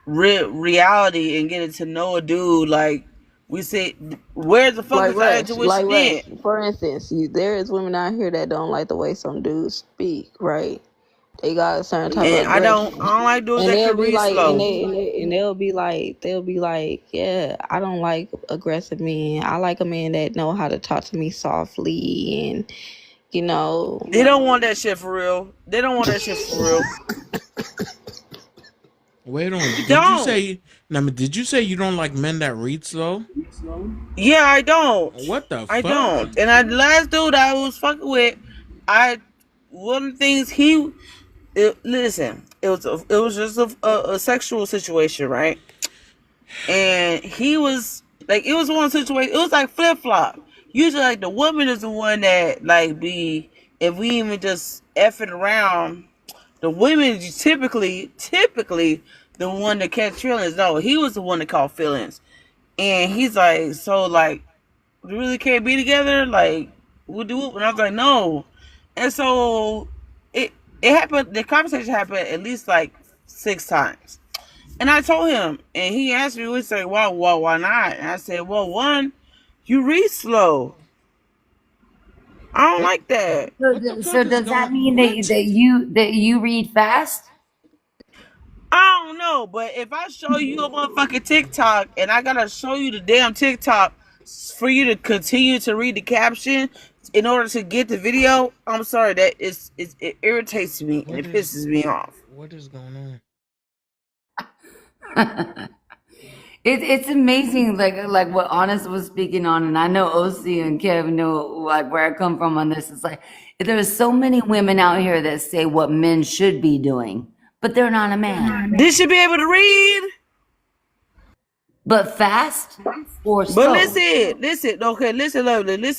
reality and getting to know a dude, like we say, where the fuck is our intuition Like then? Rush. For instance, there is women out here that don't like the way some dudes speak, right? They got a certain type of And aggression, I don't like dudes and that they'll can be read like, slow. they'll be like, yeah, I don't like aggressive men. I like a man that know how to talk to me softly, and you know, They don't want that shit for real. They don't want that shit for real. Wait on. They Did you don't. say? Now, did you say you don't like men that read slow? Yeah, I don't. What the I fuck? don't. And the last dude I was fucking with, I one of the things listen, it was just a sexual situation, right? And he was like, it was one situation. It was like flip flop. Usually, like the woman is the one that like be if we even just effing around. The women is typically the one that catch feelings. No, he was the one that caught feelings, and he's like, so like, we really can't be together. Like, we'll do it. And I was like, no. And so it happened. The conversation happened at least like 6 times. And I told him, and he asked me, we say, well, why not? And I said, well, one, you read slow. I don't What like that. what the So fuck is does that going mean what? that you read fast? I don't know, but if I show you a motherfucking TikTok and I gotta show you the damn TikTok for you to continue to read the caption in order to get the video, I'm sorry, it irritates me and it pisses me off. What is going on? It's amazing, like what Honest was speaking on, and I know OC and Kev know like where I come from on this. It's like there are so many women out here that say what men should be doing, but they're not a man. They should be able to read. But fast or But slow? okay, listen,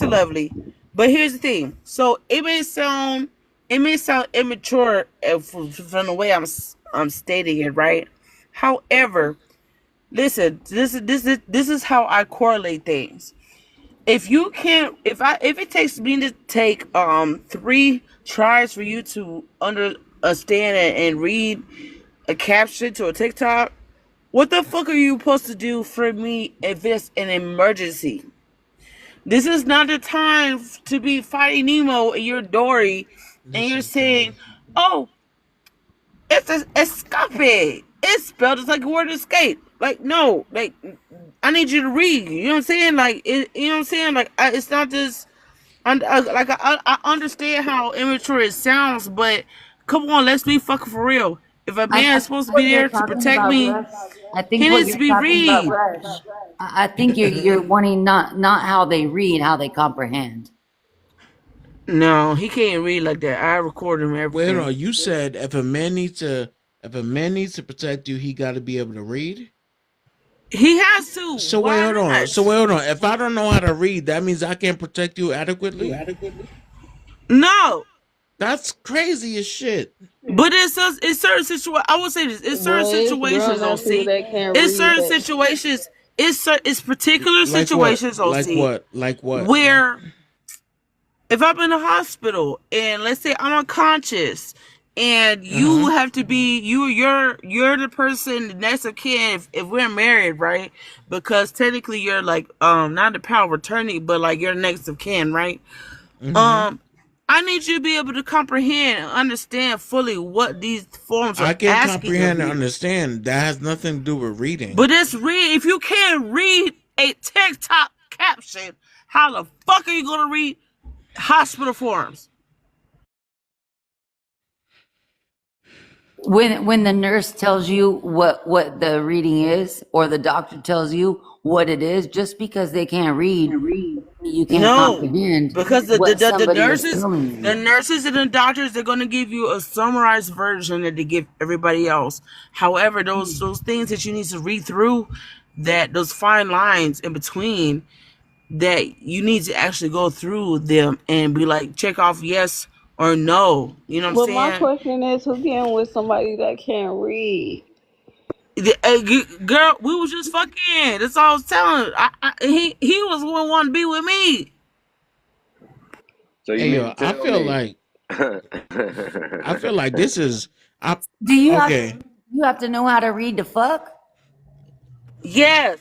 lovely. But here's the thing. So it may sound immature from the way I'm stating it, right? However, listen, this is how I correlate things. If you can't, if it takes me to take 3 tries for you to understand and read a caption to a TikTok, what the fuck are you supposed to do for me if it's an emergency? This is not the time to be fighting Nemo and you're Dory and you're saying, oh, it's a escape. It's spelled just like the word escape. Like, no, like, I need you to read. You know what I'm saying? Like, you know what I'm saying? Like, it's not just, I understand how immature it sounds, but come on, let's be fucking for real. If a I man is think supposed to what be you're there to talking protect about, me, Rush. I think he what needs to you're be talking about, read. Rush. I think you're wanting not how they read, how they comprehend. No, he can't read like that. I record him Wait everything. on, you said if a man needs to protect you, he gotta be able to read? He has to. So wait, Why hold on. So not? wait, hold on. If I don't know how to read, that means I can't protect you adequately? No. That's crazy as shit. But it's certain situations. I will say this: in certain Boy, it's situations, girls and people OC, that can't in read certain that. situations, it's particular Like what? situations, Like OC, what? Like what? where if I'm in the hospital and let's say I'm unconscious and you Uh-huh. have to be you're the person next of kin if we're married, right? Because technically you're like not the power of attorney, but like you're next of kin, right? Mm-hmm. Um, I need you to be able to comprehend and understand fully what these forms are I can asking of comprehend and you. understand. That has nothing to do with reading. But if you can't read a TikTok caption, how the fuck are you gonna read hospital forms? When the nurse tells you what the reading is, or the doctor tells you what it is, just because they can't read, you can't No, comprehend because what somebody is telling the you. nurses and the doctors, they're gonna give you a summarized version that they give everybody else. However, those things that you need to read through, that those fine lines in between, that you need to actually go through them and be like, check off yes or no. You know what I'm But my saying? question is, who getting with somebody that can't read? Girl, we was just fucking. That's all I was telling. He was the one wanting to be with me. So you Hey mean yo, to tell me? I feel like this is I Do you okay. have to know how to read the fuck? Yes,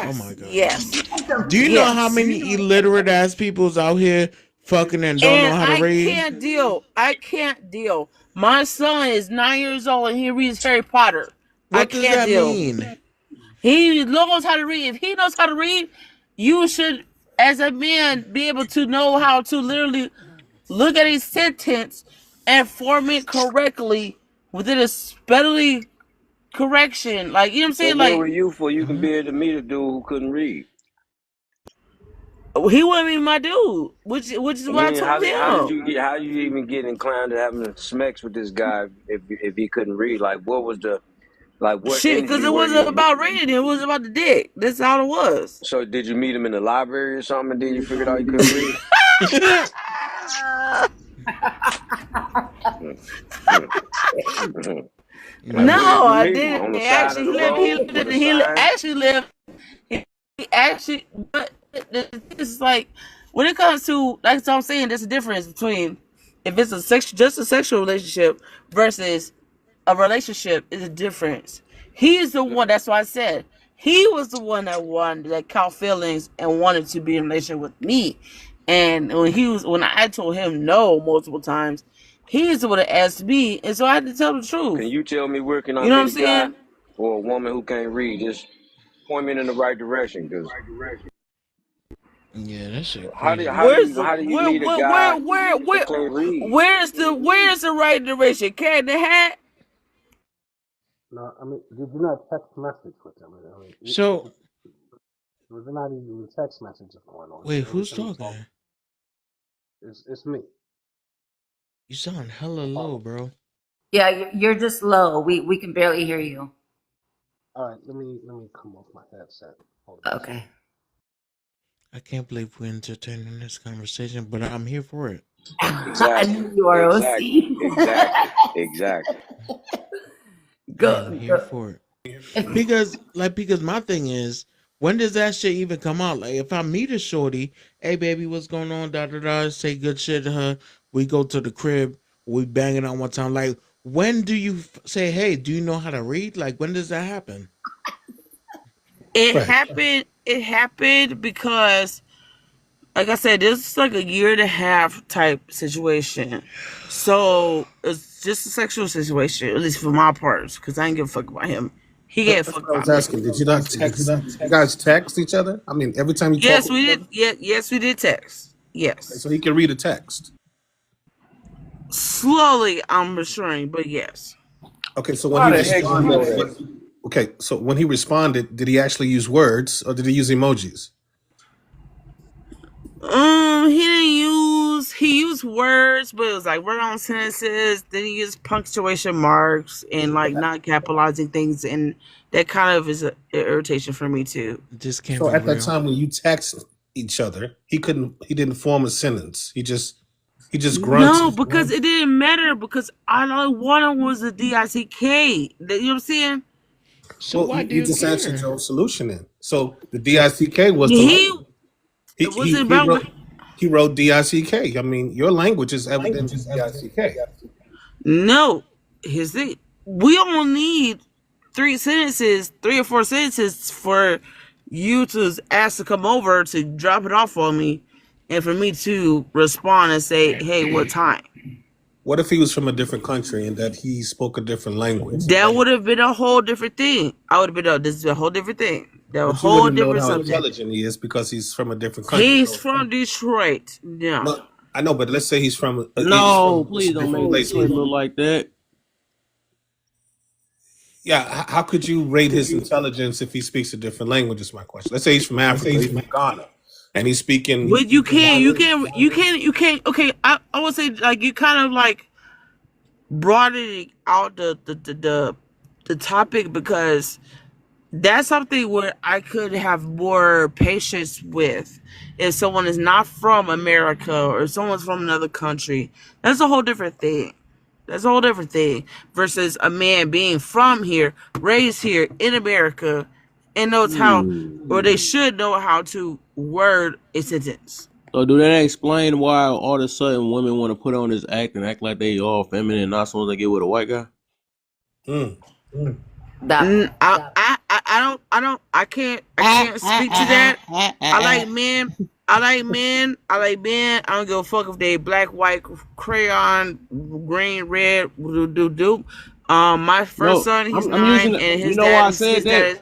Oh my yes, god. yes, Do you know how yes. many illiterate ass people's out here fucking and don't know And how to I read? can't deal. I can't deal. My son is 9 years old and he reads Harry Potter. I What does can't that deal. mean? He knows how to read. If he knows how to read, you should, as a man, be able to know how to literally look at a sentence and form it correctly within a speedily correction. Like, you know what I'm So saying? where were Like, you for you Mm-hmm. compared to meet a dude who couldn't read? he wasn't even my dude, which is I what I mean, told him. how you even get inclined to having smecks with this guy if he couldn't read? Like what was the like what Shit, because energy it were wasn't you? about reading, it was about the dick. That's all it was. So did you meet him in the library or something and then you figured out he couldn't read? Hmm, hmm. Like, where did No, you I meet him? didn't. On the He side actually of the he lived. road with a sign? Actually lived. He actually, but it's like when it comes to like so I'm saying, there's a difference between if it's just a sexual relationship versus a relationship is a difference. He's the one. That's why I said he was the one that caught feelings and wanted to be in a relationship with me. And when I told him no multiple times, he's the one that asked me, and so I had to tell the Can truth. you tell me where can I You know what meet I'm a guy saying? or a woman who can't read? Just point me in the right direction. Cause Yeah, that shit how do crazy. how do Where's you the how do you meet a guy that can't read? where's the right direction? Cat in the hat? No, I mean, did you not text message with them? I mean, So it was not even text messages going on wait, here. Every who's time you talking? talk, it's me. You sound hella low, bro. Yeah, you're just low. We can barely hear you. All right, let me come off my headset. Hold on a second. Okay. I can't believe we're entertaining this conversation, but I'm here for it. I Exactly. knew you are Exactly. OC. Exactly. Exactly. I am Go, here go. for it. Because my thing is, when does that shit even come out? Like, if I meet a shorty, hey baby, what's going on? Da da da. Say good shit to her. We go to the crib. We bang it on one time. Like, when do you say, hey, do you know how to read? Like, when does that happen? It Right. happened. It happened because, like I said, this is like a year and a half type situation. So it's just a sexual situation, at least for my parts, because I ain't give a fuck about him. He gave a That's fuck what I was about me. asking. Did you not text? You guys text each other? I mean, every time you talk Yes, with we each did. other? Yeah, yes, we did text. Okay, Yes, so he can read a text. slowly I'm maturing, but yes. Okay, so when How he the heck you know that? responded, okay, so when he responded, did he actually use words or did he use emojis? He used words, but it was like word on sentences. Then he used punctuation marks and like not capitalizing things, and that kind of is an irritation for me too. This can't So be at that real. time when you text each other, he didn't form a sentence. He just No, grunted. because it didn't matter because all I wanted was the DICK. You know what I'm saying? So Well, why do you you just answered care? your solution then. So the DICK was the He language. it wasn't He about. wrote DICK. I mean, your language is evident in DICK. No, here's the thing. We only need three or four sentences for you to ask to come over to drop it off on me, and for me to respond and say, "Hey, what time?" What if he was from a different country and that he spoke a different language? That would have been a whole different thing. I would have been, oh, this is a whole different thing. That a But you whole wouldn't know different how subject. intelligent he is because he's from a different country. He's from Detroit. No. No, I know, but let's say he's No, from please a don't different make place. Detroit look like that. Yeah, how could you rate his intelligence if he speaks a different language? Is my question. Let's say he's from Africa, he's from Ghana, and he's speaking. But you can't. Okay, I would say like you kind of like broadening out the topic because that's something where I could have more patience with if someone is not from America or if someone's from another country. That's a whole different thing. That's a whole different thing versus a man being from here, raised here in America, and knows how, or they should know how to word a sentence. So do that explain why all of a sudden women want to put on this act and act like they all feminine, not soon as they get with a white guy? Mm. That part. I can't speak to that. I like men. I like men. I don't give a fuck if they black, white, crayon, green, red, do. My first No, son, he's I'm using 9, it. and You know why I said his dad that? is.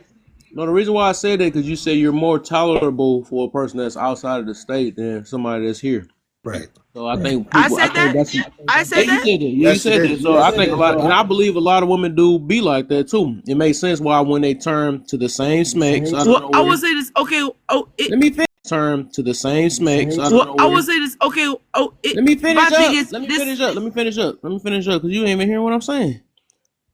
No, the reason why I said that because you said you're more tolerable for a person that's outside of the state than somebody that's here. Right. So I think I I said think that. that's. I Yeah, said you that. said that. Yeah, you Yes, you said did. that. So I think a lot, and I believe a lot of women do be like that too. It makes sense why when they turn to the same smecks out of Well, I would nowhere. say this. Okay. Oh, Let me finish. Turn to the same smecks out of well, I would nowhere. say this. Okay. Oh, Let me my finish thing up. is Let me this. finish up. Let me finish up. Let me finish up because you ain't even hearing what I'm saying.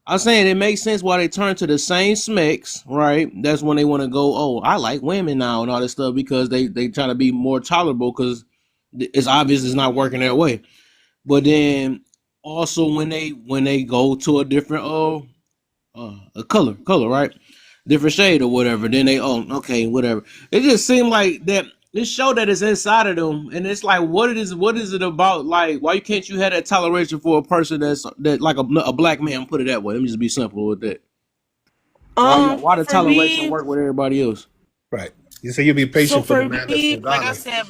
I'm saying it makes sense why they turn to the same smecks, right? That's when they want to go, oh, I like women now and all this stuff because they try to be more tolerable because it's obvious it's not working that way. But then also when they go to a different a color, right? Different shade or whatever. Then they okay, whatever. It just seemed like that this show that is inside of them, and it's like what is it about? Like why can't you have that toleration for a person that like a black man? Put it that way. Let me just be simple with that. Why the For toleration me, work with everybody else? Right. You say you'll be so patient for the for man that's me, from like I Ghana. said,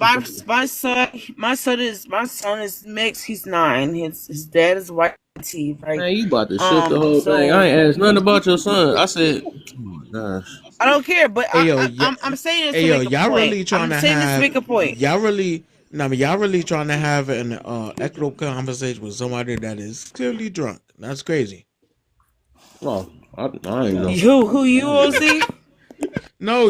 my son is mixed. He's 9. His dad is white tea, right? Man, you about to shift the whole thing. I So ain't asked nothing about your son. I said, oh my gosh. I don't care, but Hey yo, I'm saying this hey to yo, make a y'all point. really trying I'm to saying this to have make a point. y'all really no, but y'all really trying to have an equitable conversation with somebody that is clearly drunk. That's crazy. Oh, I ain't know. Who you, OC? No,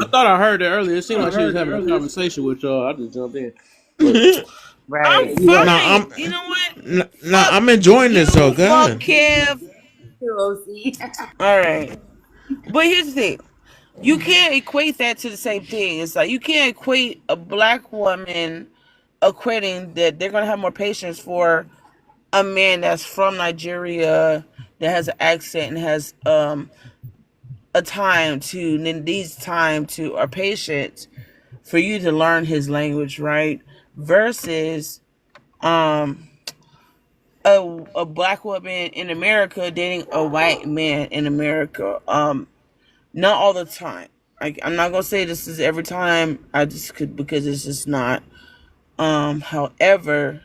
I you. thought I heard it earlier. It seemed like she was having a conversation with y'all. I just jumped in. But I'm Right. you got Nah, fine. You know what? Fuck I'm enjoying this though. you. Go Fuck ahead. Kev. OC. All right. But here's the thing. You can't equate that to the same thing. It's like you can't equate a black woman equating that they're gonna have more patience for a man that's from Nigeria that has an accent and has a time to needs time to or patience for you to learn his language, right? Versus um a black woman in America dating a white man in America. Not all the time. I'm not gonna say this is every time. I just could because it's just not. However,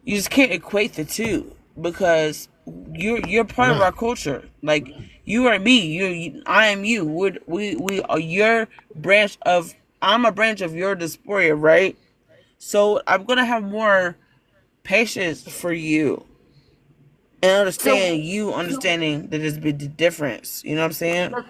you just can't equate the two because you're Why part of not? our culture. Like you are me. I am you. We are your branch of. I'm a branch of your dysphoria, right? So I'm gonna have more patience for you and So, understand you understanding that there's been the difference. You know what I'm saying? so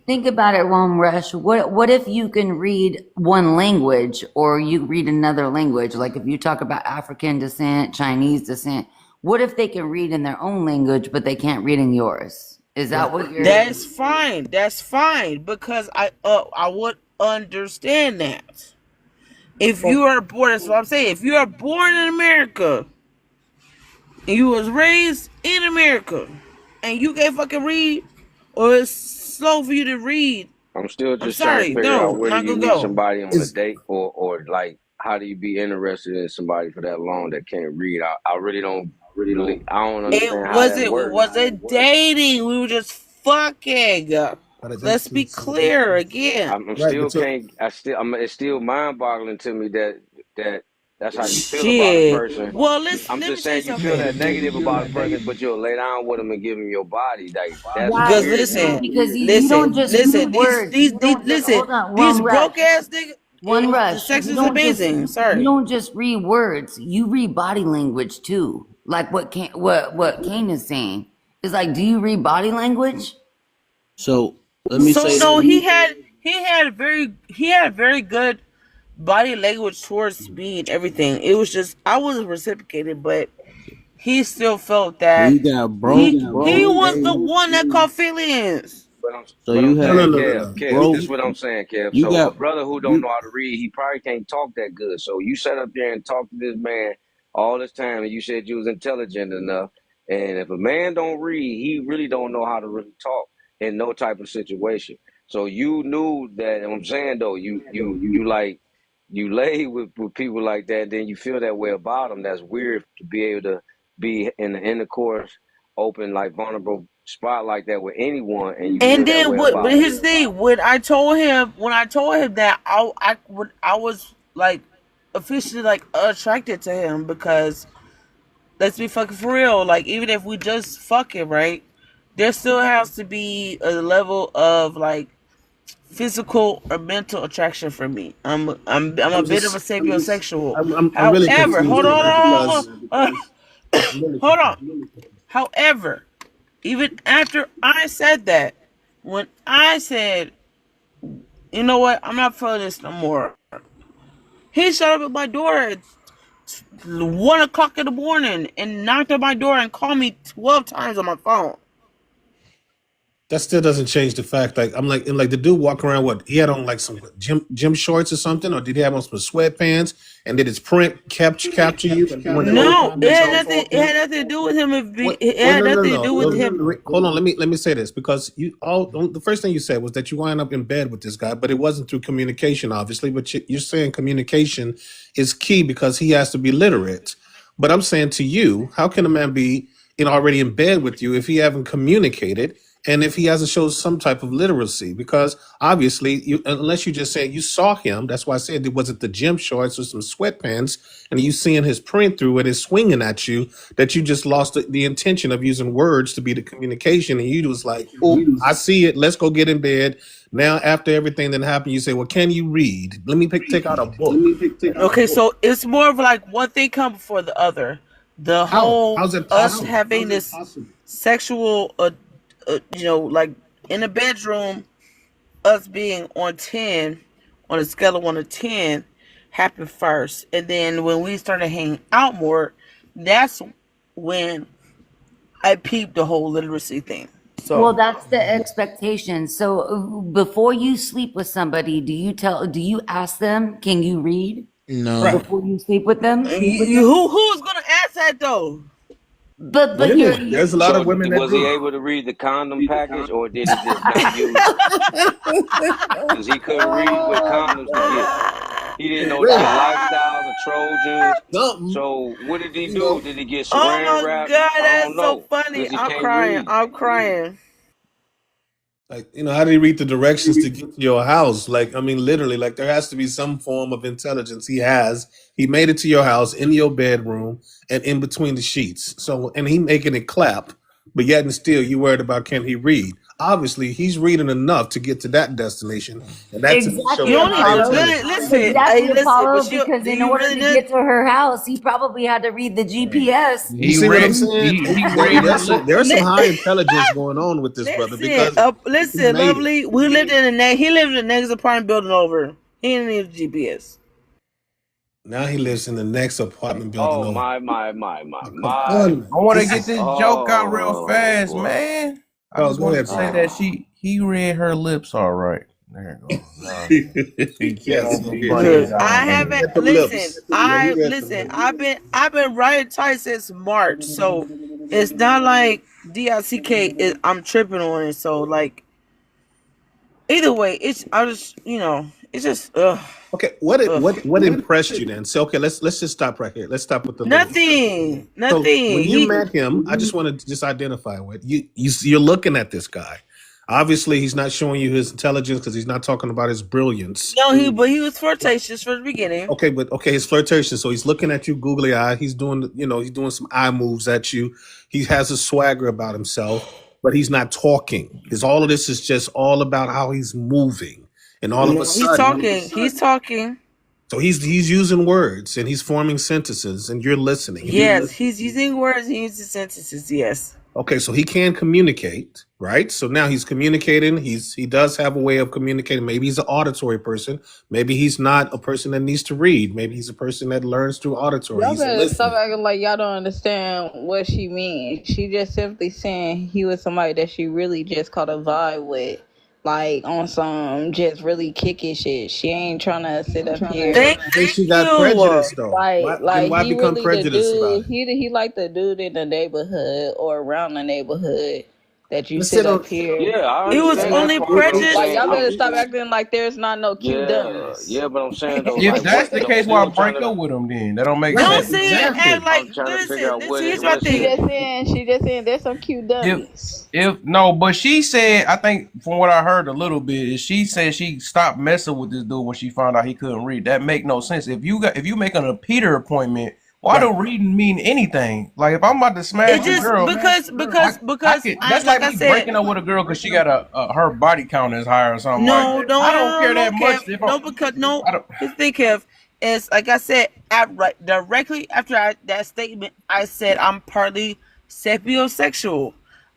think about it, Ron Rush. What if you can read one language or you read another language? Like if you talk about African descent, Chinese descent, what if they can read in their own language but they can't read in yours? Is that Right. what you're? That's fine. That's fine because I would understand that. If But you are born, that's what I'm saying. If you are born in America and you was raised in America and you can't fucking read or it's slow for you to read, I'm still I'm just trying to sorry. figure out No, where do not you gonna meet go. somebody on a Is date or like how do you be interested in somebody for that long that can't read? I really don't I don't understand how that It works. wasn't dating. We were just fucking. but a date Let's be too. So clear again. I'm right, still but so can't. It's still mind boggling to me that that's how you feel about a Shit. person. Well, I'm let me just tell you saying you feel something. that negative about a person, but you'll lay down with them and give them your body. Like that's why? Because weird to me. Because you don't listen, just read listen. words. You don't just Listen. hold on. These One rush. broke ass niggas. One The rush. sex is amazing. You Sorry. don't just read words. You read body language too. Like what Kane is saying. It's like, do you read body language? so let me So say no, this. he had very good body language towards me and everything. It was just I wasn't reciprocated, but he still felt So that you got broke, he broke. was the one that caught feelings. So But you I'm no, no, saying, have no, no, Kev, no. Kev, this broke. is what I'm saying, Kev. You So a got brother who don't you. know how to read, he probably can't talk that good. So you sat up there and talked to this man all this time, and you said you was intelligent enough. And if a man don't read, he really don't know how to really talk in no type of situation. So you knew that. And I'm saying though, you like you lay with people like that, then you feel that way about them. That's weird to be able to be in the intercourse, open like vulnerable spot like that with anyone, and you And feel that then way what? But about them. his thing when I told him that I was like officially like attracted to him because let's be fucking for real. Like even if we just fucking right, there still has to be a level of like physical or mental attraction for me. I'm a I'm bit of a just sapiosexual. I'm really However, confused right now because I'm really hold confused. on. However, even after I said that, when I said, you know what, I'm not feeling this no more, he shut up at my door at 1 o'clock in the morning and knocked on my door and called me 12 times on my phone. That still doesn't change the fact. Like I'm like, and like the dude walking around. What he had on, like some gym shorts or something, or did he have on some sweatpants? And did his print capture you? And you went to go No, find it his had whole nothing. It profile? had nothing to do with him. It Wait, had no, no, nothing to no, do no, with no. him. Hold on. Let me say this because you all the first thing you said was that you wind up in bed with this guy, but it wasn't through communication, obviously. But you're saying communication is key because he has to be literate. But I'm saying to you, how can a man be already in bed with you if he haven't communicated and if he hasn't showed some type of literacy? Because obviously, unless you just said you saw him, that's why I said it wasn't the gym shorts or some sweatpants, and you seeing his print through it is swinging at you, that you just lost the intention of using words to be the communication, and you was like, "Oh, I see it. Let's go get in bed." Now, after everything that happened, you say, "Well, can you read? Let me take out a book." Okay, so it's more of like one thing come before the other. The whole How's it us possible? having this sexual, like in the bedroom, us being on 10, on a scale of 1 to 10, happened first, and then when we started hanging out more, that's when I peeped the whole literacy thing. Well, So that's the expectation. So before you sleep with somebody, do you ask them, can you read No. Right. before you sleep with them? who's gonna ask that though? But you're, Women. There's a lot So of women that was he do. able to read the condom package, or did he just not use them? Because he couldn't read what condoms to get. He didn't know Really? shit. Lifestyles or Trojans. Something, So what did he you do? know. Did he get Oh saran my wrap? god, I don't that's so know. funny. Because he I'm can't crying. read. I'm crying. Like, how do you read the directions to get to your house? Like, I mean, literally, like there has to be some form of intelligence he has. He made it to your house, in your bedroom, and in between the sheets. So, and he making it clap, but yet and still you worried about can he read? Obviously, he's reading enough to get to that destination, and that to me You exactly, shows don't need high to Apollo. really intelligence. listen. Hey, Exactly, listen, Apollo, but because do in you order really to need? get to her house, he probably had to read the GPS. You He see what I'm read. saying? He read her There's some lips. high intelligence going on with this brother Listen, because he listen, made it. lovely. We lived in the next. He lived in the next apartment building over. He didn't need GPS. Now he lives in the next apartment building Oh, over. Come my. on, I want to this get is. this joke out real Oh, fast, boy. man. I Oh, just go wanted ahead, to say bro. that Oh. he read her lips all right. There you go. Nah, get Yes, all he the did. funny Look, shit out I of He her. haven't read them listen. lips. Yeah, he read them Listen. lips. I've been riding tight since March, so it's not like DICK. I'm tripping on it. So like either way, it's just Okay, ugh. what impressed you then? So okay, let's just stop right here. Let's stop with the little. Nothing, So nothing. when you met him, I just want to just identify with you. You're looking at this guy. Obviously, he's not showing you his intelligence because he's not talking about his brilliance. No, but he was flirtatious from the beginning. Okay, but okay, his flirtation. So he's looking at you, googly eye. He's doing, he's doing some eye moves at you. He has a swagger about himself, but he's not talking. His all of this is just all about how he's moving, and all of a No, he's sudden, talking. He's talking. so he's using words and he's forming sentences, and you're listening. Yes, he's using words. He uses sentences. Yes. Okay, so he can communicate, right? So now he's communicating. He does have a way of communicating. Maybe he's an auditory person. Maybe he's not a person that needs to read. Maybe he's a person that learns through auditory. Y'all He's a better stop listener. acting like y'all don't understand what she means. She just simply saying he was somebody that she really just caught a vibe with. Like on some just really kicking shit. She ain't trying to sit up here. Then Thank she got you. prejudice though. Why then Like why he become really the prejudiced about dude. it? He like the dude in the neighborhood or around the neighborhood that you Let's sit sit up on here. Yeah, I He was understand And that only part, but I'm like prejudiced. saying y'all better stop acting like there's not no cute yeah, dummies. yeah, but I'm saying though, If like, that's what? the I'm case, why still trying break to. up with him then? That don't make Don't right, sense. say it. Act exactly. like I'm trying to figure listen. out what Here's it. my What's She the? thing. just saying there's some cute If dummies. if no, but she said, I think from what I heard a little bit, is she said she stopped messing with this dude when she found out he couldn't read. That make no sense. If you making a Peter appointment, why Right. do reading mean anything? Like if I'm about to It smash a just girl, because I, because I because could. I That's like like I me said. breaking up with a girl because she got her body count is higher or something like No, that. I don't care that much Kev. if No, because no. I don't. His thing, Kev, is like I said, directly after that statement, I said I'm partly sapiosexual.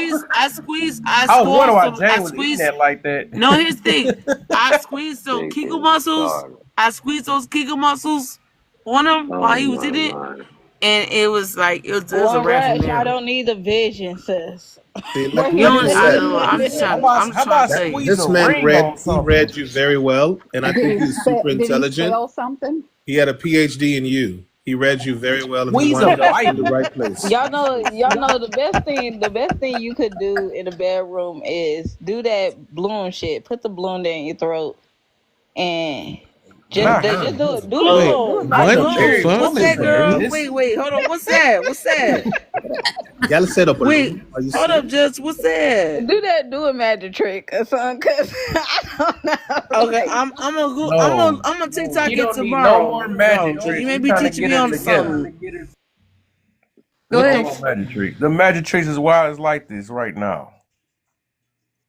I was wondering why Jane was eating that like that. No, here's the thing. I squeezed some Jake Kegel is muscles. retarded. I squeezed those Kegel muscles on him while Oh he was my in it. god. and it was a One wrap from rush. I there. don't need the vision, sis. See, Well, You like here's you don't. the I said, know. I'm just thing. trying. I'm How just trying about to tell you. squeeze this a man ring on he something? read you very well, and I think he's super Did he intelligent. spell something? He had a PhD in you. He read you very well, and he Squeeze a wound up in the Bible. right place. Y'all know the best thing you could do in the bedroom is do that balloon shit. Put the balloon down your throat and just Not do, her. just do it. Wait, Do a That's magic a what the trick. married fuck? What's woman that, saying girl? this. Wait. Hold on. What's that? What's that? Y'all said a Wait. balloon. Are you Hold up, serious? just what's that? Do a magic trick or something. Cause I don't Okay, know. I'm gonna go. No. I'm gonna TikTok He it don't need no tomorrow. more No, magic because you tricks. may We be trying to teaching get me her on together. something. Go No ahead. more magic tricks. The magic tricks is why it's like this right now.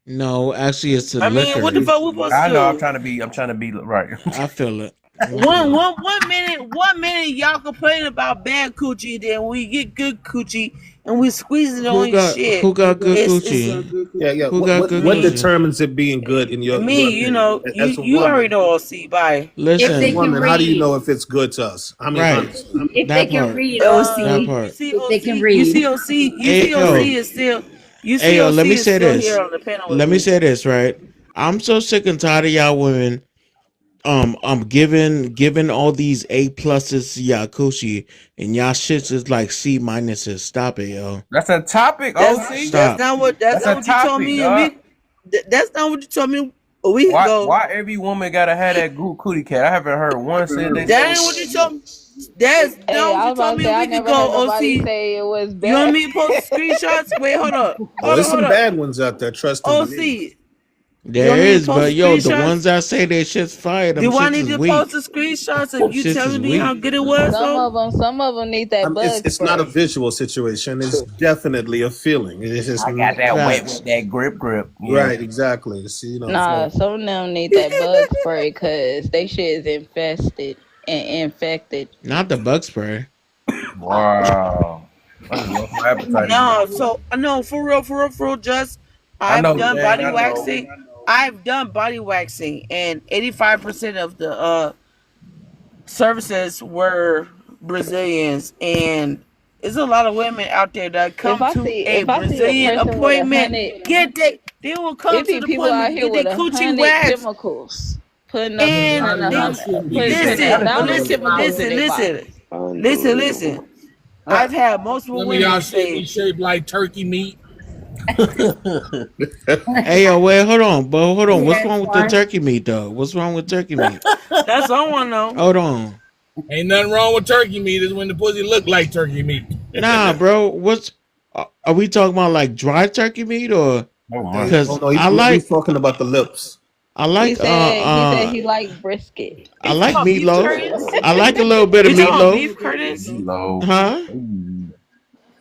No, actually, it's the I mean, what the liquor. fuck we supposed to I know. do? I'm trying to be right. I feel it. One, one, 1 minute, y'all complain about bad coochie, then we get good coochie and we squeeze it on your shit. Who got good It's coochie? Yeah, yeah. Who got good What me, coochie? determines it being good in your me. You opinion? know, As a you already woman, know. OC, bye. If as a they Listen, can woman, how do you read, know if it's good to us? I mean, right. honestly. if they That can part. read, That OC, You part. see, if they OC, can you see, read. OC, you see, OC Ayo. is still, you see, Ayo, OC let me is say still this. here on the panel with Let me me. say this, right? I'm so sick and tired of y'all women. I'm giving all these A pluses to y'all coochie, and y'all shits is like C minuses. Stop it, yo. That's a topic, OC. Stop. That's That's not a what you told topic, me dog. That's not what you told me a week ago. Why every woman gotta have that good cootie cat? I haven't heard one said they That say ain't what you told me. That's Hey, not what I you was about told to me say a I week never heard ago, nobody OC. say it was You want bad. me to post screenshots? Wait, hold up. Oh, there's Hold some up. bad ones out there. Trust and believe. OC. You There want me to is, but post yo, the ones screenshots? that say they shit's fire, them Do I shits need is to post weak. the screenshots Them of you shits is telling me how weak. good it was, though? Some of them need that bug It's not a spray. visual situation. It's definitely a feeling. It's just I got that wet Facts. with that grip. Yeah. right, exactly. See, Nah, so some of them need that bug spray because they shit is infested and infected. Not the bug spray. Wow. I just lost my appetite No, again. so no, for real, just I I've know, done Jane. body I know. waxing. I've done body waxing, and 85% of the services were Brazilians, and there's a lot of women out there that If come I to see a if I see a Brazilian person with appointment. They will come it to be the people out appointment, here get their with coochie 100 waxed, chemicals and they putting listen, but 100 listen, chemicals in listen, their listen, body. listen. Unbelievable. I've had multiple Some of women y'all shit say, be shaped like turkey meat. Hey, yo, wait, hold on. What's Yes, wrong with the one. turkey meat, though? What's wrong with turkey meat? "That's all I want to know." Hold on. Ain't nothing wrong with turkey meat. Is when the pussy look like turkey meat. Nah, bro. Are we talking about like dry turkey meat or? Oh my. oh Because no, I he's like talking about the lips. I He like said he liked brisket. I You talking like about beef meatloaf. curtains? I like a little bit of You talking about meatloaf. beef curtains? Low. Huh?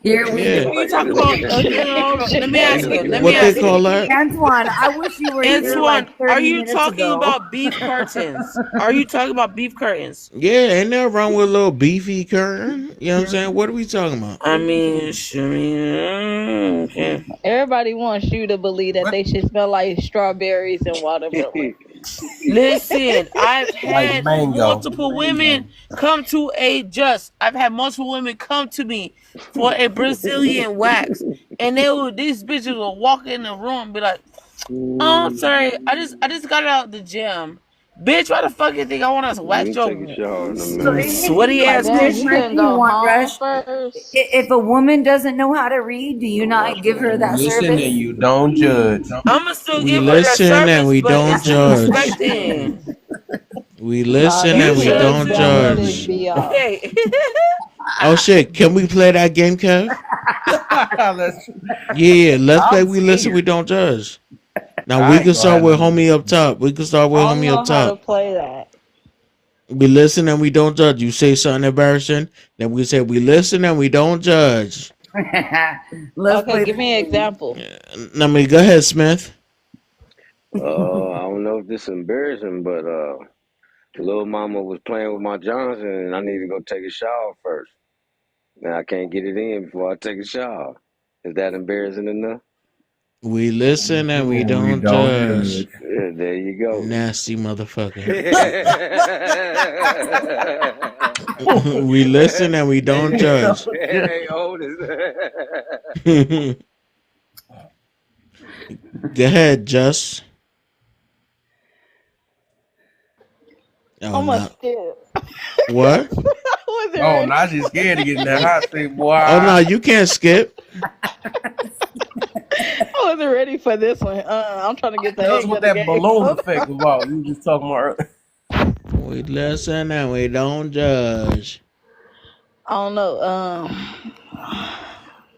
Here we Yeah. go You talking again. about? No, no, hold on. Let me ask you. Let me What they ask you. call that? Antoine, I wish you were here like Antoine, are 30 you minutes talking ago. about beef curtains? Are you talking about beef curtains? Yeah, ain't nothing wrong with a little beefy curtain. You know what I'm saying? What are we talking about? I mean, okay. Everybody wants you to believe that they should smell like strawberries and watermelon. Listen, I've Like had mango. multiple women come to I've had multiple women come to me for a Brazilian wax. And these bitches will walk in the room and be like, "Oh, I'm sorry, I just got out of the gym. Bitch, why the fuck you think I want to Let wax me your take a shower in a So minute. here's sweaty my ass Damn, you question coochie?" couldn't to you, go One home Rush. first. If a woman doesn't know how to read, do you Don't not wash give my her You that hands. listen and service? you don't judge. I'ma still We give her that listen and service, we but don't it's judge. disrespecting. We Nah, listen them You and we kids don't should don't know too. this judge. be all. Hey. Oh shit, can we play that game, Kev? Let's, Yeah, let's play I'm We Listen, We scared. Don't Judge. Now we I ain't can gonna start have with none of homie that. up top. We can start with I don't homie up know how to top. play that. We listen and we don't judge. You say something embarrassing, then we say we listen and we don't judge. Let's Okay, play give the me an game. example. I mean, go ahead, Smith. I don't know if this is embarrassing, but little mama was playing with my Johnson, and I need to go take a shower first. Now I can't get it in before I take a shower. Is that embarrassing enough? We listen and we We don't don't judge. judge. Yeah, there you go. Nasty motherfucker. We listen and we don't judge. Hey, Otis. Go ahead, Just. Oh, I'm a not skip. what? I wasn't Oh, ready. now she's scared to get in that hot seat, boy. Oh no, you can't skip. I wasn't ready for this one. I'm trying to get the Tell us hang what of the that game. balloon Hold effect on. was about. You just talking about earlier. We listen and we don't judge. I don't know.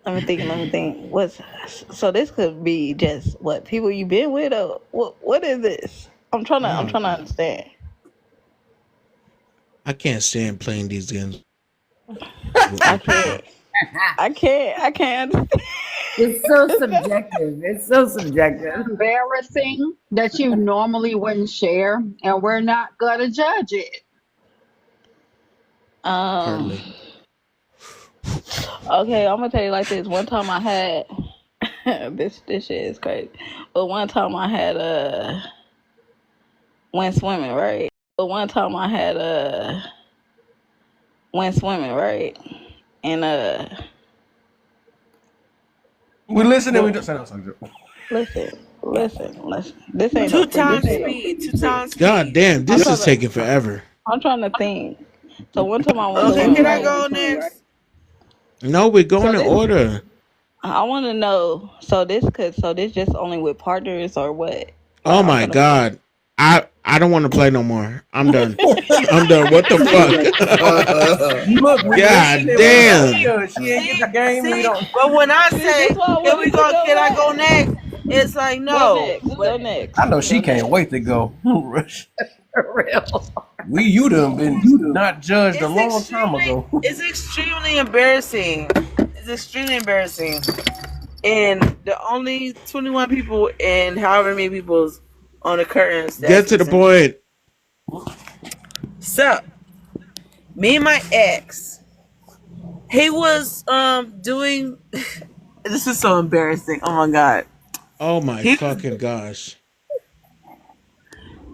Let me think. Let me think. What's so? This could be just what people you been with, or what? What is this? I'm trying to. I'm Oh, trying to understand. I can't stand playing these games I with people. can't. I can't understand. It's so subjective. It's so subjective. Embarrassing that you normally wouldn't share, and we're not gonna judge it. um. Hardly. Okay, I'm gonna tell you like this. One time I had this shit is crazy. But one time I had went swimming, right? But one time I had went swimming, right? And We listen and we the don't say no, sorry. listen. This ain't no Two free. This times ain't no speed. freaky Two shit. times God speed. damn, I'm this trying is to taking forever. I'm trying to think. So one time I went Okay, swimming, can I right? go next? No, we're going So in this order. I want to know. So this just only with partners or what? Oh Like I'm my trying to figure. god. I don't want to play no more. I'm done. I'm done. What the fuck? Look, we listen God and we don't damn. judge. She ain't get the game. We See, don't. but when I See, this say, why I can we wanted to go? go Can I go last. next? It's like Go no. next. Go But next. I know she Go can't next. wait to go. For real. You done been not judged a long time ago. it's extremely embarrassing. It's extremely embarrassing. And the only 21 people and however many people's on the curtains Get that's to the listening. point. So, me and my ex, he was doing. This is so embarrassing. Oh my god. Oh my He fucking gosh.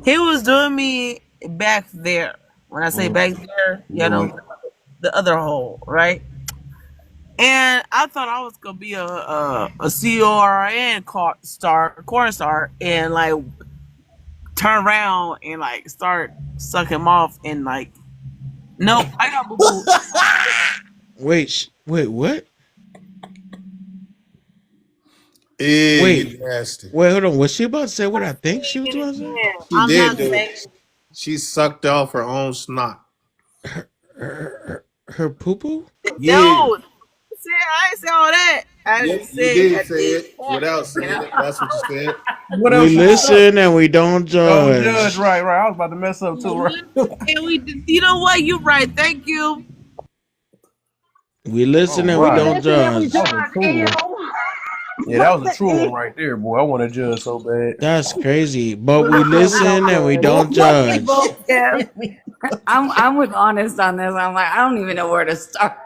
he was doing me back there. When I say Mm, back there, you knew know, it. the other hole, right? And I thought I was gonna be a CORN corn star, and like turn around and like start suck him off, and like, nope, I got boo boo. Wait, what? You Wait, nasty. wait, hold on. Was she about to say what I think she was about to say? She I'm did not do saying it. She sucked off her own snot. Her poo poo? Yeah. no. See, I ain't say all that. I Yep, just you said did that say did it without happen. saying it. That's what you said. What We else you said? listen and we don't Don't judge. judge. Right, right. I was about to mess up too, right? And we, you know what? You're right. Thank you. We All listen and we We right. don't listen and we judge. That was a judge true one. evil. Yeah, that was a true one right there, boy. I want to judge so bad. That's crazy. But We we listen and we don't listen and we judge. don't judge. Yeah. I'm with honest on this. I'm like, I don't even know where to start.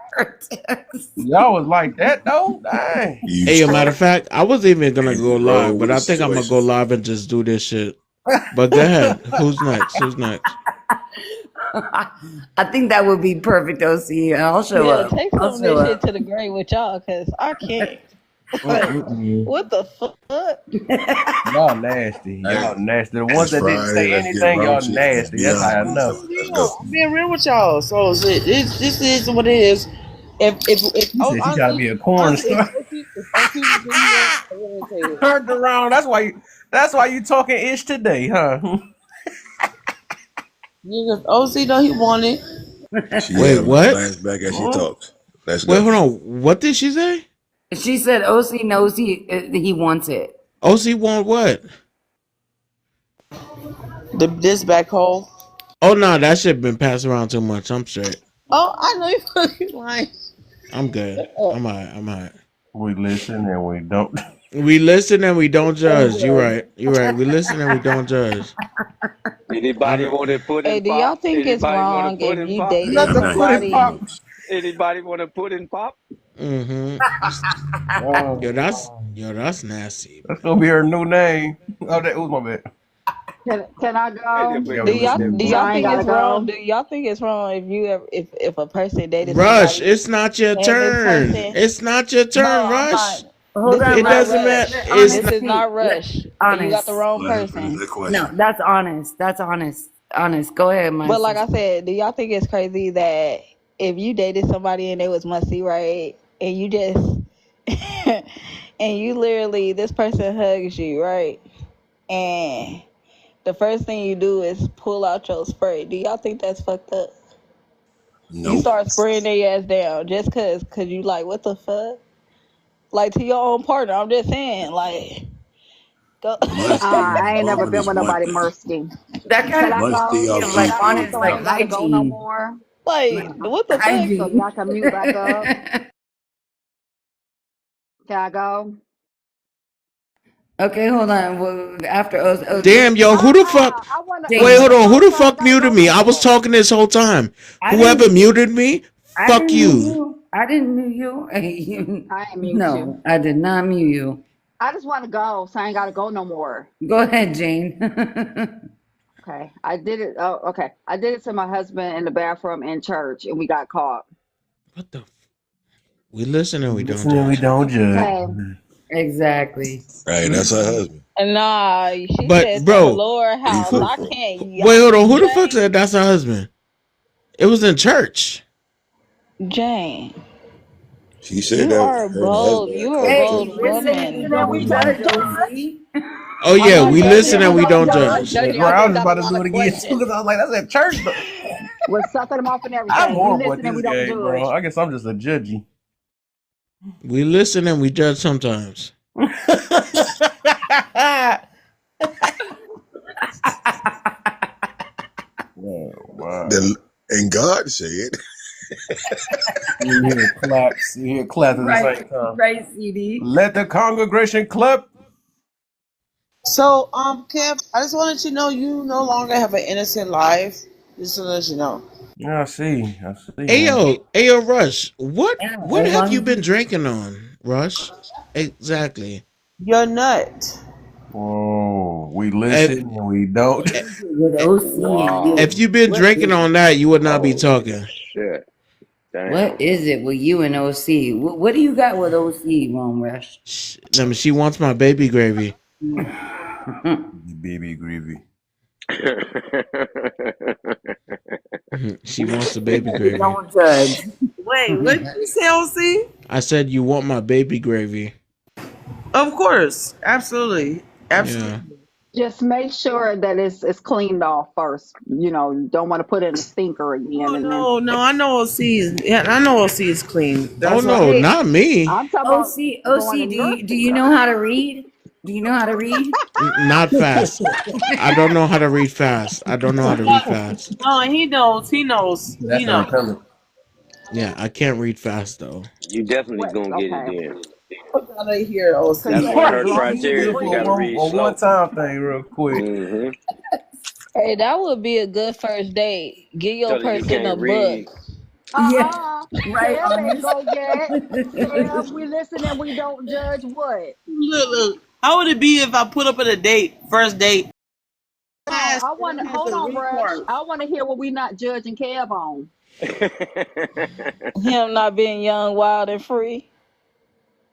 Y'all was like that though. Dang. You Hey, a matter start of fact, I was even gonna go and roll live, but with the I think I'm gonna go situation. live and just do this shit. But go ahead. Who's next? Who's next? I think that would be perfect, OC. And I'll show Yeah, up. take I'll some of show this shit up. to the grave with y'all, cause I can't. Like, Mm-mm-mm. what the fuck? Y'all nasty. Y'all Hey, nasty. The ones it's that didn't Friday. say Let's get anything, y'all raunchy. Let's nasty. be That's how I honest with each know. other. Let's go. I'm being real with y'all. So this is what it is. If She oh said she gotta honestly be a corn honestly star. if OC was in here, I wouldn't say this. Turned around. That's why you talking ish today, huh? Niggas OC know he wanted. She Wait, having a what? flashback as she Mm. talks. Let's Wait, go. hold on. What did she say? She said OC knows he wants it. OC want what? This back hole. Oh no, that shit been passed around too much. I'm straight. Oh, I know you fucking lying. I'm good. I'm alright. I'm alright. We listen and we don't. We listen and we don't judge. You're right. You're right. We listen and we don't judge. I Anybody don't. want to put Hey, in do pop? y'all think it's Anybody want to wrong put if in you pop? dated Not to put in somebody? pop. Anybody want to put in pop? Mm-hmm. Oh, Yo, that's nasty, that's bro. gonna be her new name. Oh, that was my bad. Can I go? Wait, Do that y'all with that do So y'all I ain't think bullshit. gotta it's wrong? go. Do y'all think it's wrong if you ever if a person dated Rush, somebody it's not your and this turn. person It's not your no, turn, I'm Rush. not. Hold This is on, It not doesn't let, matter. rush. let It's This honest not. is speak. not Let rush. You got the honest. wrong Let her finish person. that No, question. that's honest. That's honest. Honest. Go ahead, my But like sister. I said, do y'all think it's crazy that if you dated somebody and they was musty, right? And you just and you literally this person hugs you, right? And the first thing you do is pull out your spray. Do y'all think that's fucked up? You Nope. start spraying their ass down just cause you like what the fuck? Like to your own partner. I'm just saying, like go Musty I ain't never burn been is with one nobody thing. mercy. That Can kind I of Musty go? or feel Can like I musty go is honest, so I like ain't different. gotta go no hygiene. more? Like like what the fuck? So hygiene. y'all can mute back up. Can I go? Okay, hold on. Well, after Damn, yo, who the fuck? I Wait, Jane, hold wanna on. Who go the so I ain't fuck gotta muted go me? no I was more. talking this whole time. I Whoever didn't. muted me, I fuck didn't mute you. you. I didn't mute you. I ain't mute you. No, I did not mute you. I just wanna go so I ain't gotta go no more. Go ahead, Jane. Okay. I did it. Oh, okay. I did it to my husband in the bathroom in church and we got caught. What the? We listen and we don't Listen, we judge. don't judge. Okay. Exactly. Hey, that's her Mhm. husband. Nah, she But said some bro, lower He house. for I can't wait, hold on. Who the fuck Jane. said that's her husband? It was in church. Jane. she said You that are her and her bold. husband had You are a caught each Hey, bold other. listen and we woman. And don't we don't judge, judge. OC. Oh I'm yeah, not we judging listen and and we we don't don't I judge. was judge. like, Judging, bro, I I just was just got a about to lot do of it again too questions. because I was like, that's at church though. We're sucking them off and I'm everything. We horrible at listen and we this don't game, bro. judge. I guess I'm just a judgy. We listen and we judge sometimes. Yeah, wow. The, and God said, You hear claps. You hear claps at the Right, same time. right, CD. Let the congregation clap. So, Kev, I just wanted to know you no longer have an innocent life. Just to let you know. Yeah, I see. I see, man. Ayo, Rush. What Yeah, what as have long you as been you drinking on, Rush? Exactly. You're nut. Whoa. We listen If, and we don't. with if OC and if Wow. you, you've been what drinking is on that, you would not be Holy talking. shit. what Damn. is it with you and OC? What do you got with OC, Rome Rush? She wants my baby gravy. Baby Greavy. She wants the baby gravy. Don't judge. Wait, what did you say, OC? I said you want my baby gravy. Of course. Absolutely. Absolutely. Yeah. Just make sure that it's cleaned off first. You know, you don't want to put in a stinker again Oh, and then no. I know OC is, yeah, I know OC is clean. Oh That's why. no, Hey, not me. I'm talking about going OC, in your do you stinker. know how to read? Do you know how to read? Not fast. I don't know how to read fast. I don't know how to read fast. No, he knows. He knows. That's He the knows. repellent. Yeah, I can't read fast though. You definitely What? gonna get it Okay. then. Fuck out of here, OC. Because That's he one of said as her long You as you can can get criteria. it You for gotta read. read a one slow. time thing real quick. Mm-hmm. Hey, that would be a good first date. Give your Telling you person a can't book. read. Yeah, right, Kev ain't honest. go yet. Kev, we listen and we don't judge what? Look. How would it be if I put up at a date, first date? Hold on. Ass has Hold a on, Rush. remark. I want to hear what we not judging Kev on. Him not being young, wild, and free.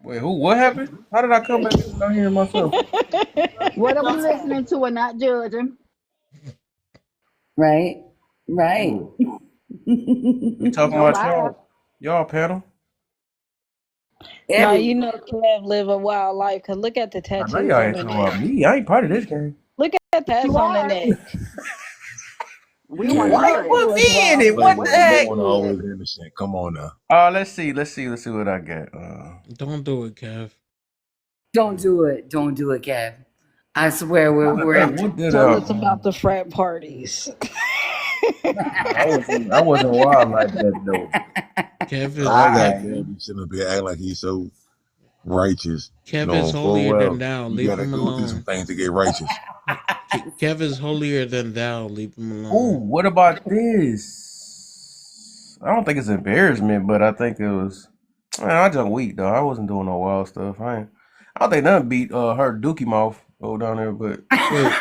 Wait, who? What happened? How did I come back in without hearing myself? What are we listening to and not judging? Right, right. Ooh, we talking Don't about laugh. y'all panel. Now Every you know Kev live a wild life. Cause look at the I know tattoos y'all on ain't the talking neck. about me. I ain't part of this game. Look at the You tats on the are. neck. We want to Why man, you hear it. put Look me in wild. it? What the What you no heck? one did. always innocent. Come on now. Let's see what I got. Don't do it, Kev. don't do it. Don't do it, Kev. I swear Trying to we're think in. what did Tell us about the frat parties. I wasn't wild like that though. Kev is I got Kev, I Kev be sitting up here acting like he's so righteous, Kev is knowing full holier than well thou. you Leave gotta him go through some alone. things to get righteous. Kev is holier than thou. Leave him Ooh, alone. what about this? I don't think it's embarrassment, but I think it was. Man, I just weak though. I wasn't doing no wild stuff. I don't think nothing beat her Dookie mouth over down there, but Wait.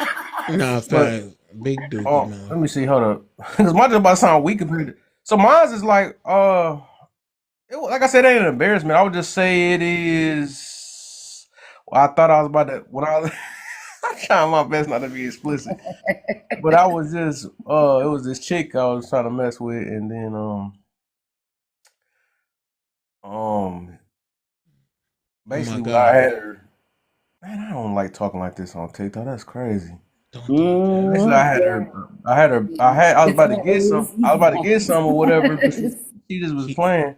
Nah, But fast. Big dookie, let man. me see. Hold up, because mine just about to sound weak compared to. So mine's is like like I said, it ain't an embarrassment. I would just say it is. Well, I thought I was about to when I was. I'm trying my best not to be explicit, but I was just it was this chick I was trying to mess with, and then um Oh my basically what I god. had her. Man, I don't like talking like this on TikTok. That's crazy. Don't do it, Basically, Cass. I had her. I was It's about to not get some. I was easy. about to get some or whatever, but she just was He, playing.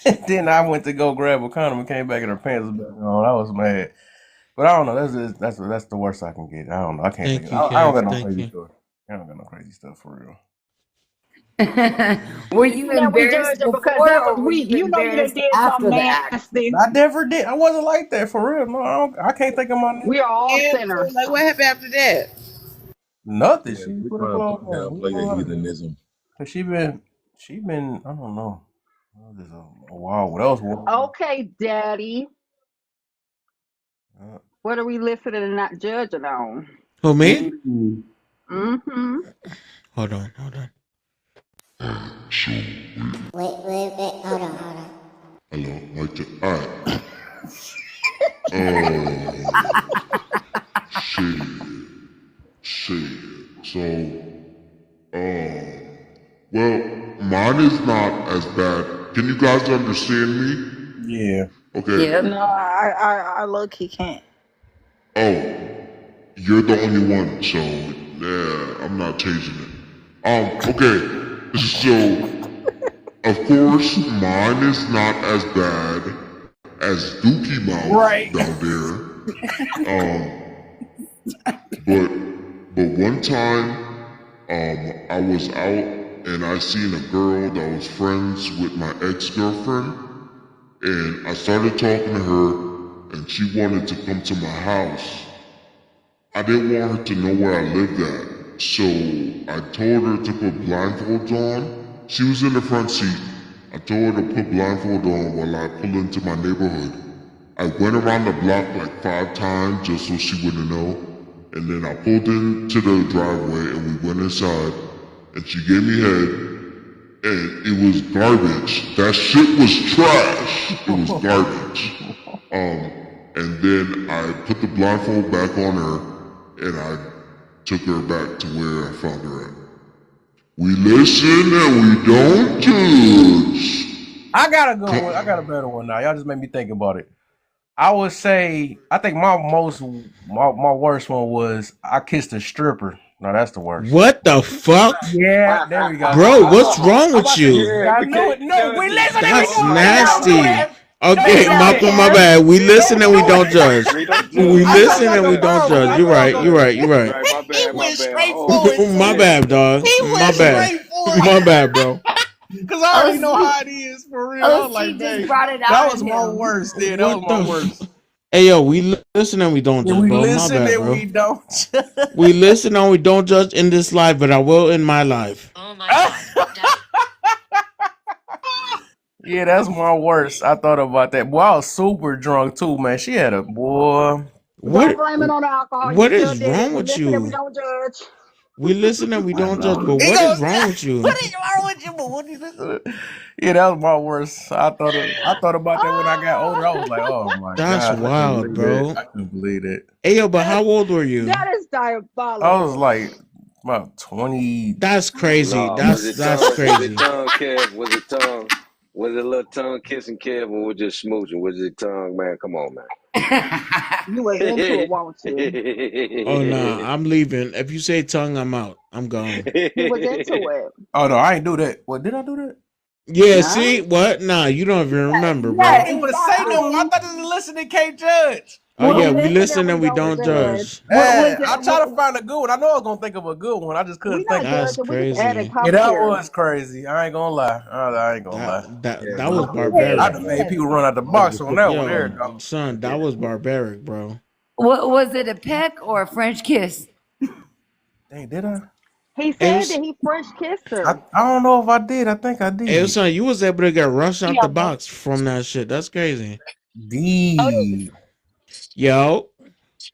And then I went to go grab a condom and came back and her pants was back on. I was mad, but I don't know. That's the worst I can get. I don't know. I can't think thank of. you, I don't Cass. got no Thank crazy you. stuff. I don't got no crazy stuff for real. Were you That we embarrassed judge her because before that was or were we. you You know, you done embarrassed did after something the act? nasty. I never did. I wasn't like that for real. No, I can't think of my name. We are all Yeah, so sinners. like what happened after that? Nothing. Yeah, She we put her trying to clothes on. We downplay your told her. heathenism. Cause she been. I don't know. This a while. What else? Okay, Daddy. Uh, What are we listening and not judging on? Who, me? mm, Mm-hmm. Hold on, hold on. Wait, hold on. Hello, mic check. All right. Shit, shit. So, well, mine is not as bad. Can you guys understand me? yeah. Okay. Yep. No, I low key can't. Oh, you're the only one, so yeah, I'm not changing it. Okay. So, of course, mine is not as bad as Dookie Right. Mouth down there. But one time, I was out and I seen a girl that was friends with my ex-girlfriend, and I started talking to her, and she wanted to come to my house. I didn't want her to know where I lived at, so I told her to put blindfolds on. She was in the front seat. I told her to put blindfold on while I pull into my neighborhood. I went around the block like 5 times just so she wouldn't know. And then I pulled into the driveway and we went inside. And she gave me head. And it was garbage. That shit was trash. It was garbage. And then I put the blindfold back on her. And I took her back to where I found her at. We listen and we don't judge. I got a good one. I got a better one now. Y'all just made me think about it. I would say I think my worst one was I kissed a stripper. No, that's the worst. What the fuck? Yeah, there we go. Bro, what's wrong I'm with about to. you? Yeah, I we knew can't it. No, we judge it. listen and we That's No, don't. Hey, no, don't do nasty. that. Don't Okay, do No, that. my Kev. bad. We Don't listen and we do don't it. judge. we don't We judge. I We told don't listen y'all and go we judge. don't thorough. judge. I You're knew I was right. gonna You're do right. it. You're right. Right, my He bad, my went bad. straight Oh, for it My too. shit. bad, dog. He went My bad. straight for My it. bad, bro. Cause I already know OC, how it is for real. I was OC like, just dang, brought it that out was in my him. worst. Dude, that was What my the worst. Hey, yo, we listen and we don't Yeah, judge, we bro. My listen bad, and bro. we don't. We listen and we don't judge in this life, but I will in my life. Yeah, that's my worst. I thought about that. Boy, I was super drunk too, man. She had a boy. Don't What blame it on the alcohol. You what still is did it. wrong We with listen and we you? don't judge. We listen and we I don't judge, know. but He what is goes, wrong with what you? is wrong with you? But what is this? Yeah, that was my worst. I thought about that when I got older. I was like, oh my That's gosh, I couldn't wild, believe that. bro. I couldn't believe it. Hey, yo, but how old were you? That is I was diabolical. like about 20. That's crazy. No, was it That's tongue? Was it crazy. tongue, Kev? Was it tongue? Was it a little tongue kissing, Kev, or was it just smooching? Was it tongue, man? Come on, man. You was into it, won't you? Oh nah, I'm leaving. If you say tongue, I'm out. I'm gone. He was into it. Oh no, I ain't do that. What did I do that? Yeah, Nah. see what? Nah, you don't even remember, I bro. didn't Yeah, want to say no more. I exactly. thought this is listening can't judge. Oh We yeah, we listen and listen we and we don't don't judge. judge. Was it? I try to find a good one. I know I was gonna think of a good one. I just We couldn't not think of it. That's judging. We just adding crazy. Yeah, that commentary. was crazy. I ain't gonna lie. I ain't gonna That lie. that Yeah, that my was judge I barbaric. done Okay, made yes. people run out the my box on that one. There Yo, you go. son, that was barbaric, bro. Was it a peck or a French kiss? Dang, did I? He It said was, that he French kissed I her. I don't know if I did. I think I did. son, you was able to get rushed out Yeah. the box from that shit. That's crazy. Oh, D. Yo,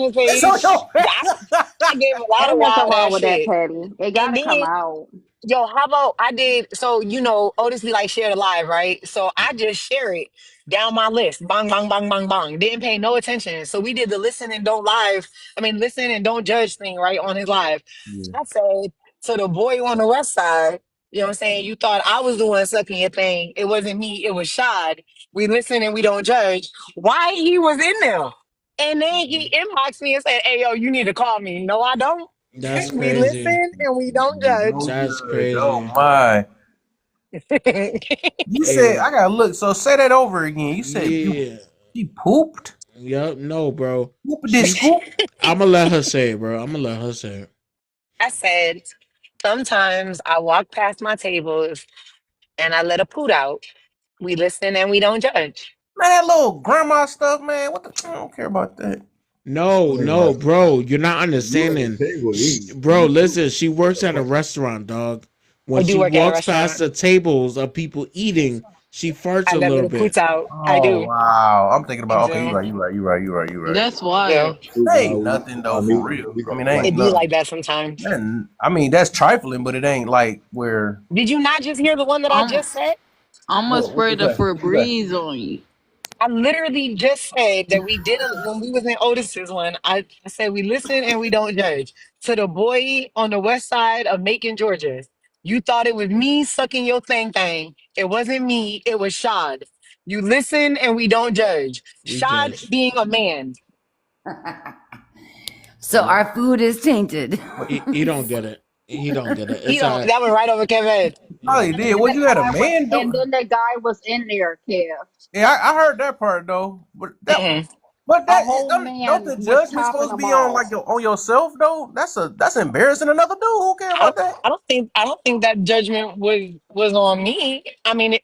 on his So page. no. I gave a lot of Ain't nothing wild wrong ass with that, shit. Patty. It And gotta come then out. Yo, how about I did so Otis be like share the live, right? So I just share it down my list. Bang, bang, bang, bang, bang. Didn't pay no attention. So we did the listen and don't live. I mean listen and don't judge thing, right? On his live. Yeah. I said to the boy on the west side, you know what I'm saying? You thought I was the one sucking your thing. It wasn't me, it was Shad. We listen and we don't judge. Why he was in there? And then he inboxed me and said, hey yo, you need to call me. No, I don't. That's We crazy. listen and we don't Don't judge. That's judge. Oh crazy. my. You said Hey, I gotta look. So say that over again. You said you yeah. she pooped. Yep. No, bro. Pooped this She. scoop. I'ma let her say it, bro. I'ma let her say it. I said, sometimes I walk past my tables and I let a poot out. We listen and we don't judge. Man, that little grandma stuff, man. What the? I don't care about that. No, Wait, no, like bro. You're not you at the understanding. table eating. Bro, listen. She works at a restaurant, dog. I When do she work at a walks past restaurant. the tables of people eating, she farts I a let little little bit. poots out. I Oh do. wow. I'm thinking I about. Okay, you do. right. You right. You right. You right. You right. That's Yeah. wild. Shoot, That nah, ain't nothing though, nah, for me, real. me I got mean, a that question. ain't It be nothing. like that sometimes. I mean, that's trifling, but it ain't like where. Did you not just hear the one that I I'm just said? I'm gonna What spray you the say? What you say? Febreze on you. I literally just said that we did when we was in Otis's one. I said we listen and we don't judge. To the boy on the west side of Macon, Georgia. You thought it was me sucking your thing thing. It wasn't me, it was Shad. You listen and we don't judge. We Shad judge. being a man. Yeah. So our food is tainted. He don't get it. He don't get it. He It's don't all right. that went right over Kevin's head. He Oh, don't you get did. it. And What the you had a guy was, man and do? then the guy was in there, Kev. Yeah, I heard that part though. But that, Mm-mm. but A that whole don't man the was judgment topping supposed to them be on off. like on yourself though? That's embarrassing. Another dude who care about that? I don't think that judgment was on me. I mean,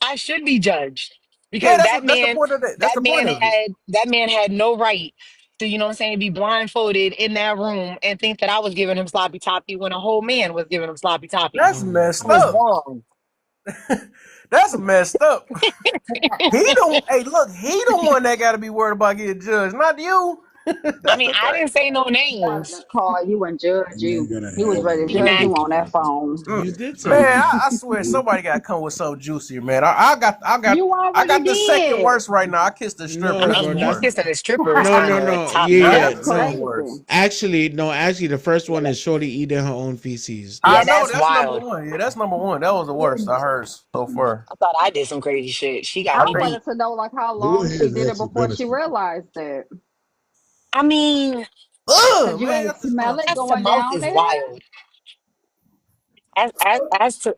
I should be judged Yeah, because that's the point of that. That's the point of it. that man had no right to be blindfolded in that room and think that I was giving him sloppy toppy when a whole man was giving him sloppy toppy. That's Oh I messed was God. up. wrong. That's messed up. He don't. Hey, look, he the one that got to be worried about getting judged, not you. I That's mean, the I thing. didn't say no Wanted to names. call you and judge Man you. got a He was habit ready to of He judge not. you listening on to that people. phone. You Mm. did say Man, that. I swear somebody got to come with something juicier, man. You I already got the second did. worst right now. I kissed the stripper. No, That's bro. the You That's worst. kissing a stripper is no, kind no, of no. top Yeah, notch. yeah. That's That's the No. worst. crazy. Actually, no. Actually, the first one is Shorty eating her own feces. Yeah, I know that's That's that's number wild. one. Yeah, that's number one. That was the worst I heard so far. I thought I did some crazy shit. She got I I me think. wanted beat. to know like how Go long she ahead and did it ask the before she minister. realized it. I mean, Cause Ugh, you man. ain't smell it as to going mouth down is there. wild. As to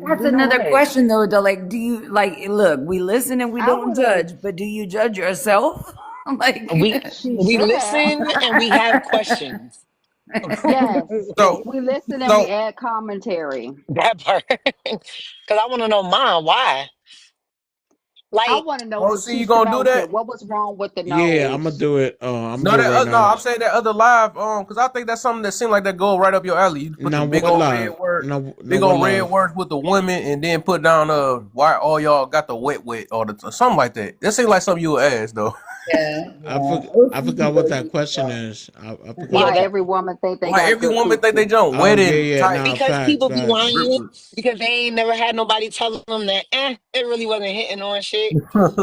That's you know another what? question though. Like, do you like look? We listen and we I don't would have. judge, but do you judge yourself? We Like, She we should have. listen and we have questions. Yes. So, We listen and we so add commentary. That part, because I want to know mine. Why? I Like, want to know if OC, she you gonna do smelt that? it. What was wrong with the yeah. I'm gonna nose? do it. I'm gonna No, do it that right no. now. I'm saying that other live, because I think that's something that seemed like that go right up your alley. You put the Now big what old red live? word, No, no, big what old red live? words with the women, and then put down why all y'all got the wet or something like that. That seems like something you would ask though. yeah, yeah. I forgot what that question is. I yeah, Why forgot. that every woman think they Why got every good woman think they coochie? jump Oh wet yeah, and yeah. tight? Nah, because facts, people be facts. lying because they ain't never had nobody tell them that it really wasn't hitting on shit.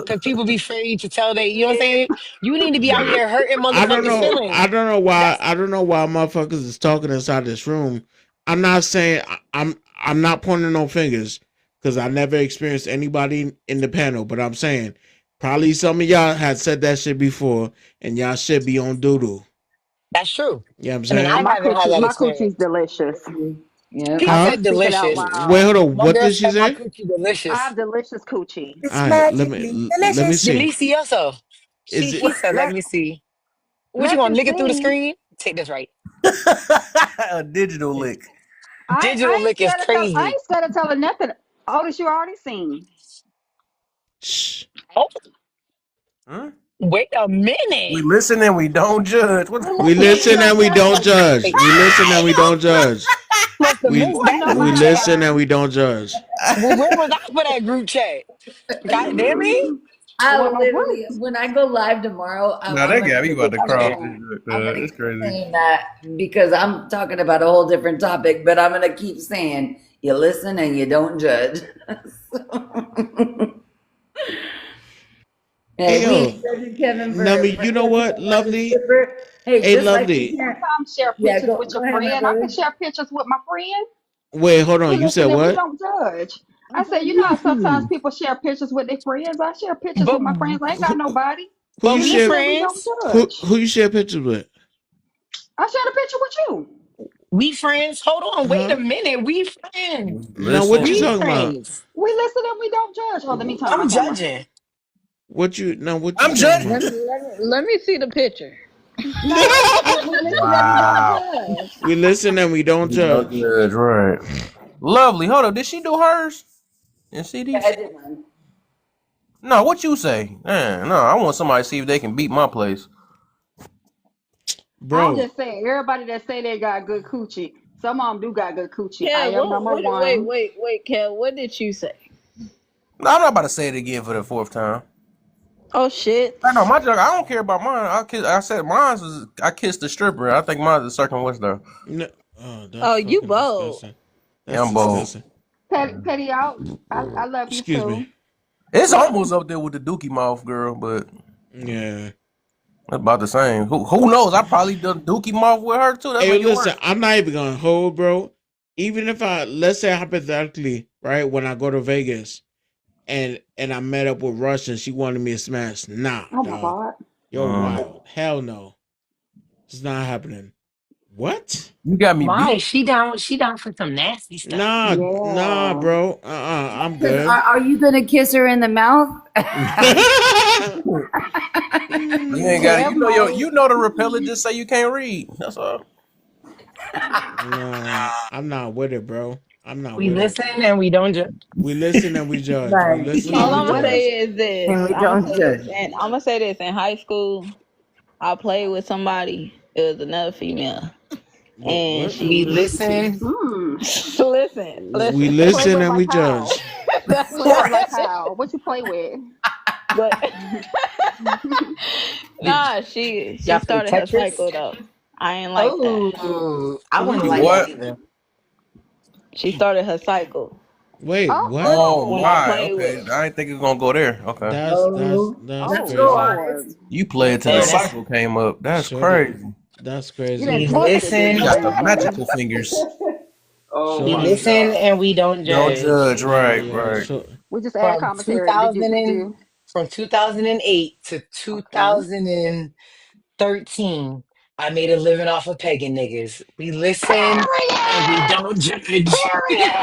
Because people be afraid to tell they, you know what I'm saying? You need to be out here hurting I don't motherfuckers' know. feelings. I don't know why. That's I don't know why motherfuckers is talking inside this room. I'm not saying I'm not pointing no fingers because I never experienced anybody in the panel. But I'm saying probably some of y'all had said that shit before, and y'all should be on doodle. that's true. You know what I'm I mean, I saying? haven't had that My coochie's experience. delicious. Yep. She I'm Huh? just said speaking out delicious. Wait, loud. hold on. My What girl did she said my say? coochie I delicious. have delicious coochie. It's All right, magically let me delicious. see. Delicioso. Is it? She said, let Let me see. What you Let gonna you lick it through the see. screen? Take this right. a digital lick. Digital I ain't lick is scared of tell. I crazy. ain't scared of telling nothing. Otis, you already seen. Shh. Oh, Hmm? wait a We minute. listen and we don't judge. What We the We listen and we listen don't and we don't judge. judge. Wait, We listen and we don't judge. must have We missed You that know we group my chat. listen and number. we don't judge. Well, where was I for that group chat? God damn it. It I wasn't no literally, group. when I go live tomorrow, Nah, I'm that gonna guy, you about keep to cross. saying, I'm gonna It's keep crazy. saying that because I'm talking about a whole different topic, but I'm gonna keep saying you listen and you don't judge. Hey Hey, we yo, ain't judging Kevin Nami, for you know cussing what, about his lovely? stripper. Hey, Hey, just like we lovely. can't. Sometimes share Yeah, pictures with go your ahead, my friend. I can brother. share pictures with my friend. Wait, hold We on. You said listen and we what? don't judge. I Okay, said, you know how sometimes beautiful. people share pictures with their friends. I share pictures But with my friends. I ain't got nobody. Who but you We we listen share? and we don't friends. judge. Who you share pictures with? I shared a picture with you. We friends. Hold on, wait a Huh? minute. We friends. Now what you We Listen, talking about? friends. We listen and we don't judge. Oh, let me turn my I'm camera. judging. What you I'm talking judging. about? Let me see the picture. No, we listen and we don't Wow. judge. We listen and we don't You don't judge. judge, right? Lovely. Hold up. Did she do hers and Yeah, CDs? I did one. No. What you say? No. I want somebody to see if they can beat my place. I'm Bro, just saying, everybody that say they got good coochie, some of them do got good coochie. I Kev, am number one. wait, Kev, what did you say? No, I'm not about to say it again for the fourth time. Oh shit. I know my joke. I don't care about mine. I said mine was. I kissed the stripper. I think mine is circling what's there. no, oh, that's Oh, you fucking bold. disgusting. Yeah, That's I'm bold. disgusting. Petty out. I love you Excuse me. too. It's almost up there with the Dookie mouth girl, but Yeah. that's about the same. Who knows? I probably done Dookie mouth with her too. That Hey, make it listen, worse. I'm not even gonna hold, bro. Even if let's say hypothetically, right, when I go to Vegas and I met up with Rush and she wanted me to smash, nah, Oh my dog. God. You're wild. Hell no. It's not happening. What? You got me Why? beat. She down for some nasty stuff. Nah, Yeah. bro. I'm Because good. are you gonna kiss her in the mouth? You ain't got it. Kev You might. know the repeller just say you can't read. That's all. Nah, I'm not with it, bro. I'm not We with it. listen and we don't judge. We listen and we judge. We Right. listen and All we I'm gonna What judge. is say is this. And we I'm gonna don't say this, judge. and I'm gonna say this. In high school, I played with somebody. It was another female, Wait, and what? We she listen. listen, We listen. you play listen with and like we how? judge. That's Play what with I like said. how? What you play with? But Did nah, she y'all play started her Tetris? cycle though. I ain't like that. Oh, I wouldn't You like Mm. that what? either. She started her cycle Wait, what? Oh when I Oh. my. played with Okay. her. I ain't think it's gonna go there. Okay. Oh, That's not Oh so crazy. Lord. honest. You played That till the Man, that that's cycle came up. That's shorty. crazy. That's You crazy. done we twisted, You didn't listen. you? got the magical fingers. Oh We my Shorty. listen god. and we don't Don't judge. judge. Yeah, Right. yeah. Right. We just add From commentary. Did you? 2008 to Okay. 2013, I made a living off of pegging niggas. We listen and we Period. don't judge. Period.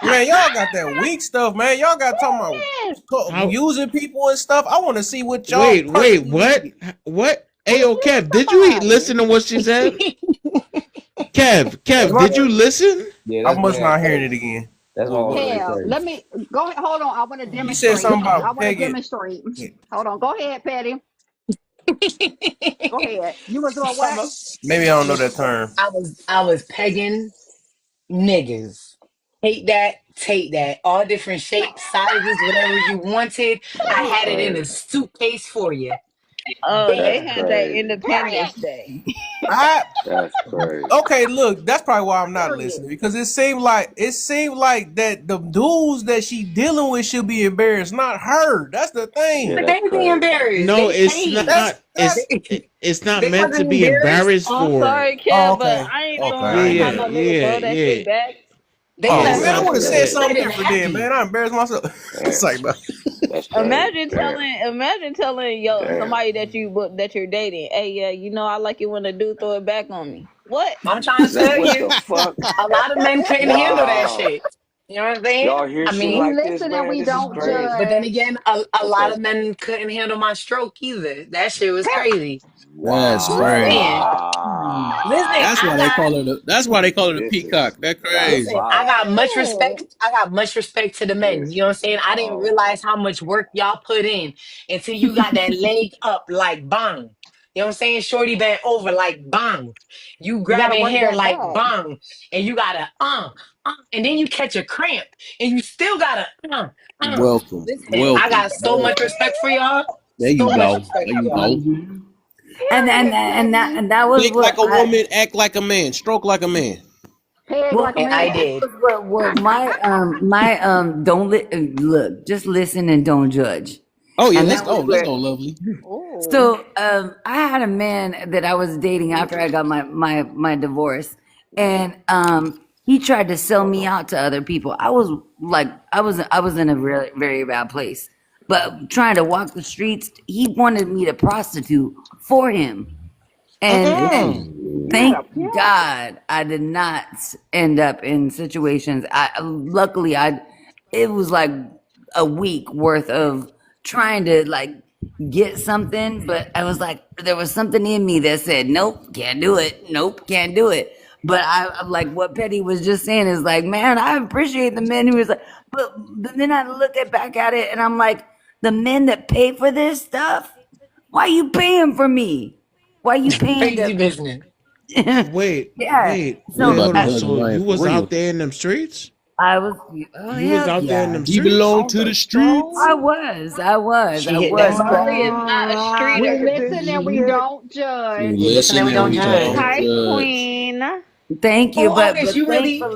Man, y'all got that weak stuff, man. Y'all got talking about Period. How? using people and stuff. I want to see what y'all Wait, personally what? did. What? Who Ayo, used Kev, did you somebody? listen to what she said? Am Kev, I? did you listen? Yeah, I that's must bad not hearing it crazy. again. That's Wait, all the what? way Hell, let crazy. me go ahead. Hold on. I want to You said demonstrate. something I about want to pegging. demonstrate. Hold on. Go ahead, Patty. Go ahead. You was doing Some what? of- Maybe I don't know that term. I was pegging niggas. Take that. All different shapes, sizes, whatever you wanted. I That's had it in a crazy. suitcase for you. Oh, they That's Bam. had that crazy. Independence Period. Day. I That's crazy. Okay, look, that's probably why I'm not Period. listening because it seemed like that the dudes that she dealing with should be embarrassed, not her. That's the Yeah, thing. But that's they be crazy. embarrassed. No, They it's paid. That's not. that's It's not They meant to wasn't be embarrassed. embarrassed I'm for. sorry, oh Kev, but okay, I Yeah, okay. ain't got yeah, no nigga yeah, throw that yeah. shit back. They Oh It's left. man, I That's not. would have They said crazy. something slid in different then, happy. man. I embarrassed myself. It's Damn. like no. That's crazy. Imagine Damn. telling Damn. somebody that you're dating, hey, yeah, you know I like it when a dude throw it back on me. What? I'm trying to tell What you, the fuck? a lot of men couldn't handle that Wow. shit. You know what I'm saying? Y'all hear I shit mean, We like this, listen and man? we This is don't crazy. but then judge. again, a lot Okay. of men couldn't handle my stroke either. That shit was crazy. That's I'm just crazy. saying. Listen, That's why I they got call her the. That's why they call her the This is peacock. That that's crazy. listen, I wild. got much respect. I got much respect to the men. This You know what I'm is saying? I didn't wild, realize man. how much work y'all put in until you got that leg up like bang. You know what I'm saying? Shorty bent over like bang. You You gotta grabbing work hair that like back. bang. And you gotta and then you catch a cramp and you still gotta Welcome, Listen, I welcome, got so much welcome. respect for y'all. There you So much go. respect There for you y'all. go. Mhm. Period, Petty. And that was Think what like a I woman, act like a man, stroke like a man. Peg well like a And I man. that did. was what my don't look, just listen and don't judge. Oh yeah, And let's that was go. Let's where go, lovely. Oh. so I had a man that I was dating after I got my divorce, and he tried to sell me out to other people. I was like, I was in a really very bad place, but trying to walk the streets, he wanted me to prostitute for him, and Mm-mm. Ooh, not a thank pimp. God I did not end up in situations. I luckily I it was like a week worth of trying to like get something, but I was like there was something in me that said nope, can't do it. Nope, can't do it. But I'm like what Petty was just saying is like, man, I appreciate the men who was like, but then I look at back at it and I'm like, the men that pay for this stuff, why you paying for me? Why you paying Crazy to business. Wait, yeah. We wait, So about hold to on. hug and So line you for was out real. there in them streets? I was oh You was hell out there in yeah. them We streets? belong On to the the streets. I stroll. was. I was. She I hit that was. But Lovely spot. is not a We streeter. listen and we don't We We judge. listen and listen we and don't we judge. don't Hi, judge. Queen. thank you. Oh, Otis, But you really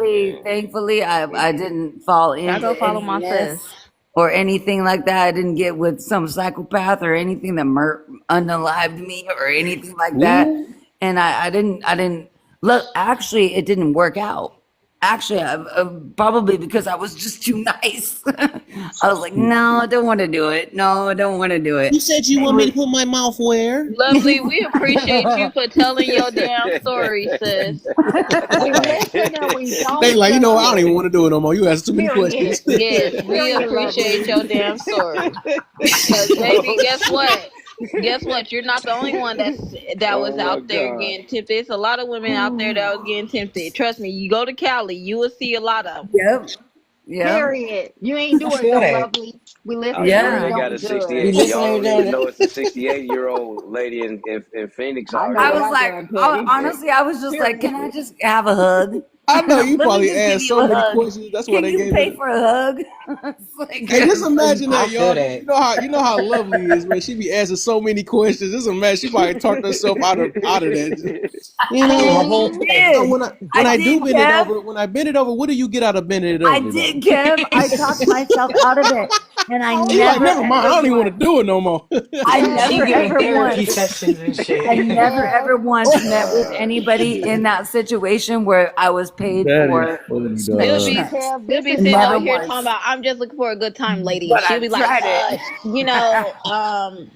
thankfully I didn't fall Y'all into go follow any my sis. mess or anything like that. I didn't get with some psychopath or anything that unalived me or anything like that. Ooh. And I didn't look. Actually, it didn't work out. Actually, probably because I was just too nice. I was like, no, I don't want to do it. No, I don't want to do You it. said you They want me were, to put my mouth where? Lovely, we appreciate you for telling your damn story, sis. We listen and we They don't like, you know what? I don't even want judge. to do it no more. You asked too many Period. questions. Yes, we Period, appreciate lovely. your damn story. Cause baby, oh guess shit. what? Guess what? You're not the only one that was Oh my out there god. getting tempted. It's a lot of women out there that was getting tempted. Trust me, you go to Cali, you will see a lot of them. yep, yep, Period. You ain't I do it feel though, that. lovely. We Oh, listen and you we ain't yeah. got a don't 'We 68. judge. listen Y'all and we don't even don't know it's a 68-year-old lady in Phoenix I out know I what here. was I like, done, Petty. honestly, I was just like, can I Period. just have a hug? I know you Let me probably just give asked you so a many hug. questions. That's why Can they you gave pay it. for a hug? It's like, Hey, just it's like, imagine I that, feel y'all. that. You know how lovely is, man. She be asking so many questions. Just imagine she probably talked herself out of that. You The know. I whole King. play. So did. when I I do did, bend it Kev. over, what do you get out of bending it I over though? did, Kev. I talked myself out of it. And I Hold He like, never never mind. I ever don't even want to once, do it no more. I She never Kev. giving ever therapy once, sessions and I shit. never Kev. ever once met with anybody in that situation where I was paid That is for funny, dog. sex. She'll This be is sitting Never over life. here talking once. about I'm just looking for a good time, lady. But She'll I be like, tried it.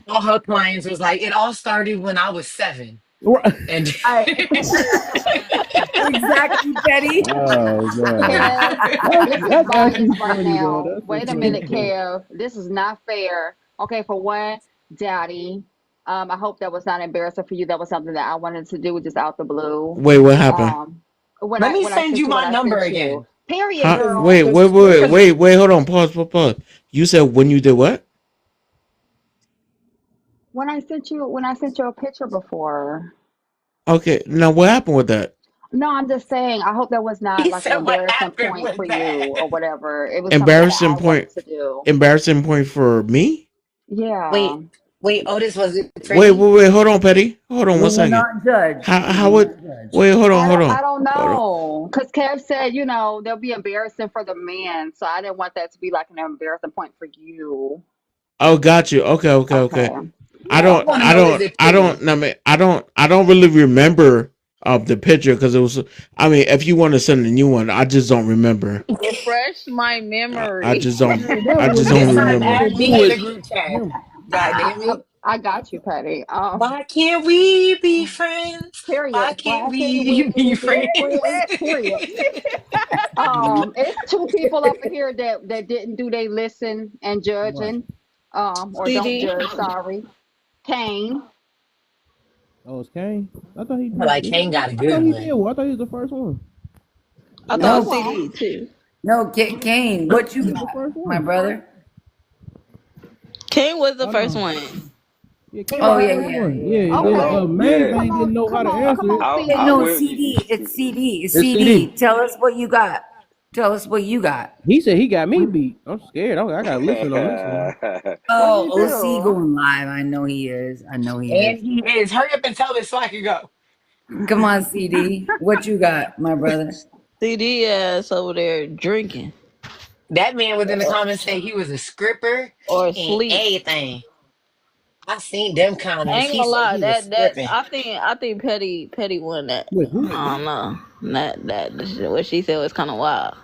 All her clients was like, it all started when I was 7. Right. And I exactly, Betty. Oh man, Kev, this is that's actually violence right funny though. now. That's a Wait a funny minute, story. Kev. This is not fair. Okay, for one, Daddy. I hope that was not embarrassing for you. That was something that I wanted to do just out the blue. Wait, what happened? Um, let me when I send sent you you what my I number sent you. again. Period, How? Cause, girl. Wait, cause, cause wait. Hold on. Pause. You said when you did what? When I sent you a picture before. Okay. Now what happened with that? No, I'm just saying, I hope that was not he like an said what embarrassing happened point for with you that. or whatever. It was something that I Embarrassing wanted point. to do. Embarrassing point for me. Yeah. Wait, wait, Otis, was it for Wait, me? hold on, Petty. Hold on We one will second. not judge. We How will would? not judge. Wait, hold I don't on. know. Because Kev said, they'll be embarrassing for the man. So I didn't want that to be like an embarrassing point for you. Oh, got you. Okay. Okay. All I want to know is it pretty. I don't really remember the picture because it was. I mean, if you want to send a new one, I just don't remember. refresh my I memory. just don't. Man, that I just wouldn't don't This have time, nothing remember. to add do me in with the group chat. him. God damn it. I got you, Patty. Why can't we be friends? Period. Why can't Why can't we be we be friends? friends? Period. It's two people up here that didn't do they listen and Right. judging, or don't CD. judge. Sorry, Kane. Oh, it's Kane. I thought he But like, did. Kane got a I thought good he one. did. Well, I thought he was the first one. I No, he thought No, won't. CD too. no, Kane, what you He was the got, first my one. brother? King was the Oh first no. one. Yeah, Kev Oh got yeah, that yeah, one. yeah. Yeah, You're the right. Okay. main Yeah, thing didn't know how to Come answer it. on, Wait, I no, CD. will. CD. It's CD. It's CD. CD. Tell us what you got. Tell us what you got. He said he got me beat. I'm scared. I gotta listen on this one. What you Oh, OC do? going live. I know he is. I know he And is. he is. Hurry up and tell this so I can go. Come on, CD. What you got, my brother? CD ass over there drinking That man was in the comments saying he was a scripper or and sleep. everything. I seen them I comments. ain't He gonna said lie, he was that scripting. I think Petty won that. Wait, who? I don't know. What she said was kind of wild.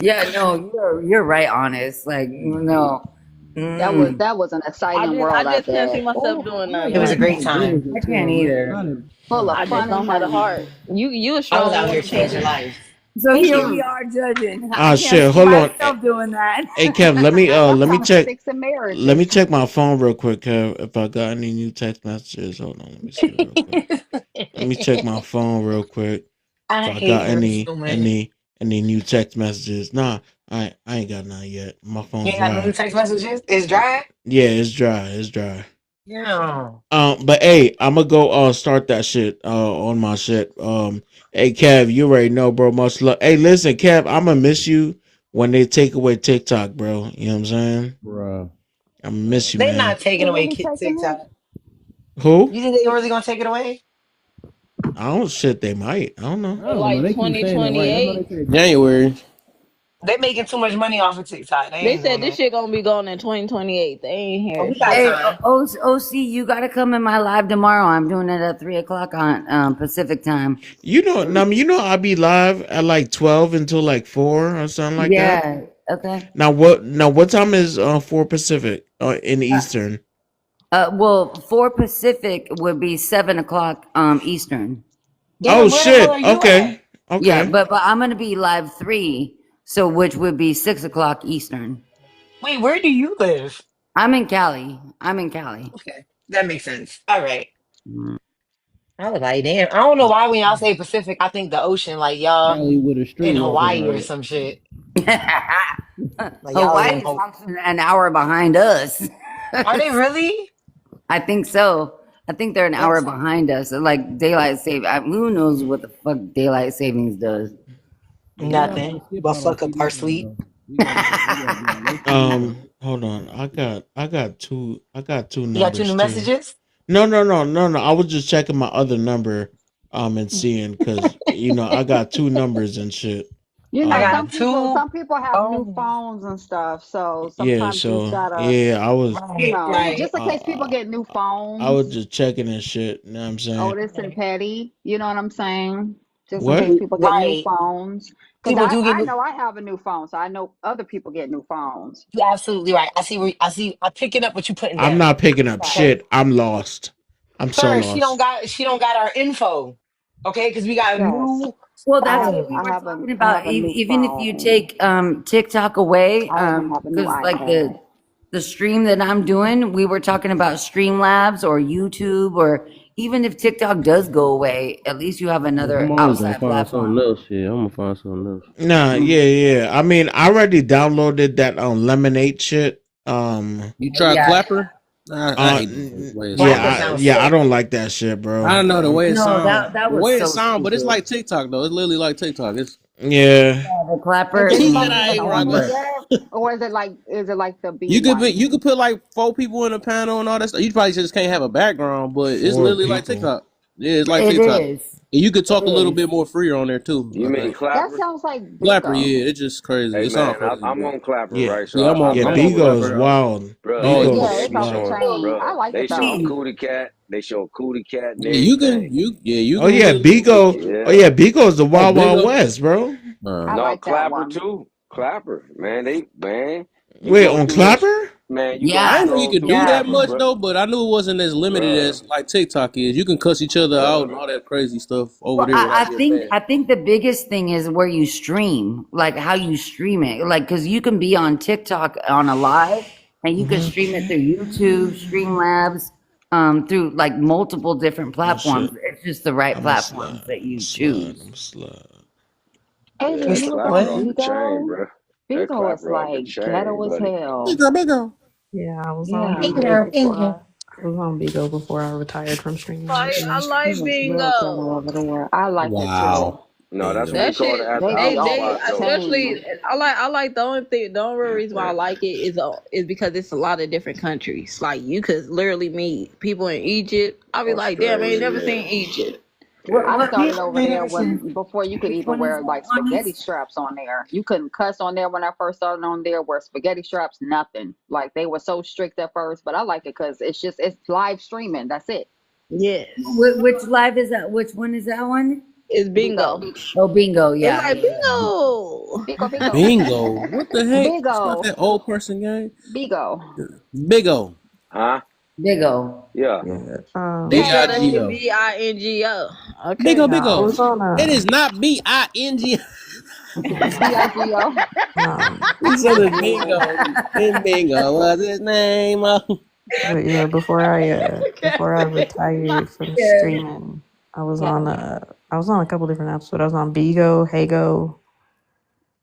Yeah, no, you're right, honest. Like, no. Mm, That was an exciting I world, I just can't see bet. myself Oh, doing I nothing It ain't was know a like he great that. was time. embarrassed I until can't last either. night. Full of I just fun and don't have the heart. money. You a I was strong out here woman, changing Petty. lives. So Thank here you. we are judging. I Ah, can't shit. see Hold on. myself doing that. Hey, Kev, That let me kind of check. sticks in Let me marriages. check my phone real quick, Kev. If I got any new text messages, hold on. Let me see real quick. Let me check my phone real quick. If I I hate got her so much. any new text messages. Nah, I ain't got none yet. My phone You ain't got no new dry. text messages? It's dry? Yeah, it's dry. It's dry. Yeah. But hey, I'm gonna go start that shit on my shit. Hey Kev, you already know, bro. Much love. Hey, listen, Kev, I'm gonna miss you when they take away TikTok, bro. You know what I'm saying? Bruh. I'm gonna miss you, They man. not taking They away really taking it? TikTok. Who? You think they really gonna take it away? I don't shit. They might. I don't know. I In don't know. like They keep saying it right. I know they 2028. said January. They making too much money off of TikTok. They They ain't said doing this that. shit gonna be gone in 2028. They ain't Oh, hear we got shit. Hey, time. OC, you got to come in my live tomorrow. I'm doing it at 3 o'clock on Pacific time. You know, I'll be live at like 12 until like 4 or something like that. Yeah. Okay. Now what time is 4 Pacific in Uh, Eastern? well, 4 Pacific would be 7 o'clock Eastern. Oh Damn, where the hell shit. are you at? Okay. Yeah, Okay. but I'm gonna be live 3, so which would be 6 o'clock Eastern. Wait, where do you live? I'm in Cali. I'm in Cali. Okay, that makes sense. All right. Mm. I was like, damn. I don't know why when y'all say Pacific, I think the ocean, like y'all Cali with a in streetwalker Hawaii or ride. some shit. Like y'all is in Hawaii is Hawaii. actually an hour behind us. Are they really? I think so. I think they're an hour That's behind us. Like daylight save. Who knows what the fuck daylight savings does? Yeah, you're not nothing gonna skip but out on fuck up our CD time sleep. though. We gotta be on low CD though. Hold on. I got two You got two new numbers too. messages? No. I was just checking my other number and seeing cuz I got two numbers and shit. You I know, got Um two. some people have new Oh, phones and stuff, so yeah, sometimes you so gotta, yeah, I was right, right. just in case people get new I was phones, just checking and shit, you know what I'm saying? Otis and Right. Petty, you know what I'm saying? Just in case What? people get new Right. phones. Because People do get I new. know I have a new phone, so I know other people get new phones. You're absolutely right. I see where I see. I'm picking up what you're putting I'm down. not picking up Okay, shit. I'm lost. I'm so sir. lost. She don't got our info. Okay, because we got a Yes. new Well, that's what we phone. were talking I about. have a new Even if you phone. take TikTok away, I even have a new because like iPad. the stream that I'm doing, we were talking about Streamlabs or YouTube, or even if TikTok does go away, at least you have I'm another always gonna outside find something platform. else. Yeah, I'm gonna find something else. Nah, Mm. yeah. I mean, I already downloaded that Lemonade shit. You try Yeah. Clapper? I hate the way it Flapper sounds. sounds Yeah, I sick. don't like that shit, I bro. don't know the way it No, sounds. that The was way it so sounds, but it's stupid. like TikTok though. It's literally like TikTok. It's Yeah. The Is clapper. it TikTok, even on Rocco. there yet? Or is it like the Be You One? could put like 4 people in a panel and all that stuff. You probably just can't have a background, but it's Four literally like people. TikTok. Yeah, it's like It TikTok. is. And you could It talk a little is. bit more freer on there too. You I mean think. That Clapper? sounds like Clapper, Bigo. yeah, it's just crazy. Hey It sounds man, crazy, I'm but on Clapper, Yeah. right? So yeah, I Yeah, I'm on mess Bigo with is Clapper. wild. bruh. Oh Bigo yeah, is Yeah, They it's be off the wild. showing, chain. I bruh. like They it showing though. See, Cootie Cat. They show Cootie Cat and yeah. You can everything. you Oh can yeah, really Bigo. Oh Yeah. yeah, Bigo is the oh wild big wild up. west, bro. I Uh, No, like that Clapper one. too. Clapper, man. You Wait, go on through this, Clapper? man. You go I yeah, didn't know you scroll could through do yeah. that Clapper, much bruh. though, but I knew it wasn't as limited Bruh, as like TikTok is. You can cuss each other out and bruh. all that crazy stuff over Well, there without getting banned. I think the biggest thing is where you stream, like how you stream it, like because you can be on TikTok on a live, and you can stream it through YouTube, Streamlabs, through like multiple different Oh platforms. shit. It's just the right I'm a platforms slide. that I'm a you slide. choose. I'm a slide. Adrian, Yeah, What's you was Clapper on what? off the chain, Bigo? bruh. That Bigo is Clapper off the like chain, ghetto as buddy. hell. Bingo. Yeah, I was on Yeah. Bigo before. I was on Bigo before I retired from streaming. I Actually, It like was real ghetto bingo. over there. I like it too. Wow. No, that's what Bingo. we That call the shit, after They be hour off the they spot though. especially. chain. I like the only thing. The only reason why I like it is because it's a lot of different countries. Like you could literally meet people in Egypt. I'll be like, damn, I ain't never Australia, seen Egypt. yeah. I What started which over one there is it? when before you could Which even one is wear that, like spaghetti Honest? straps on there. You couldn't cuss on there when I first started on there. Were spaghetti straps nothing. Like they were so strict at first, but I like it because it's live streaming. That's it. Yes, Which live is that? Which one is that one? it's Bingo, bingo. Oh, bingo. It's Yeah, like yeah, yeah. bingo. bigo, bigo, Bingo. What the heck? It's not bigo, that old person game. bigo. Big O. Huh? Big O. Yeah. yeah. They spell that Hey, shit B-I-G-O. bingo. Big O, Okay. big I O. was on It is not B-I-N-G. bigo. He said it's bingo. Oh, And bingo was his name. but yeah, before I retired from Yeah. streaming, yeah. I was on a couple different apps, but I was on Bigo, Hago.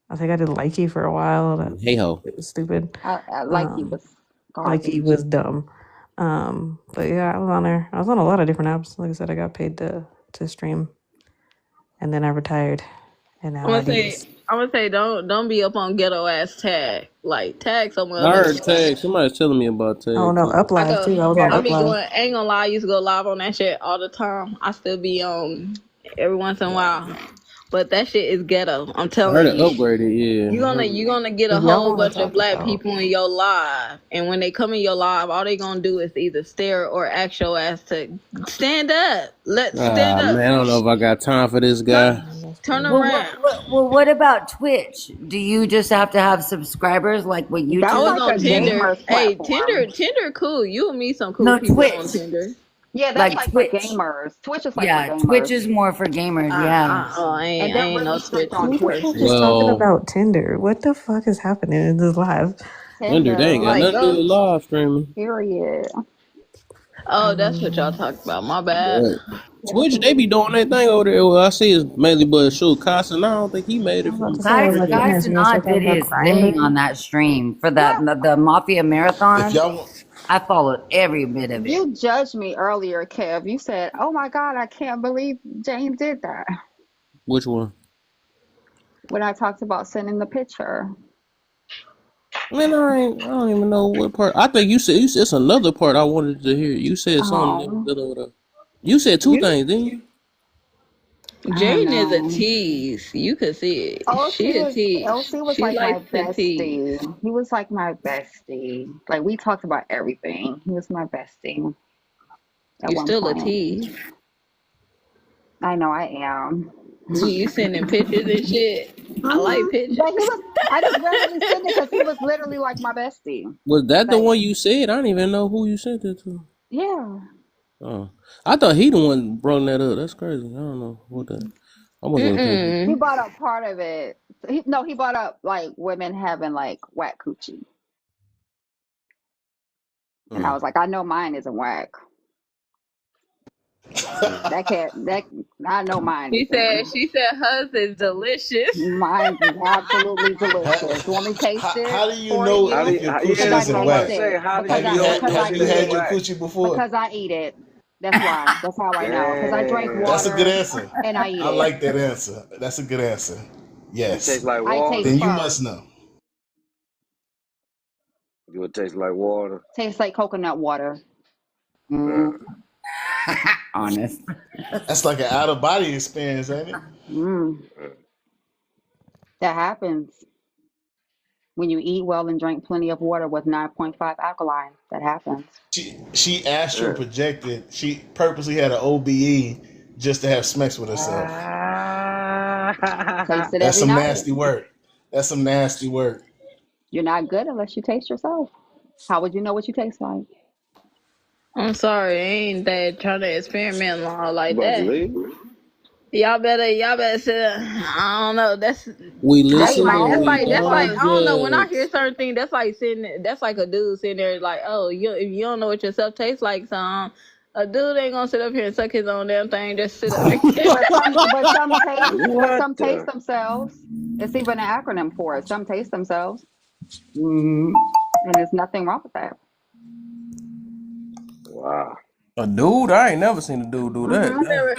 I think I did Likey for a while. That Hey ho. it was stupid. I like he Um, was Likey garbage. was dumb. But yeah, I was on there. I was on a lot of different apps. Like I said, I got paid to stream, and then I retired, and now I'm I gonna do say, this. don't be up on ghetto ass tag. Like tag some I motherfuckers. heard Tag. Somebody's telling me about Oh Tag no, too. Up I Live go. too. I was on I Up be Live. going. Ain't gonna lie. I used to go live on that shit all the time. I still be on every once in a while. But that shit is ghetto. I'm I heard telling it you. upgraded, You're yeah. I gonna heard you it. gonna get a If y'all whole want bunch to of talk black about, people in your live, and when they come in your live, all they gonna do is either stare or act your ass to stand up. Let's stand Ah up. man, I don't know if I got time for this Turn guy. that's turn crazy. Well, around. what about Twitch? Do you just have to have subscribers like with I That's was YouTube? like on a Tinder. gamer's Hey, platform. Tinder, cool. You will meet some cool No, people on Twitch. Tinder. Yeah, that's Like like for Twitch. gamers. Twitch is like for Yeah, Twitch gamers, is more for gamers. Yeah. and I they're ain't really no strict Twitch. on Who the Twitch fuck is too. talking Well, about Tinder? What the fuck is happening in this live? Tinder, they ain't got Tinder, Like, nothing to do go. with live streaming. period. Oh, that's what y'all Um, talked about. My bad. But Yeah, Twitch, they be doing their thing over there. Well, I see it's mainly but shoot Casa. I don't think he made I it was about from to say, I was Guys, like, originally. goodness, Guys you gonna start did talking about his Grindr? thing on that stream for that yeah. the Mafia If Marathon. y'all want, I followed every bit of it. You judged me earlier, Kev. You said, "Oh my God, I can't believe Jane did that." Which one? When I talked about sending the picture. Man, I don't even know what part. I think you said it's another part I wanted to hear. You said something that was Oh, dealing with you said two you? things, didn't you? I don't Jane is a know. tease. You could see it. OC She a was tease. OC was She like my likes to bestie. tease. He was like my bestie. Like we talked about everything. He was my bestie at You one still a point. tease. I know I am. You sending pictures and shit. I like But he pictures. was. I just randomly sent it because he was literally like my bestie. Was that the Like, one you said? I don't even know who you sent it to. yeah. Oh, I thought he the one brought that up. That's crazy. I don't know what that. I wasn't paying attention. He Mm-mm. brought up part of it. No, he brought up like women having like whack coochie, and I Mm. was like, I know mine isn't whack. That cat. That I know mine isn't. She said hers is delicious. Mine is absolutely how, delicious. You want me to taste it how do you for know How do if you? you, your Because coochie yeah, I that's what isn't I'm about taste to whack? say. it. How do you know Because I Have you if eat it's had it. your whack? coochie before? Because I eat it. That's why. That's how I know. Because I drink That's a good Damn. water answer. and I eat I it. like that answer. That's a good answer. You taste Yes. like I taste water? Then you fur. must know. Do it taste like water? Tastes like coconut water. Mm, Uh, honest. That's like an out of body experience, ain't it? Mm, uh, that happens when you eat well and drink plenty of water with 9.5 alkaline. That happens. She astral uh. projected. She purposely had an OBE just to have sex with herself. Taste it That's every some night. nasty work. That's some nasty work. You're not good unless you taste yourself. How would you know what you taste like? I'm sorry, I ain't that trying to experiment law You like about to that. leave? Y'all better sit. I don't know. We I That's eat listen, my like but that's own we like that's shit. like don't I don't know. When I hear judge. certain things, that's like sitting. That's like a dude sitting there like, oh, if you don't know what yourself tastes like, son, a dude ain't gonna sit up here and suck his own damn thing. Just sit up there. But What some taste the? themselves. It's even an acronym for it. Some taste themselves, Mm, and there's nothing wrong with that. Wow. A dude? I ain't never seen a dude do that. I never,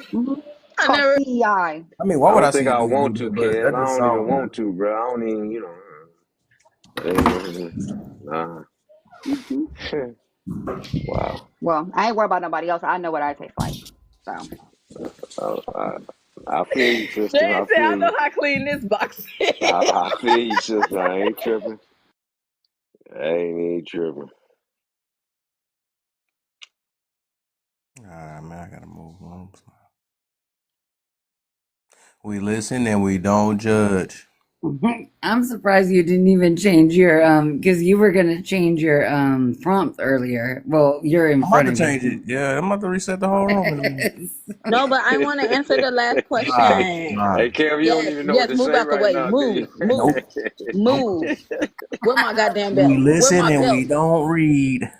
It's I called never. CEI. I mean, why I would I don't see think a I dude do want to, that? But Kev. that I just don't even sounds want to, bro. I don't even, nah. Hmm. Wow. Well, I ain't worried about nobody else. I know what I taste like. So I feel you, sister. Jay I said, feel I know you. how to clean this box. I feel you, sister. I ain't tripping. I ain't even tripping. ah man, I gotta move on. We listen and we don't judge. I'm surprised you didn't even change your because you were gonna change your prompt earlier. Well, you're in I'm about front to of change it. me. Yeah, I'm about to reset the whole room in a minute. No, but I want to answer the last Nah, question. nah. Hey, Kev, you don't Yes, even know what yes, to move say out the right way. now, do you? Move, move, Nope. Nope. move. Where my goddamn We belt? Where listen my and belt? we don't read.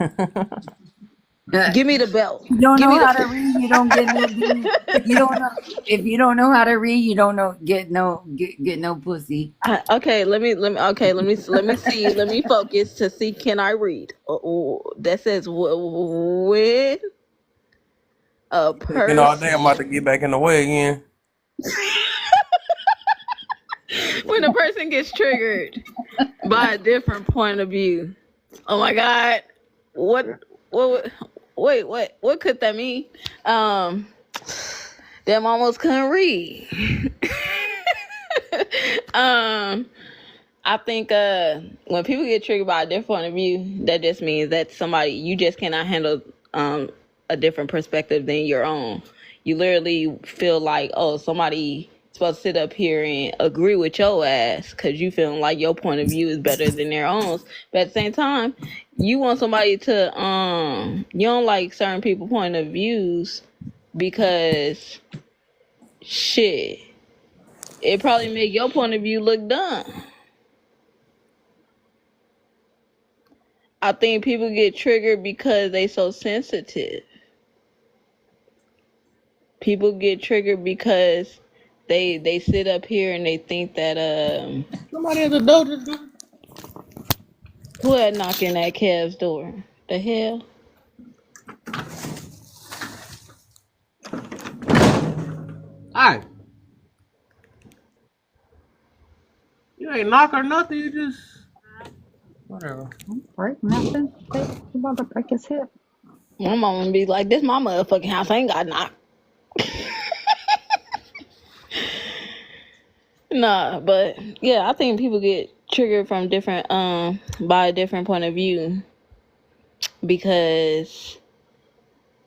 Give me the belt. You don't Give know me how to the. read, you don't get no D. You don't know if you don't know how to read, you don't know get no pussy. Okay, let me see. Let me focus to see can I read. That says when a Taking all day, I'm about person to get back in the way again. when a person gets triggered by a different point of view. Oh my god. What what could that mean? Um Them almost couldn't read. um I think when people get triggered by a different point of view, that just means that somebody you just cannot handle a different perspective than your own. You literally feel like, oh, somebody supposed to sit up here and agree with your ass because you feeling like your point of view is better than their own. But at the same time, you want somebody to you don't like certain people point of views because shit, it probably make your point of view look dumb. I think people get triggered because they so sensitive. People get triggered because they sit up here and they think that Somebody at the door. who had knocking at Kev's door? The hell? Hi. You ain't knock or nothing. You just whatever. break nothing. They about to break his hip. My mama be like, this my motherfucking house. I ain't got knock. Nah, but yeah, I think people get triggered from different by a different point of view because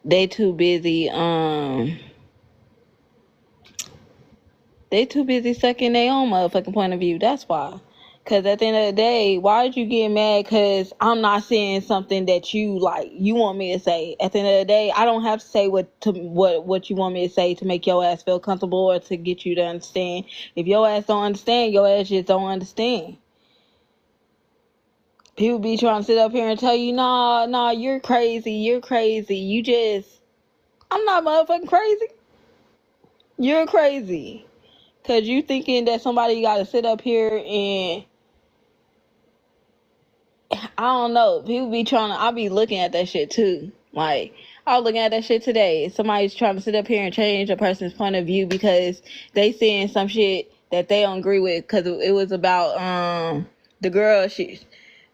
they too busy they too busy sucking their own motherfucking point of view. That's why. Cause at the end of the day, why did you get mad? Cause I'm not saying something that you like. You want me to say. At the end of the day, I don't have to say what you want me to say to make your ass feel comfortable or to get you to understand. If your ass don't understand, your ass just don't understand. People be trying to sit up here and tell you, nah, you're crazy, you're crazy. I'm not motherfucking crazy. You're crazy. Cause you thinking that somebody got to sit up here and I don't know. People be trying to. I be looking at that shit too. Like I was looking at that shit today. Somebody's trying to sit up here and change a person's point of view because they saying some shit that they don't agree with. Cause it was about the girl.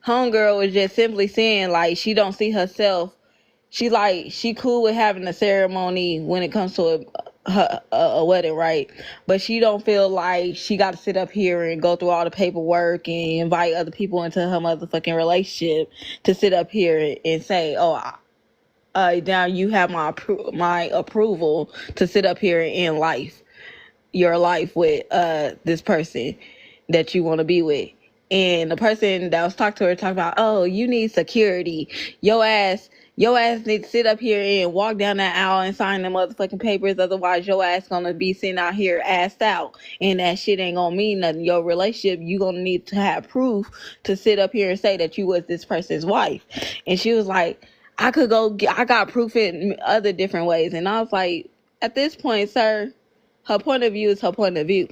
Homegirl was just simply saying like she don't see herself. She cool with having a ceremony when it comes to a wedding, right? But she don't feel like she got to sit up here and go through all the paperwork and invite other people into her motherfucking relationship to sit up here and say, oh, now you have my approval to sit up here and end your life with this person that you want to be with. And the person that was talking to her talked about, oh, you need security. Your ass need to sit up here and walk down that aisle and sign the motherfucking papers. Otherwise, your ass gonna be sitting out here assed out, and that shit ain't gonna mean nothing. Your relationship, you gonna need to have proof to sit up here and say that you was this person's wife. And she was like, I got proof in other different ways. And I was like, at this point, sir, her point of view is her point of view.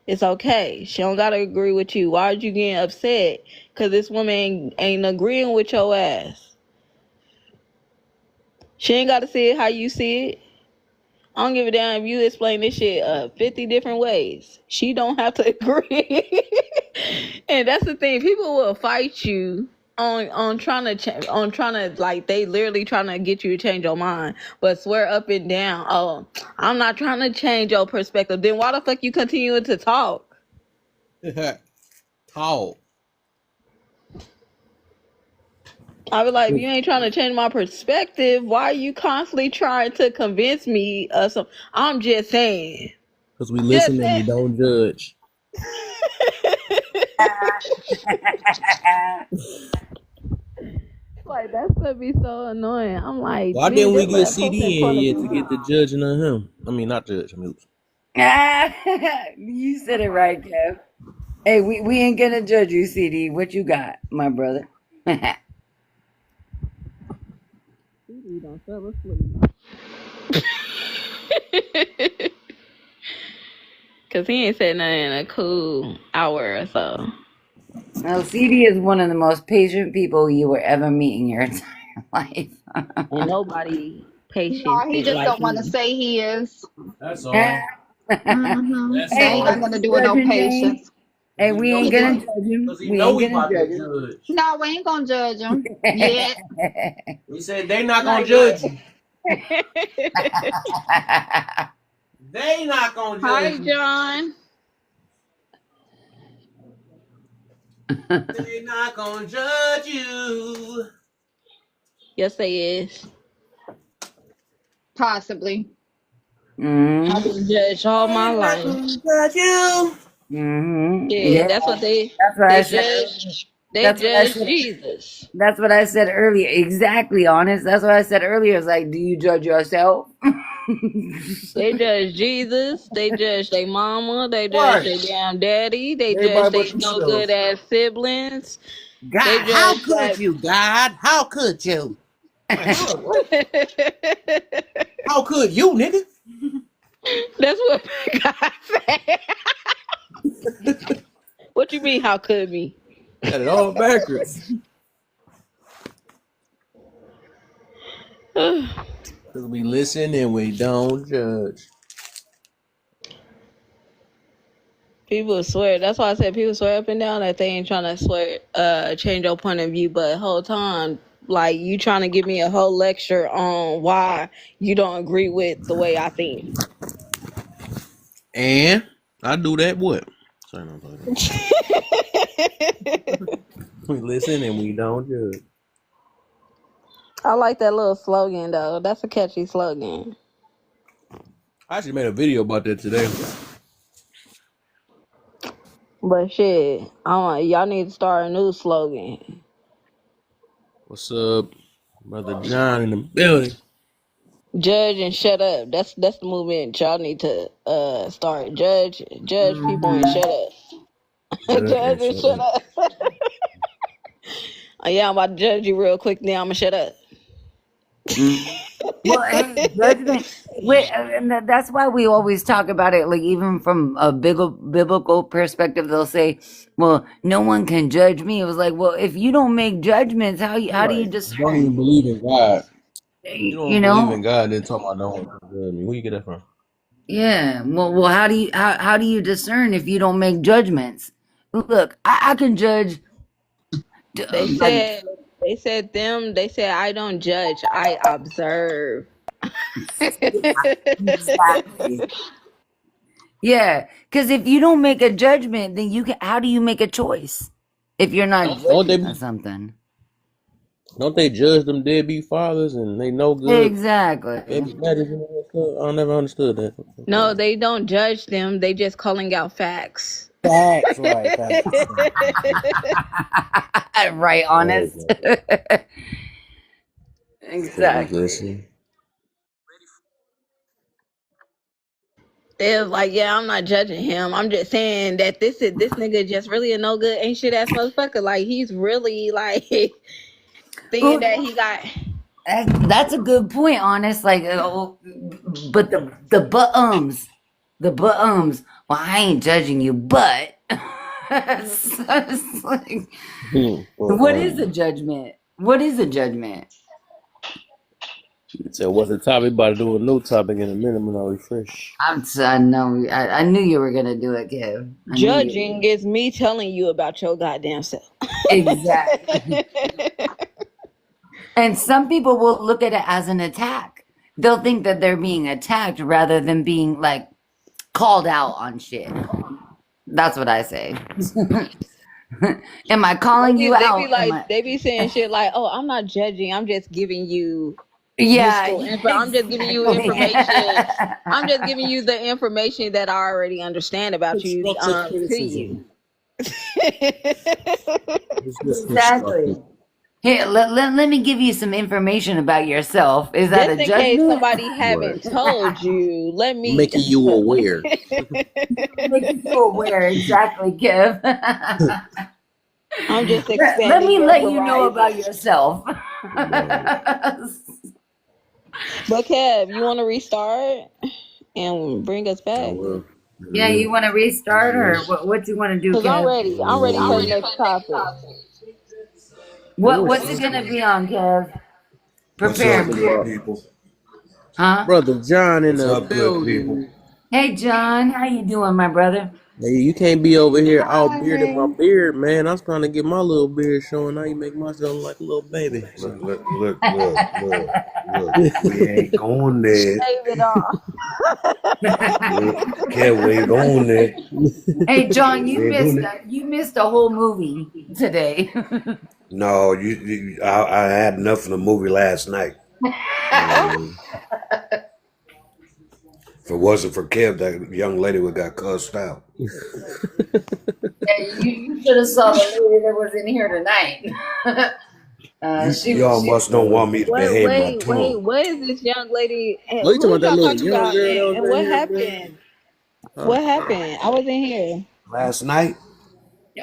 It's okay. She don't gotta agree with you. Why are you getting upset? Cause this woman ain't agreeing with your ass. She ain't got to see it how you see it. I don't give a damn if you explain this shit 50 different ways. She don't have to agree. And that's the thing. People will fight you on trying to like they literally trying to get you to change your mind, but swear up and down, oh, I'm not trying to change your perspective. Then why the fuck you continuing to talk? Talk. I be like, if you ain't trying to change my perspective, why are you constantly trying to convince me of some? I'm just saying. Because we Just listen and we saying. don't judge. Like that's gonna be so annoying. I'm like, Why nigga, didn't we just get let a person's CD in point of here view to be. get the judging on him? I mean, not judge. I mean, oops. You said it right, Kev. Hey, we ain't gonna judge you, CD. What you got, my brother? CD don't fell asleep. Cause he ain't said nothing in a cool hour or so. Well, CD is one of the most patient people you will ever meet in your entire life. And nobody No, patient he just like don't want to me. say he is. That's Hey, all. That's That ain't I got all. ain't nothing to do with no judging Jane. patience. Because Hey, he we know ain't He we gonna just about, judge him. because he We know ain't we gonna about to judge get him. judged. no, we ain't gonna judge him yet. He said they not gonna Not yet. judge you. They not gonna Hi, judge you. John. They not gonna judge you. Yes, they is. Possibly. I've Mm-hmm. been judged all my They not life. gonna judge you. Mm-hmm. Yeah, Yeah, that's what that's what they I said earlier. judge. They That's what I judge said. Jesus. That's what I said earlier. Exactly, honest. That's what I said earlier. It's like, do you judge yourself? They judge Jesus. They judge their mama. They judge Right. their damn daddy. They judge Everybody their but no good themselves. ass siblings. They God, how judge could you, God? How could you? Like, bro, what? that. How could you, nigga? That's what God said. What you mean? How could me? Got it all backwards. Because we listen and we don't judge. People swear. That's why I said people swear up and down that they ain't trying to swear, change your point of view. But the whole time, like you trying to give me a whole lecture on why you don't agree with the way I think. And I do that what? Sorry, no, I'm talking. We listen and we don't judge. I like that little slogan though. That's a catchy slogan. I actually made a video about that today. But shit, y'all need to start a new slogan. What's up, Brother John in the building? Judge and shut up. That's the movement y'all need to start. Judge people and Mm-hmm. shut up. Judge Judge and and shut shut up. up. Yeah, I'm about to judge you real quick. Now I'm gonna shut up. Mm-hmm. Well, hey, judgment. Wait, and that's why we always talk about it. Like even from a biblical perspective, they'll say, "Well, no one can judge me." It was like, well, if you don't make judgments, how do you Right. You don't even discern? believe in God. You You don't believe in know? God, then talking about no one can judge me. Where you get that from? Yeah. Well, how do you discern if you don't make judgments? Look, I can judge. They Like said they said I don't judge, I observe. exactly. Yeah, because if you don't make a judgment, then you can. How do you make a choice if you're not Don't they judging on be? something? Don't they judge them deadbeat fathers and they no good Exactly. baby daddies and all that stuff? I never understood that. No, they don't judge them. They just calling out facts. Facts, right? Facts. Right, Right, honest. right. So we Exactly. listen. They was like, yeah, I'm not judging him. I'm just saying that this nigga just really a no good ain't shit ass motherfucker. Like he's really like thinking Well, that he got. that's a good point, honest. Like, but the but Well, I ain't judging you, but so it's like, Hmm. what is a judgment? What is a judgment? So what's the topic? About to do a new topic in a minute when I refresh. I know. I knew you were gonna do it, Kev. I knew you Judging is me telling you about your goddamn self. exactly. And some people will look at it as an attack. They'll think that they're being attacked rather than being like called out on shit. That's what I say. Am I calling you They be out? Am like, I? they be saying shit like, "Oh, I'm not judging. I'm just giving you Yeah, useful info. I'm just giving you exactly. information. I'm just giving you the information that I already understand about you Constructive to you." criticism. It's just Exactly. constructive. Here, let me give you some information about yourself. Is that Just a in case judgment? somebody Right. haven't told you, let me. Making you aware. Making you aware, exactly, Kev. I'm just Let expanding me your let you know about horizon. yourself. Right. But Kev, you want to restart and bring us I back? will in a Yeah, you minute. want to restart or what you want to do, Cause I'm Kev? ready. I'm ready for the next topic. What's it gonna be on, Kev? What's Prepare up, me. good people? Huh? Brother John in What's the up, good people? building. Hey, John, how you doing, my brother? Hey, you can't be over here out bearding my Hi. beard, man. I was trying to get my little beard showing. Now you make myself look like a little baby. Look, look, look, look, look, look. We ain't going there. Shave it off. We ain't going there. Hey, John, We ain't doing it. you missed a whole movie today. No, I had enough of the movie last night. Mm. If it wasn't for Kev, that young lady would got cussed out. Yeah, you should have saw the lady that was in here tonight. Y'all must don't want me to behave my Wait. tongue. What is this young lady? Oh, you talking Who about that y'all little talking young about? girl that And was in what here, man? happened? Huh? What happened? I wasn't here. Last night,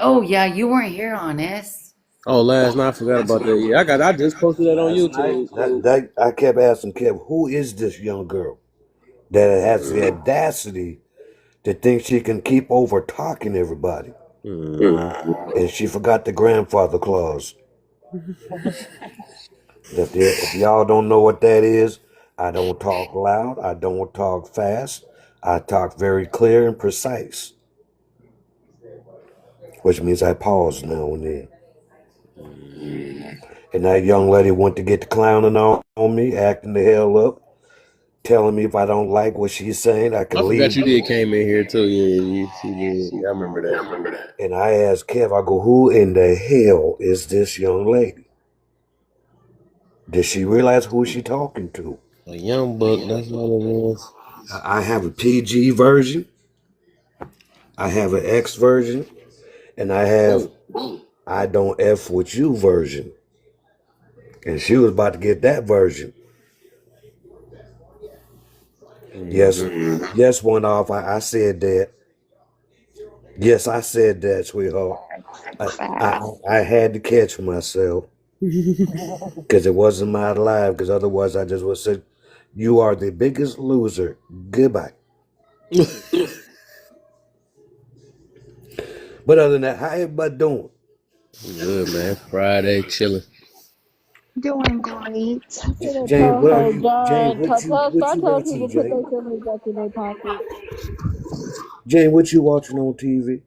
Oh yeah, you weren't here, honest. Oh, last night I forgot about that. Yeah, I just posted that on last night, YouTube. that I kept asking Kev, who is this young girl that has the audacity to think she can keep over talking everybody? Mm. And she forgot the grandfather clause. If y'all don't know what that is, I don't talk loud, I don't talk fast, I talk very clear and precise, which means I pause now and then. And that young lady went to get the clowning on me, acting the hell up, telling me if I don't like what she's saying, I I can forgot leave. you did came in here too. Yeah, she did. Yeah, I remember that. And I asked Kev, I go, who in the hell is this young lady? Did she realize who she talking to? A young buck, that's all it was. I have a PG version, I have an X version, and I have I don't F with you version. And she was about to get that version. Yes, yes, went off. I said that. Yes, I said that, sweetheart. I had to catch myself because it wasn't my life. Because otherwise, I just would say, "You are the biggest loser." Goodbye. But other than that, how everybody doing? Good, man. Friday chilling. Doing great. Little Jane, what are Toho you? Jane, John. what Start you telling watching, people to put Jane? their feelings back in their pocket. Jane, what you watching on TV?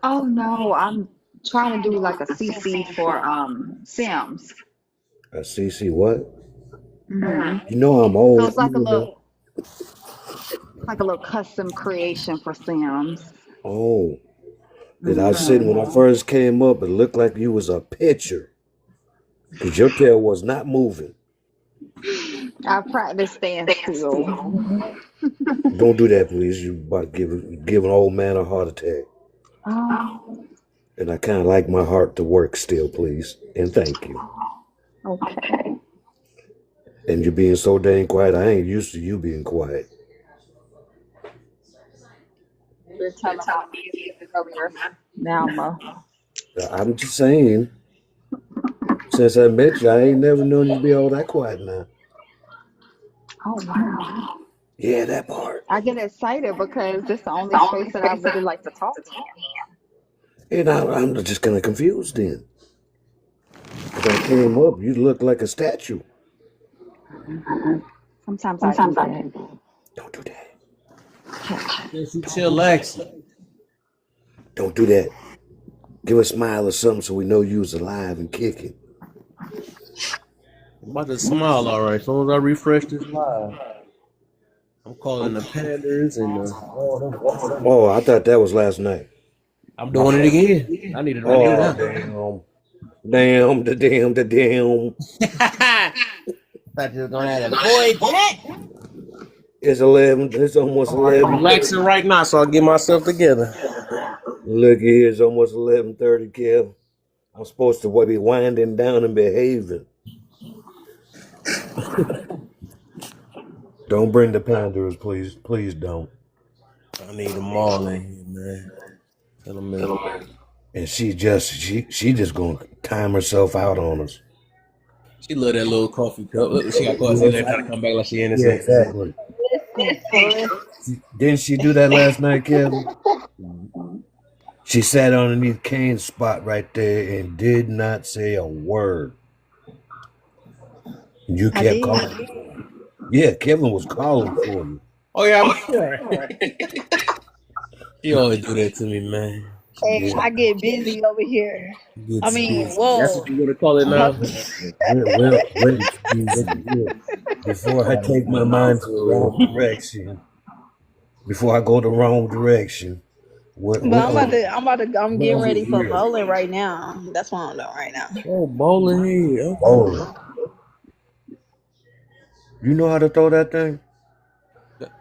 Oh no, I'm trying to do like a CC for Sims. CC what? Hmm. You know I'm So old. it's like a little custom creation for Sims. Oh, and I said Hmm. when I first came up, it looked like you was a pitcher because your tail was not moving. I practice staying still. Don't do that, please. You about to give an old man a heart attack. Oh, And I kind of like my heart to work still, please. And thank you. okay. And you being so dang quiet, I ain't used to you being quiet. You're telling my business earlier. Now I'm just saying, since I met you, I ain't never known you to be all that quiet now. oh wow. Yeah, that part. I get excited because this is the only space that I really like to talk in. And I'm just kind of confused then. Because I came up, you look like a statue. Sometimes I do that. Don't do that. Yes, you chillaxing. Don't do that. Give a smile or something so we know you was alive and kicking. I'm about to smile, all right. As soon as I refresh this live, I'm calling the Panthers and all them fuckers. Oh, I thought that was last night. I'm My doing it fault. again. I need it Oh, now. damn. Damn. Thought you was gonna have that boy that. It's 11. It's almost All right, 11. relaxing right now, so I'll get myself together. Look here, it's almost 11:30, Kev. I'm supposed to be winding down and behaving. Don't bring the Panthers, please. Please don't. I need them all in here, man. Tell them in. And she just gonna time herself out on us. She love that little coffee cup. Look, she got caught. See, Yes, they trying to come back like she yeah, innocent. exactly. Listen, for Didn't she do that last night, Kevin? Mhm. She sat underneath Kane's spot right there and did not say a word. You I kept did. calling. Yeah, Kevin was calling for you. Oh yeah, I'm right. She always do that to me, man. She Hey, gets Yeah, I get busy over here. I gets mean, busy. That's whoa. what you want to call it now. wait, Susan, look. Before I Gotta take my get out mind to the for wrong direction, before I go the wrong direction, But I'm what getting over ready for here? bowling right now. That's what I'm doing right now. Oh, bowling here. Okay. Bowling. You know how to throw that thing?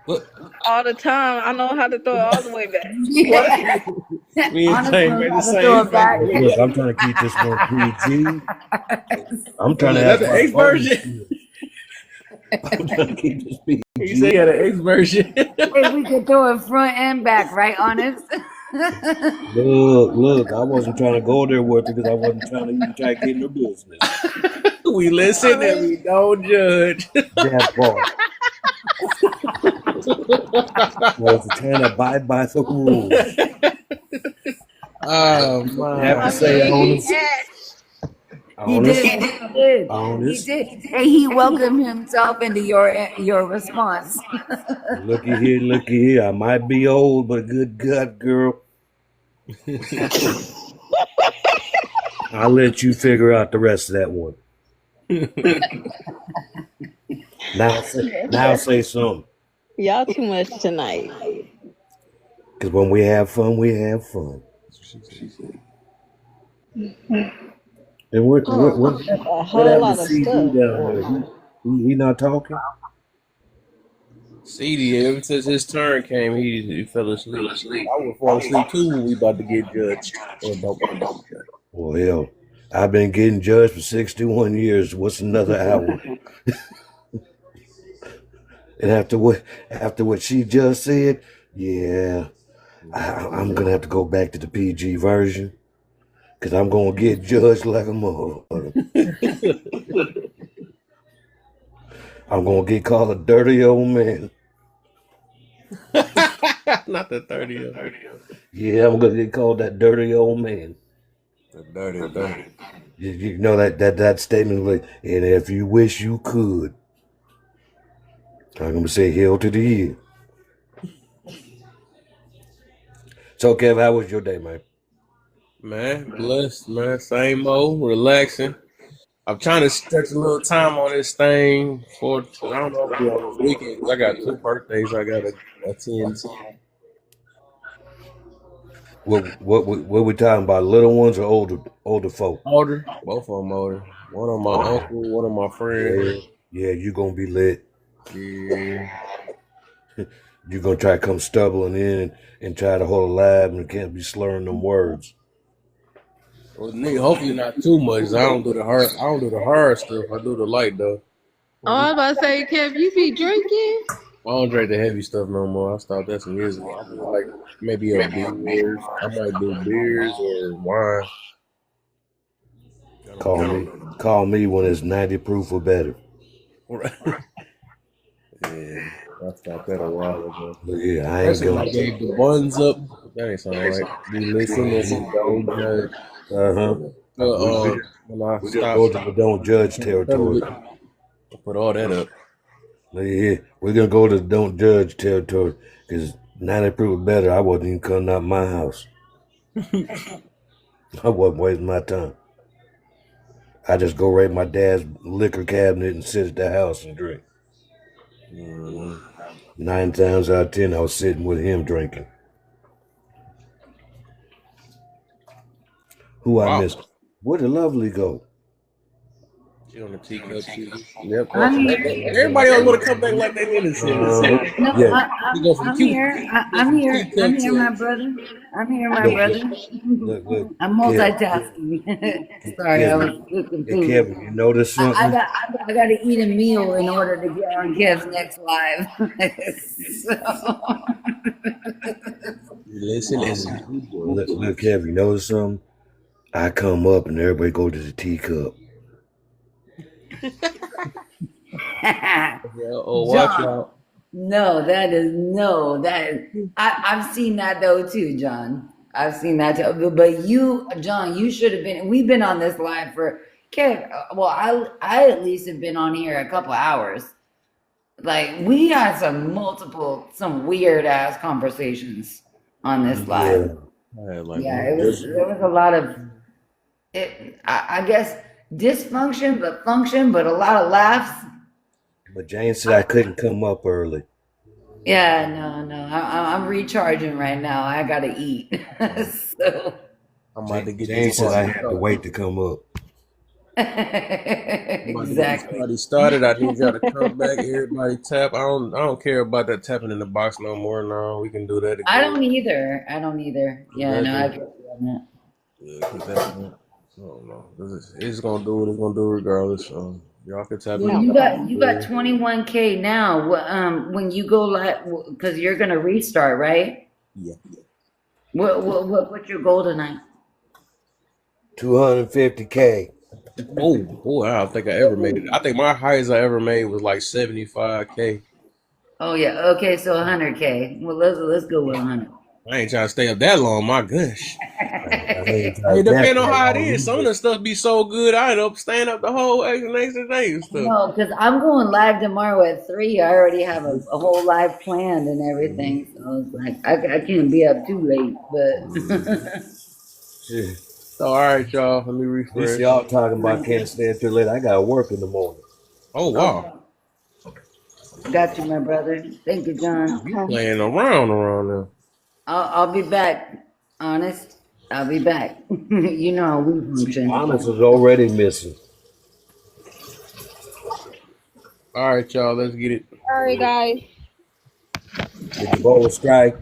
What? All the time. I know how to throw it all the way back. What? Yeah. Me and Honest Tank knows made the how to throw same it face. back. Look, I'm trying to keep this one PG. I'm Oh, trying to look, that's have the my X bowling version. skills. I'm trying to keep this You say you PG. had an X version. If we could throw it front and back, right, Honest? Look, I wasn't trying to go there with it because I wasn't trying to even try to get in her business. We listen and we don't judge. That part. I was trying to abide by the rules. Oh I have to man. I say, mean, honest, He honest, did. He did. He honest. did. And he welcomed himself into your response. Looky here. I might be old, but good God, girl, I'll let you figure out the rest of that one. Now say something. y'all too much tonight. Because when we have fun, we have fun. And A what whole happened to lot of CD stuff. down there? He not talking? CD, ever since his turn came, he fell asleep. I would fall asleep too when we about to get judged or don't get judged. Well, hell, I've been getting judged for 61 years. What's another hour? And after what she just said, yeah, I'm gonna have to go back to the PG version because I'm gonna get judged like a motherfucker. I'm gonna get called a dirty old man. Not the 30th. Yeah, I'm gonna get called that dirty old man. The dirty 30. You know that statement like, and if you wish you could, I'm gonna say hell to the year. So, Kev, how was your day, man? Man, blessed, man. Same old, relaxing. I'm trying to stretch a little time on this thing for, I don't know if it'll be on this weekend 'cause I got two birthdays I got to attend. What we talking about? Little ones or older folk? Older, both of them older. One of my uncle, one of my friends. Yeah, you gonna be lit. Yeah. You gonna try to come stumbling in and try to hold a lab and can't be slurring them words. Well, nigga, hopefully not too much. I don't do the hard. I don't do the hard stuff. I do the light though. Oh, I was about to say, Kev, you be drinking? I don't drink the heavy stuff no more. I stopped that some years ago. I do like maybe a beers. I might do beers or wine. I don't Call me when it's 90 proof or better. Yeah, I stopped that a while ago. Yeah, I ain't Especially when I gonna. gave the buns up. That ain't sound right. We listen and we don't judge. Uh huh. When I We just go stopped to the don't judge telling territory. it, Put all that up. Yeah, we're gonna go to don't judge territory because 90 proof better. I wasn't even coming out my house. I wasn't wasting my time. I just go right in my dad's liquor cabinet and sit at the house and drink. Mm-hmm. 9 times out of 10, I was sitting with him drinking. Who I Wow. missed? Where did Lovely go? She on the teacup too. Yep. I'm here. Everybody always want to come back like they innocent. So No, Yeah, you go from I'm cute. here. Go I'm from here. I'm teacup here, to my brother. I'm here, my look, brother. look, I'm Kev, multitasking. Sorry, I was Kevin. cooking Hey, food. Kevin, you notice something? I got to eat a meal in order to get on Kev's next live. So, listen as a good boy. Look, Kevin, you notice something? I come up and everybody go to the teacup. Yeah, oh, watch John, out. I've seen that though too, John. I've seen that too. But you, John, you should have been. We've been on this live for Kev. Well, I at least have been on here a couple hours. Like we had some weird ass conversations on this Yeah, live. I had like Yeah, one. there was a lot of it. I guess dysfunction, but function, but a lot of laughs. but Jane said I couldn't come up early. Yeah, no. I'm recharging right now. I gotta eat. So I'm about to get Jane this said I party had to started. wait to come up. I'm about to get this exactly. party started. I need y'all to come back. Everybody tap. I don't care about that tapping in the box no more. No, we can do that I again. don't either. I don't either. Yeah, no, I Imagine. get you on that. Yeah, 'cause I don't know. It's gonna do what it's gonna do regardless. Y'all can tap Well, in. you got 21K now. When you go live, because you're gonna restart, right? Yeah. What's your goal tonight? 250K. Oh boy, I don't think I ever made it. I think my highest I ever made was like 75K. Oh yeah. Okay, so 100K. Well, let's go with 100. I ain't trying to stay up that long. My gosh. I ain't Hey, tried that depending on how it long is, some of either. the stuff be so good, I end up staying up the whole next day and stuff. No, because I'm going live tomorrow at 3. I already have a whole live planned and Mhm. everything. So it's like I can't be up too late. Mhm. But Shit. So, all right, y'all. Let me At least refresh. y'all talking about can't stay until late. I gotta work in the morning. Oh okay, wow, got you, my brother. Thank you, John. you playing around now. I'll be back. Honest, I'll be back. You know how we function. Honest is already missing. All right, y'all. Let's get it. Sorry, guys. Did the ball strike?